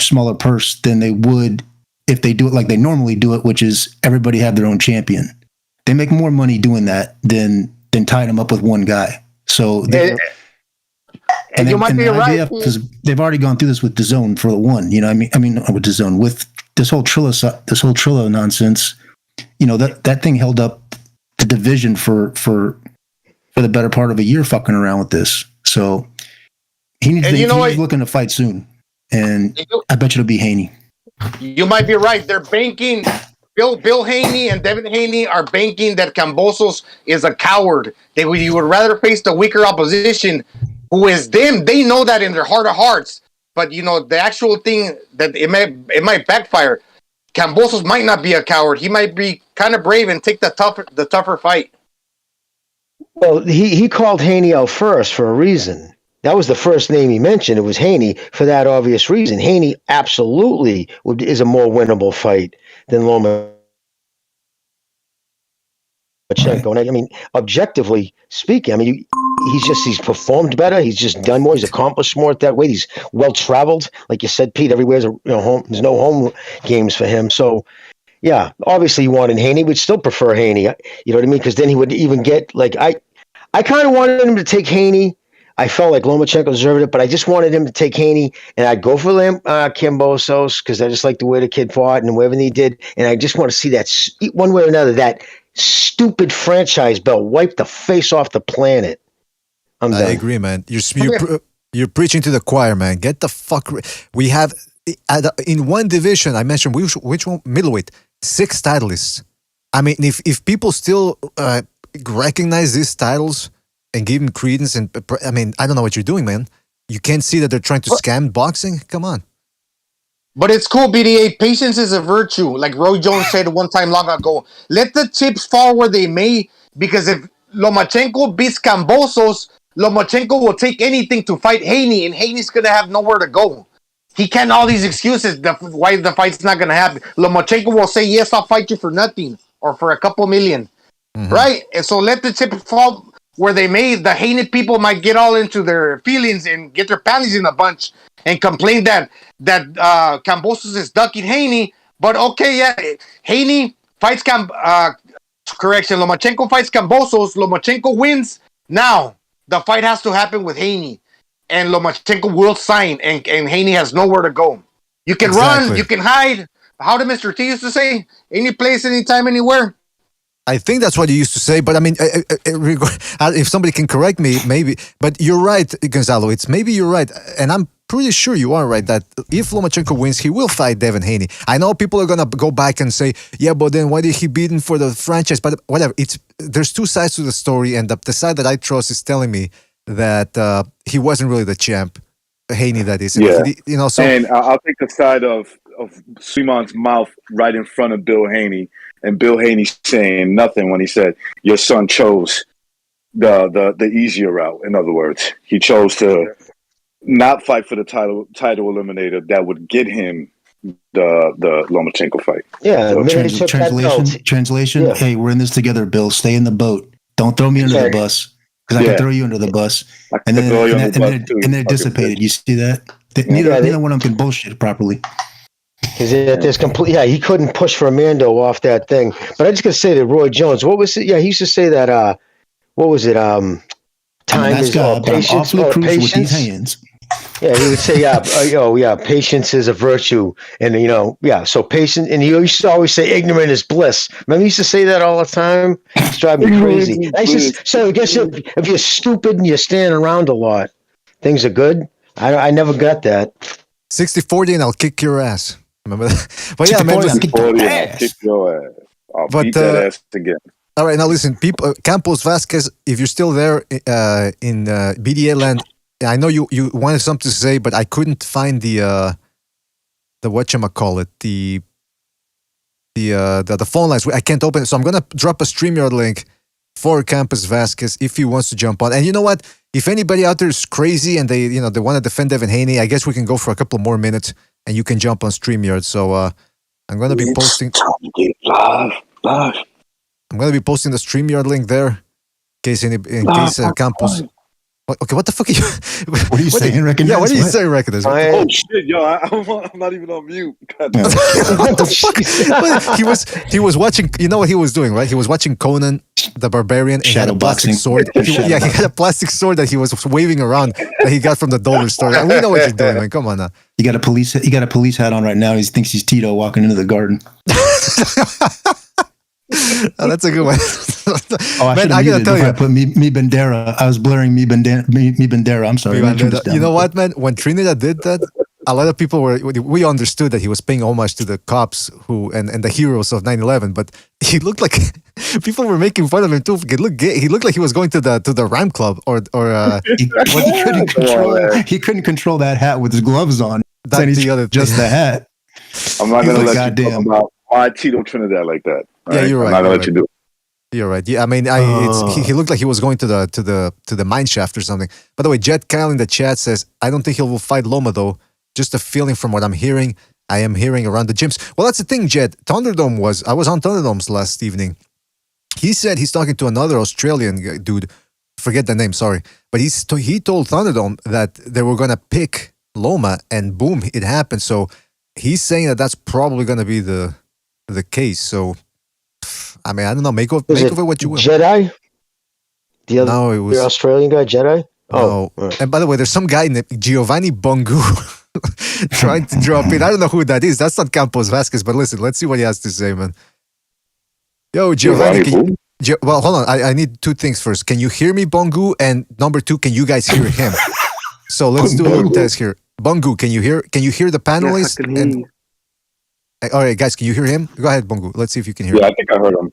smaller purse than they would if they do it like they normally do it, which is everybody have their own champion. They make more money doing that than tying them up with one guy. So and you might be right, because they've already gone through this with DAZN for the one. I mean with DAZN, with this whole Trilla nonsense. That thing held up the division for the better part of a year, fucking around with this. So he's looking to fight soon, and I bet you it'll be Haney. You might be right. They're banking. Bill Haney and Devin Haney are banking that Kambosos is a coward. You would rather face the weaker opposition, who is them. They know that in their heart of hearts. But the actual thing that it might backfire. Kambosos might not be a coward. He might be kind of brave and take the tougher fight. Well, he called Haney out first for a reason. That was the first name he mentioned. It was Haney for that obvious reason. Haney absolutely is a more winnable fight than Lomachenko. And I mean, objectively speaking, I mean, he's performed better. He's just done more. He's accomplished more at that weight. He's well traveled, like you said, Pete. Everywhere's home. There's no home games for him. So yeah, obviously you wanted Haney. We'd still prefer Haney. You know what I mean? Because then he would even get like I kind of wanted him to take Haney. I felt like Lomachenko deserved it, but I just wanted him to take Haney, and I'd go for Kambosos because I just like the way the kid fought and whatever he did, and I just want to see that one way or another, that stupid franchise belt wipe the face off the planet. I'm done. I agree, man. You're preaching to the choir, man. Get the fuck. We have in one division. I mentioned which one, middleweight, 6 titleists. I mean, if people still recognize these titles and give them credence, and I mean, I don't know what you're doing, man. You can't see that they're trying to scam boxing. Come on. But it's cool, BDA. Patience is a virtue. Like Roy Jones said one time long ago. Let the chips fall where they may, because if Lomachenko beats Kambosos, Lomachenko will take anything to fight Haney, and Haney's going to have nowhere to go. He can't all these excuses why the fight's not going to happen. Lomachenko will say, yes, I'll fight you for nothing or for a couple million. Mm-hmm. Right? And so let the chips fall where they may. The Haney people might get all into their feelings and get their panties in a bunch and complain that Kambosos is ducking Haney. But okay, yeah, Haney fights Lomachenko fights Kambosos. Lomachenko wins. Now, the fight has to happen with Haney. And Lomachenko will sign, and Haney has nowhere to go. You can run, you can hide. How did Mr. T used to say? Any place, anytime, anywhere. I think that's what he used to say, but I mean, if somebody can correct me, maybe. But you're right, Gonzalo. Maybe you're right, and I'm pretty sure you are right that if Lomachenko wins, he will fight Devin Haney. I know people are gonna go back and say, yeah, but then why did he beat him for the franchise? But whatever. There's 2 sides to the story, and the side that I trust is telling me that he wasn't really the champ, Haney. That is, yeah. So, and I'll take the side of Suleiman's mouth right in front of Bill Haney. And Bill Haney saying nothing when he said, your son chose the easier route. In other words, he chose to not fight for the title eliminator that would get him the Lomachenko fight. Yeah. So, translation. Yeah. Hey, we're in this together, Bill. Stay in the boat. Don't throw me under the bus, because I can throw you under the bus. And then it dissipated. You see that? Neither one of them can bullshit properly. Because there's complete. Yeah, he couldn't push Fernando off that thing. But I just gotta say that Roy Jones. What was it? Yeah, he used to say that. What was it? Time is patience. Patience. With these hands. Yeah, he would say, patience is a virtue, and so patience. And he used to always say, ignorant is bliss. Remember, he used to say that all the time. It's driving me crazy. So I guess if you're stupid and you're standing around a lot, things are good. I never got that. 60-40 and I'll kick your ass. Remember that? But yeah, man, I'll kick your ass. I'll beat that ass again. All right, now listen, people. Campos Vasquez, if you're still there in BDA land, I know you wanted something to say, but I couldn't find the whatchamacallit, the phone lines. I can't open it, so I'm gonna drop a StreamYard link for Campos Vasquez if he wants to jump on. And you know what? If anybody out there is crazy and they want to defend Devin Haney, I guess we can go for a couple more minutes and you can jump on StreamYard. So I'm going to be posting. I'm going to be posting the StreamYard link there in case Campos. Okay, what the fuck are you? What are you saying, Recognize? Yeah, what are you saying, Recognize? Oh shit, yo! I'm not even on mute. What the fuck? He was watching. You know what he was doing, right? He was watching Conan the Barbarian. And Shadow had a plastic sword. He had a plastic sword that he was waving around that he got from the dollar store. We know what you're doing, man. Come on now. You got a police hat on right now. He thinks he's Tito walking into the garden. Oh, that's a good one. Man, I gotta tell you, I put me Bandera. I was blurring me Bandera. I'm sorry. You know what, man? When Trinidad did that, a lot of people we understood that he was paying homage to the cops and the heroes of 9/11. But he looked like people were making fun of him too. He looked like he was going to the Ram Club or he couldn't control that hat with his gloves on. That's the other just the hat. I'm not gonna let you talk about why Tito Trinidad like that. Yeah, you're right. I'm not gonna let you do it. You're right. Yeah, I mean, he looked like he was going to the mine shaft or something. By the way, Jet Kyle in the chat says, I don't think he will fight Loma though. Just a feeling from what I'm hearing. I am hearing around the gyms. Well, that's the thing, Jet. I was on Thunderdomes last evening. He said he's talking to another Australian dude forget the name, sorry. But he told Thunderdome that they were going to pick Loma, and boom, it happened. So he's saying that that's probably going to be the case. So, I mean, I don't know. Make of it what you will. Jedi? It was the Australian guy, Jedi? No. Oh. And by the way, there's some guy named Giovanni Bongu trying to drop in. I don't know who that is. That's not Campos Vasquez, but listen, let's see what he has to say, man. Yo, Giovanni. Well, hold on. I need two things first. Can you hear me, Bongu? And number two, can you guys hear him? So let's do a little test here. Bongu, can you hear the panelists? Yes, I can hear you. All right, guys, can you hear him? Go ahead, Bongu. Let's see if you can hear him. Yeah, I think I heard him.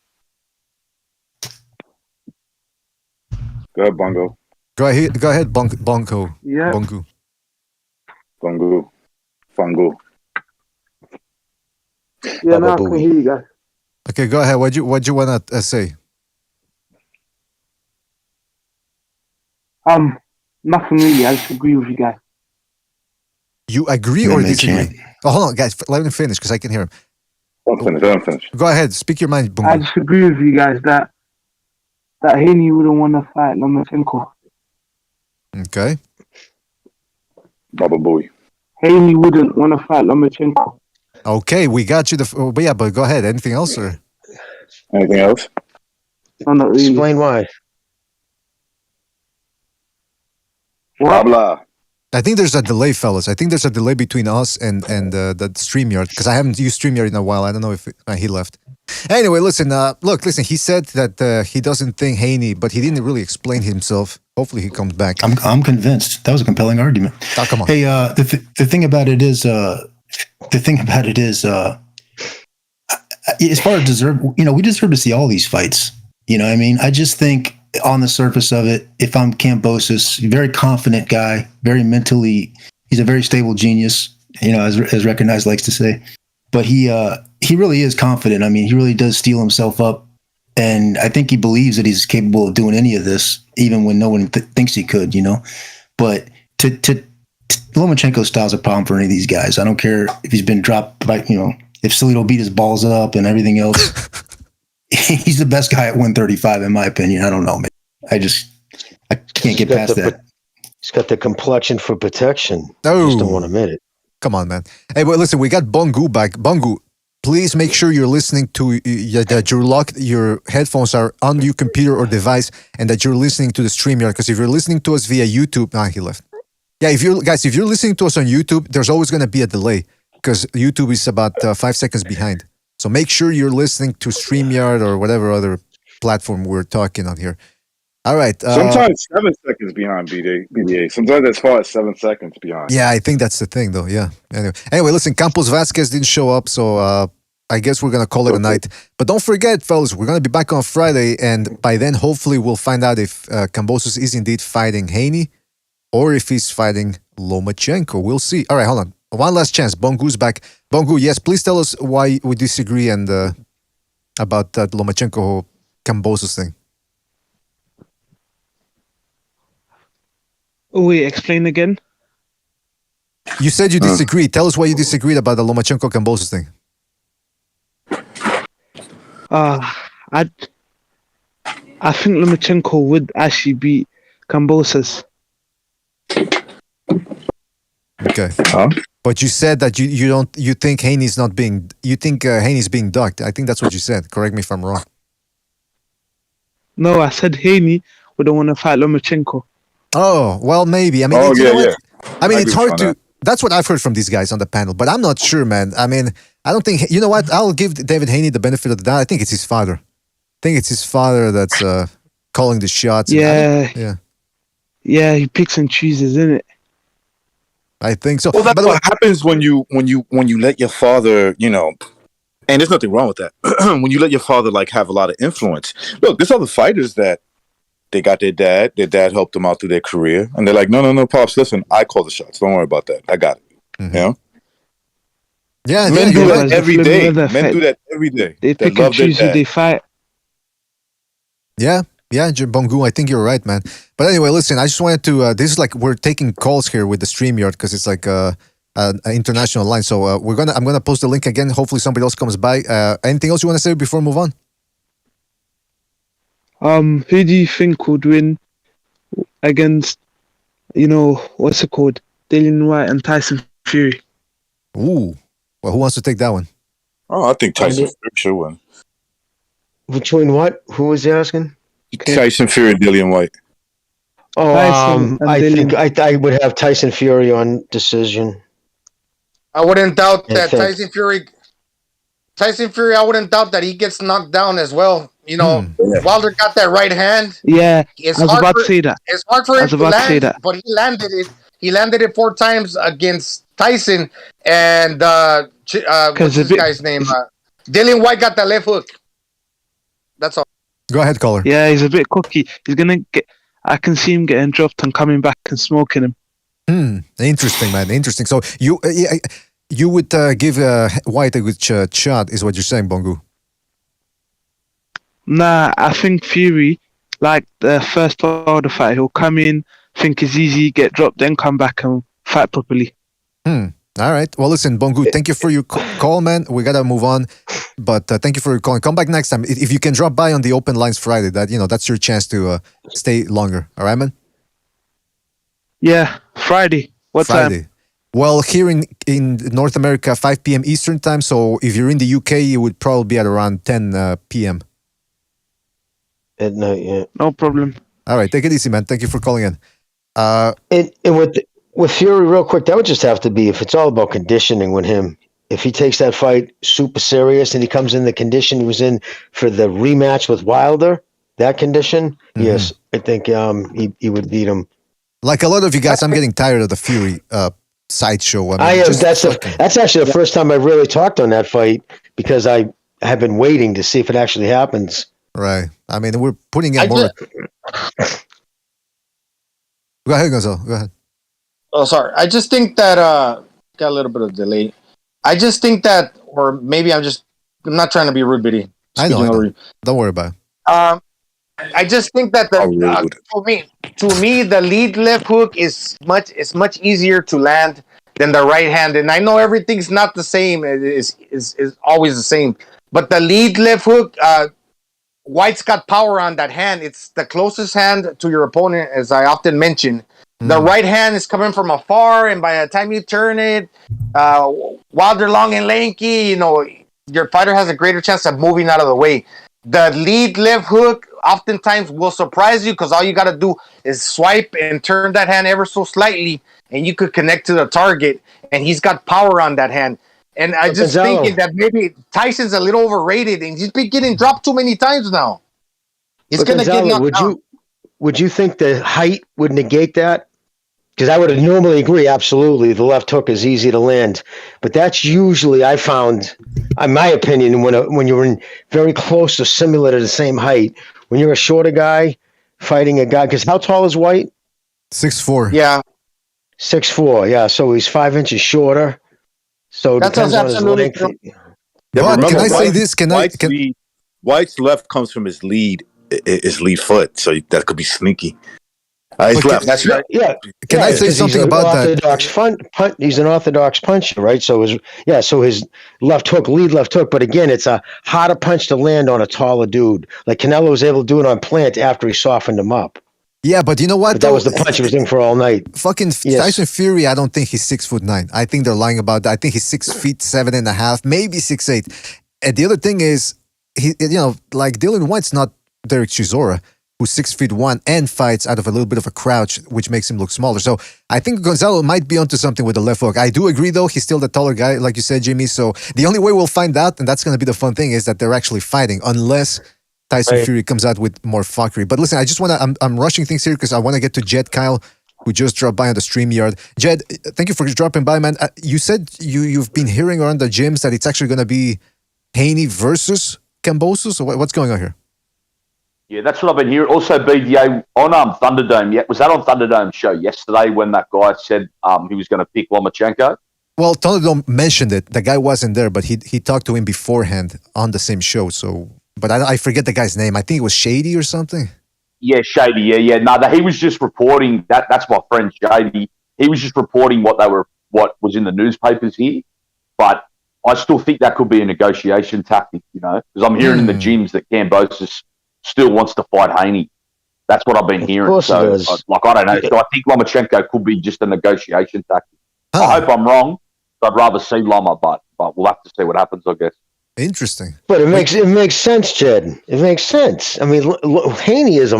Go ahead, Bongo. Go ahead, Bongo. Yeah. Bongu. Fungu. Yeah, now I can hear you guys. Okay, go ahead. What you want to say? Nothing really. I just agree with you guys. You agree or disagree? Oh, hold on, guys. Let me finish because I can hear him. Don't finish. Go ahead. Speak your mind, Bongo. I just agree with you guys that Haney wouldn't want to fight Lomachenko. Okay. Baba Booey. Haney wouldn't want to fight Lomachenko. Okay, we got you. But go ahead. Anything else? Or? Anything else? No, not really. Explain why. Blah, blah. I think there's a delay, fellas. I think there's a delay between us and the StreamYard because I haven't used StreamYard in a while. I don't know if he left. Anyway, listen. Listen. He said that he doesn't think Haney, but he didn't really explain himself. Hopefully, he comes back. I'm convinced. That was a compelling argument. Oh, come on. Hey, the thing about it is, as far as deserve, we deserve to see all these fights. You know what I mean? I just think on the surface of it, if I'm Kambosos, very confident guy, very mentally, he's a very stable genius, as Recognized likes to say. But he really is confident. I mean, he really does steel himself up. And I think he believes that he's capable of doing any of this, even when no one thinks he could, But Lomachenko's style is a problem for any of these guys. I don't care if he's been dropped by, if Salido beat his balls up and everything else. He's the best guy at 135, in my opinion. I don't know, man. I can't get past that. He's got the complexion for protection. Oh. Just don't want to admit it. Come on, man. Hey, but listen, we got Bongu back. Bongu, please make sure you're listening to that your headphones are on your computer or device, and that you're listening to the StreamYard. Because if you're listening to us via YouTube, he left. Yeah, if you're listening to us on YouTube, there's always going to be a delay because YouTube is about 5 seconds behind. So make sure you're listening to StreamYard or whatever other platform we're talking on here. All right. Sometimes 7 seconds behind BDA. Sometimes as far as 7 seconds behind. Yeah, I think that's the thing, though. Yeah. Anyway, listen, Campos Vasquez didn't show up, so I guess we're going to call it a night. But don't forget, fellas, we're going to be back on Friday, and by then, hopefully, we'll find out if Kambosos is indeed fighting Haney or if he's fighting Lomachenko. We'll see. All right, hold on. One last chance. Bongu's back. Bongu, yes, please tell us why we disagree and about that Lomachenko Kambosos thing. Oh, wait, explain again. You said you disagree. Tell us why you disagreed about the Lomachenko Kambosos thing. I think Lomachenko would actually beat Kambosos. Okay. But you said that you think Haney's Haney's being ducked. I think that's what you said. Correct me if I'm wrong. No, I said Haney wouldn't want to fight Lomachenko. Oh, well, maybe. I mean, I mean, it's hard to. that. That's what I've heard from these guys on the panel, but I'm not sure, man. I mean, I don't think. You know what? I'll give David Haney the benefit of the doubt. I think it's his father. I think it's his father that's calling the shots. Yeah. Yeah, he picks and chooses, isn't it? I think so. Well, that's what happens when you let your father, and there's nothing wrong with that. When you let your father have a lot of influence. Look, there's other fighters that they got their dad helped them out through their career, and they're like, no, pops, listen, I call the shots. Don't worry about that. I got it. Mm-hmm. Yeah, men do that every day. Men do that every day. They pick and choose who they fight. Yeah, Bongu, I think you're right, man. But anyway, listen, I just wanted to. This is we're taking calls here with the StreamYard because it's an international line. So I'm gonna post the link again. Hopefully, somebody else comes by. Anything else you want to say before we move on? Who do you think would win against, what's it called? Dillian White and Tyson Fury. Ooh. Well, who wants to take that one? Oh, I think Tyson Fury should win. Between what? Who was he asking? Tyson Fury and Dillian White. Oh, I think I would have Tyson Fury on decision. I wouldn't doubt that Tyson Fury, I wouldn't doubt that he gets knocked down as well. Wilder got that right hand. Yeah, I was about to say that. It's hard for him to land, but he landed it. He landed it 4 times against Tyson, and what's this guy's name? Dillian White got that left hook. That's all. Go ahead, caller. Yeah, he's a bit cocky. He's gonna get. I can see him getting dropped and coming back and smoking him. Interesting, man. Interesting. So you would give White a good shot, is what you're saying, Bongo? Nah, I think Fury, like the first Wilder fight, he'll come in, think it's easy, get dropped, then come back and fight properly. All right. Well, listen, Bongo, thank you for your call, man. We gotta move on, but thank you for your call. Come back next time if you can drop by on the open lines Friday. That's your chance to stay longer. All right, man. Yeah, Friday. What time? Well, here in North America, 5 p.m. Eastern time. So if you're in the UK, you would probably be at around 10 p.m. At night. Yeah, no problem. All right, take it easy, man. Thank you for calling in. And with Fury, real quick, that would just have to be, if it's all about conditioning with him, if he takes that fight super serious and he comes in the condition he was in for the rematch with Wilder, that condition, yes, I think he would beat him. Like a lot of you guys, I'm getting tired of the Fury sideshow. I am. That's actually the first time I really talked on that fight, because I have been waiting to see if it actually happens. Right. I mean, we're putting in more. Go ahead, Gonzalo. Go ahead. Oh, sorry. I just think that got a little bit of delay. I just think that, or maybe I'm not trying to be rude, Biddy. I know. Don't worry about it. I just think that to me, the lead left hook is much easier to land than the right hand. And I know everything's not the same. It is always the same. But the lead left hook, White's got power on that hand. It's the closest hand to your opponent, as I often mention. The right hand is coming from afar, and by the time you turn it, Wilder long and lanky, your fighter has a greater chance of moving out of the way. The lead left hook oftentimes will surprise you, because all you got to do is swipe and turn that hand ever so slightly, and you could connect to the target, and he's got power on that hand. And I just thinking that maybe Tyson's a little overrated, and he's been getting dropped too many times now. He's going to get knocked out. Would you think the height would negate that? Because I would normally agree, absolutely, the left hook is easy to land. But that's usually, I found, in my opinion, when you're in very close or similar to the same height, when you're a shorter guy fighting a guy, because how tall is White? 6'4". Yeah. 6'4", yeah. So he's 5 inches shorter. So that depends on his length. Yeah, can I say this? White's left comes from his lead foot, so that could be sneaky. He's left. That's right. Yeah. Can I say something about that? He's an orthodox puncher, right? So his left hook, lead left hook. But again, it's a harder punch to land on a taller dude. Like Canelo was able to do it on Plant after he softened him up. Yeah, but you know what? That was the punch he was in for all night. Fucking Tyson Fury, I don't think he's 6'9". I think they're lying about that. I think he's 6'7.5", maybe 6'8". And the other thing is, like Dillian White's not Derek Chisora, who's 6'1" and fights out of a little bit of a crouch, which makes him look smaller. So I think Gonzalo might be onto something with the left hook. I do agree, though. He's still the taller guy, like you said, Jimmy. So the only way we'll find out, and that's going to be the fun thing, is that they're actually fighting, unless Tyson Fury comes out with more fuckery. But listen, I just want to, I'm rushing things here because I want to get to Jed Kyle, who just dropped by on the StreamYard. Jed, thank you for dropping by, man. You said you've been hearing around the gyms that it's actually going to be Haney versus Kambosos. So what's going on here? Yeah, that's what I've been hearing. Also, BDA on Thunderdome. Yeah, was that on Thunderdome's show yesterday when that guy said he was going to pick Lomachenko? Well, Thunderdome mentioned it. The guy wasn't there, but he talked to him beforehand on the same show. So, but I forget the guy's name. I think it was Shady or something. Yeah, Shady. Yeah. No, he was just reporting that. That's my friend Shady. He was just reporting what was in the newspapers here. But I still think that could be a negotiation tactic, because I'm hearing in the gyms that Kambosos still wants to fight Haney. That's what I've been hearing. So, I don't know. So I think Lomachenko could be just a negotiation tactic. I hope I'm wrong. I'd rather see Loma, but we'll have to see what happens, I guess. Interesting. But it makes sense, Jed. It makes sense. I mean, Haney is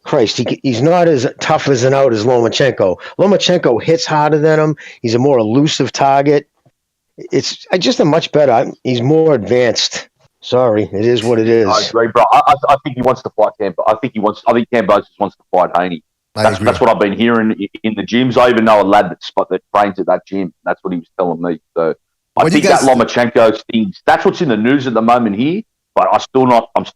Christ, he's not as tough as an out as Lomachenko. Lomachenko hits harder than him. He's a more elusive target. It's just a much better. He's more advanced. Sorry, it is what it is. I agree, bro. I think he wants to fight Cambo. I think Kambosos wants to fight Haney. That's what I've been hearing in the gyms. I even know a lad that trains at that gym. That's what he was telling me. So I think that Lomachenko thing. That's what's in the news at the moment here. But I'm still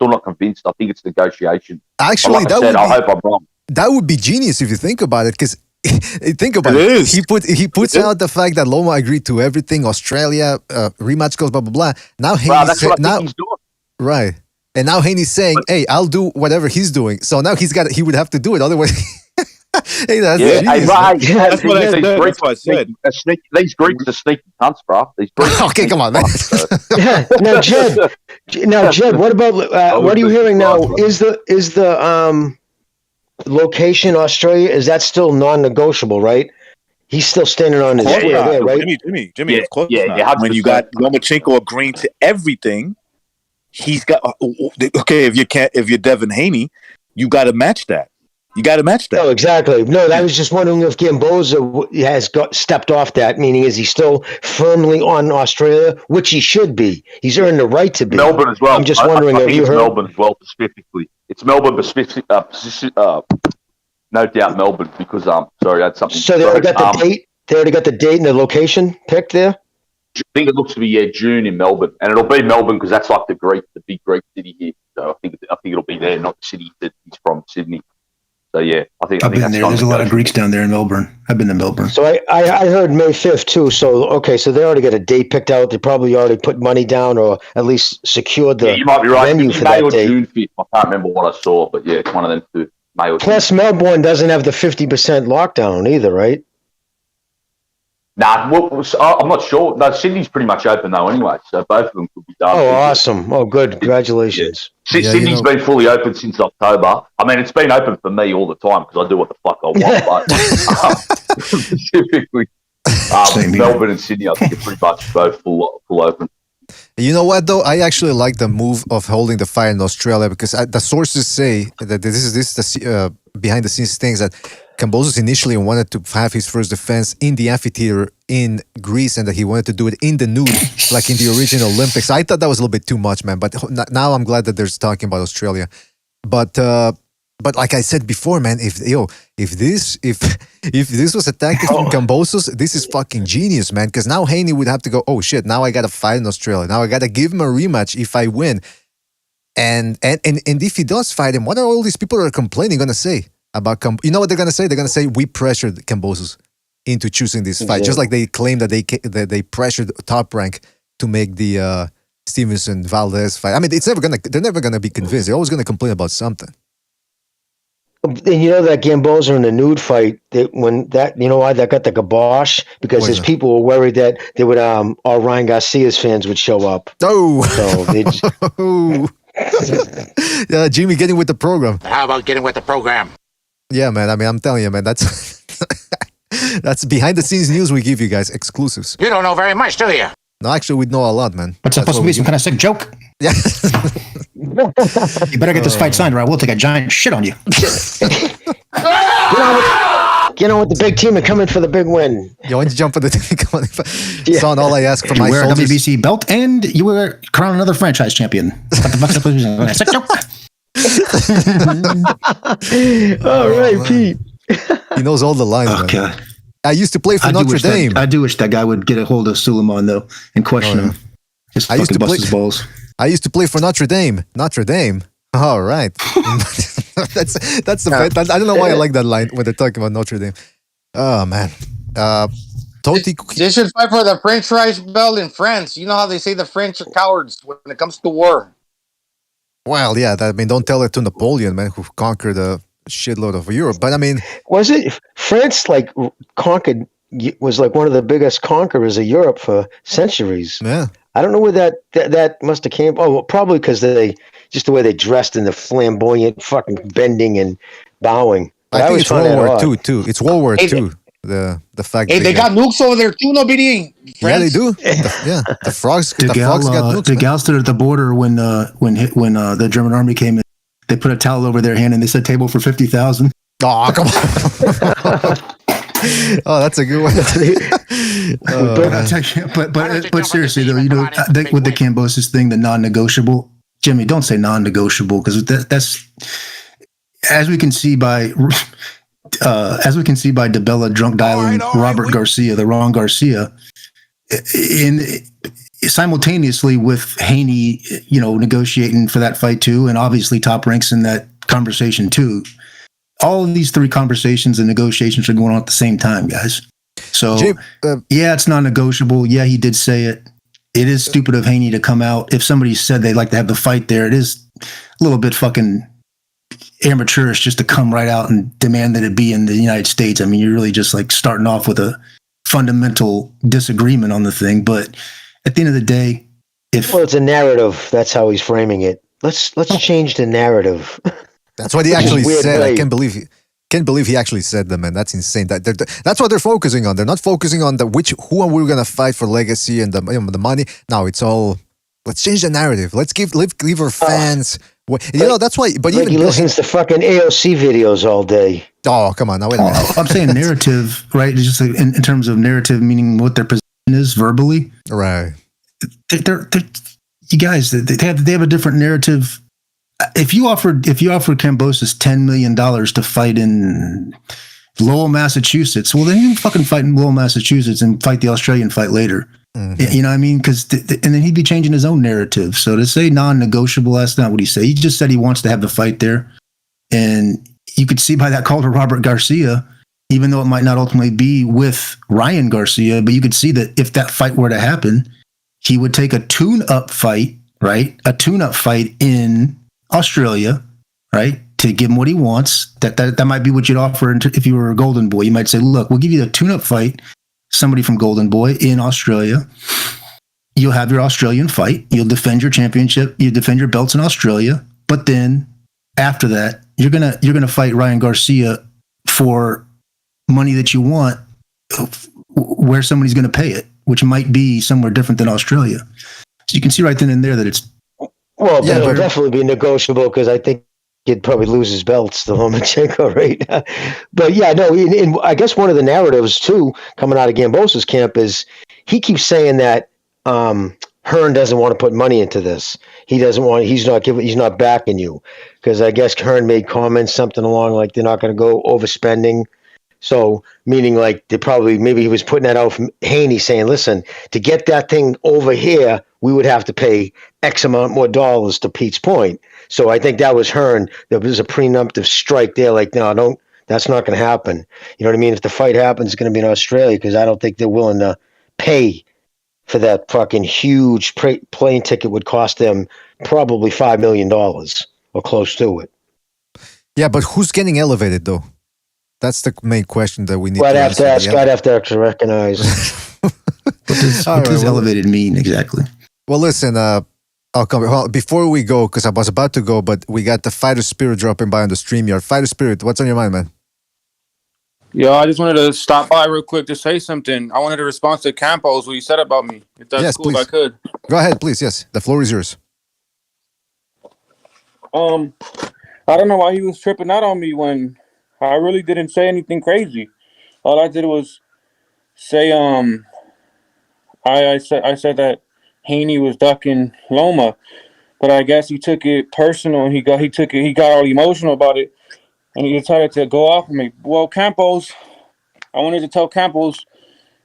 not convinced. I think it's negotiation. Actually, I hope I'm wrong. That would be genius if you think about it, because think about it. He puts out the fact that Loma agreed to everything. Australia rematch goes blah blah blah. Now Haney's he's doing. Right, and now Haney's saying, "Hey, I'll do whatever he's doing." So now he would have to do it. Otherwise, hey, that's genius, that's what I said. These Greeks are sneaky cunts, bro. These Greeks okay, come on, man. Now, Jed, what about what are you hearing now? Is the location Australia, is that still non-negotiable, right? He's still standing on his foot there, right? Jimmy, of course not. When you got Lomachenko agreeing to everything, he's got okay. If you're Devin Haney, you got to match that. Oh, exactly. No, I was just wondering if Kambosos has stepped off that, meaning is he still firmly on Australia, which he should be. He's earned the right to be. Melbourne as well. I'm just wondering, I have think you it's heard? Melbourne as well, specifically. It's Melbourne, no doubt Melbourne, because, sorry, I had something. So they already got the date? They already got the date and the location picked there? I think it looks to be, June in Melbourne. And it'll be Melbourne because that's like the big Greek city here. So I think it'll be there, not the city that he's from, Sydney. So yeah, I've been there. There's a lot of Greeks down there in Melbourne. I've been to Melbourne. So I heard May 5th too. So okay, so they already got a date picked out. They probably already put money down or at least secured the you might be right. venue for May that or date. June 5th. I can't remember what I saw, but yeah, it's one of them two. May or Plus, June. Melbourne doesn't have the 50% lockdown either, right? Nah, I'm not sure. No, Sydney's pretty much open though anyway, so both of them could be done. Oh, awesome. Oh, good. Congratulations. Yeah. Sydney's been fully open since October. I mean, it's been open for me all the time because I do what the fuck I want, but specifically Melbourne and Sydney, I think are pretty much both full open. You know what though? I actually like the move of holding the fight in Australia because the sources say that this is the behind the scenes things that Kambosos initially wanted to have his first defense in the amphitheater in Greece and that he wanted to do it in the nude, like in the original Olympics. I thought that was a little bit too much, man. But now I'm glad that there's talking about Australia. But like I said before, man, if this was a tactic from Kambosos, this is fucking genius, man. Because now Haney would have to go, oh shit, now I gotta fight in Australia. Now I gotta give him a rematch if I win. And if he does fight him, what are all these people that are complaining gonna say about you know what they're gonna say? They're gonna say we pressured Kambosos into choosing this fight, just like they claim that they pressured Top Rank to make the Stevenson Valdez fight. I mean, they're never gonna be convinced. They're always gonna complain about something. And you know that Kambosos in the nude fight, you know why that got the kibosh? Because his people were worried that they would all Ryan Garcia's fans would show up. Oh, so they yeah, Jimmy, getting with the program. How about getting with the program? Yeah, man. I mean, I'm telling you, man. That's that's behind the scenes news we give you guys, exclusives. You don't know very much, do you? No, actually, we know a lot, man. What's supposed to be some kind of sick joke? Yeah. You better get this fight signed or I will take a giant shit on you. Get on with the big team and come in for the big win. You want to jump for the team? Come on. Son, all I ask for my wear soldiers. a WBC belt and you wear crown another franchise champion. What the fuck's supposed to be? Sick joke. All right, Pete. He knows all the lines, man. God. I used to play for Notre Dame. I do wish that guy would get a hold of Suleiman though and question him. Just fucking bust his balls. I used to play for Notre Dame. Notre Dame. All right. that's the best. I don't know why I like that line when they're talking about Notre Dame. Oh man. They should fight for the French rice belt in France. You know how they say the French are cowards when it comes to war. Well, yeah. I mean, don't tell it to Napoleon, man, who conquered a shitload of Europe. But I mean, was it France conquered? Was like one of the biggest conquerors of Europe for centuries. Yeah. I don't know where that must have came. Oh, well, probably because just the way they dressed in the flamboyant fucking bending and bowing. But I think it's World War II II too. It's World War II. The fact. Hey, they got nukes over there too. No BD. Yeah, they do. The frogs. The frogs got nukes. The gal stood at the border when the German army came in. They put a towel over their hand and they said table for 50,000. Oh, come on. Oh, that's a good one. But seriously though, with the Kambosos thing, the non-negotiable. Jimmy, don't say non-negotiable because that's as we can see by DeBella drunk dialing Robert Garcia, the wrong Garcia, simultaneously with Haney, negotiating for that fight too, and obviously Top Rank's in that conversation too. All of these three conversations and negotiations are going on at the same time, guys. So, yeah, it's non-negotiable. Yeah, he did say it. It is stupid of Haney to come out. If somebody said they'd like to have the fight there, it is a little bit fucking amateurish just to come right out and demand that it be in the United States. I mean, you're really just like starting off with a fundamental disagreement on the thing. But at the end of the day, it's a narrative. That's how he's framing it. Let's change the narrative. That's what he actually said. I can't believe he actually said that, man. That's insane. That's what they're focusing on. They're not focusing on who are we going to fight for legacy and the money. No, it's all, let's change the narrative. Let's give our fans. That's why. But he listens to fucking AOC videos all day. Oh, come on. Now wait a minute. I'm saying narrative, right? It's just like in terms of narrative, meaning what their position is verbally. Right. They're you guys. They have a different narrative. If you offered Kambosos $10 million to fight in Lowell, Massachusetts, well, then you fucking fight in Lowell, Massachusetts, and fight the Australian fight later. Mm-hmm. You know what I mean? Because and then he'd be changing his own narrative. So to say non-negotiable, that's not what he said. He just said he wants to have the fight there, and you could see by that call to Robert Garcia, even though it might not ultimately be with Ryan Garcia, but you could see that if that fight were to happen, he would take a tune-up fight, right? A tune-up fight in Australia, right, to give him what he wants. That might be what you'd offer if you were a Golden Boy. You might say, look, we'll give you a tune-up fight, somebody from Golden Boy in Australia. You'll have your Australian fight. You'll defend your championship. You defend your belts in Australia. But then after that, you're gonna fight Ryan Garcia for money that you want, where somebody's going to pay it, which might be somewhere different than Australia. So you can see right then and there that it's. Well, that will definitely be negotiable because I think he'd probably lose his belts to Lomachenko, right? But yeah, no, I guess one of the narratives too coming out of Kambosos' camp is he keeps saying that Hearn doesn't want to put money into this. He's not backing you because I guess Hearn made comments something along like they're not going to go overspending. So meaning like maybe he was putting that out from Haney saying, listen, to get that thing over here, we would have to pay X amount more dollars to Pete's point. So I think that was Hearn. There was a preemptive strike there. Like, no, that's not going to happen. You know what I mean? If the fight happens, it's going to be in Australia because I don't think they're willing to pay for that fucking huge plane ticket would cost them probably $5 million or close to it. Yeah, but who's getting elevated though? That's the main question that we need I'd have to actually recognize. What does elevated mean exactly? Well, listen, I'll come. Well, before we go, because I was about to go, but we got the Fighter Spirit dropping by on the StreamYard. Fighter Spirit, what's on your mind, man? Yo, I just wanted to stop by real quick to say something. I wanted to respond to Campos, what you said about me. If that's cool, please. If I could. Go ahead, please. Yes, the floor is yours. I don't know why he was tripping out on me when I really didn't say anything crazy. All I did was say, I said that Haney was ducking Loma, but I guess he took it personal and he got all emotional about it, and he decided to go off on me. Well, Campos, I wanted to tell Campos,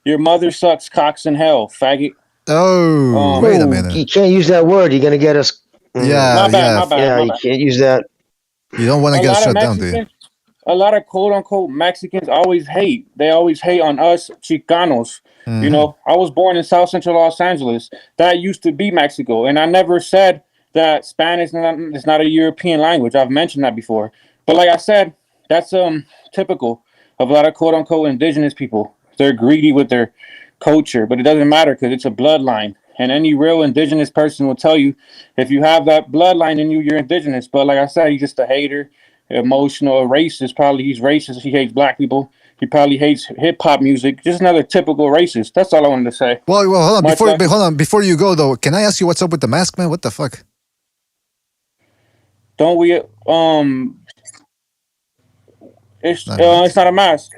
your mother sucks cocks in hell, faggot. Oh, wait a minute. You can't use that word. You're gonna get us. My bad. You can't use that. You don't want to get shut down, do you? A lot of quote-unquote Mexicans always hate. They always hate on us Chicanos. Mm-hmm. You know, I was born in South Central Los Angeles. That used to be Mexico. And I never said that Spanish is not a European language. I've mentioned that before. But like I said, that's typical of a lot of quote-unquote indigenous people. They're greedy with their culture. But it doesn't matter because it's a bloodline. And any real indigenous person will tell you, if you have that bloodline in you, you're indigenous. But like I said, he's just a hater, emotional, racist. Probably he's racist. He hates black people. He probably hates hip hop music. Just another typical racist. That's all I wanted to say. Well, hold on. Before you go though, can I ask you what's up with the mask, man? What the fuck? Don't we? It's not a mask.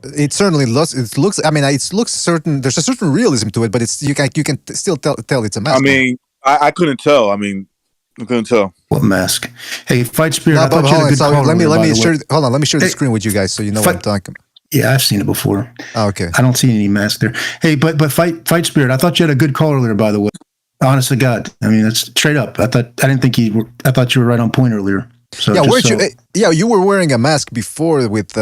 It certainly looks. It looks. I mean, it looks certain. There's a certain realism to it, but it's you can still tell it's a mask. I mean, I couldn't tell. I couldn't tell. What mask? Hey, Fight Spirit. No, I thought you had a good call. Let me share. Hold on. Let me share the screen with you guys so you know what I'm talking about. Yeah, I've seen it before. Oh, okay. I don't see any mask there. Hey, but Fight Spirit. I thought you had a good call earlier. By the way, honest to God. I mean, that's straight up. I thought you were right on point earlier. So yeah, you were wearing a mask before with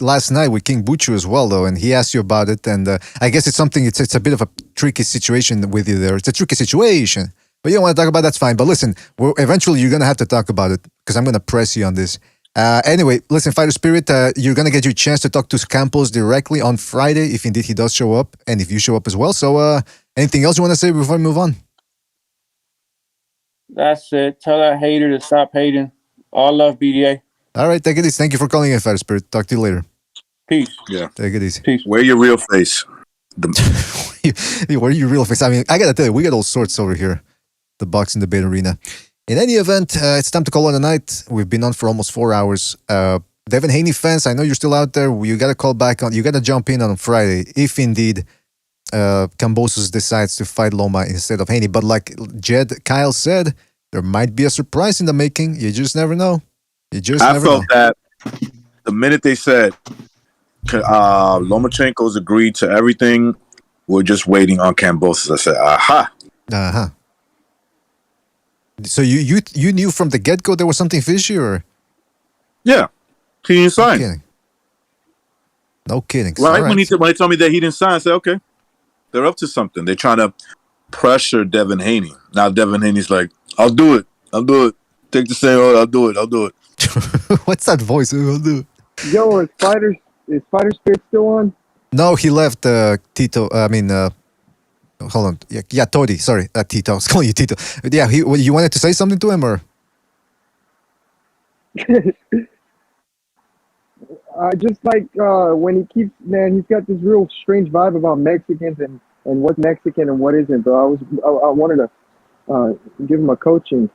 last night with King Buchu as well, though, and he asked you about it, and I guess it's something. It's a bit of a tricky situation with you there. It's a tricky situation, but you don't want to talk about that's fine. But listen, eventually you're gonna have to talk about it because I'm gonna press you on this. Anyway, listen, Fighter Spirit, you're gonna get your chance to talk to Campos directly on Friday if indeed he does show up, and if you show up as well. So, anything else you want to say before we move on? That's it. Tell that hater to stop hating. All love, BDA. All right, take it easy. Thank you for calling in, Fighter Spirit. Talk to you later. Peace. Yeah. Take it easy. Peace. Wear your real face. Wear your real face. I mean, I gotta tell you, we got all sorts over here. The Boxing Debate Arena. In any event, it's time to call on the night. We've been on for almost 4 hours. Devin Haney fans, I know you're still out there. You gotta call back on. You gotta jump in on Friday if indeed Kambosos decides to fight Loma instead of Haney. But like Kyle said, there might be a surprise in the making. You just never know. I felt that the minute they said Lomachenko's agreed to everything, we're just waiting on Kambosos. I said, aha. So you knew from the get-go there was something fishy, or? Yeah, he didn't sign. No kidding. Right, when he told me that he didn't sign, I said, okay, they're up to something. They're trying to pressure Devin Haney. Now Devin Haney's like, I'll do it. Take the same order. I'll do it. What's that voice? I'll do it. Yo, is Fighter Spirit still on? No, he left Tito. Hold on. Yeah, Todi. Sorry, Tito. I was calling you Tito. Yeah, you wanted to say something to him, or? Just like when he's got this real strange vibe about Mexicans and what's Mexican and what isn't. Bro, I wanted to give him a coaching.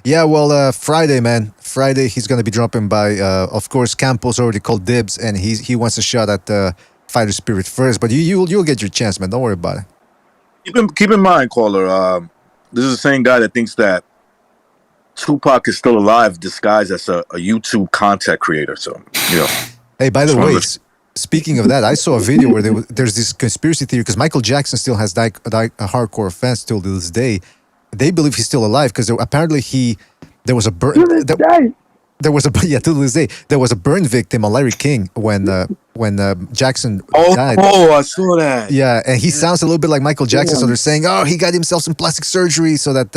Yeah, well, Friday, man. Friday, he's going to be dropping by. Of course, Campos already called dibs, and he wants a shot at Fighter Spirit first. But you'll get your chance, man. Don't worry about it. Keep in mind, caller. This is the same guy that thinks that Tupac is still alive, disguised as a YouTube content creator. So, Hey, by the way, speaking of that, I saw a video where there's this conspiracy theory because Michael Jackson still has a hardcore fans till this day. They believe he's still alive because apparently there was a burn. There was to this day there was a burn victim on Larry King when Jackson died. Oh, I saw that. Yeah, and he sounds a little bit like Michael Jackson. So they're saying, he got himself some plastic surgery so that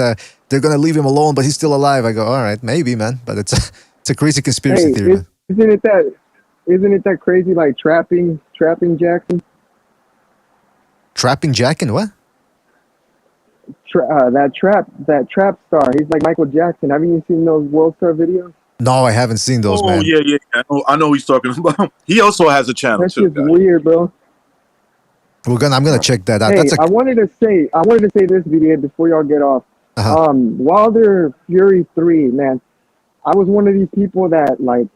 they're gonna leave him alone, but he's still alive. I go, all right, maybe, man, but it's a crazy conspiracy theory. Isn't it that crazy? Like trapping Jackson. Trapping Jackson, what? That trap star. He's like Michael Jackson. Haven't you seen those World Star videos? No, I haven't seen those, man. Oh, yeah. I know who he's talking about. He also has a channel, That's too. just weird, bro. I'm gonna check that out. Hey, I wanted to say this video before y'all get off. Wilder Fury 3, man. I was one of these people that, like,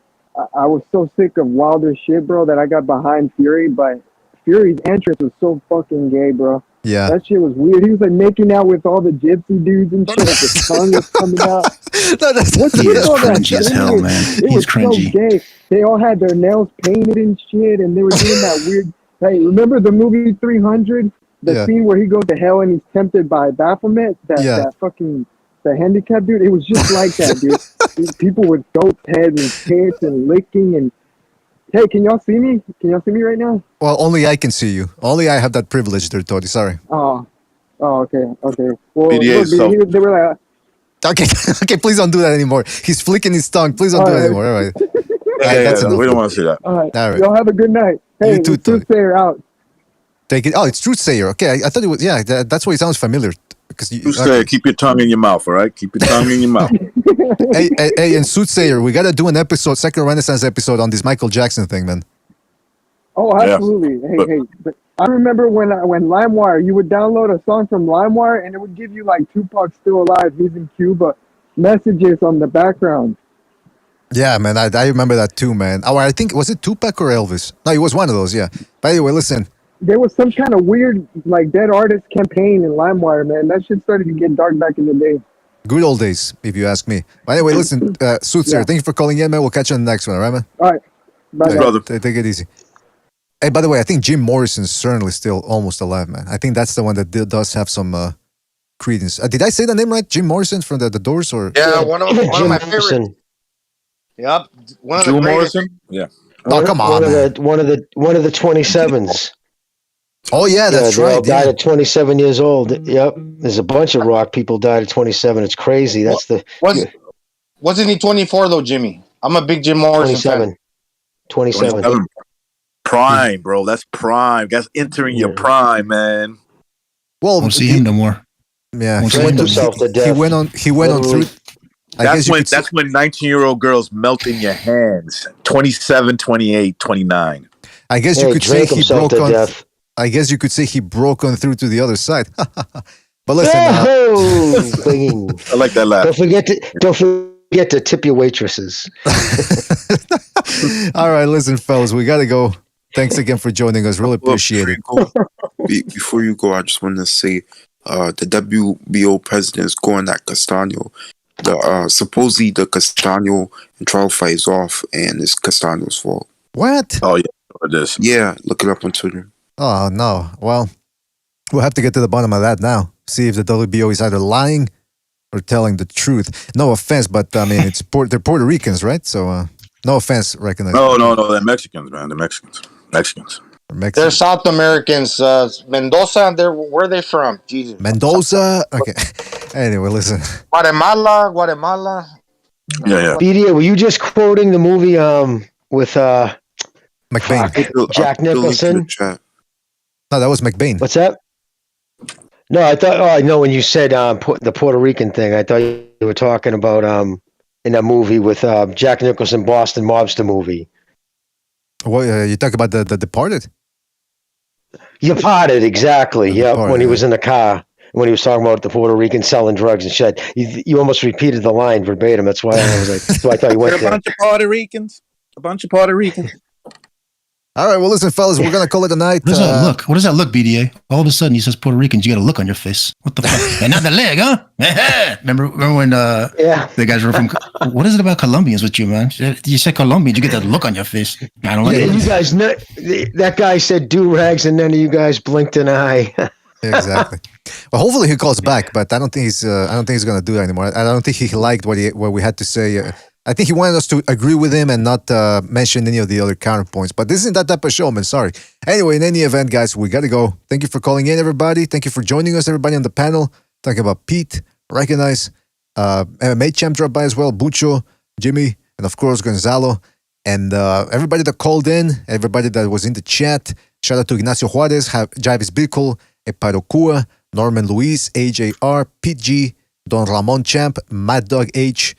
I was so sick of Wilder's shit, bro, that I got behind Fury, but Fury's entrance was so fucking gay, bro. Yeah. That shit was weird. He was like making out with all the gypsy dudes and shit. Like his tongue was coming out. He is cringy as hell, man. He's cringy. So gay. They all had their nails painted and shit, and they were doing that weird. Hey, remember the movie 300? The scene where he goes to hell and he's tempted by Baphomet? That fucking the handicapped dude. It was just like that, dude. People with goat heads and tits and licking and. Hey, can y'all see me? Can y'all see me right now? Well, only I can see you. Only I have that privilege there, Todi. Sorry. Oh, okay. Well, look, they were like... Okay, please don't do that anymore. He's flicking his tongue. Please don't do it anymore. All right. We don't want to see that. All right. Y'all have a good night. Hey, you too, Toothsayer out. Take it. Oh, it's Truth Sayer. Okay, I thought it was. Yeah, that's why it sounds familiar. Because Truth Sayer, keep your tongue in your mouth, all right? Keep your tongue in your mouth. Hey, and Soothsayer, we gotta do an episode, second Renaissance episode on this Michael Jackson thing, man. Oh, absolutely. Yeah. But I remember when LimeWire, you would download a song from LimeWire and it would give you like Tupac Still Alive, he's in Cuba, messages on the background. Yeah, man, I remember that too, man. Oh, I think, was it Tupac or Elvis? No, it was one of those, yeah. But anyway, listen. There was some kind of weird, like, dead artist campaign in LimeWire, man. That shit started to get dark back in the day. Good old days, if you ask me. But anyway, listen, Soothsayer, thank you for calling in, man. We'll catch you on the next one, all right, man? All right. Bye, brother. Take it easy. Hey, by the way, I think Jim Morrison's certainly still almost alive, man. I think that's the one that does have some credence. Did I say the name right? Jim Morrison from the Doors? Or Yeah, one of my favorites. Yep. One of Jim the Morrison? Yeah. Oh, come on, man. One of the 27s. Oh, yeah, that's right. They all died at 27 years old. Yep. There's a bunch of rock people died at 27. It's crazy. That's Wasn't he 24, though, Jimmy? I'm a big Jim Morrison 27. 27. Prime, bro. That's prime. That's entering your prime, man. Well, won't see him no more. Yeah. He went on through. That's when 19-year-old girls melt in your hands. 27, 28, 29. I guess you could say he broke on. I guess you could say he broke on through to the other side. But listen, I like that laugh. Don't forget to tip your waitresses. All right, listen, fellas, we gotta go. Thanks again for joining us. Really appreciate it. Before you go, I just want to say, the WBO president is going at Castano. Supposedly the Castano trial fight is off, and it's Castano's fault. What? Oh yeah, it is. Yeah, look it up on Twitter. Oh no! Well, we'll have to get to the bottom of that now. See if the WBO is either lying or telling the truth. No offense, but I mean, they're Puerto Ricans, right? So, no offense, recognize. No, they're Mexicans, man. They're Mexicans. They're South Americans. Mendoza. Where are they from? Jesus. Mendoza. Okay. Anyway, listen. Guatemala. Yeah. BDA, were you just quoting the movie with McBain? Jack Nicholson? No, that was McBain. What's that? No, I thought. Oh, I know when you said the Puerto Rican thing. I thought you were talking about in that movie with Jack Nicholson, Boston Mobster movie. What you talk about the Departed? Departed, exactly. Yeah, when he was in the car, when he was talking about the Puerto Rican selling drugs and shit. You almost repeated the line verbatim. That's why I was like, so I thought you went there. A bunch of Puerto Ricans. All right, well, listen, fellas, we're gonna call it a night. What does that look? What does that look, BDA? All of a sudden, he says Puerto Ricans. You got a look on your face. What the fuck? And not the leg, huh? remember when the guys were from? What is it about Colombians with you, man? You said Colombians, you get that look on your face. I don't like it. You guys, that guy said do rags, and none of you guys blinked an eye. Exactly. Well, hopefully he calls back, but I don't think he's gonna do that anymore. I don't think he liked what we had to say. I think he wanted us to agree with him and not mention any of the other counterpoints. But this isn't that type of show, man. Sorry. Anyway, in any event, guys, we got to go. Thank you for calling in, everybody. Thank you for joining us, everybody on the panel. Talking about Pete, Recognize, MMA Champ dropped by as well, Bucho, Jimmy, and of course, Gonzalo. And everybody that called in, everybody that was in the chat. Shout out to Ignacio Juarez, Javis Bickle, Eparokua, Norman Luis, AJR, Pete G, Don Ramon Champ, Mad Dog H,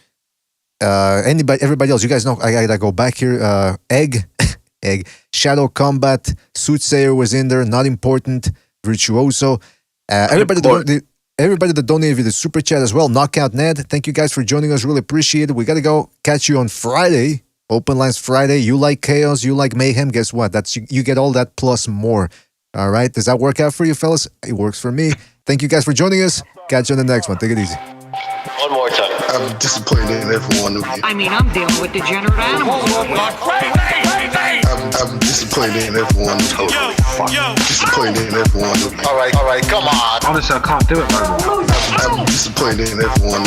everybody else, you guys know, I gotta go back here. Egg, Shadow Combat, Soothsayer was in there, not important, Virtuoso. Everybody that donated with the super chat as well. Knockout Ned, thank you guys for joining us, really appreciate it. We gotta go catch you on Friday, Open Lines Friday. You like chaos, you like mayhem, guess what? You get all that plus more. All right, does that work out for you, fellas? It works for me. Thank you guys for joining us. Catch you on the next one. Take it easy. One more time. I'm disappointed in everyone. I'm dealing with degenerate animals. I'm disappointed in everyone. Disappointed in everyone. All right, come on. Honestly, I can't do it no more. I'm disappointed in everyone.